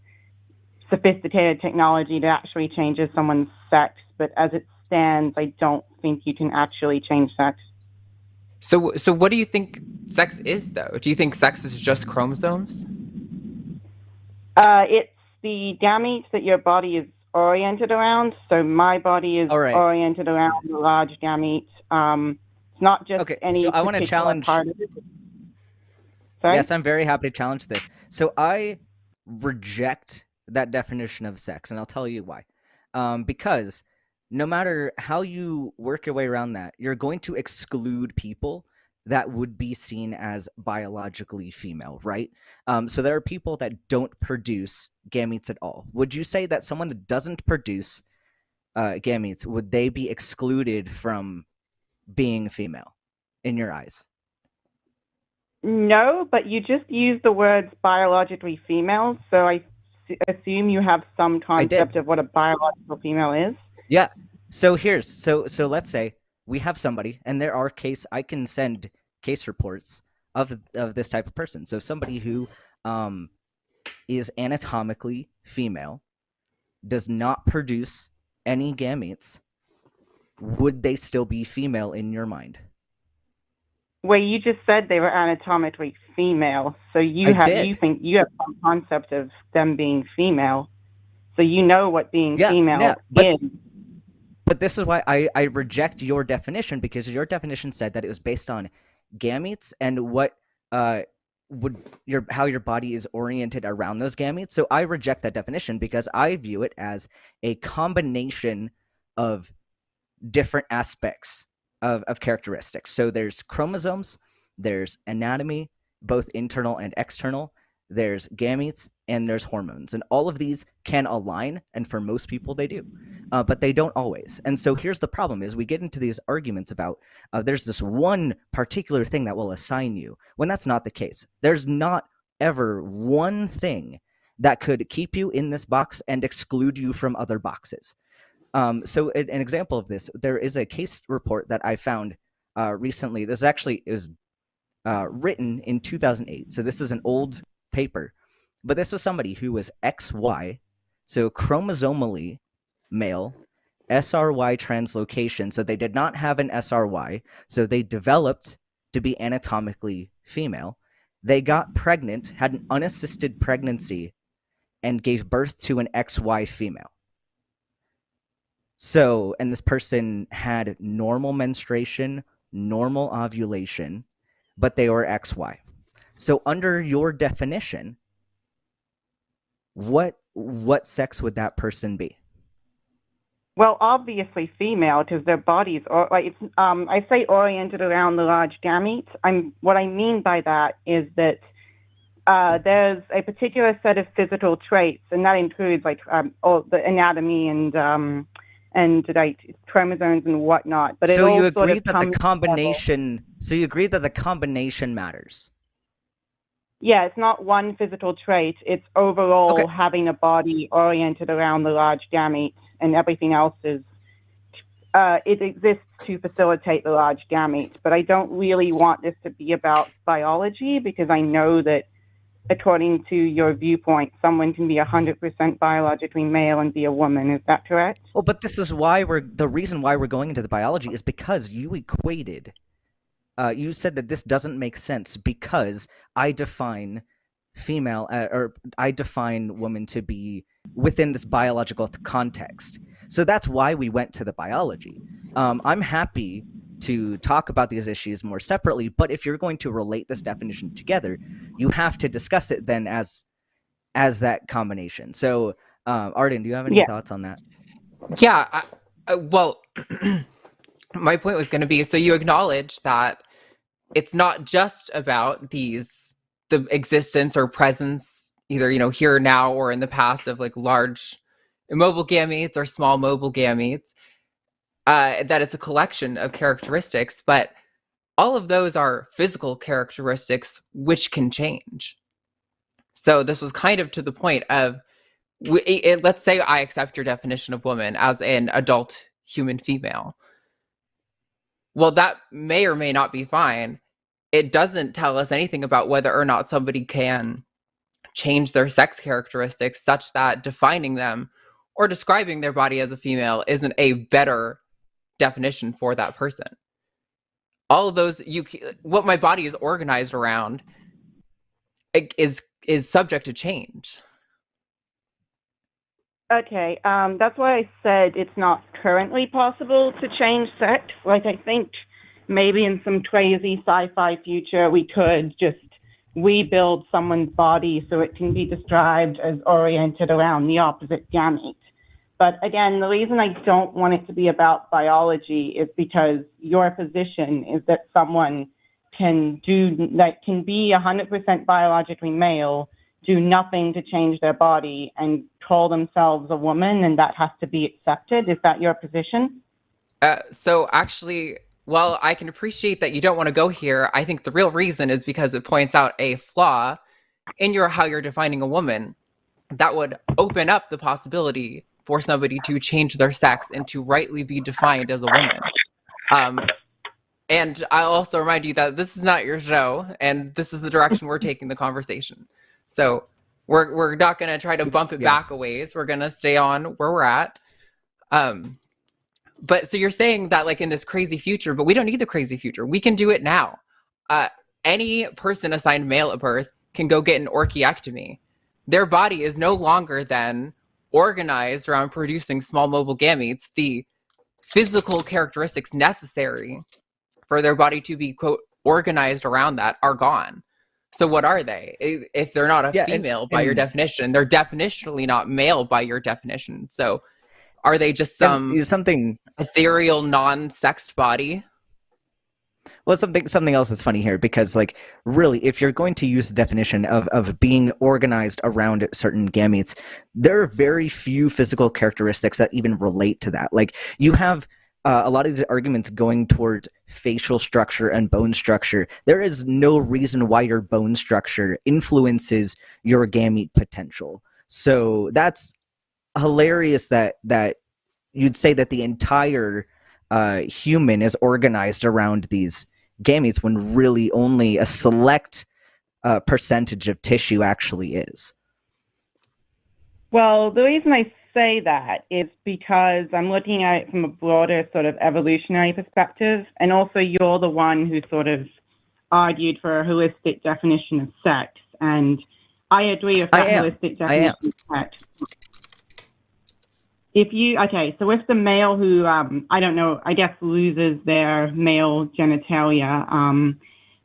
sophisticated technology that actually changes someone's sex, but as it stands, I don't think you can actually change sex. So what do you think sex is, though? Do you think sex is just chromosomes? It's the gametes that your body is oriented around. So my body is oriented around the large gamete. It's not just any so I want to challenge. part of it. Sorry? Yes, I'm very happy to challenge this. So I reject that definition of sex, and I'll tell you why. Because no matter how you work your way around that, you're going to exclude people that would be seen as biologically female, right? So there are people that don't produce gametes at all. Would you say that someone that doesn't produce gametes, would they be excluded from being female in your eyes? No, but you just used the words biologically female, so I assume you have some concept of what a biological female is. Yeah. So let's say we have somebody, and there are I can send case reports of this type of person. So somebody who is anatomically female, does not produce any gametes, would they still be female in your mind? Well, you just said they were anatomically female, so you think you have some concept of them being female, so you know what being female is. But this is why I reject your definition, because your definition said that it was based on gametes and what how your body is oriented around those gametes. So I reject that definition because I view it as a combination of different aspects of characteristics. So there's chromosomes, there's anatomy, both internal and external, there's gametes, and there's hormones. And all of these can align, and for most people they do, but they don't always. And so here's the problem is we get into these arguments about there's this one particular thing that will assign you, when that's not the case. There's not ever one thing that could keep you in this box and exclude you from other boxes. So an example of this, there is a case report that I found recently. This actually is written in 2008. So this is an old paper, but this was somebody who was XY, so chromosomally male, SRY translocation. So they did not have an SRY. So they developed to be anatomically female. They got pregnant, had an unassisted pregnancy, and gave birth to an XY female. So, and this person had normal menstruation, normal ovulation, but they were XY. So under your definition, what sex would that person be? Well, obviously female, because their bodies are like I say oriented around the large gametes. What I mean by that is that there's a particular set of physical traits, and that includes like all the anatomy and like chromosomes and whatnot. But so you agree that the combination. So you agree that the combination matters. Yeah, it's not one physical trait. It's overall having a body oriented around the large gametes, and everything else is. It exists to facilitate the large gametes, but I don't really want this to be about biology, because I know that, according to your viewpoint, someone can be 100% biologically male and be a woman. Is that correct? Well, but this is why the reason why we're going into the biology is because you equated. You said that this doesn't make sense because I define female or I define woman to be within this biological context. So that's why we went to the biology. I'm happy to talk about these issues more separately, but if you're going to relate this definition together, you have to discuss it then as that combination. So, Arden, do you have any thoughts on that? Yeah, well, my point was going to be, so you acknowledge that it's not just about the existence or presence, either, here now or in the past, of like large immobile gametes or small mobile gametes, that it's a collection of characteristics, but all of those are physical characteristics which can change. So this was kind of to the point of, let's say I accept your definition of woman as an adult human female. Well, that may or may not be fine. It doesn't tell us anything about whether or not somebody can change their sex characteristics such that defining them or describing their body as a female isn't a better definition for that person. All of those, what my body is organized around is subject to change. Okay, that's why I said it's not currently possible to change sex. Like, I think maybe in some crazy sci-fi future we could just rebuild someone's body so it can be described as oriented around the opposite gamete. But again, the reason I don't want it to be about biology is because your position is that someone can be 100% biologically male, do nothing to change their body, and call themselves a woman, and that has to be accepted. Is that your position? So actually, while I can appreciate that you don't want to go here, I think the real reason is because it points out a flaw in how you're defining a woman that would open up the possibility for somebody to change their sex and to rightly be defined as a woman. And I'll also remind you that this is not your show, and this is the direction we're taking the conversation. So we're not going to try to bump it back a ways. We're going to stay on where we're at. But so you're saying that like in this crazy future, but we don't need the crazy future. We can do it now. Any person assigned male at birth can go get an orchiectomy. Their body is no longer then organized around producing small mobile gametes. The physical characteristics necessary for their body to be, quote, organized around that are gone. So what are they? If they're not a female by your definition, they're definitionally not male by your definition. So are they just something ethereal, non-sexed body? Well, something else that's funny here, because like really, if you're going to use the definition of being organized around certain gametes, there are very few physical characteristics that even relate to that. Like you have a lot of these arguments going towards facial structure and bone structure. There is no reason why your bone structure influences your gamete potential. So that's hilarious that you'd say that the entire human is organized around these gametes when really only a select percentage of tissue actually is. Well, the reason I say that is because I'm looking at it from a broader sort of evolutionary perspective, and also you're the one who sort of argued for a holistic definition of sex, and I agree with that holistic definition of sex. So if the male who, I don't know, I guess loses their male genitalia,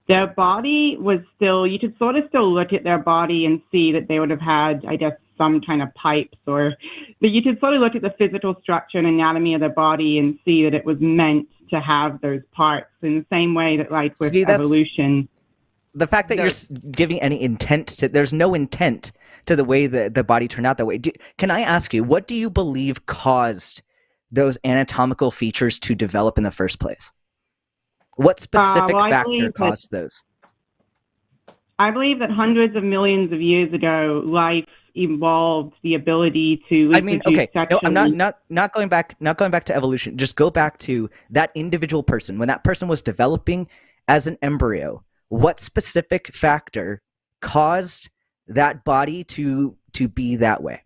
their body was still, you could sort of still look at their body and see that they would have had, I guess, some kind of pipes, or that you could sort of look at the physical structure and anatomy of their body and see that it was meant to have those parts in the same way that, like, with evolution. The fact that you're giving any intent to, there's no intent to the way that the body turned out that way. Can I ask you, what do you believe caused those anatomical features to develop in the first place? What specific factor caused those? I believe that hundreds of millions of years ago, life evolved the ability to. I mean, okay, no, I'm not going back to evolution. Just go back to that individual person when that person was developing as an embryo. What specific factor caused that body to be that way?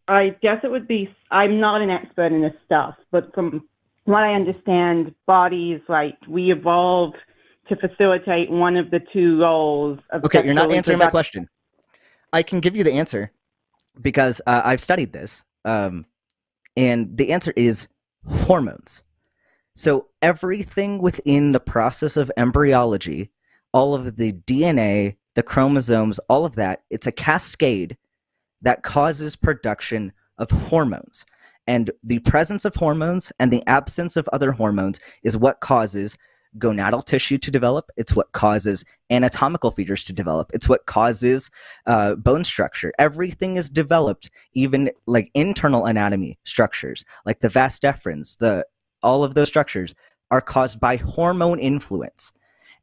I guess it would be, I'm not an expert in this stuff, but from what I understand, bodies, like, we evolved to facilitate one of the two roles of Okay, you're not answering my question. I can give you the answer because I've studied this, and the answer is hormones. So everything within the process of embryology, all of the DNA, the chromosomes, all of that, it's a cascade that causes production of hormones. And the presence of hormones and the absence of other hormones is what causes gonadal tissue to develop. It's what causes anatomical features to develop. It's what causes bone structure. Everything is developed, even like internal anatomy structures, like the vas deferens, all of those structures are caused by hormone influence.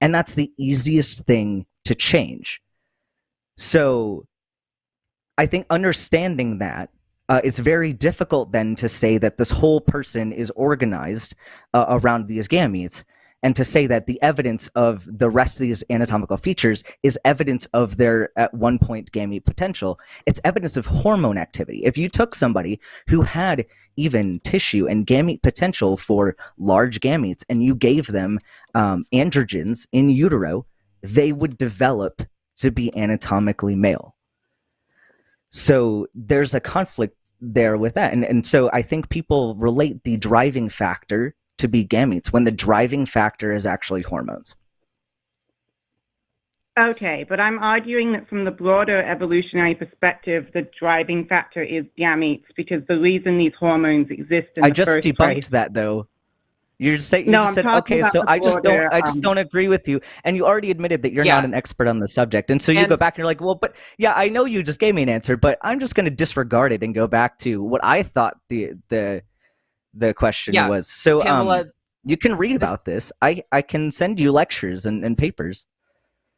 And that's the easiest thing to change. So I think understanding that, it's very difficult then to say that this whole person is organized around these gametes, and to say that the evidence of the rest of these anatomical features is evidence of their, at one point, gamete potential. It's evidence of hormone activity. If you took somebody who had even tissue and gamete potential for large gametes and you gave them androgens in utero, they would develop to be anatomically male. So there's a conflict there with that. And so I think people relate the driving factor to be gametes when the driving factor is actually hormones. Okay, but I'm arguing that from the broader evolutionary perspective, the driving factor is gametes, because the reason these hormones exist in I the just first debunked place. that though. You just said I'm talking okay, about so the I just broader, don't agree with you, and you already admitted that you're Yeah. not an expert on the subject, and so you go back and you're like, well, but yeah, I know you just gave me an answer, but I'm just going to disregard it and go back to what I thought the question Yeah, was. So Pamela, you can read about this. I can send you lectures and papers.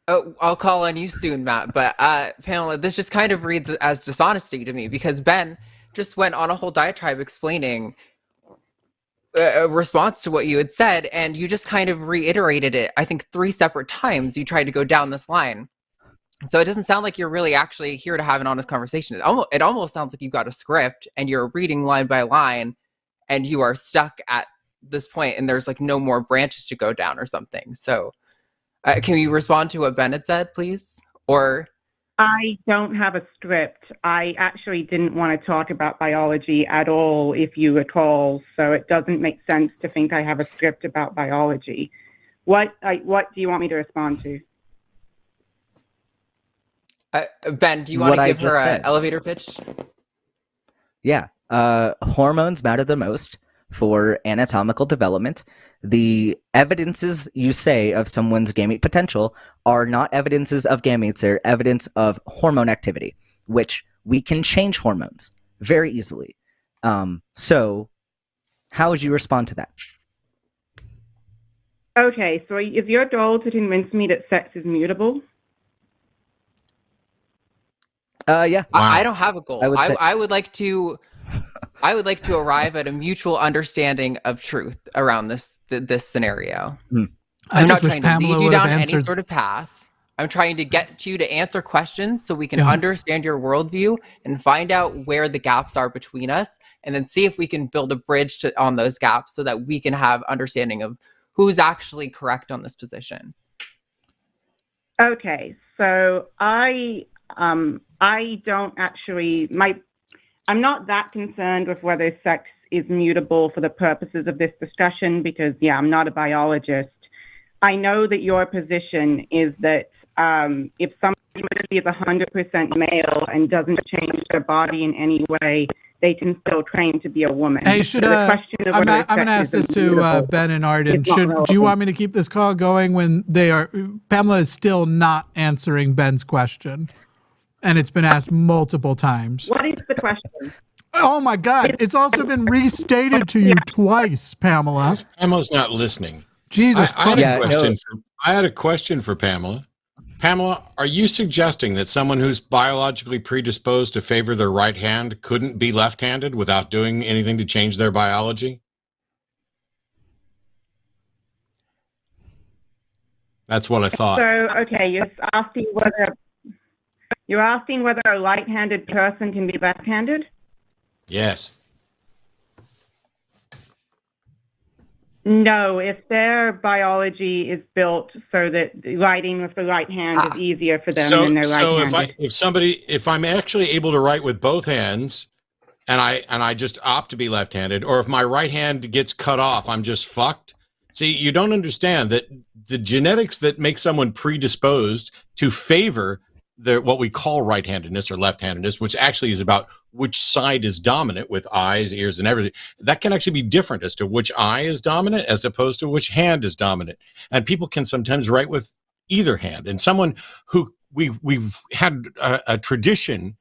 Oh, I'll call on you soon, Matt. But Pamela, this just kind of reads as dishonesty to me, because Ben just went on a whole diatribe explaining a response to what you had said, and you just kind of reiterated it. I think 3 separate times you tried to go down this line. So it doesn't sound like you're really actually here to have an honest conversation. It almost sounds like you've got a script and you're reading line by line, and you are stuck at this point, and there's like no more branches to go down or something. So can you respond to what Bennett said, please? Or I don't have a script. I actually didn't want to talk about biology at all, if you recall, so it doesn't make sense to think I have a script about biology. What do you want me to respond to? Ben, do you want What to I give her just an said. elevator pitch? Yeah. Hormones matter the most for anatomical development. The evidences you say of someone's gamete potential are not evidences of gametes, they're evidence of hormone activity, which we can change hormones very easily. So how would you respond to that? Okay, so is your goal to convince me that sex is mutable? Yeah. I don't have a goal. I would say- I would like to arrive at a mutual understanding of truth around this scenario. I I'm just not wish trying to Pamela lead you would have down any answered- sort of path. I'm trying to get you to answer questions so we can Yeah. understand your worldview and find out where the gaps are between us, and then see if we can build a bridge on those gaps so that we can have understanding of who's actually correct on this position. Okay, so I don't actually, I'm not that concerned with whether sex is mutable for the purposes of this discussion, because I'm not a biologist. I know that your position is that if somebody is 100% male and doesn't change their body in any way, they can still train to be a woman. Hey, So the question of I'm whether going to ask sex this is to immutable Ben and Arden. is not Do you relevant. want me to keep this call going when Pamela is still not answering Ben's question, and it's been asked multiple times. What is the question? Oh my God! It's also been restated to you twice, Pamela. Pamela's not listening. Jesus, I had fucking- I had a question for Pamela. Pamela, are you suggesting that someone who's biologically predisposed to favor their right hand couldn't be left-handed without doing anything to change their biology? That's what I thought. So, okay, you're asking whether a right-handed person can be left-handed? Yes. No, if their biology is built so that writing with the right hand is easier for them than their right-handed. if I'm actually able to write with both hands, and I just opt to be left-handed, or if my right hand gets cut off, I'm just fucked. See, you don't understand that the genetics that make someone predisposed to favor what we call right-handedness or left-handedness, which actually is about which side is dominant with eyes, ears, and everything. That can actually be different as to which eye is dominant as opposed to which hand is dominant. And people can sometimes write with either hand. And someone who we've had a tradition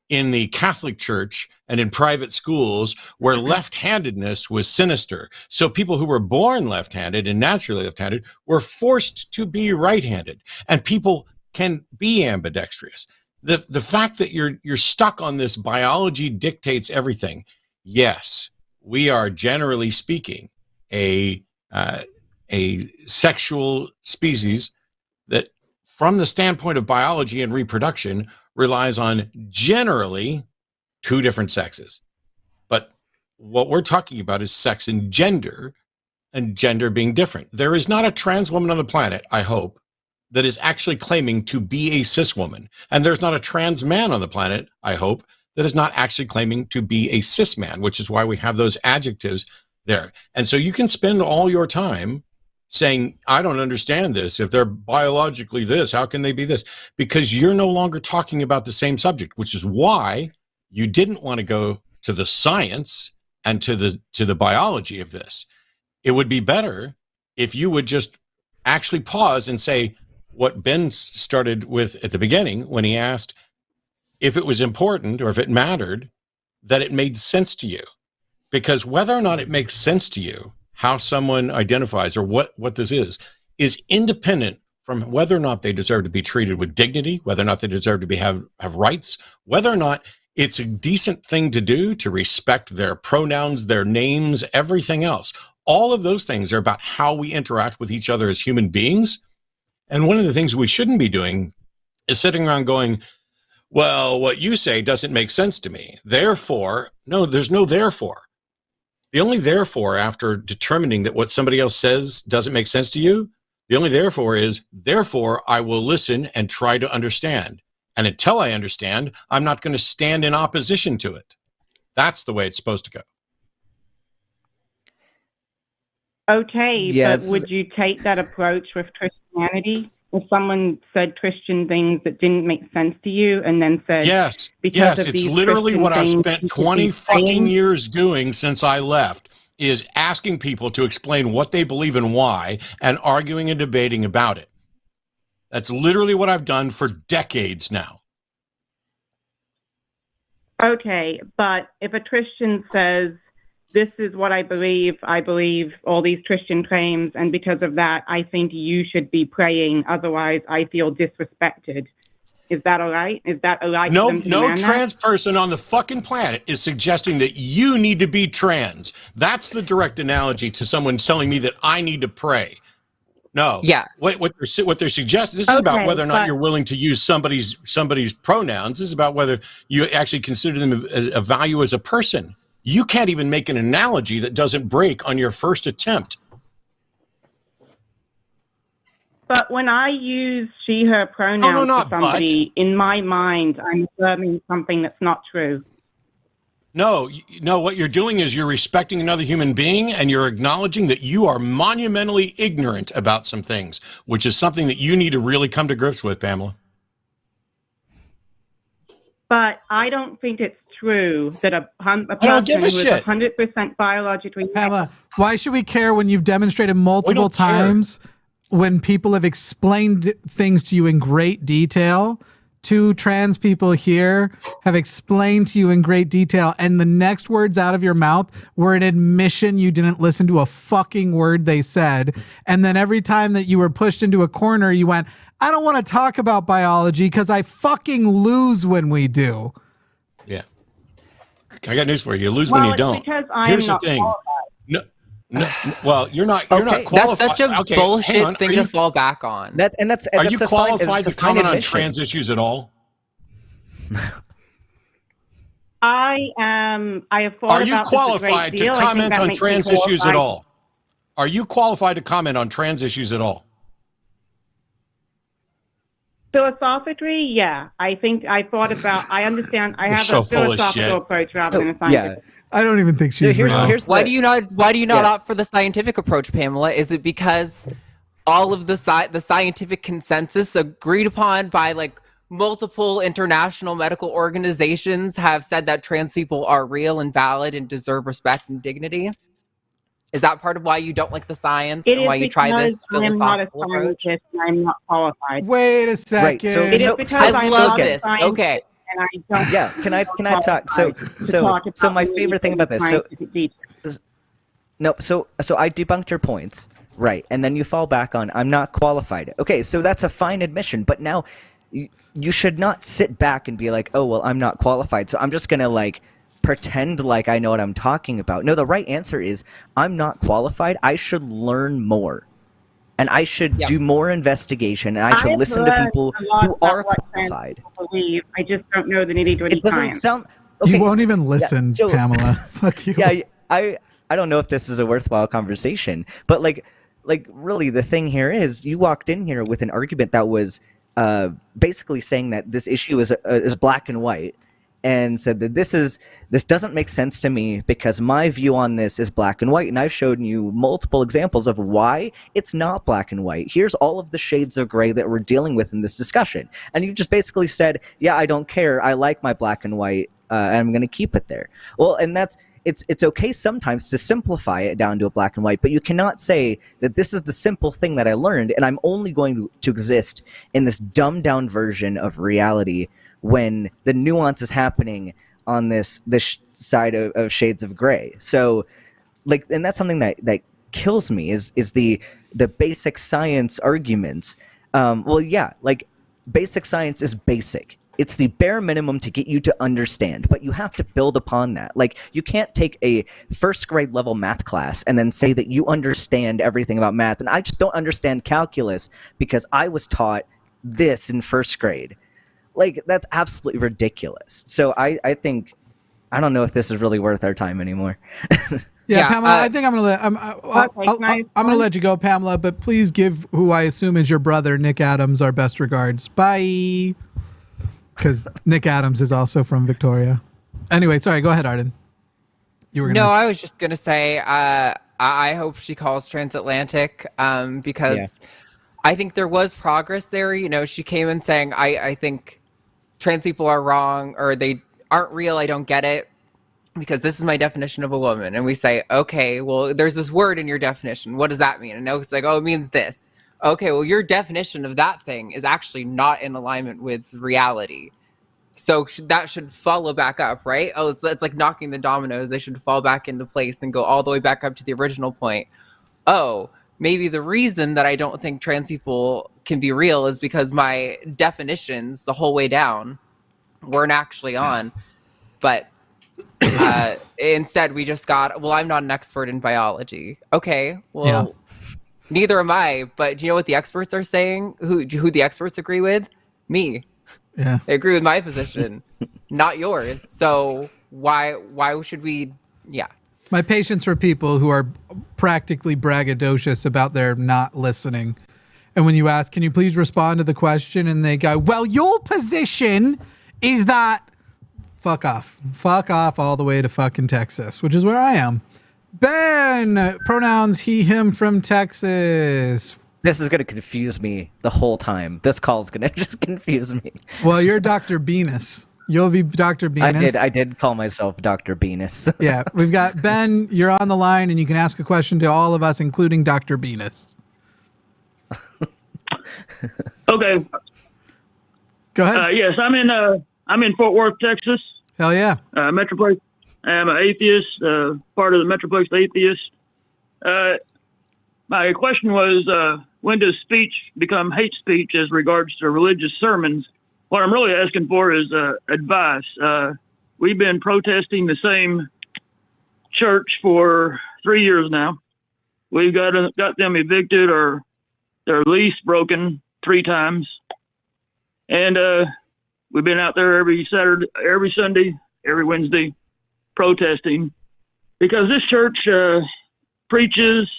in the Catholic Church and in private schools where left-handedness was sinister. So people who were born left-handed and naturally left-handed were forced to be right-handed. And people can be ambidextrous. The fact that you're stuck on this biology dictates everything. Yes, we are generally speaking a sexual species that, from the standpoint of biology and reproduction, relies on generally two different sexes. But what we're talking about is sex and gender being different. There is not a trans woman on the planet, I hope, that is actually claiming to be a cis woman. And there's not a trans man on the planet, I hope, that is not actually claiming to be a cis man, which is why we have those adjectives there. And so you can spend all your time saying, I don't understand this. If they're biologically this, how can they be this? Because you're no longer talking about the same subject, which is why you didn't want to go to the science and to the biology of this. It would be better if you would just actually pause and say what Ben started with at the beginning when he asked if it was important or if it mattered that it made sense to you. Because whether or not it makes sense to you, how someone identifies or what this is independent from whether or not they deserve to be treated with dignity, whether or not they deserve to have rights, whether or not it's a decent thing to do to respect their pronouns, their names, everything else. All of those things are about how we interact with each other as human beings. And one of the things we shouldn't be doing is sitting around going, well, what you say doesn't make sense to me. Therefore, no, there's no therefore. The only therefore, after determining that what somebody else says doesn't make sense to you, the only therefore is, therefore, I will listen and try to understand. And until I understand, I'm not going to stand in opposition to it. That's the way it's supposed to go. Okay, Yes. but would you take that approach with Christianity? If someone said Christian things that didn't make sense to you and then said, yes, because of it's these literally Christian what I've things, spent you should 20 be fucking praying? years doing since I left, is asking people to explain what they believe and why and arguing and debating about it. That's literally what I've done for decades now. Okay, but if a Christian says, this is what I believe all these Christian claims, and because of that, I think you should be praying, otherwise I feel disrespected. Is that all right? Is that all right? No, for them to no demand trans that? person on the fucking planet is suggesting that you need to be trans. That's the direct analogy to someone telling me that I need to pray. No. Yeah. What they're suggesting, this is about Okay, whether or not but- you're willing to use somebody's pronouns. This is about whether you actually consider them a value as a person. You can't even make an analogy that doesn't break on your first attempt. But when I use she, her pronouns not for somebody, in my mind, I'm affirming something that's not true. No, what you're doing is you're respecting another human being and you're acknowledging that you are monumentally ignorant about some things, which is something that you need to really come to grips with, Pamela. But I don't think it's true that a don't person give who a is shit. 100% biologically... Pamela, why should we care when you've demonstrated multiple don't care. times when people have explained things to you in great detail? Two trans people here have explained to you in great detail, and the next words out of your mouth were an admission you didn't listen to a fucking word they said. And then every time that you were pushed into a corner, you went, I don't want to talk about biology because I fucking lose when we do. Yeah. I got news for you. You lose Well, when you it's don't. because I Here's am the not thing. qualified. No, well, you're not Okay, qualified. That's such a Okay, hang bullshit on. thing to fall back on. That's Are you a fine- qualified it's a to fine comment on admission. trans issues at all? I have thought Are you about this a qualified great to deal. I think comment that on makes me trans issues at qualified. all? Are you qualified to comment on trans issues at all? Philosophically, yeah. I think I thought about, I understand, I You're have so a full of philosophical shit. approach rather than a scientific. I don't even think she's real. Why do you not opt for the scientific approach, Pamela? Is it because all of the scientific consensus agreed upon by like multiple international medical organizations have said that trans people are real and valid and deserve respect and dignity. Is that part of why you don't like the science and why you try this philosophical approach? Scientist and I'm not qualified. Wait a second. Right. So, It is because I I'm love not a this. scientist Okay. and I don't Yeah, can I talk? So my favorite thing about this. So I debunked your points, right? And then you fall back on I'm not qualified. Okay, so that's a fine admission, but now you should not sit back and be like, oh well, I'm not qualified, so I'm just gonna like pretend like I know what I'm talking about. No, the right answer is I'm not qualified. I should learn more. And I should do more investigation, and I should listen to people who are qualified. I just don't know the nitty-gritty It doesn't science. sound... You won't even listen, Pamela. Fuck you. Yeah, I don't know if this is a worthwhile conversation, but like really the thing here is you walked in here with an argument that was basically saying that this issue is black and white, and said that this doesn't make sense to me because my view on this is black and white, and I've shown you multiple examples of why it's not black and white. Here's all of the shades of gray that we're dealing with in this discussion, and you just basically said, yeah, I don't care, I like my black and white, and I'm going to keep it there. Well, and it's okay sometimes to simplify it down to a black and white, but you cannot say that this is the simple thing that I learned, and I'm only going to exist in this dumbed down version of reality when the nuance is happening on this side of shades of gray. So, like, and that's something that kills me is the basic science arguments. Well, yeah, like basic science is basic. It's the bare minimum to get you to understand, but you have to build upon that. Like, you can't take a first grade level math class and then say that you understand everything about math. And I just don't understand calculus because I was taught this in first grade. Like, that's absolutely ridiculous. So I think, I don't know if this is really worth our time anymore. Yeah, Pamela, I think I'm gonna let you go, Pamela, but please give who I assume is your brother, Nick Adams, our best regards. Bye. Because Nick Adams is also from Victoria. Anyway, sorry, go ahead, Arden. You were gonna... No, I was just gonna say I hope she calls transatlantic because I think there was progress there. You know, she came in saying I think trans people are wrong or they aren't real. I don't get it because this is my definition of a woman. And we say, okay, well, there's this word in your definition. What does that mean? And now it's like, oh, it means this. Okay, well, your definition of that thing is actually not in alignment with reality. So that should follow back up, right? Oh, it's like knocking the dominoes. They should fall back into place and go all the way back up to the original point. Oh, maybe the reason that I don't think trans people can be real is because my definitions the whole way down weren't actually on. But instead we just got, well, I'm not an expert in biology. Okay, well, neither am I. But do you know what the experts are saying? Who the experts agree with? Me. Yeah. They agree with my position, not yours. So why should we? Yeah. My patience for people who are practically braggadocious about their not listening. And when you ask, can you please respond to the question? And they go, well, your position is that fuck off all the way to fucking Texas, which is where I am. Ben, pronouns he, him from Texas. This is going to confuse me the whole time. This call is going to just confuse me. Well, you're Dr. Venus. You'll be Dr. Venus. I did call myself Dr. Venus. Yeah, we've got Ben. You're on the line, and you can ask a question to all of us, including Dr. Venus. Okay. Go ahead. Yes, I'm in Fort Worth, Texas. Hell yeah. Metroplex. I'm an atheist, part of the Metroplex Atheists. My question was, when does speech become hate speech as regards to religious sermons? What I'm really asking for is advice. We've been protesting the same church for 3 years now. We've got them evicted or their lease broken 3 times. And we've been out there every Saturday, every Sunday, every Wednesday protesting because this church preaches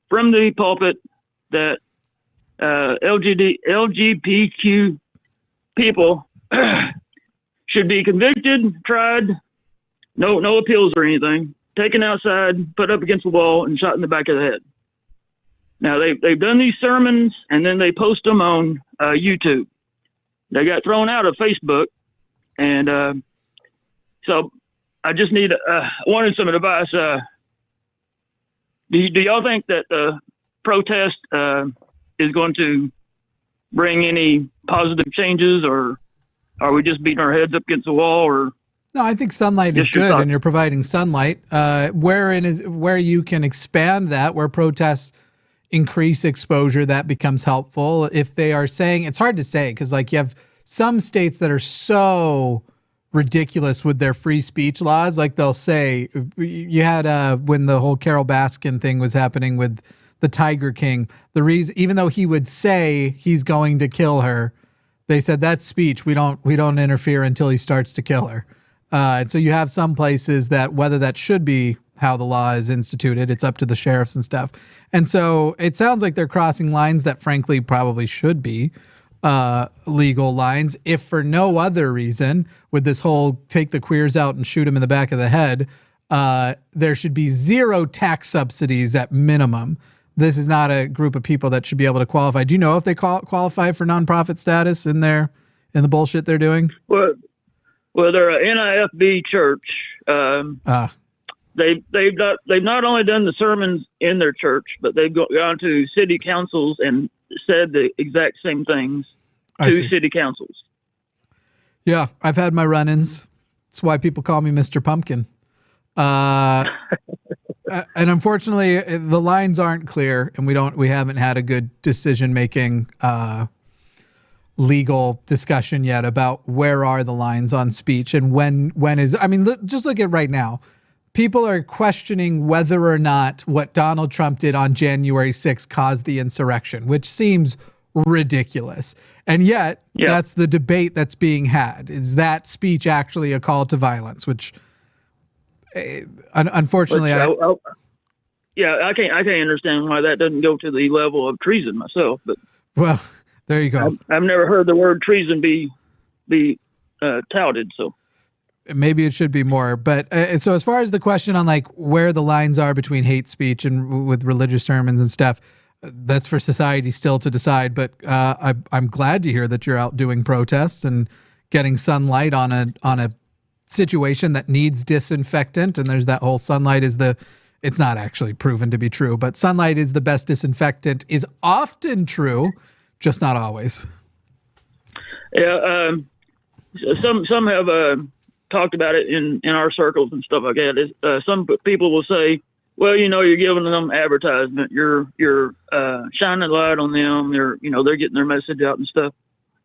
from the pulpit that LGBTQ people should be convicted, tried, no appeals or anything, taken outside, put up against the wall, and shot in the back of the head. Now they've done these sermons and then they post them on YouTube. they got thrown out of Facebook, and so I just wanted some advice. Do y'all think that the protest is going to bring any positive changes, or are we just beating our heads up against the wall? Or no, I think sunlight is good, and you're providing sunlight. Where you can expand that, where protests increase exposure, that becomes helpful. If they are saying, it's hard to say, because like you have some states that are so ridiculous with their free speech laws. Like they'll say, you had when the whole Carol Baskin thing was happening with the Tiger King, the reason, even though he would say he's going to kill her, they said that's speech. We don't interfere until he starts to kill her. And so you have some places that, whether that should be how the law is instituted, it's up to the sheriffs and stuff. And so it sounds like they're crossing lines that frankly probably should be legal lines, if for no other reason, with this whole take the queers out and shoot them in the back of the head, there should be zero tax subsidies at minimum. This is not a group of people that should be able to qualify. Do you know if they qualify for nonprofit status in the bullshit they're doing? Well, they're a NIFB church. They've not only done the sermons in their church, but they've gone to city councils and said the exact same things to city councils. Yeah, I've had my run-ins. That's why people call me Mr. Pumpkin. And unfortunately, the lines aren't clear, and we haven't had a good decision-making legal discussion yet about where are the lines on speech and when is. I mean, just look at right now. People are questioning whether or not what Donald Trump did on January 6th caused the insurrection, which seems ridiculous. And yet, that's the debate that's being had. Is that speech actually a call to violence? Which, unfortunately, I can't understand why that doesn't go to the level of treason myself. But well, there you go. I've never heard the word treason be touted. So maybe it should be more. But so as far as the question on like where the lines are between hate speech and with religious sermons and stuff, that's for society still to decide. But I'm glad to hear that you're out doing protests and getting sunlight on a situation that needs disinfectant. And there's that whole sunlight is it's not actually proven to be true, but sunlight is the best disinfectant is often true, just not always. Yeah. Some have talked about it in our circles and stuff like that. Some people will say, well, you're giving them advertisement. You're shining light on them. They're getting their message out and stuff.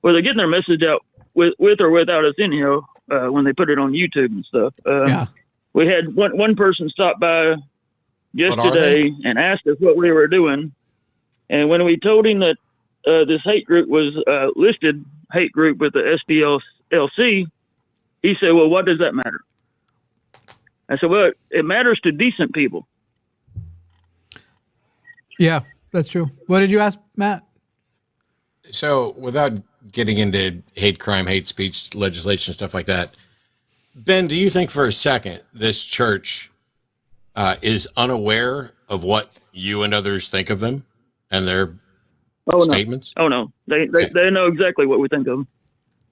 Well, they're getting their message out with or without us anyhow, when they put it on YouTube and stuff. We had one person stop by yesterday and asked us what we were doing. And when we told him that this hate group was listed hate group with the SPLC, he said, well, what does that matter? I said, well, it matters to decent people. Yeah, that's true. What did you ask, Matt? So without getting into hate crime, hate speech legislation, stuff like that, Ben, do you think for a second this church is unaware of what you and others think of them and their statements? No. Oh, no. They know exactly what we think of them.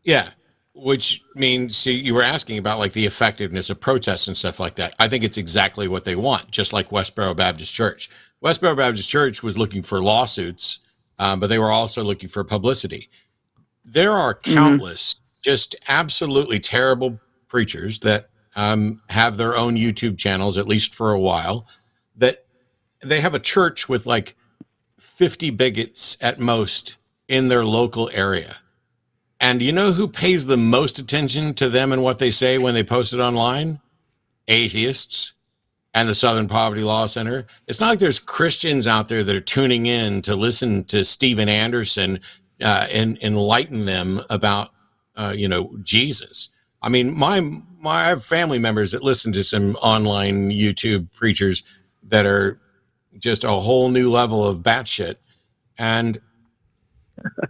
Yeah. Which means you were asking about like the effectiveness of protests and stuff like that. I think it's exactly what they want, just like Westboro Baptist Church. Westboro Baptist Church was looking for lawsuits, but they were also looking for publicity. There are countless just absolutely terrible preachers that have their own YouTube channels, at least for a while, that they have a church with like 50 bigots at most in their local area. And you know who pays the most attention to them and what they say when they post it online? Atheists and the Southern Poverty Law Center. It's not like there's Christians out there that are tuning in to listen to Steven Anderson and enlighten them about, Jesus. I mean, I have family members that listen to some online YouTube preachers that are just a whole new level of batshit. And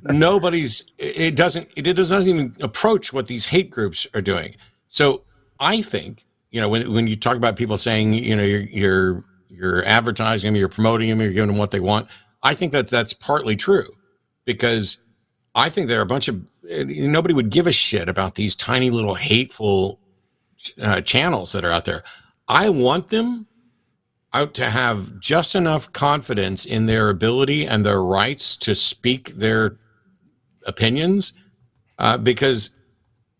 it doesn't even approach what these hate groups are doing. So I think, when you talk about people saying, you're advertising them, you're promoting them, you're giving them what they want. I think that's partly true, because I think there are a bunch of nobody would give a shit about these tiny little hateful channels that are out there. I want them out to have just enough confidence in their ability and their rights to speak their opinions, because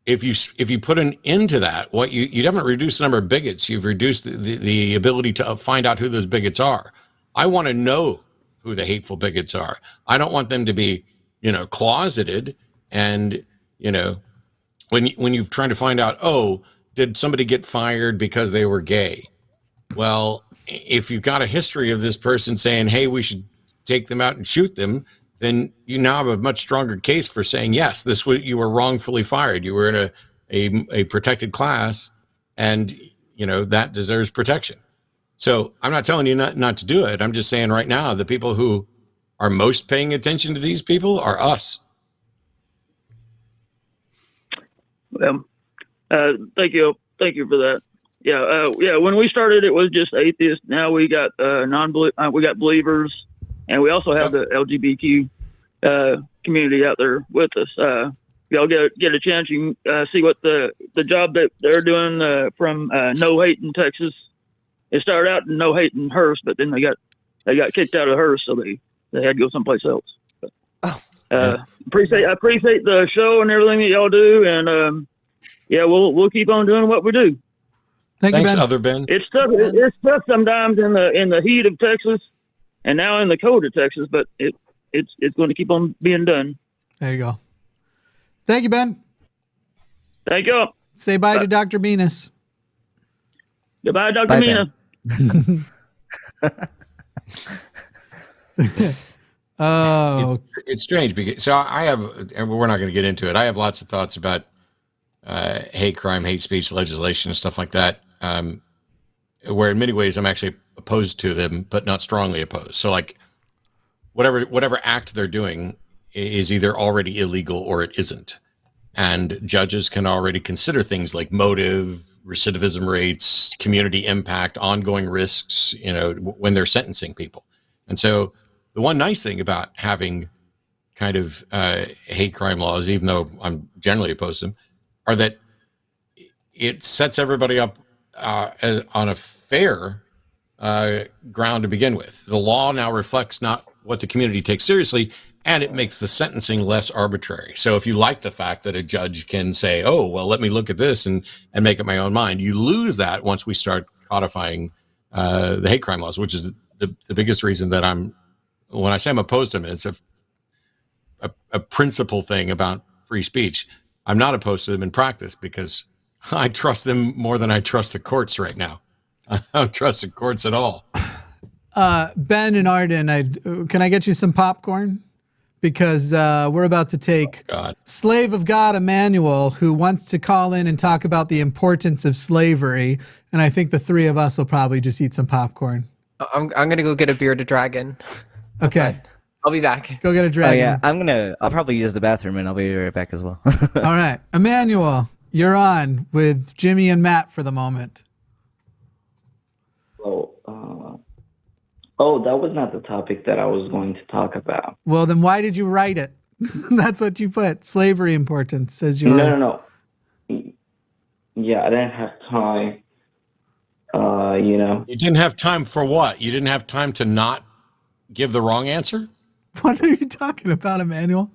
if you put an end to that, what you haven't reduced the number of bigots, you've reduced the ability to find out who those bigots are. I want to know who the hateful bigots are. I don't want them to be, closeted, and when you're trying to find out, oh, did somebody get fired because they were gay? Well, if you've got a history of this person saying, hey, we should take them out and shoot them, then you now have a much stronger case for saying, yes, you were wrongfully fired. You were in a protected class, and that deserves protection. So I'm not telling you not to do it. I'm just saying right now, the people who are most paying attention to these people are us. Well, thank you for that. Yeah. When we started, it was just atheists. Now we got we got believers, and we also have the LGBTQ community out there with us. Y'all get a chance, you can see what the job that they're doing from No Hate in Texas. It started out in No Hate in Hearst, but then they got kicked out of Hearst, so they had to go someplace else. But, I appreciate the show and everything that y'all do, and we'll keep on doing what we do. Thanks, Ben. Other Ben. It's tough sometimes in the heat of Texas, and now in the cold of Texas, but it's going to keep on being done. There you go. Thank you, Ben. Thank you. Say bye to Dr. Venus. Goodbye, Dr. Mina. Oh, it's strange because I have, and we're not going to get into it. I have lots of thoughts about hate crime, hate speech legislation, and stuff like that. Where in many ways I'm actually opposed to them, but not strongly opposed. So like whatever act they're doing is either already illegal or it isn't. And judges can already consider things like motive, recidivism rates, community impact, ongoing risks, when they're sentencing people. And so the one nice thing about having kind of hate crime laws, even though I'm generally opposed to them, are that it sets everybody up on a fair ground to begin with. The law now reflects not what the community takes seriously, and it makes the sentencing less arbitrary. So if you like the fact that a judge can say, oh, well, let me look at this and make up my own mind, you lose that once we start codifying the hate crime laws, which is the biggest reason that when I say I'm opposed to them, it's a principle thing about free speech. I'm not opposed to them in practice because I trust them more than I trust the courts right now. I don't trust the courts at all. Ben and Arden, can I get you some popcorn? Because we're about to take Slave of God Emmanuel, who wants to call in and talk about the importance of slavery. And I think the three of us will probably just eat some popcorn. I'm going to go get a bearded dragon. Okay. I'll be back. Go get a dragon. Oh, yeah. I'll probably use the bathroom and I'll be right back as well. All right. Emmanuel, you're on with Jimmy and Matt for the moment. Oh, that was not the topic that I was going to talk about. Well, then why did you write it? That's what you put. Slavery importance as your... No. Yeah, I didn't have time. You didn't have time for what? You didn't have time to not give the wrong answer? What are you talking about, Emmanuel?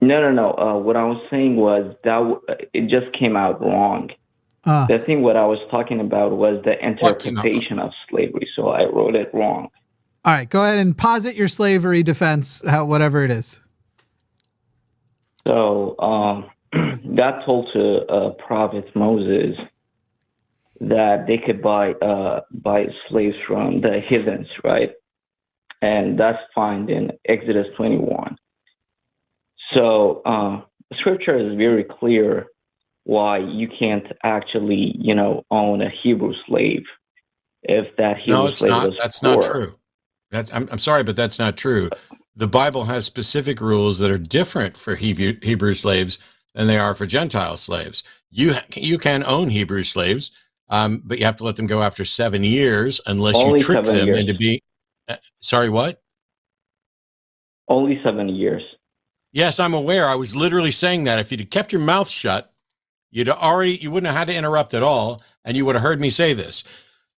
No. What I was saying was that it just came out wrong. The thing what I was talking about was the interpretation of slavery, so I wrote it wrong. All right, go ahead and posit your slavery defense, whatever it is. So God told to Prophet Moses that they could buy slaves from the heathens, right? And that's found in Exodus 21. So Scripture is very clear why you can't actually, own a Hebrew slave if that Hebrew slave was That's poor. not true. I'm sorry, but that's not true. The Bible has specific rules that are different for Hebrew slaves than they are for Gentile slaves. You can own Hebrew slaves, but you have to let them go after 7 years unless Only you trick 7 them years. into being. Sorry, what? Only 7 years. Yes, I'm aware. I was literally saying that. If you'd kept your mouth shut, you wouldn't have had to interrupt at all, and you would have heard me say this.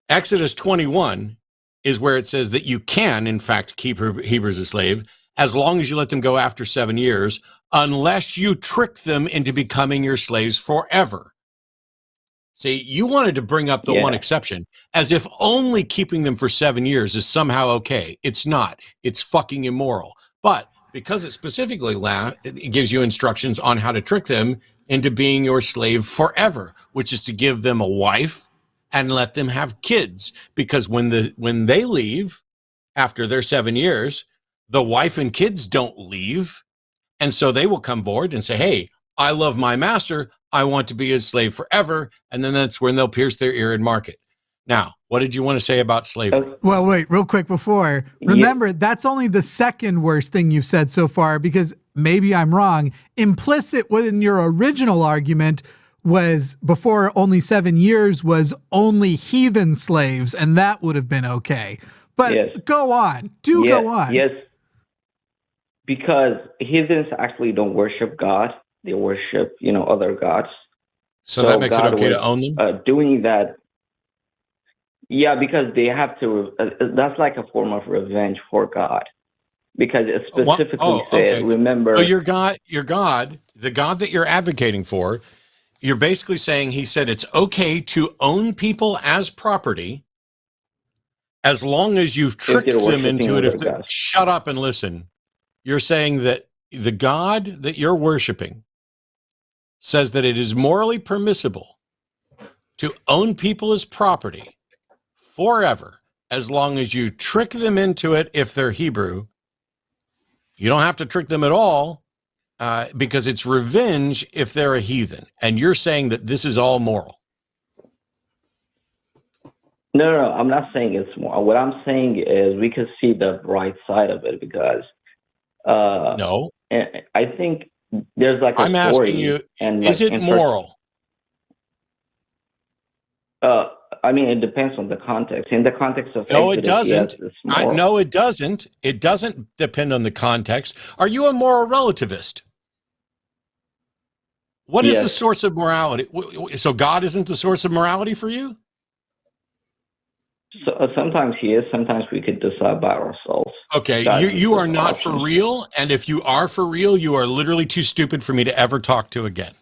Exodus 21 is where it says that you can, in fact, keep Hebrews as slave as long as you let them go after 7 years, unless you trick them into becoming your slaves forever. See, you wanted to bring up the one exception, as if only keeping them for 7 years is somehow okay. It's not. It's fucking immoral. But because it specifically it gives you instructions on how to trick them into being your slave forever, which is to give them a wife and let them have kids. Because when they leave after their 7 years, the wife and kids don't leave. And so they will come forward and say, hey, I love my master. I want to be his slave forever. And then that's when they'll pierce their ear and mark it. Now, what did you want to say about slavery? Well, wait, real quick before. Remember, that's only the second worst thing you've said so far, because maybe I'm wrong. Implicit within your original argument was before only 7 years was only heathen slaves, and that would have been okay. But go on. Go on. Yes. Because heathens actually don't worship God. They worship, other gods. So that makes God it okay to own them? Doing that. Yeah, because they have to, that's like a form of revenge for God. Because it specifically said, remember. So your God, the God that you're advocating for, you're basically saying he said it's okay to own people as property as long as you've tricked them into it. Shut up and listen. You're saying that the God that you're worshiping says that it is morally permissible to own people as property forever, as long as you trick them into it. If they're Hebrew, you don't have to trick them at all, because it's revenge if they're a heathen. And you're saying that this is all moral. No, I'm not saying it's moral. What I'm saying is we can see the bright side of it, because no, I think there's like a I'm story. Asking you, and is it moral? I mean, it depends on the context. In the context of no, Exodus, it doesn't. Yes, No, it doesn't. It doesn't depend on the context. Are you a moral relativist? What is the source of morality? So God isn't the source of morality for you? So, sometimes he is. Sometimes we could decide by ourselves. Okay, you are not for real. And if you are for real, you are literally too stupid for me to ever talk to again.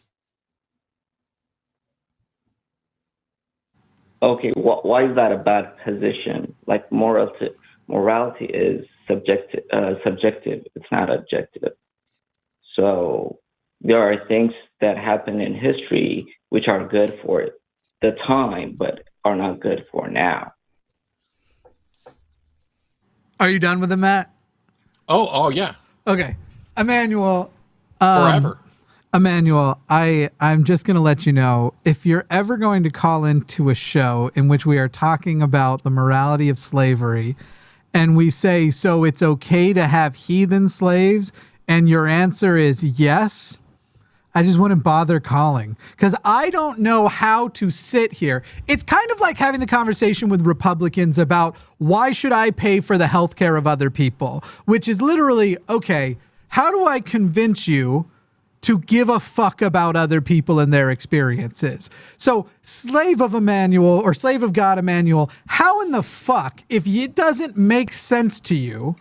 Okay, why is that a bad position? Like morality is subjective. It's not objective. So there are things that happen in history which are good for the time, but are not good for now. Are you done with it, Matt? Oh yeah. Okay, Emmanuel. Forever. Emmanuel, I'm just going to let you know, if you're ever going to call into a show in which we are talking about the morality of slavery, and we say, so it's okay to have heathen slaves, and your answer is yes, I just wouldn't bother calling, because I don't know how to sit here. It's kind of like having the conversation with Republicans about why should I pay for the healthcare of other people, which is literally, okay, how do I convince you to give a fuck about other people and their experiences? So slave of Emmanuel, or slave of God Emmanuel, how in the fuck, if it doesn't make sense to you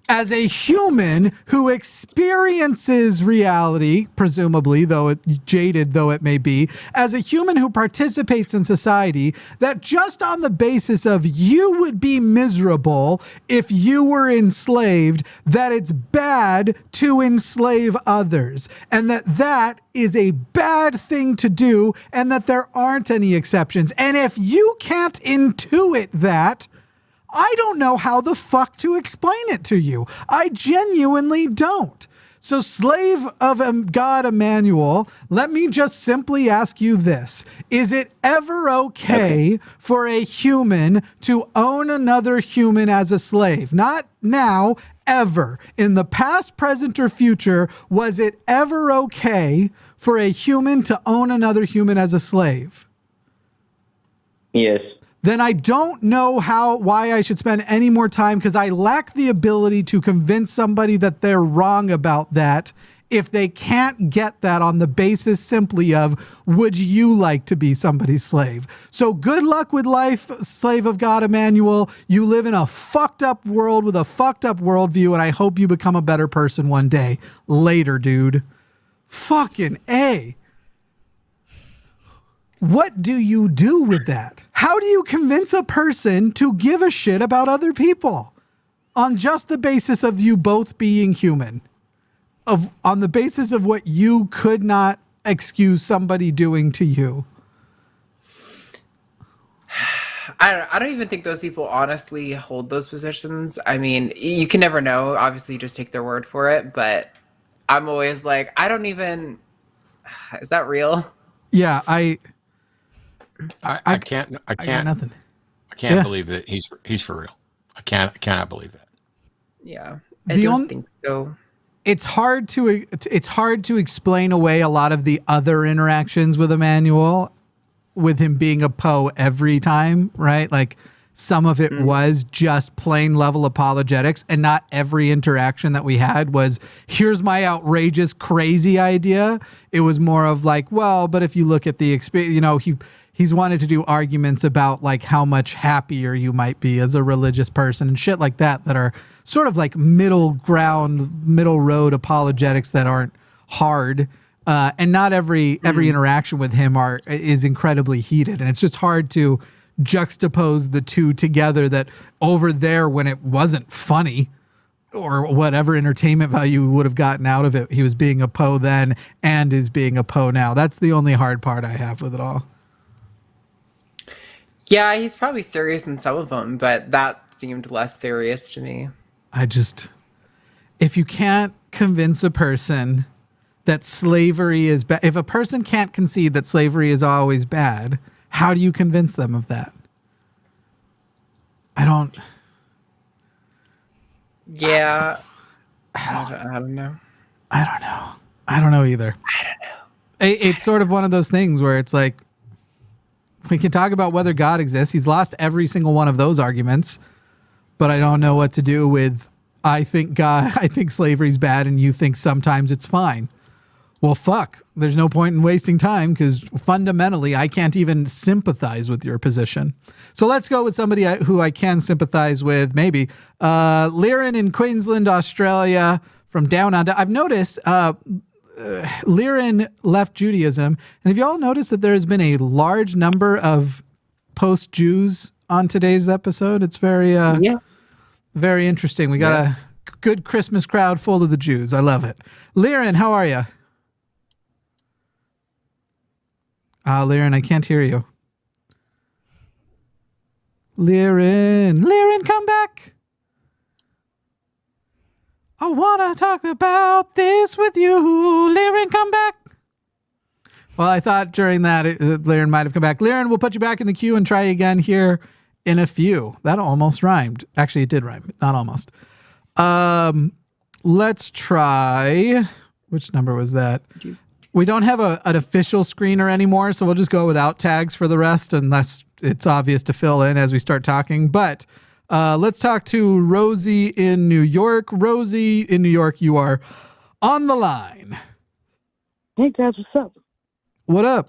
as a human who experiences reality, presumably, though it jaded though it may be, as a human who participates in society, that just on the basis of you would be miserable if you were enslaved, that it's bad to enslave others, and that is a bad thing to do, and that there aren't any exceptions. And if you can't intuit that, I don't know how the fuck to explain it to you. I genuinely don't. So, slave of God Emmanuel, let me just simply ask you this. Is it ever okay for a human to own another human as a slave? Not now, ever. In the past, present, or future, was it ever okay for a human to own another human as a slave? Yes. Then I don't know why I should spend any more time, because I lack the ability to convince somebody that they're wrong about that if they can't get that on the basis simply of, would you like to be somebody's slave? So good luck with life, slave of God, Emmanuel. You live in a fucked up world with a fucked up worldview, and I hope you become a better person one day. Later, dude. Fucking A. What do you do with that? How do you convince a person to give a shit about other people on just the basis of you both being human? On the basis of what you could not excuse somebody doing to you? I don't even think those people honestly hold those positions. I mean, you can never know. Obviously, you just take their word for it. But I'm always like, I don't even. Is that real? Yeah, I can't nothing. I can't believe that he's for real. I cannot believe that. Yeah, I don't think so. It's hard to explain away a lot of the other interactions with Emmanuel, with him being a Poe every time, right? Like some of it was just plain level apologetics, and not every interaction that we had was, here's my outrageous, crazy idea. It was more of like, well, but if you look at the experience, you know, he's wanted to do arguments about like how much happier you might be as a religious person and shit like that are sort of like middle ground, middle road apologetics that aren't hard. And not every interaction with him is incredibly heated. And it's just hard to juxtapose the two together, that over there when it wasn't funny or whatever entertainment value we would have gotten out of it, he was being a Poe then and is being a Poe now. That's the only hard part I have with it all. Yeah, he's probably serious in some of them, but that seemed less serious to me. If you can't convince a person that slavery is bad, if a person can't concede that slavery is always bad, how do you convince them of that? Yeah. I don't know. I don't know either. It's sort of one of those things where it's like, we can talk about whether God exists. He's lost every single one of those arguments, but I don't know what to do with, I think slavery's bad and you think sometimes it's fine. Well, fuck, there's no point in wasting time, because fundamentally I can't even sympathize with your position. So let's go with somebody who I can sympathize with, maybe. Liren in Queensland, Australia, from down under. I've noticed Liren left Judaism, and have you all noticed that there's been a large number of post-Jews on today's episode? It's very very interesting. We got a good Christmas crowd full of the Jews. I love it. Liren, how are you? Liren, I can't hear you. Liren, come back. I want to talk about this with you. Liren, come back. Well, I thought during that, Liren might have come back. Liren, we'll put you back in the queue and try again here in a few. That almost rhymed. Actually, it did rhyme, but not almost. Let's try. Which number was that? We don't have an official screener anymore, so we'll just go without tags for the rest, unless it's obvious to fill in as we start talking. But let's talk to Rosie in New York. Rosie in New York, you are on the line. Hey guys, what's up? What up?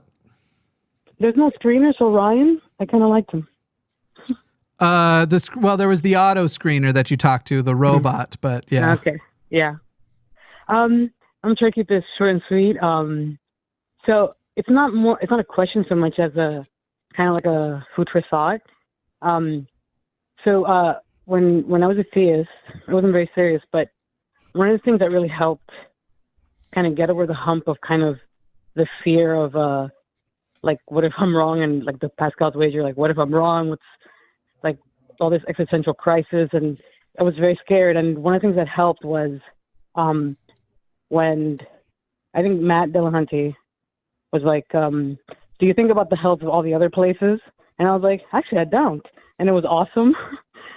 There's no screeners for Ryan. I kind of liked him. There was the auto screener that you talked to, the robot, but yeah. Okay, yeah. I'm trying to keep this short and sweet. So it's not a question so much as a kind of like a food for thought. So when I was a theist, I wasn't very serious, but one of the things that really helped kind of get over the hump of kind of the fear of like, what if I'm wrong? And like the Pascal's wager, like, what if I'm wrong? What's like all this existential crisis? And I was very scared. And one of the things that helped was when I think Matt Dillahunty was like, do you think about the health of all the other places? And I was like, actually, I don't. And it was awesome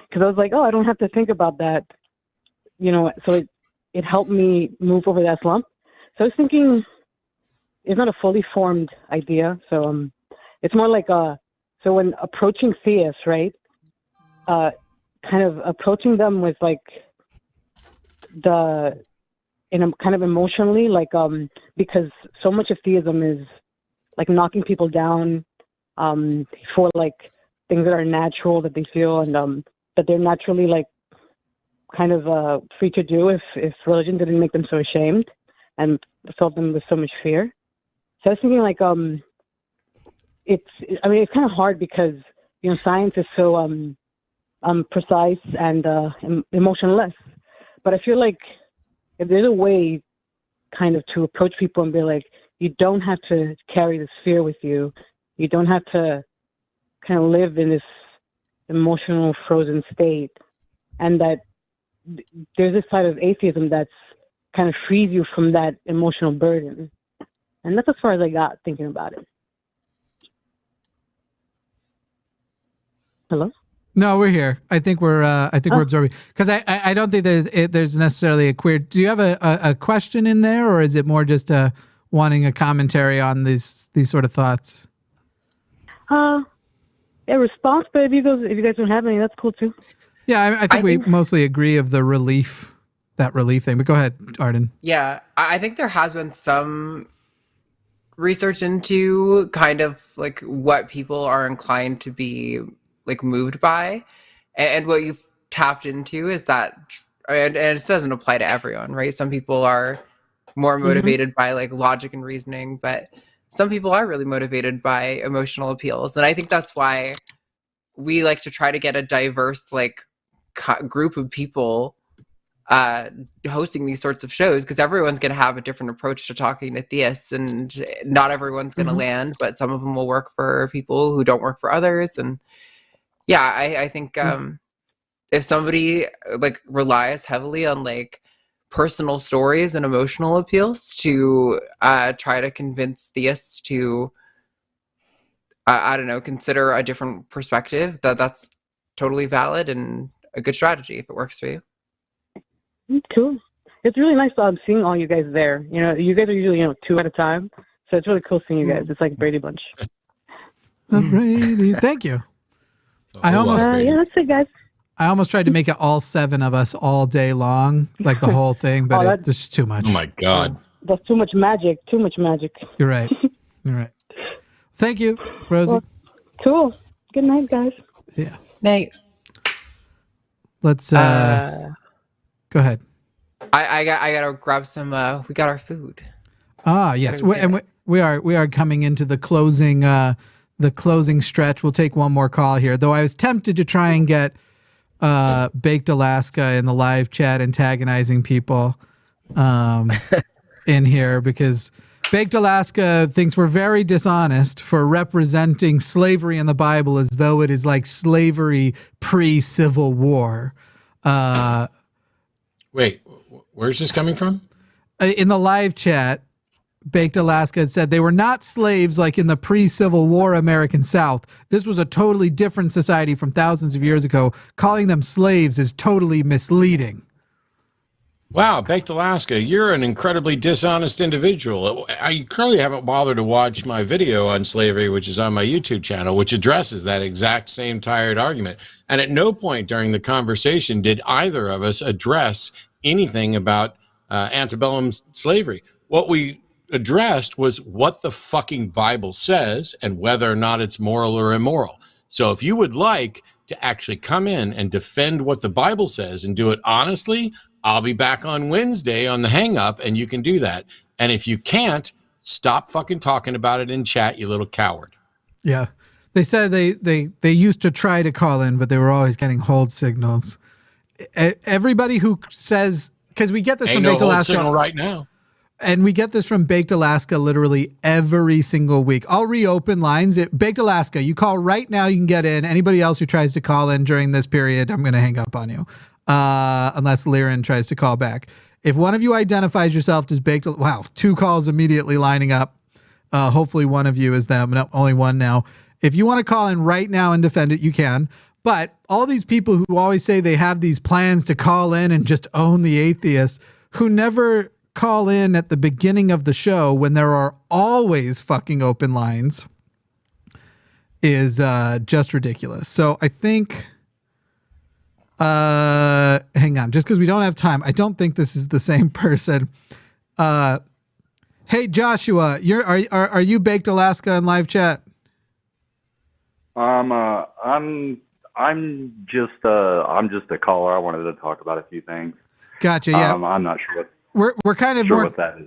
because I was like, oh, I don't have to think about that, you know. So it helped me move over that slump. So I was thinking, it's not a fully formed idea. So it's more like so when approaching theists, right, kind of approaching them with like the in a kind of emotionally, like because so much of theism is like knocking people down for like things that are natural that they feel and that they're naturally like kind of free to do if religion didn't make them so ashamed and filled them with so much fear. So I was thinking like it's kind of hard because science is so precise and emotionless, but I feel like if there's a way kind of to approach people and be like, you don't have to carry this fear with you, you don't have to kind of live in this emotional frozen state, and that there's this side of atheism that's kind of frees you from that emotional burden. And that's as far as I got thinking about it. Hello? No, we're here. I think we're absorbing, because I don't think there's necessarily a queer. Do you have a question in there, or is it more just wanting a commentary on these sort of thoughts? A response, but if you guys don't have any, that's cool too. Yeah, I think we mostly agree of the relief thing. But go ahead, Arden. Yeah, I think there has been some research into kind of like what people are inclined to be like moved by, and what you've tapped into is that, and it doesn't apply to everyone, right? Some people are more motivated by like logic and reasoning, but some people are really motivated by emotional appeals. And I think that's why we like to try to get a diverse like group of people hosting these sorts of shows, because everyone's going to have a different approach to talking to theists, and not everyone's going to land, but some of them will work for people who don't work for others. And yeah, I think if somebody like relies heavily on like personal stories and emotional appeals to try to convince theists to I don't know, consider a different perspective, that's totally valid and a good strategy if it works for you. Cool. It's really nice seeing all you guys there. You guys are usually 2 at a time, so it's really cool seeing you guys. It's like Brady Bunch. Brady, thank you. I almost yeah, that's it, guys. I almost tried to make it all 7 of us all day long, like the whole thing, but it's just too much. Oh my God. That's too much magic. Too much magic. You're right. You're right. Thank you, Rosie. Well, cool. Good night, guys. Yeah. Night. Let's go ahead. I gotta grab some. We got our food. Ah, yes, we are coming into the closing stretch. We'll take one more call here, though. I was tempted to try and get Baked Alaska in the live chat antagonizing people in here, because Baked Alaska thinks we're very dishonest for representing slavery in the Bible as though it is like slavery pre-Civil War. Wait, where's this coming from? In the live chat, Baked Alaska had said they were not slaves like in the pre-Civil War American South. This was a totally different society from thousands of years ago. Calling them slaves is totally misleading. Wow, Baked Alaska, you're an incredibly dishonest individual. I currently haven't bothered to watch my video on slavery, which is on my YouTube channel, which addresses that exact same tired argument. And at no point during the conversation did either of us address anything about antebellum slavery. What we addressed was what the fucking Bible says and whether or not it's moral or immoral. So if you would like to actually come in and defend what the Bible says and do it honestly, I'll be back on Wednesday on the Hang Up, and you can do that. And if you can't, stop fucking talking about it in chat, you little coward. Yeah. They said they used to try to call in, but they were always getting hold signals. Everybody who says, because we get this from Baked Alaska signal right now. And we get this from Baked Alaska literally every single week. I'll reopen lines. Baked Alaska, you call right now, you can get in. Anybody else who tries to call in during this period, I'm going to hang up on you. Unless Liren tries to call back. If one of you identifies yourself as Baked, wow, 2 calls immediately lining up. Hopefully one of you is them. No, only one now. If you want to call in right now and defend it, you can. But all these people who always say they have these plans to call in and just own the atheists, who never call in at the beginning of the show when there are always fucking open lines, is just ridiculous. So I think Hang on, just because we don't have time. I don't think this is the same person. Hey Joshua, are you Baked Alaska in live chat? I'm just a caller. I wanted to talk about a few things. Gotcha. Yeah. I'm not sure what we're kind of sure more what that is.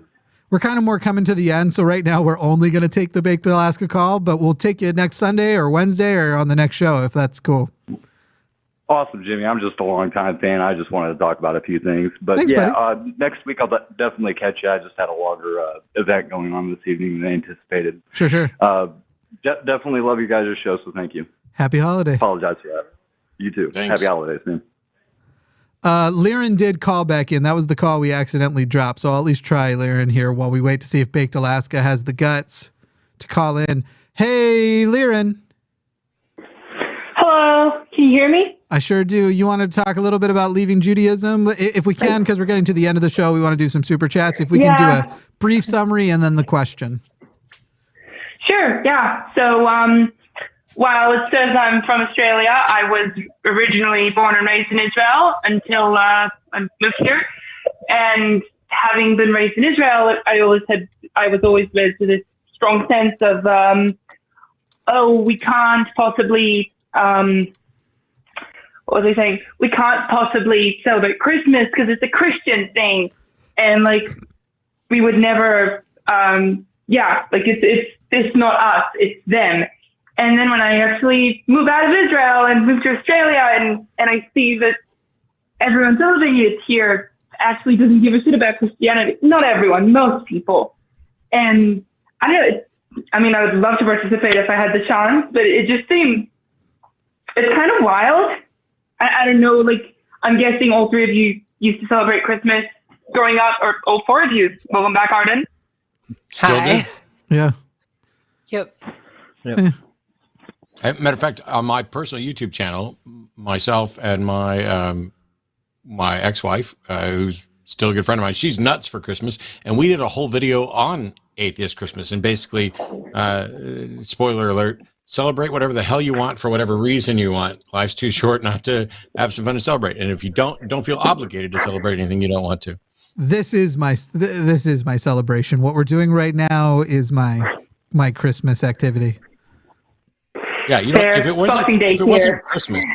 We're kind of more coming to the end, so right now we're only going to take the Baked Alaska call, but we'll take you next Sunday or Wednesday or on the next show if that's cool. Awesome, Jimmy. I'm just a long-time fan. I just wanted to talk about a few things. But Thanks, next week I'll definitely catch you. I just had a longer event going on this evening than I anticipated. Sure. Definitely love you guys' show, so thank you. Happy holiday. Apologize for that. You too. Thanks. Happy holidays, man. Liren did call back in. That was the call we accidentally dropped, so I'll at least try Liren here while we wait to see if Baked Alaska has the guts to call in. Hey, Liren. Hello, can you hear me? I sure do. You want to talk a little bit about leaving Judaism? If we can, because we're getting to the end of the show, we want to do some super chats. If we can do a brief summary and then the question. Sure, yeah. So while it says I'm from Australia, I was originally born and raised in Israel until I moved here. And having been raised in Israel, I was always raised with this strong sense of, we can't possibly, what was I saying? We can't possibly celebrate Christmas because it's a Christian thing. And like, we would never, it's not us, it's them. And then when I actually move out of Israel and move to Australia and I see that everyone celebrating it here actually doesn't give a shit about Christianity. Not everyone, most people. And I don't know, I would love to participate if I had the chance, but it just seems, it's kind of wild. I don't know, like, I'm guessing all three of you used to celebrate Christmas growing up, or all four of you. Welcome back, Arden. Still do. Yeah. Yep. Matter of fact, on my personal YouTube channel, myself and my my ex-wife, who's still a good friend of mine, she's nuts for Christmas, and we did a whole video on atheist Christmas, and basically, spoiler alert, celebrate whatever the hell you want for whatever reason you want. Life's too short not to have some fun and celebrate. And if you don't feel obligated to celebrate anything you don't want to. This is my celebration. What we're doing right now is my Christmas activity. Yeah, you know, if it wasn't Christmas,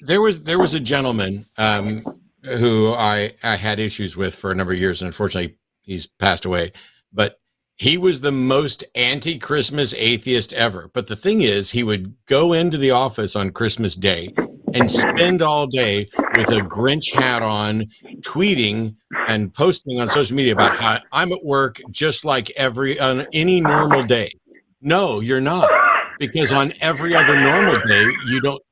there was a gentleman who I had issues with for a number of years, and unfortunately he's passed away. But he was the most anti-Christmas atheist ever. But the thing is, he would go into the office on Christmas Day and spend all day with a Grinch hat on, tweeting and posting on social media about how I'm at work just like on any normal day. No, you're not. Because on every other normal day, you don't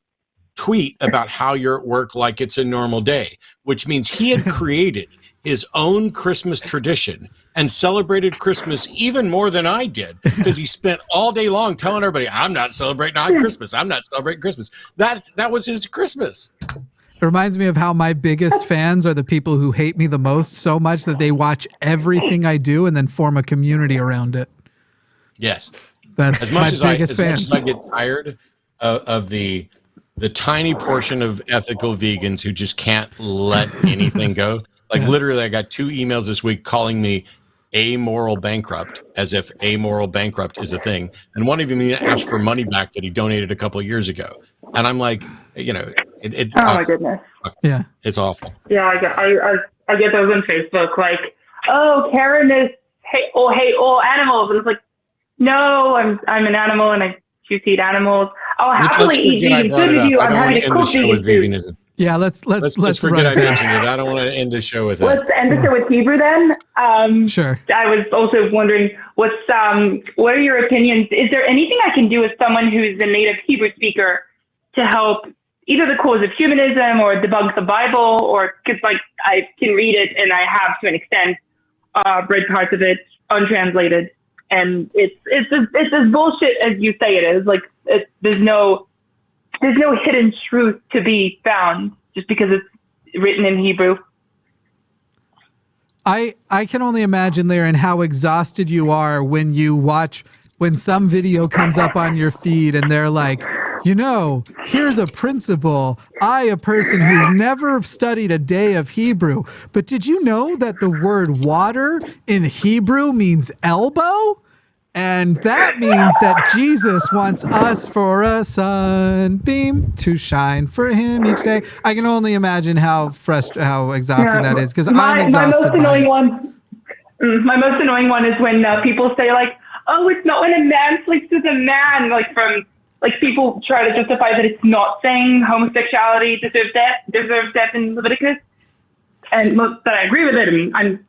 tweet about how you're at work like it's a normal day, which means he had created his own Christmas tradition and celebrated Christmas even more than I did, because he spent all day long telling everybody, I'm not celebrating Christmas. I'm not celebrating Christmas. That was his Christmas. It reminds me of how my biggest fans are the people who hate me the most, so much that they watch everything I do and then form a community around it. Yes. That's as much my as biggest fans. I get tired of the tiny portion of ethical vegans who just can't let anything go. Like literally, I got 2 emails this week calling me amoral bankrupt, as if amoral bankrupt is a thing. And one of them asked for money back that he donated a couple of years ago. And I'm like, you know, it's oh my goodness. Yeah, it's awful. Yeah, I get those on Facebook, like, oh, Karen is hate all animals, and it's like, no, I'm an animal and I choose to eat animals. I'll happily eat vegan food with you. I'm having a cook vegan food. Yeah, let's forget I mentioned it. I don't want to end the show with that. Let's end the show with Hebrew then. Sure. I was also wondering what are your opinions? Is there anything I can do as someone who is a native Hebrew speaker to help either the cause of humanism or debunk the Bible, or because like I can read it and I have to an extent read parts of it untranslated, and it's as bullshit as you say it is. Like there's no hidden truth to be found just because it's written in Hebrew. I can only imagine, Liren, how exhausted you are when some video comes up on your feed and they're like, You know, here's a principle. A person who's never studied a day of Hebrew. But did you know that the word water in Hebrew means elbow? And that means that Jesus wants us for a sunbeam to shine for him each day. I can only imagine how exhausting that is, because I'm exhausted. My most annoying one is when people say like, "Oh, it's not when a man sleeps with a man." Like people try to justify that it's not saying homosexuality deserves death in Leviticus, and but I agree with it. I'm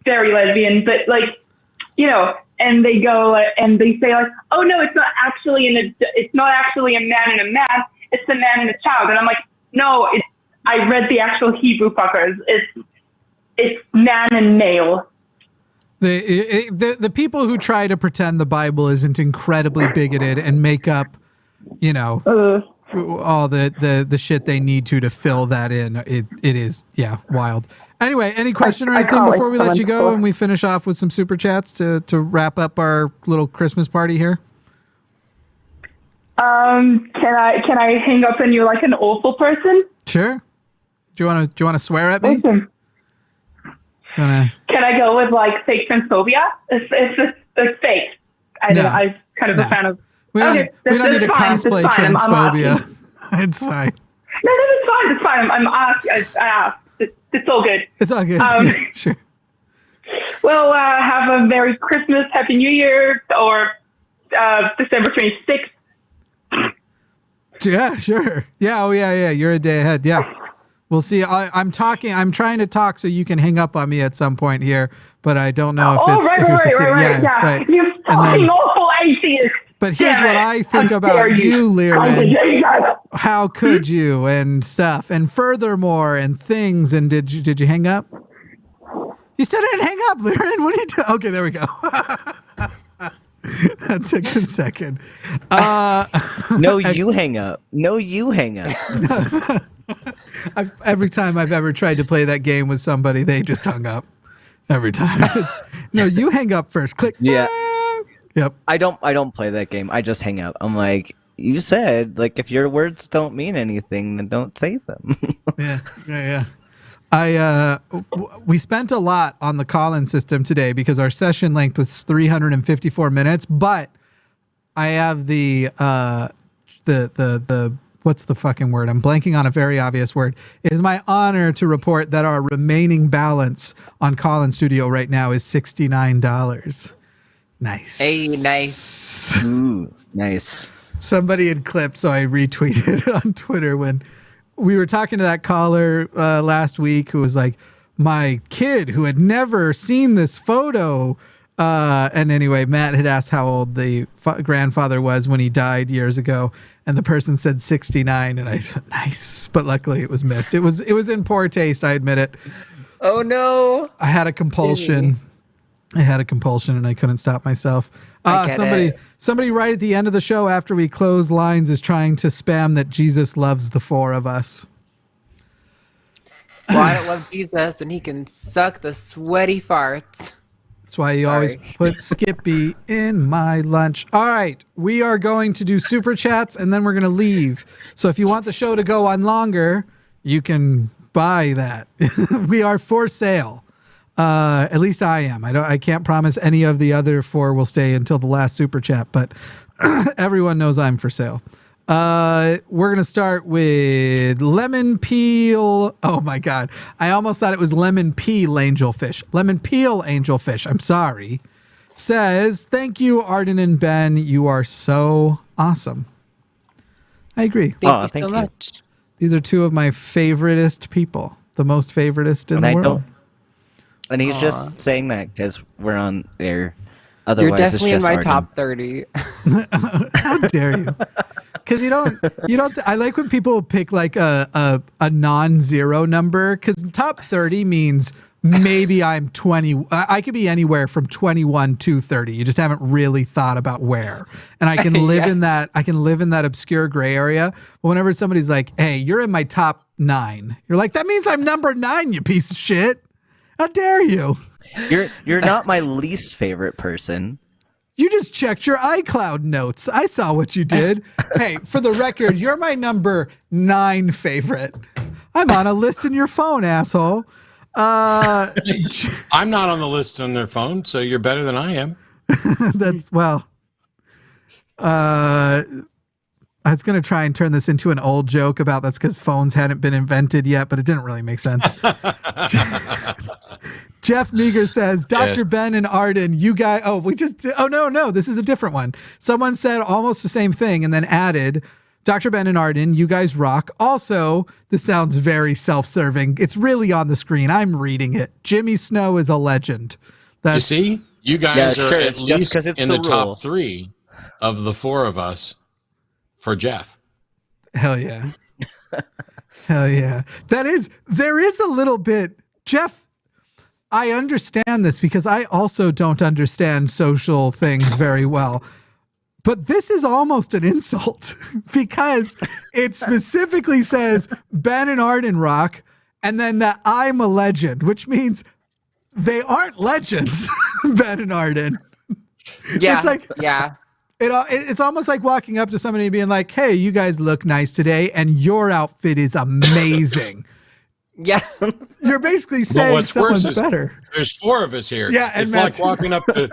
very lesbian, but like, you know. And they go and they say like, "Oh no, it's not actually a man and a man. It's a man and a child." And I'm like, "No, I read the actual Hebrew fuckers. It's man and male." The people who try to pretend the Bible isn't incredibly bigoted and make up, you know, all the shit they need to fill that in. It is wild. Anyway, any question or anything before we let you go and we finish off with some super chats to wrap up our little Christmas party here? Can I hang up on you like an awful person? Sure. Do you want to swear at me? Listen. Can I go with like fake transphobia? It's fake. I'm kind of a fan of. We don't need to cosplay transphobia. It's fine. No, it's fine. It's fine. I asked. It's all good. It's all good. Sure. Well, have a Merry Christmas, Happy New Year, or December 26th. Yeah, sure. Yeah, oh yeah. You're a day ahead. Yeah. We'll see. I'm trying to talk so you can hang up on me at some point here, but I don't know if you're succeeding. Right. You fucking awful atheist. But here's what I think about you, Liren. How could you and stuff, and furthermore, and things. And did you hang up? You still didn't hang up, Liren. What are you doing? Okay, there we go. That took a second. No, you hang up. No, you hang up. Every time I've ever tried to play that game with somebody, they just hung up. Every time. No, you hang up first. Click. Yeah. Yep. I don't play that game. I just hang up. I'm like, you said, like, if your words don't mean anything, then don't say them. Yeah. We spent a lot on the call-in system today because our session length was 354 minutes, but I have the what's the fucking word? I'm blanking on a very obvious word. It is my honor to report that our remaining balance on Call-in Studio right now is $69. Nice. Hey, nice. Ooh, nice. Somebody had clipped, so I retweeted on Twitter when we were talking to that caller last week who was like, my kid who had never seen this photo. And anyway, Matt had asked how old the grandfather was when he died years ago. And the person said 69. And I said, nice. But luckily it was missed. It was in poor taste. I admit it. Oh, no. I had a compulsion. And I couldn't stop myself. Somebody right at the end of the show after we close lines is trying to spam that Jesus loves the four of us. Well, I don't love Jesus, and he can suck the sweaty farts. That's why you always put Skippy in my lunch. All right, we are going to do super chats, and then we're going to leave. So if you want the show to go on longer, you can buy that. We are for sale. At least I am. I can't promise any of the other four will stay until the last super chat, but everyone knows I'm for sale. We're going to start with lemon peel. Oh my God. I almost thought it was lemon peel angelfish. Lemon peel angelfish. I'm sorry. Says, thank you, Arden and Ben. You are so awesome. I agree. Thank you so much. These are two of my favoritist people. The most favoritist in the world. And he's just saying that because we're on air. Otherwise, you're definitely it's just in my Arden. top 30. How dare you? Because you don't. I like when people pick like a non-zero number, because top 30 means maybe I'm 20. I could be anywhere from 21 to 30. You just haven't really thought about where. And I can live in that. I can live in that obscure gray area. But whenever somebody's like, "Hey, you're in my top 9," you're like, "That means I'm number 9, you piece of shit. How dare you?" You're not my least favorite person. You just checked your iCloud notes. I saw what you did. Hey, for the record, you're my number 9 favorite. I'm on a list in your phone, asshole. I'm not on the list on their phone, so you're better than I am. That's, well, I was going to try and turn this into an old joke about that's because phones hadn't been invented yet, but it didn't really make sense. Jeff Meager says, Dr. Ben and Arden, you guys, no, this is a different one. Someone said almost the same thing and then added, Dr. Ben and Arden, you guys rock. Also, this sounds very self-serving. It's really on the screen. I'm reading it. Jimmy Snow is a legend. You see? You guys are at least in the top 3 of the 4 of us for Jeff. Hell yeah. Hell yeah. There is a little bit, Jeff, I understand this because I also don't understand social things very well. But this is almost an insult because it specifically says Ben and Arden rock and then that I'm a legend, which means they aren't legends, Ben and Arden. Yeah. It's like, yeah. It's almost like walking up to somebody and being like, hey, you guys look nice today and your outfit is amazing. Yeah. You're basically saying someone's better. There's 4 of us here. Yeah, and it's like walking up to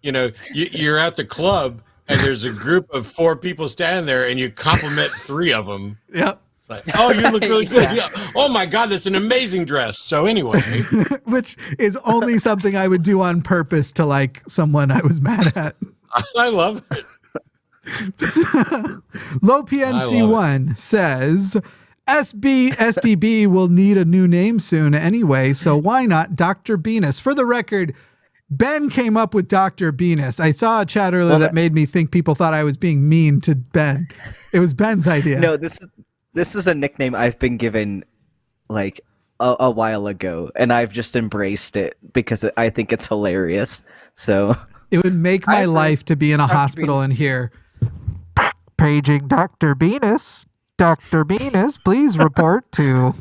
you're at the club and there's a group of 4 people standing there and you compliment 3 of them. Yep. It's like, oh, you look really good. Yeah. Oh my God, that's an amazing dress. So anyway. Which is only something I would do on purpose to like someone I was mad at. I love it. Low PNC1 says SDB will need a new name soon anyway, so why not Dr. Venus? For the record, Ben came up with Dr. Venus. I saw a chat earlier that made me think people thought I was being mean to Ben. It was Ben's idea. No, this is a nickname I've been given like a while ago, and I've just embraced it because I think it's hilarious. So it would make my life to be in a hospital and hear paging Dr. Venus. Dr. Venus, please report to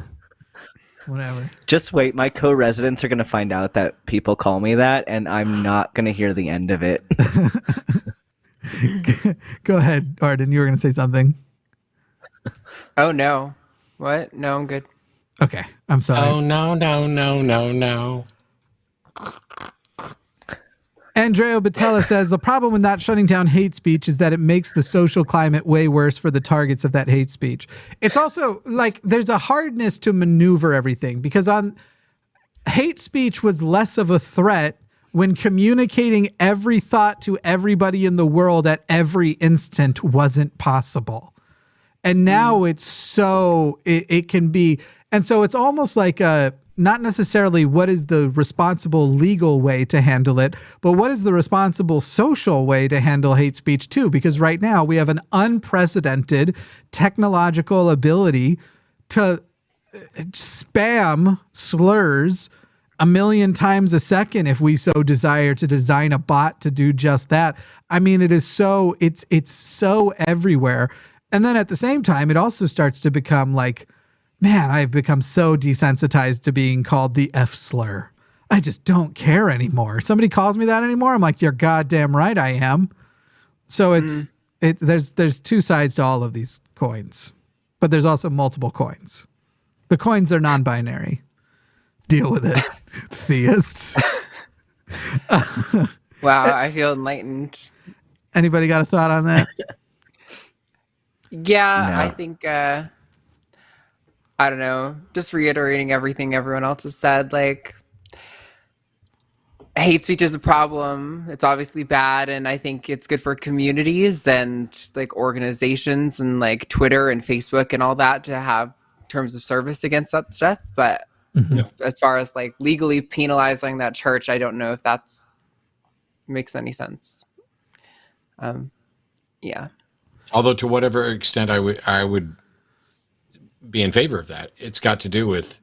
whatever. Just wait. My co-residents are going to find out that people call me that, and I'm not going to hear the end of it. Go ahead, Arden. You were going to say something. Oh, no. What? No, I'm good. Okay. I'm sorry. Oh, no. Andrea Batella says the problem with not shutting down hate speech is that it makes the social climate way worse for the targets of that hate speech. It's also like there's a hardness to maneuver everything because on hate speech was less of a threat when communicating every thought to everybody in the world at every instant wasn't possible. And now it's so it can be. And so it's almost like not necessarily what is the responsible legal way to handle it, but what is the responsible social way to handle hate speech too? Because right now we have an unprecedented technological ability to spam slurs 1 million times a second if we so desire to design a bot to do just that. I mean, it's so everywhere. And then at the same time, it also starts to become like, man, I've become so desensitized to being called the F slur. I just don't care anymore. Somebody calls me that anymore, I'm like, you're goddamn right I am. So there's 2 sides to all of these coins, but there's also multiple coins. The coins are non-binary. Deal with it, theists. Wow, I feel enlightened. Anybody got a thought on that? Yeah, No. I think I don't know, just reiterating everything everyone else has said, like hate speech is a problem. It's obviously bad, and I think it's good for communities and like organizations and like Twitter and Facebook and all that to have terms of service against that stuff. But as far as like legally penalizing that church, I don't know if that's makes any sense. Yeah. Although to whatever extent I would be in favor of that, it's got to do with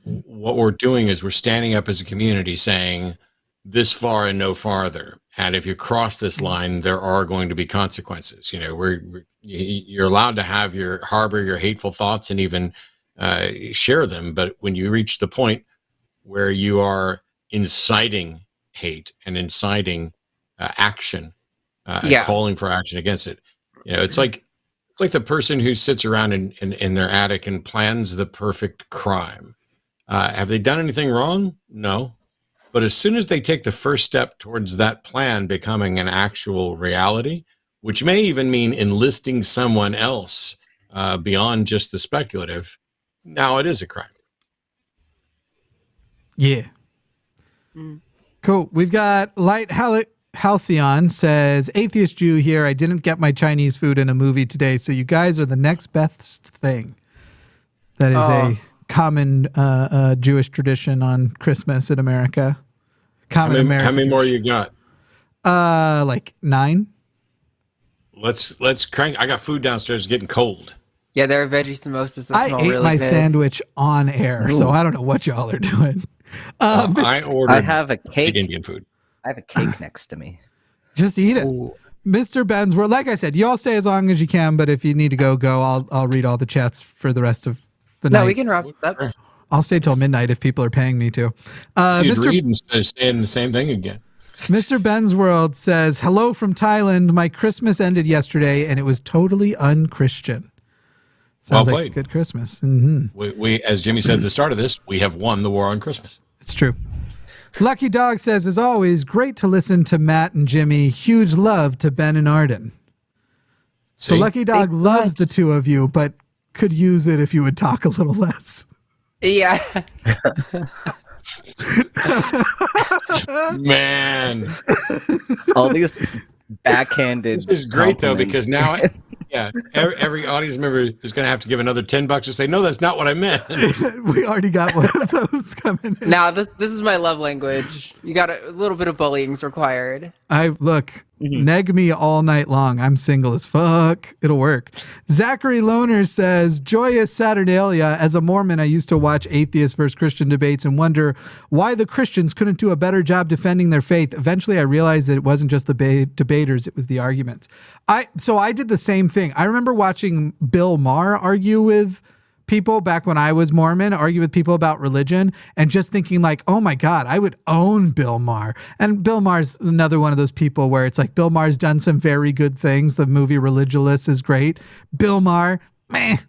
what we're doing is we're standing up as a community saying this far and no farther. And if you cross this line, there are going to be consequences. You know, you're allowed to harbor your hateful thoughts and even share them. But when you reach the point where you are inciting hate and inciting action and calling for action against it. It's like the person who sits around in their attic and plans the perfect crime. Have they done anything wrong? No. But as soon as they take the first step towards that plan becoming an actual reality, which may even mean enlisting someone else beyond just the speculative, now it is a crime. Yeah. Cool. We've got Light Halcyon says, Atheist Jew here. I didn't get my Chinese food in a movie today, so you guys are the next best thing. That is a common Jewish tradition on Christmas in America. Common American. How many more you got? Like 9. Let's crank. I got food downstairs getting cold. Yeah, there are veggie samosas that I smell ate really my good. sandwich on air, so I don't know what y'all are doing. I ordered. I have a cake. Indian food. I have a cake next to me. Just eat it. Mr. Ben's World. Like I said, you all stay as long as you can, but if you need to go. I'll read all the chats for the rest of the night. No, we can wrap up. I'll stay till midnight if people are paying me to. You'd read instead of saying the same thing again. Mr. Ben's World says, hello from Thailand. My Christmas ended yesterday, and it was totally un-Christian. Sounds Well like played. a good Christmas. Mm-hmm. We, as Jimmy said at the start of this, we have won the war on Christmas. It's true. Lucky Dog says, as always, great to listen to Matt and Jimmy. Huge love to Ben and Arden. So See? Lucky Dog loves the two of you, but could use it if you would talk a little less. Yeah. Man. All these backhanded. This is great, though, compliments. because now, every audience member is going to have to give another $10 to say, no, that's not what I meant. We already got one of those coming in. Now, this is my love language. You got a little bit of bullying's required. Neg me all night long. I'm single as fuck. It'll work. Zachary Loner says, joyous Saturnalia. As a Mormon, I used to watch atheist versus Christian debates and wonder why the Christians couldn't do a better job defending their faith. Eventually, I realized that it wasn't just the debaters, it was the arguments. So I did the same thing. I remember watching Bill Maher argue with people back when I was Mormon, argue with people about religion, and just thinking like, oh my God, I would own Bill Maher. And Bill Maher's another one of those people where it's like, Bill Maher's done some very good things. The movie Religulous is great. Bill Maher, not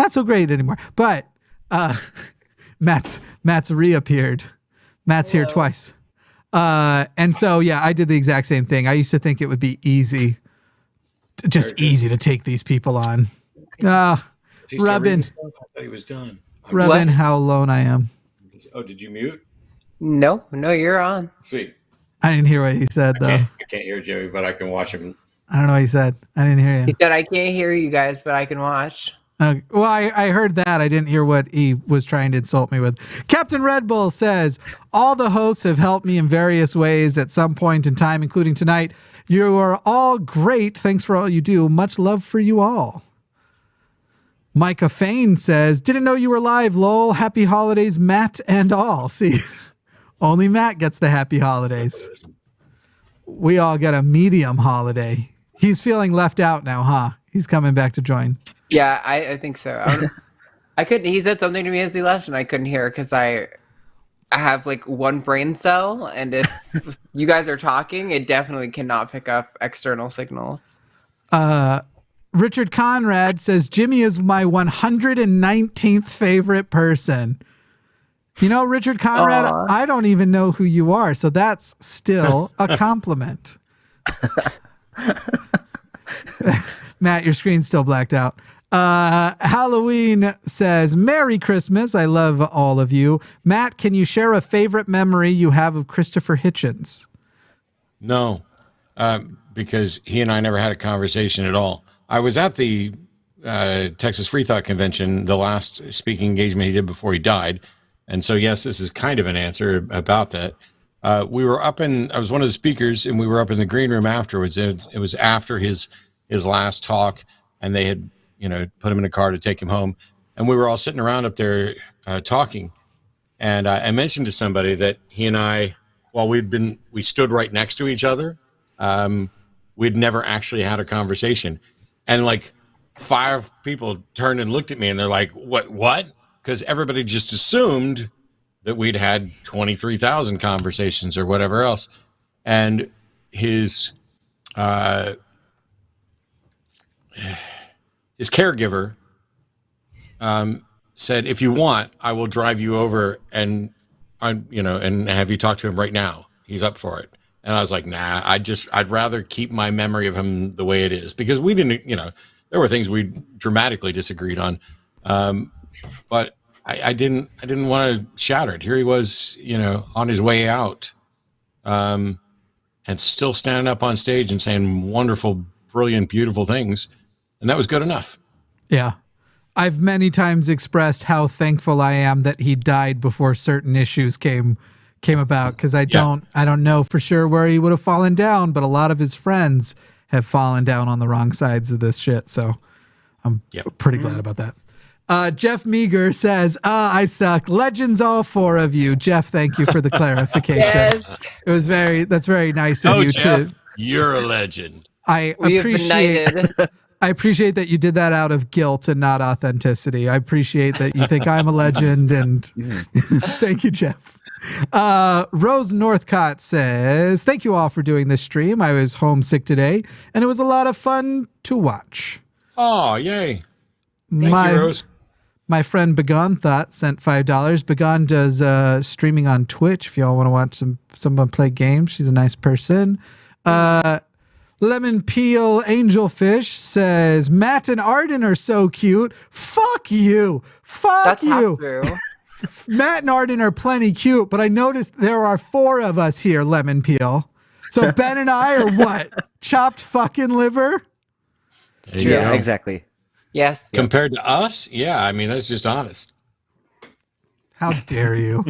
so great anymore. But Matt's reappeared. Matt's here twice. And so, yeah, I did the exact same thing. I used to think it would be easy to take these people on. Rub in. I thought he was done. Rub in how alone I am. Oh, did you mute? No, you're on. Sweet. I didn't hear what he said, though. I can't hear Jimmy, but I can watch him. I don't know what he said. I didn't hear you. He said, I can't hear you guys, but I can watch. Well, I heard that. I didn't hear what he was trying to insult me with. Captain Red Bull says, all the hosts have helped me in various ways at some point in time, including tonight. You are all great. Thanks for all you do. Much love for you all. Micah Fain says, didn't know you were live, lol. Happy holidays, Matt and all. See, only Matt gets the happy holidays. We all get a medium holiday. He's feeling left out now, huh? He's coming back to join. Yeah, I think so. I couldn't. He said something to me as he left, and I couldn't hear because I have like one brain cell, and if you guys are talking, it definitely cannot pick up external signals. Richard Conrad says, Jimmy is my 119th favorite person. You know, Richard Conrad, I don't even know who you are, so that's still a compliment. Matt, your screen's still blacked out. Halloween says, Merry Christmas. I love all of you. Matt, can you share a favorite memory you have of Christopher Hitchens? No, because he and I never had a conversation at all. I was at the Texas Free Thought Convention, the last speaking engagement he did before he died. And so, yes, this is kind of an answer about that. I was one of the speakers, and we were up in the green room afterwards. It was after his last talk, and they had, put him in a car to take him home. And we were all sitting around up there talking. And I mentioned to somebody that he and I, while we stood right next to each other, we'd never actually had a conversation. And like 5 people turned and looked at me, and they're like, what? Because everybody just assumed that we'd had 23,000 conversations or whatever else. And his caregiver said, if you want, I will drive you over and have you talk to him right now. He's up for it. And I was like, nah, I'd rather keep my memory of him the way it is, because we didn't, there were things we dramatically disagreed on. But I didn't want to shatter it. Here he was, on his way out, and still standing up on stage and saying wonderful, brilliant, beautiful things. And that was good enough. Yeah. I've many times expressed how thankful I am that he died before certain issues came about, because I don't know for sure where he would have fallen down, but a lot of his friends have fallen down on the wrong sides of this shit. So I'm pretty glad about that. Jeff Meager says, I suck. Legends, all four of you. Jeff, thank you for the clarification. Yes. That's very nice of you. Jeff, you're a legend. I appreciate that you did that out of guilt and not authenticity. I appreciate that you think I'm a legend, and thank you, Jeff. Rose Northcott says, thank you all for doing this stream. I was homesick today, and it was a lot of fun to watch. Oh, yay. Thank you, Rose. My friend Begon Thought sent $5. Begon does streaming on Twitch if y'all want to watch someone play games. She's a nice person. Lemon Peel Angelfish says, Matt and Arden are so cute. Fuck you. Fuck you. Matt and Arden are plenty cute, but I noticed there are 4 of us here, Lemon Peel. So Ben and I are what? Chopped fucking liver? Yeah, exactly. Yes. Compared to us? Yeah, I mean, that's just honest. How dare you?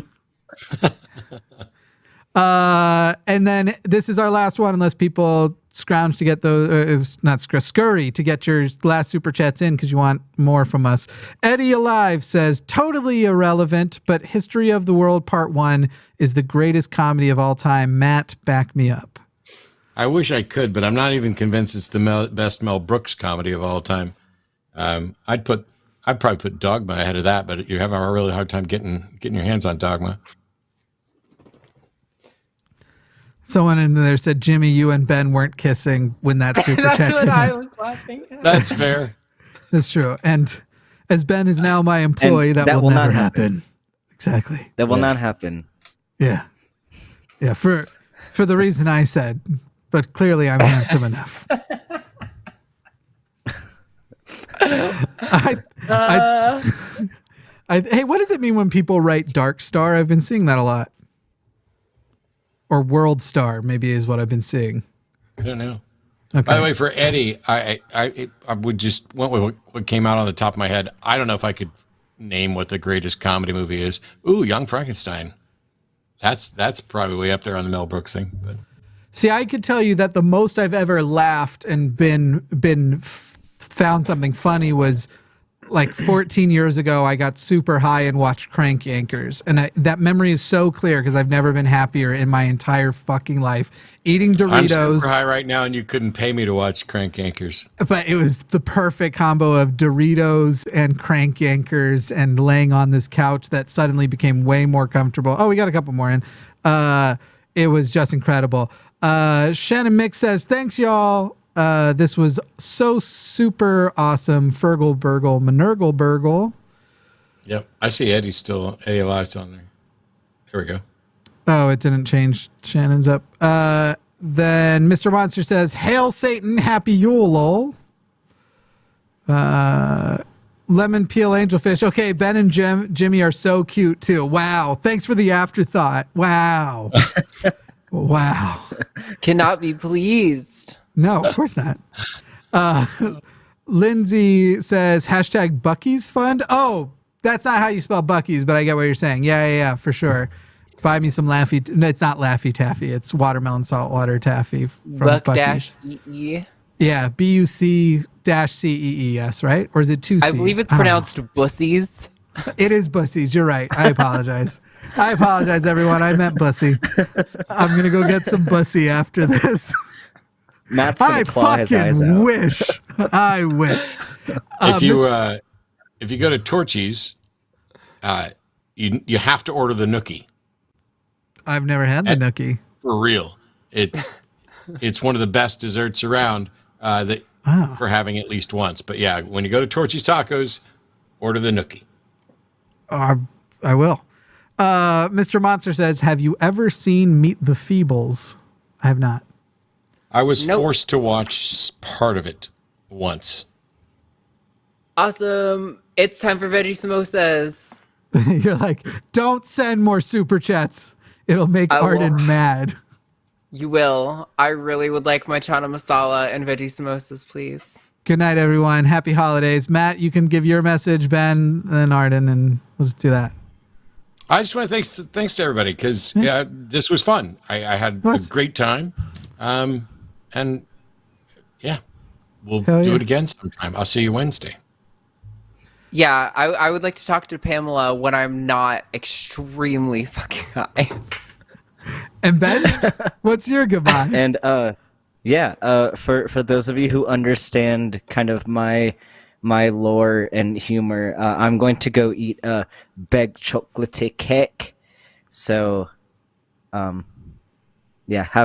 And then this is our last one, unless people scrounge to get those, scurry to get your last super chats in because you want more from us. Eddie Alive says, totally irrelevant, but History of the World Part 1 is the greatest comedy of all time. Matt, back me up. I wish I could, but I'm not even convinced it's the best Mel Brooks comedy of all time. I'd probably put Dogma ahead of that, but you're having a really hard time getting your hands on Dogma. Someone in there said, Jimmy, you and Ben weren't kissing when that super chat That's what I was laughing at. That's fair. That's true. And as Ben is now my employee, that will never happen. Exactly. That will not happen. Yeah. Yeah, for the reason I said, but clearly I'm handsome enough. Hey, what does it mean when people write Dark Star? I've been seeing that a lot. Or World Star, maybe, is what I've been seeing. I don't know. Okay. By the way, for Eddie, I would just went with what came out on the top of my head. I don't know if I could name what the greatest comedy movie is. Ooh, Young Frankenstein. That's probably up there on the Mel Brooks thing. But see, I could tell you that the most I've ever laughed and found something funny was like 14 years ago. I got super high and watched Crank Yankers, and that memory is so clear because I've never been happier in my entire fucking life. Eating Doritos. I'm super high right now, and you couldn't pay me to watch Crank Yankers. But it was the perfect combo of Doritos and Crank Yankers, and laying on this couch that suddenly became way more comfortable. Oh, we got a couple more in. It was just incredible. Shannon Mick says, thanks, y'all. This was so super awesome. Fergal Burgle, Manergal Burgle. Yep. I see Eddie Alive's on there. Here we go. Oh, it didn't change. Shannon's up. Then Mr. Monster says, Hail Satan, happy Yule, lol. Lemon Peel Angelfish. Okay, Ben and Jimmy are so cute too. Wow. Thanks for the afterthought. Wow. Wow. Cannot be pleased. No, of course not. Lindsay says, hashtag Bucky's Fund. Oh, that's not how you spell Bucky's, but I get what you're saying. Yeah, for sure. Buy me some Laffy. No, it's not Laffy Taffy. It's watermelon saltwater taffy from Bucky's. Buck-E-E. Yeah, BUC-CEES, right? Or is it 2 C's? I believe it's pronounced Bussies. It is Bussies. You're right. I apologize. I apologize, everyone. I meant Bussy. I'm going to go get some Bussy after this. Matt's gonna claw his eyes out. I wish. If you go to Torchy's, you have to order the nookie. I've never had the nookie. For real. It's one of the best desserts around for having at least once. But yeah, when you go to Torchy's Tacos, order the nookie. I will. Mr. Monster says, have you ever seen Meet the Feebles? I have not. I was forced to watch part of it once. Awesome. It's time for veggie samosas. You're like, don't send more super chats. It'll make Arden mad. You will. I really would like my chana masala and veggie samosas, please. Good night, everyone. Happy holidays. Matt, you can give your message, Ben, and Arden, and we'll just do that. I just want to thanks to everybody because this was fun. I had a great time. And yeah, we'll do it again sometime. I'll see you Wednesday. Yeah, I would like to talk to Pamela when I'm not extremely fucking high. And Ben, what's your goodbye? And for those of you who understand kind of my lore and humor, I'm going to go eat a big chocolate cake. So, have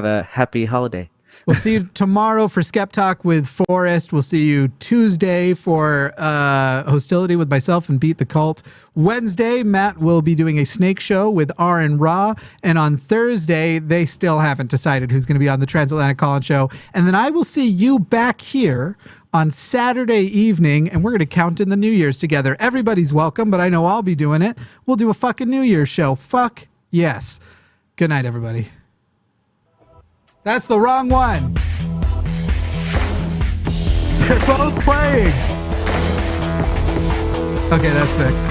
a happy holiday. We'll see you tomorrow for Skeptalk with Forrest. We'll see you Tuesday for HOSTility with myself and Beat the Cult. Wednesday, Matt will be doing a snake show with Aron Ra. And on Thursday, they still haven't decided who's going to be on the Transatlantic Call-In Show. And then I will see you back here on Saturday evening, and we're going to count in the New Year's together. Everybody's welcome, but I know I'll be doing it. We'll do a fucking New Year's show. Fuck yes. Good night, everybody. That's the wrong one. They're both playing. Okay, that's fixed.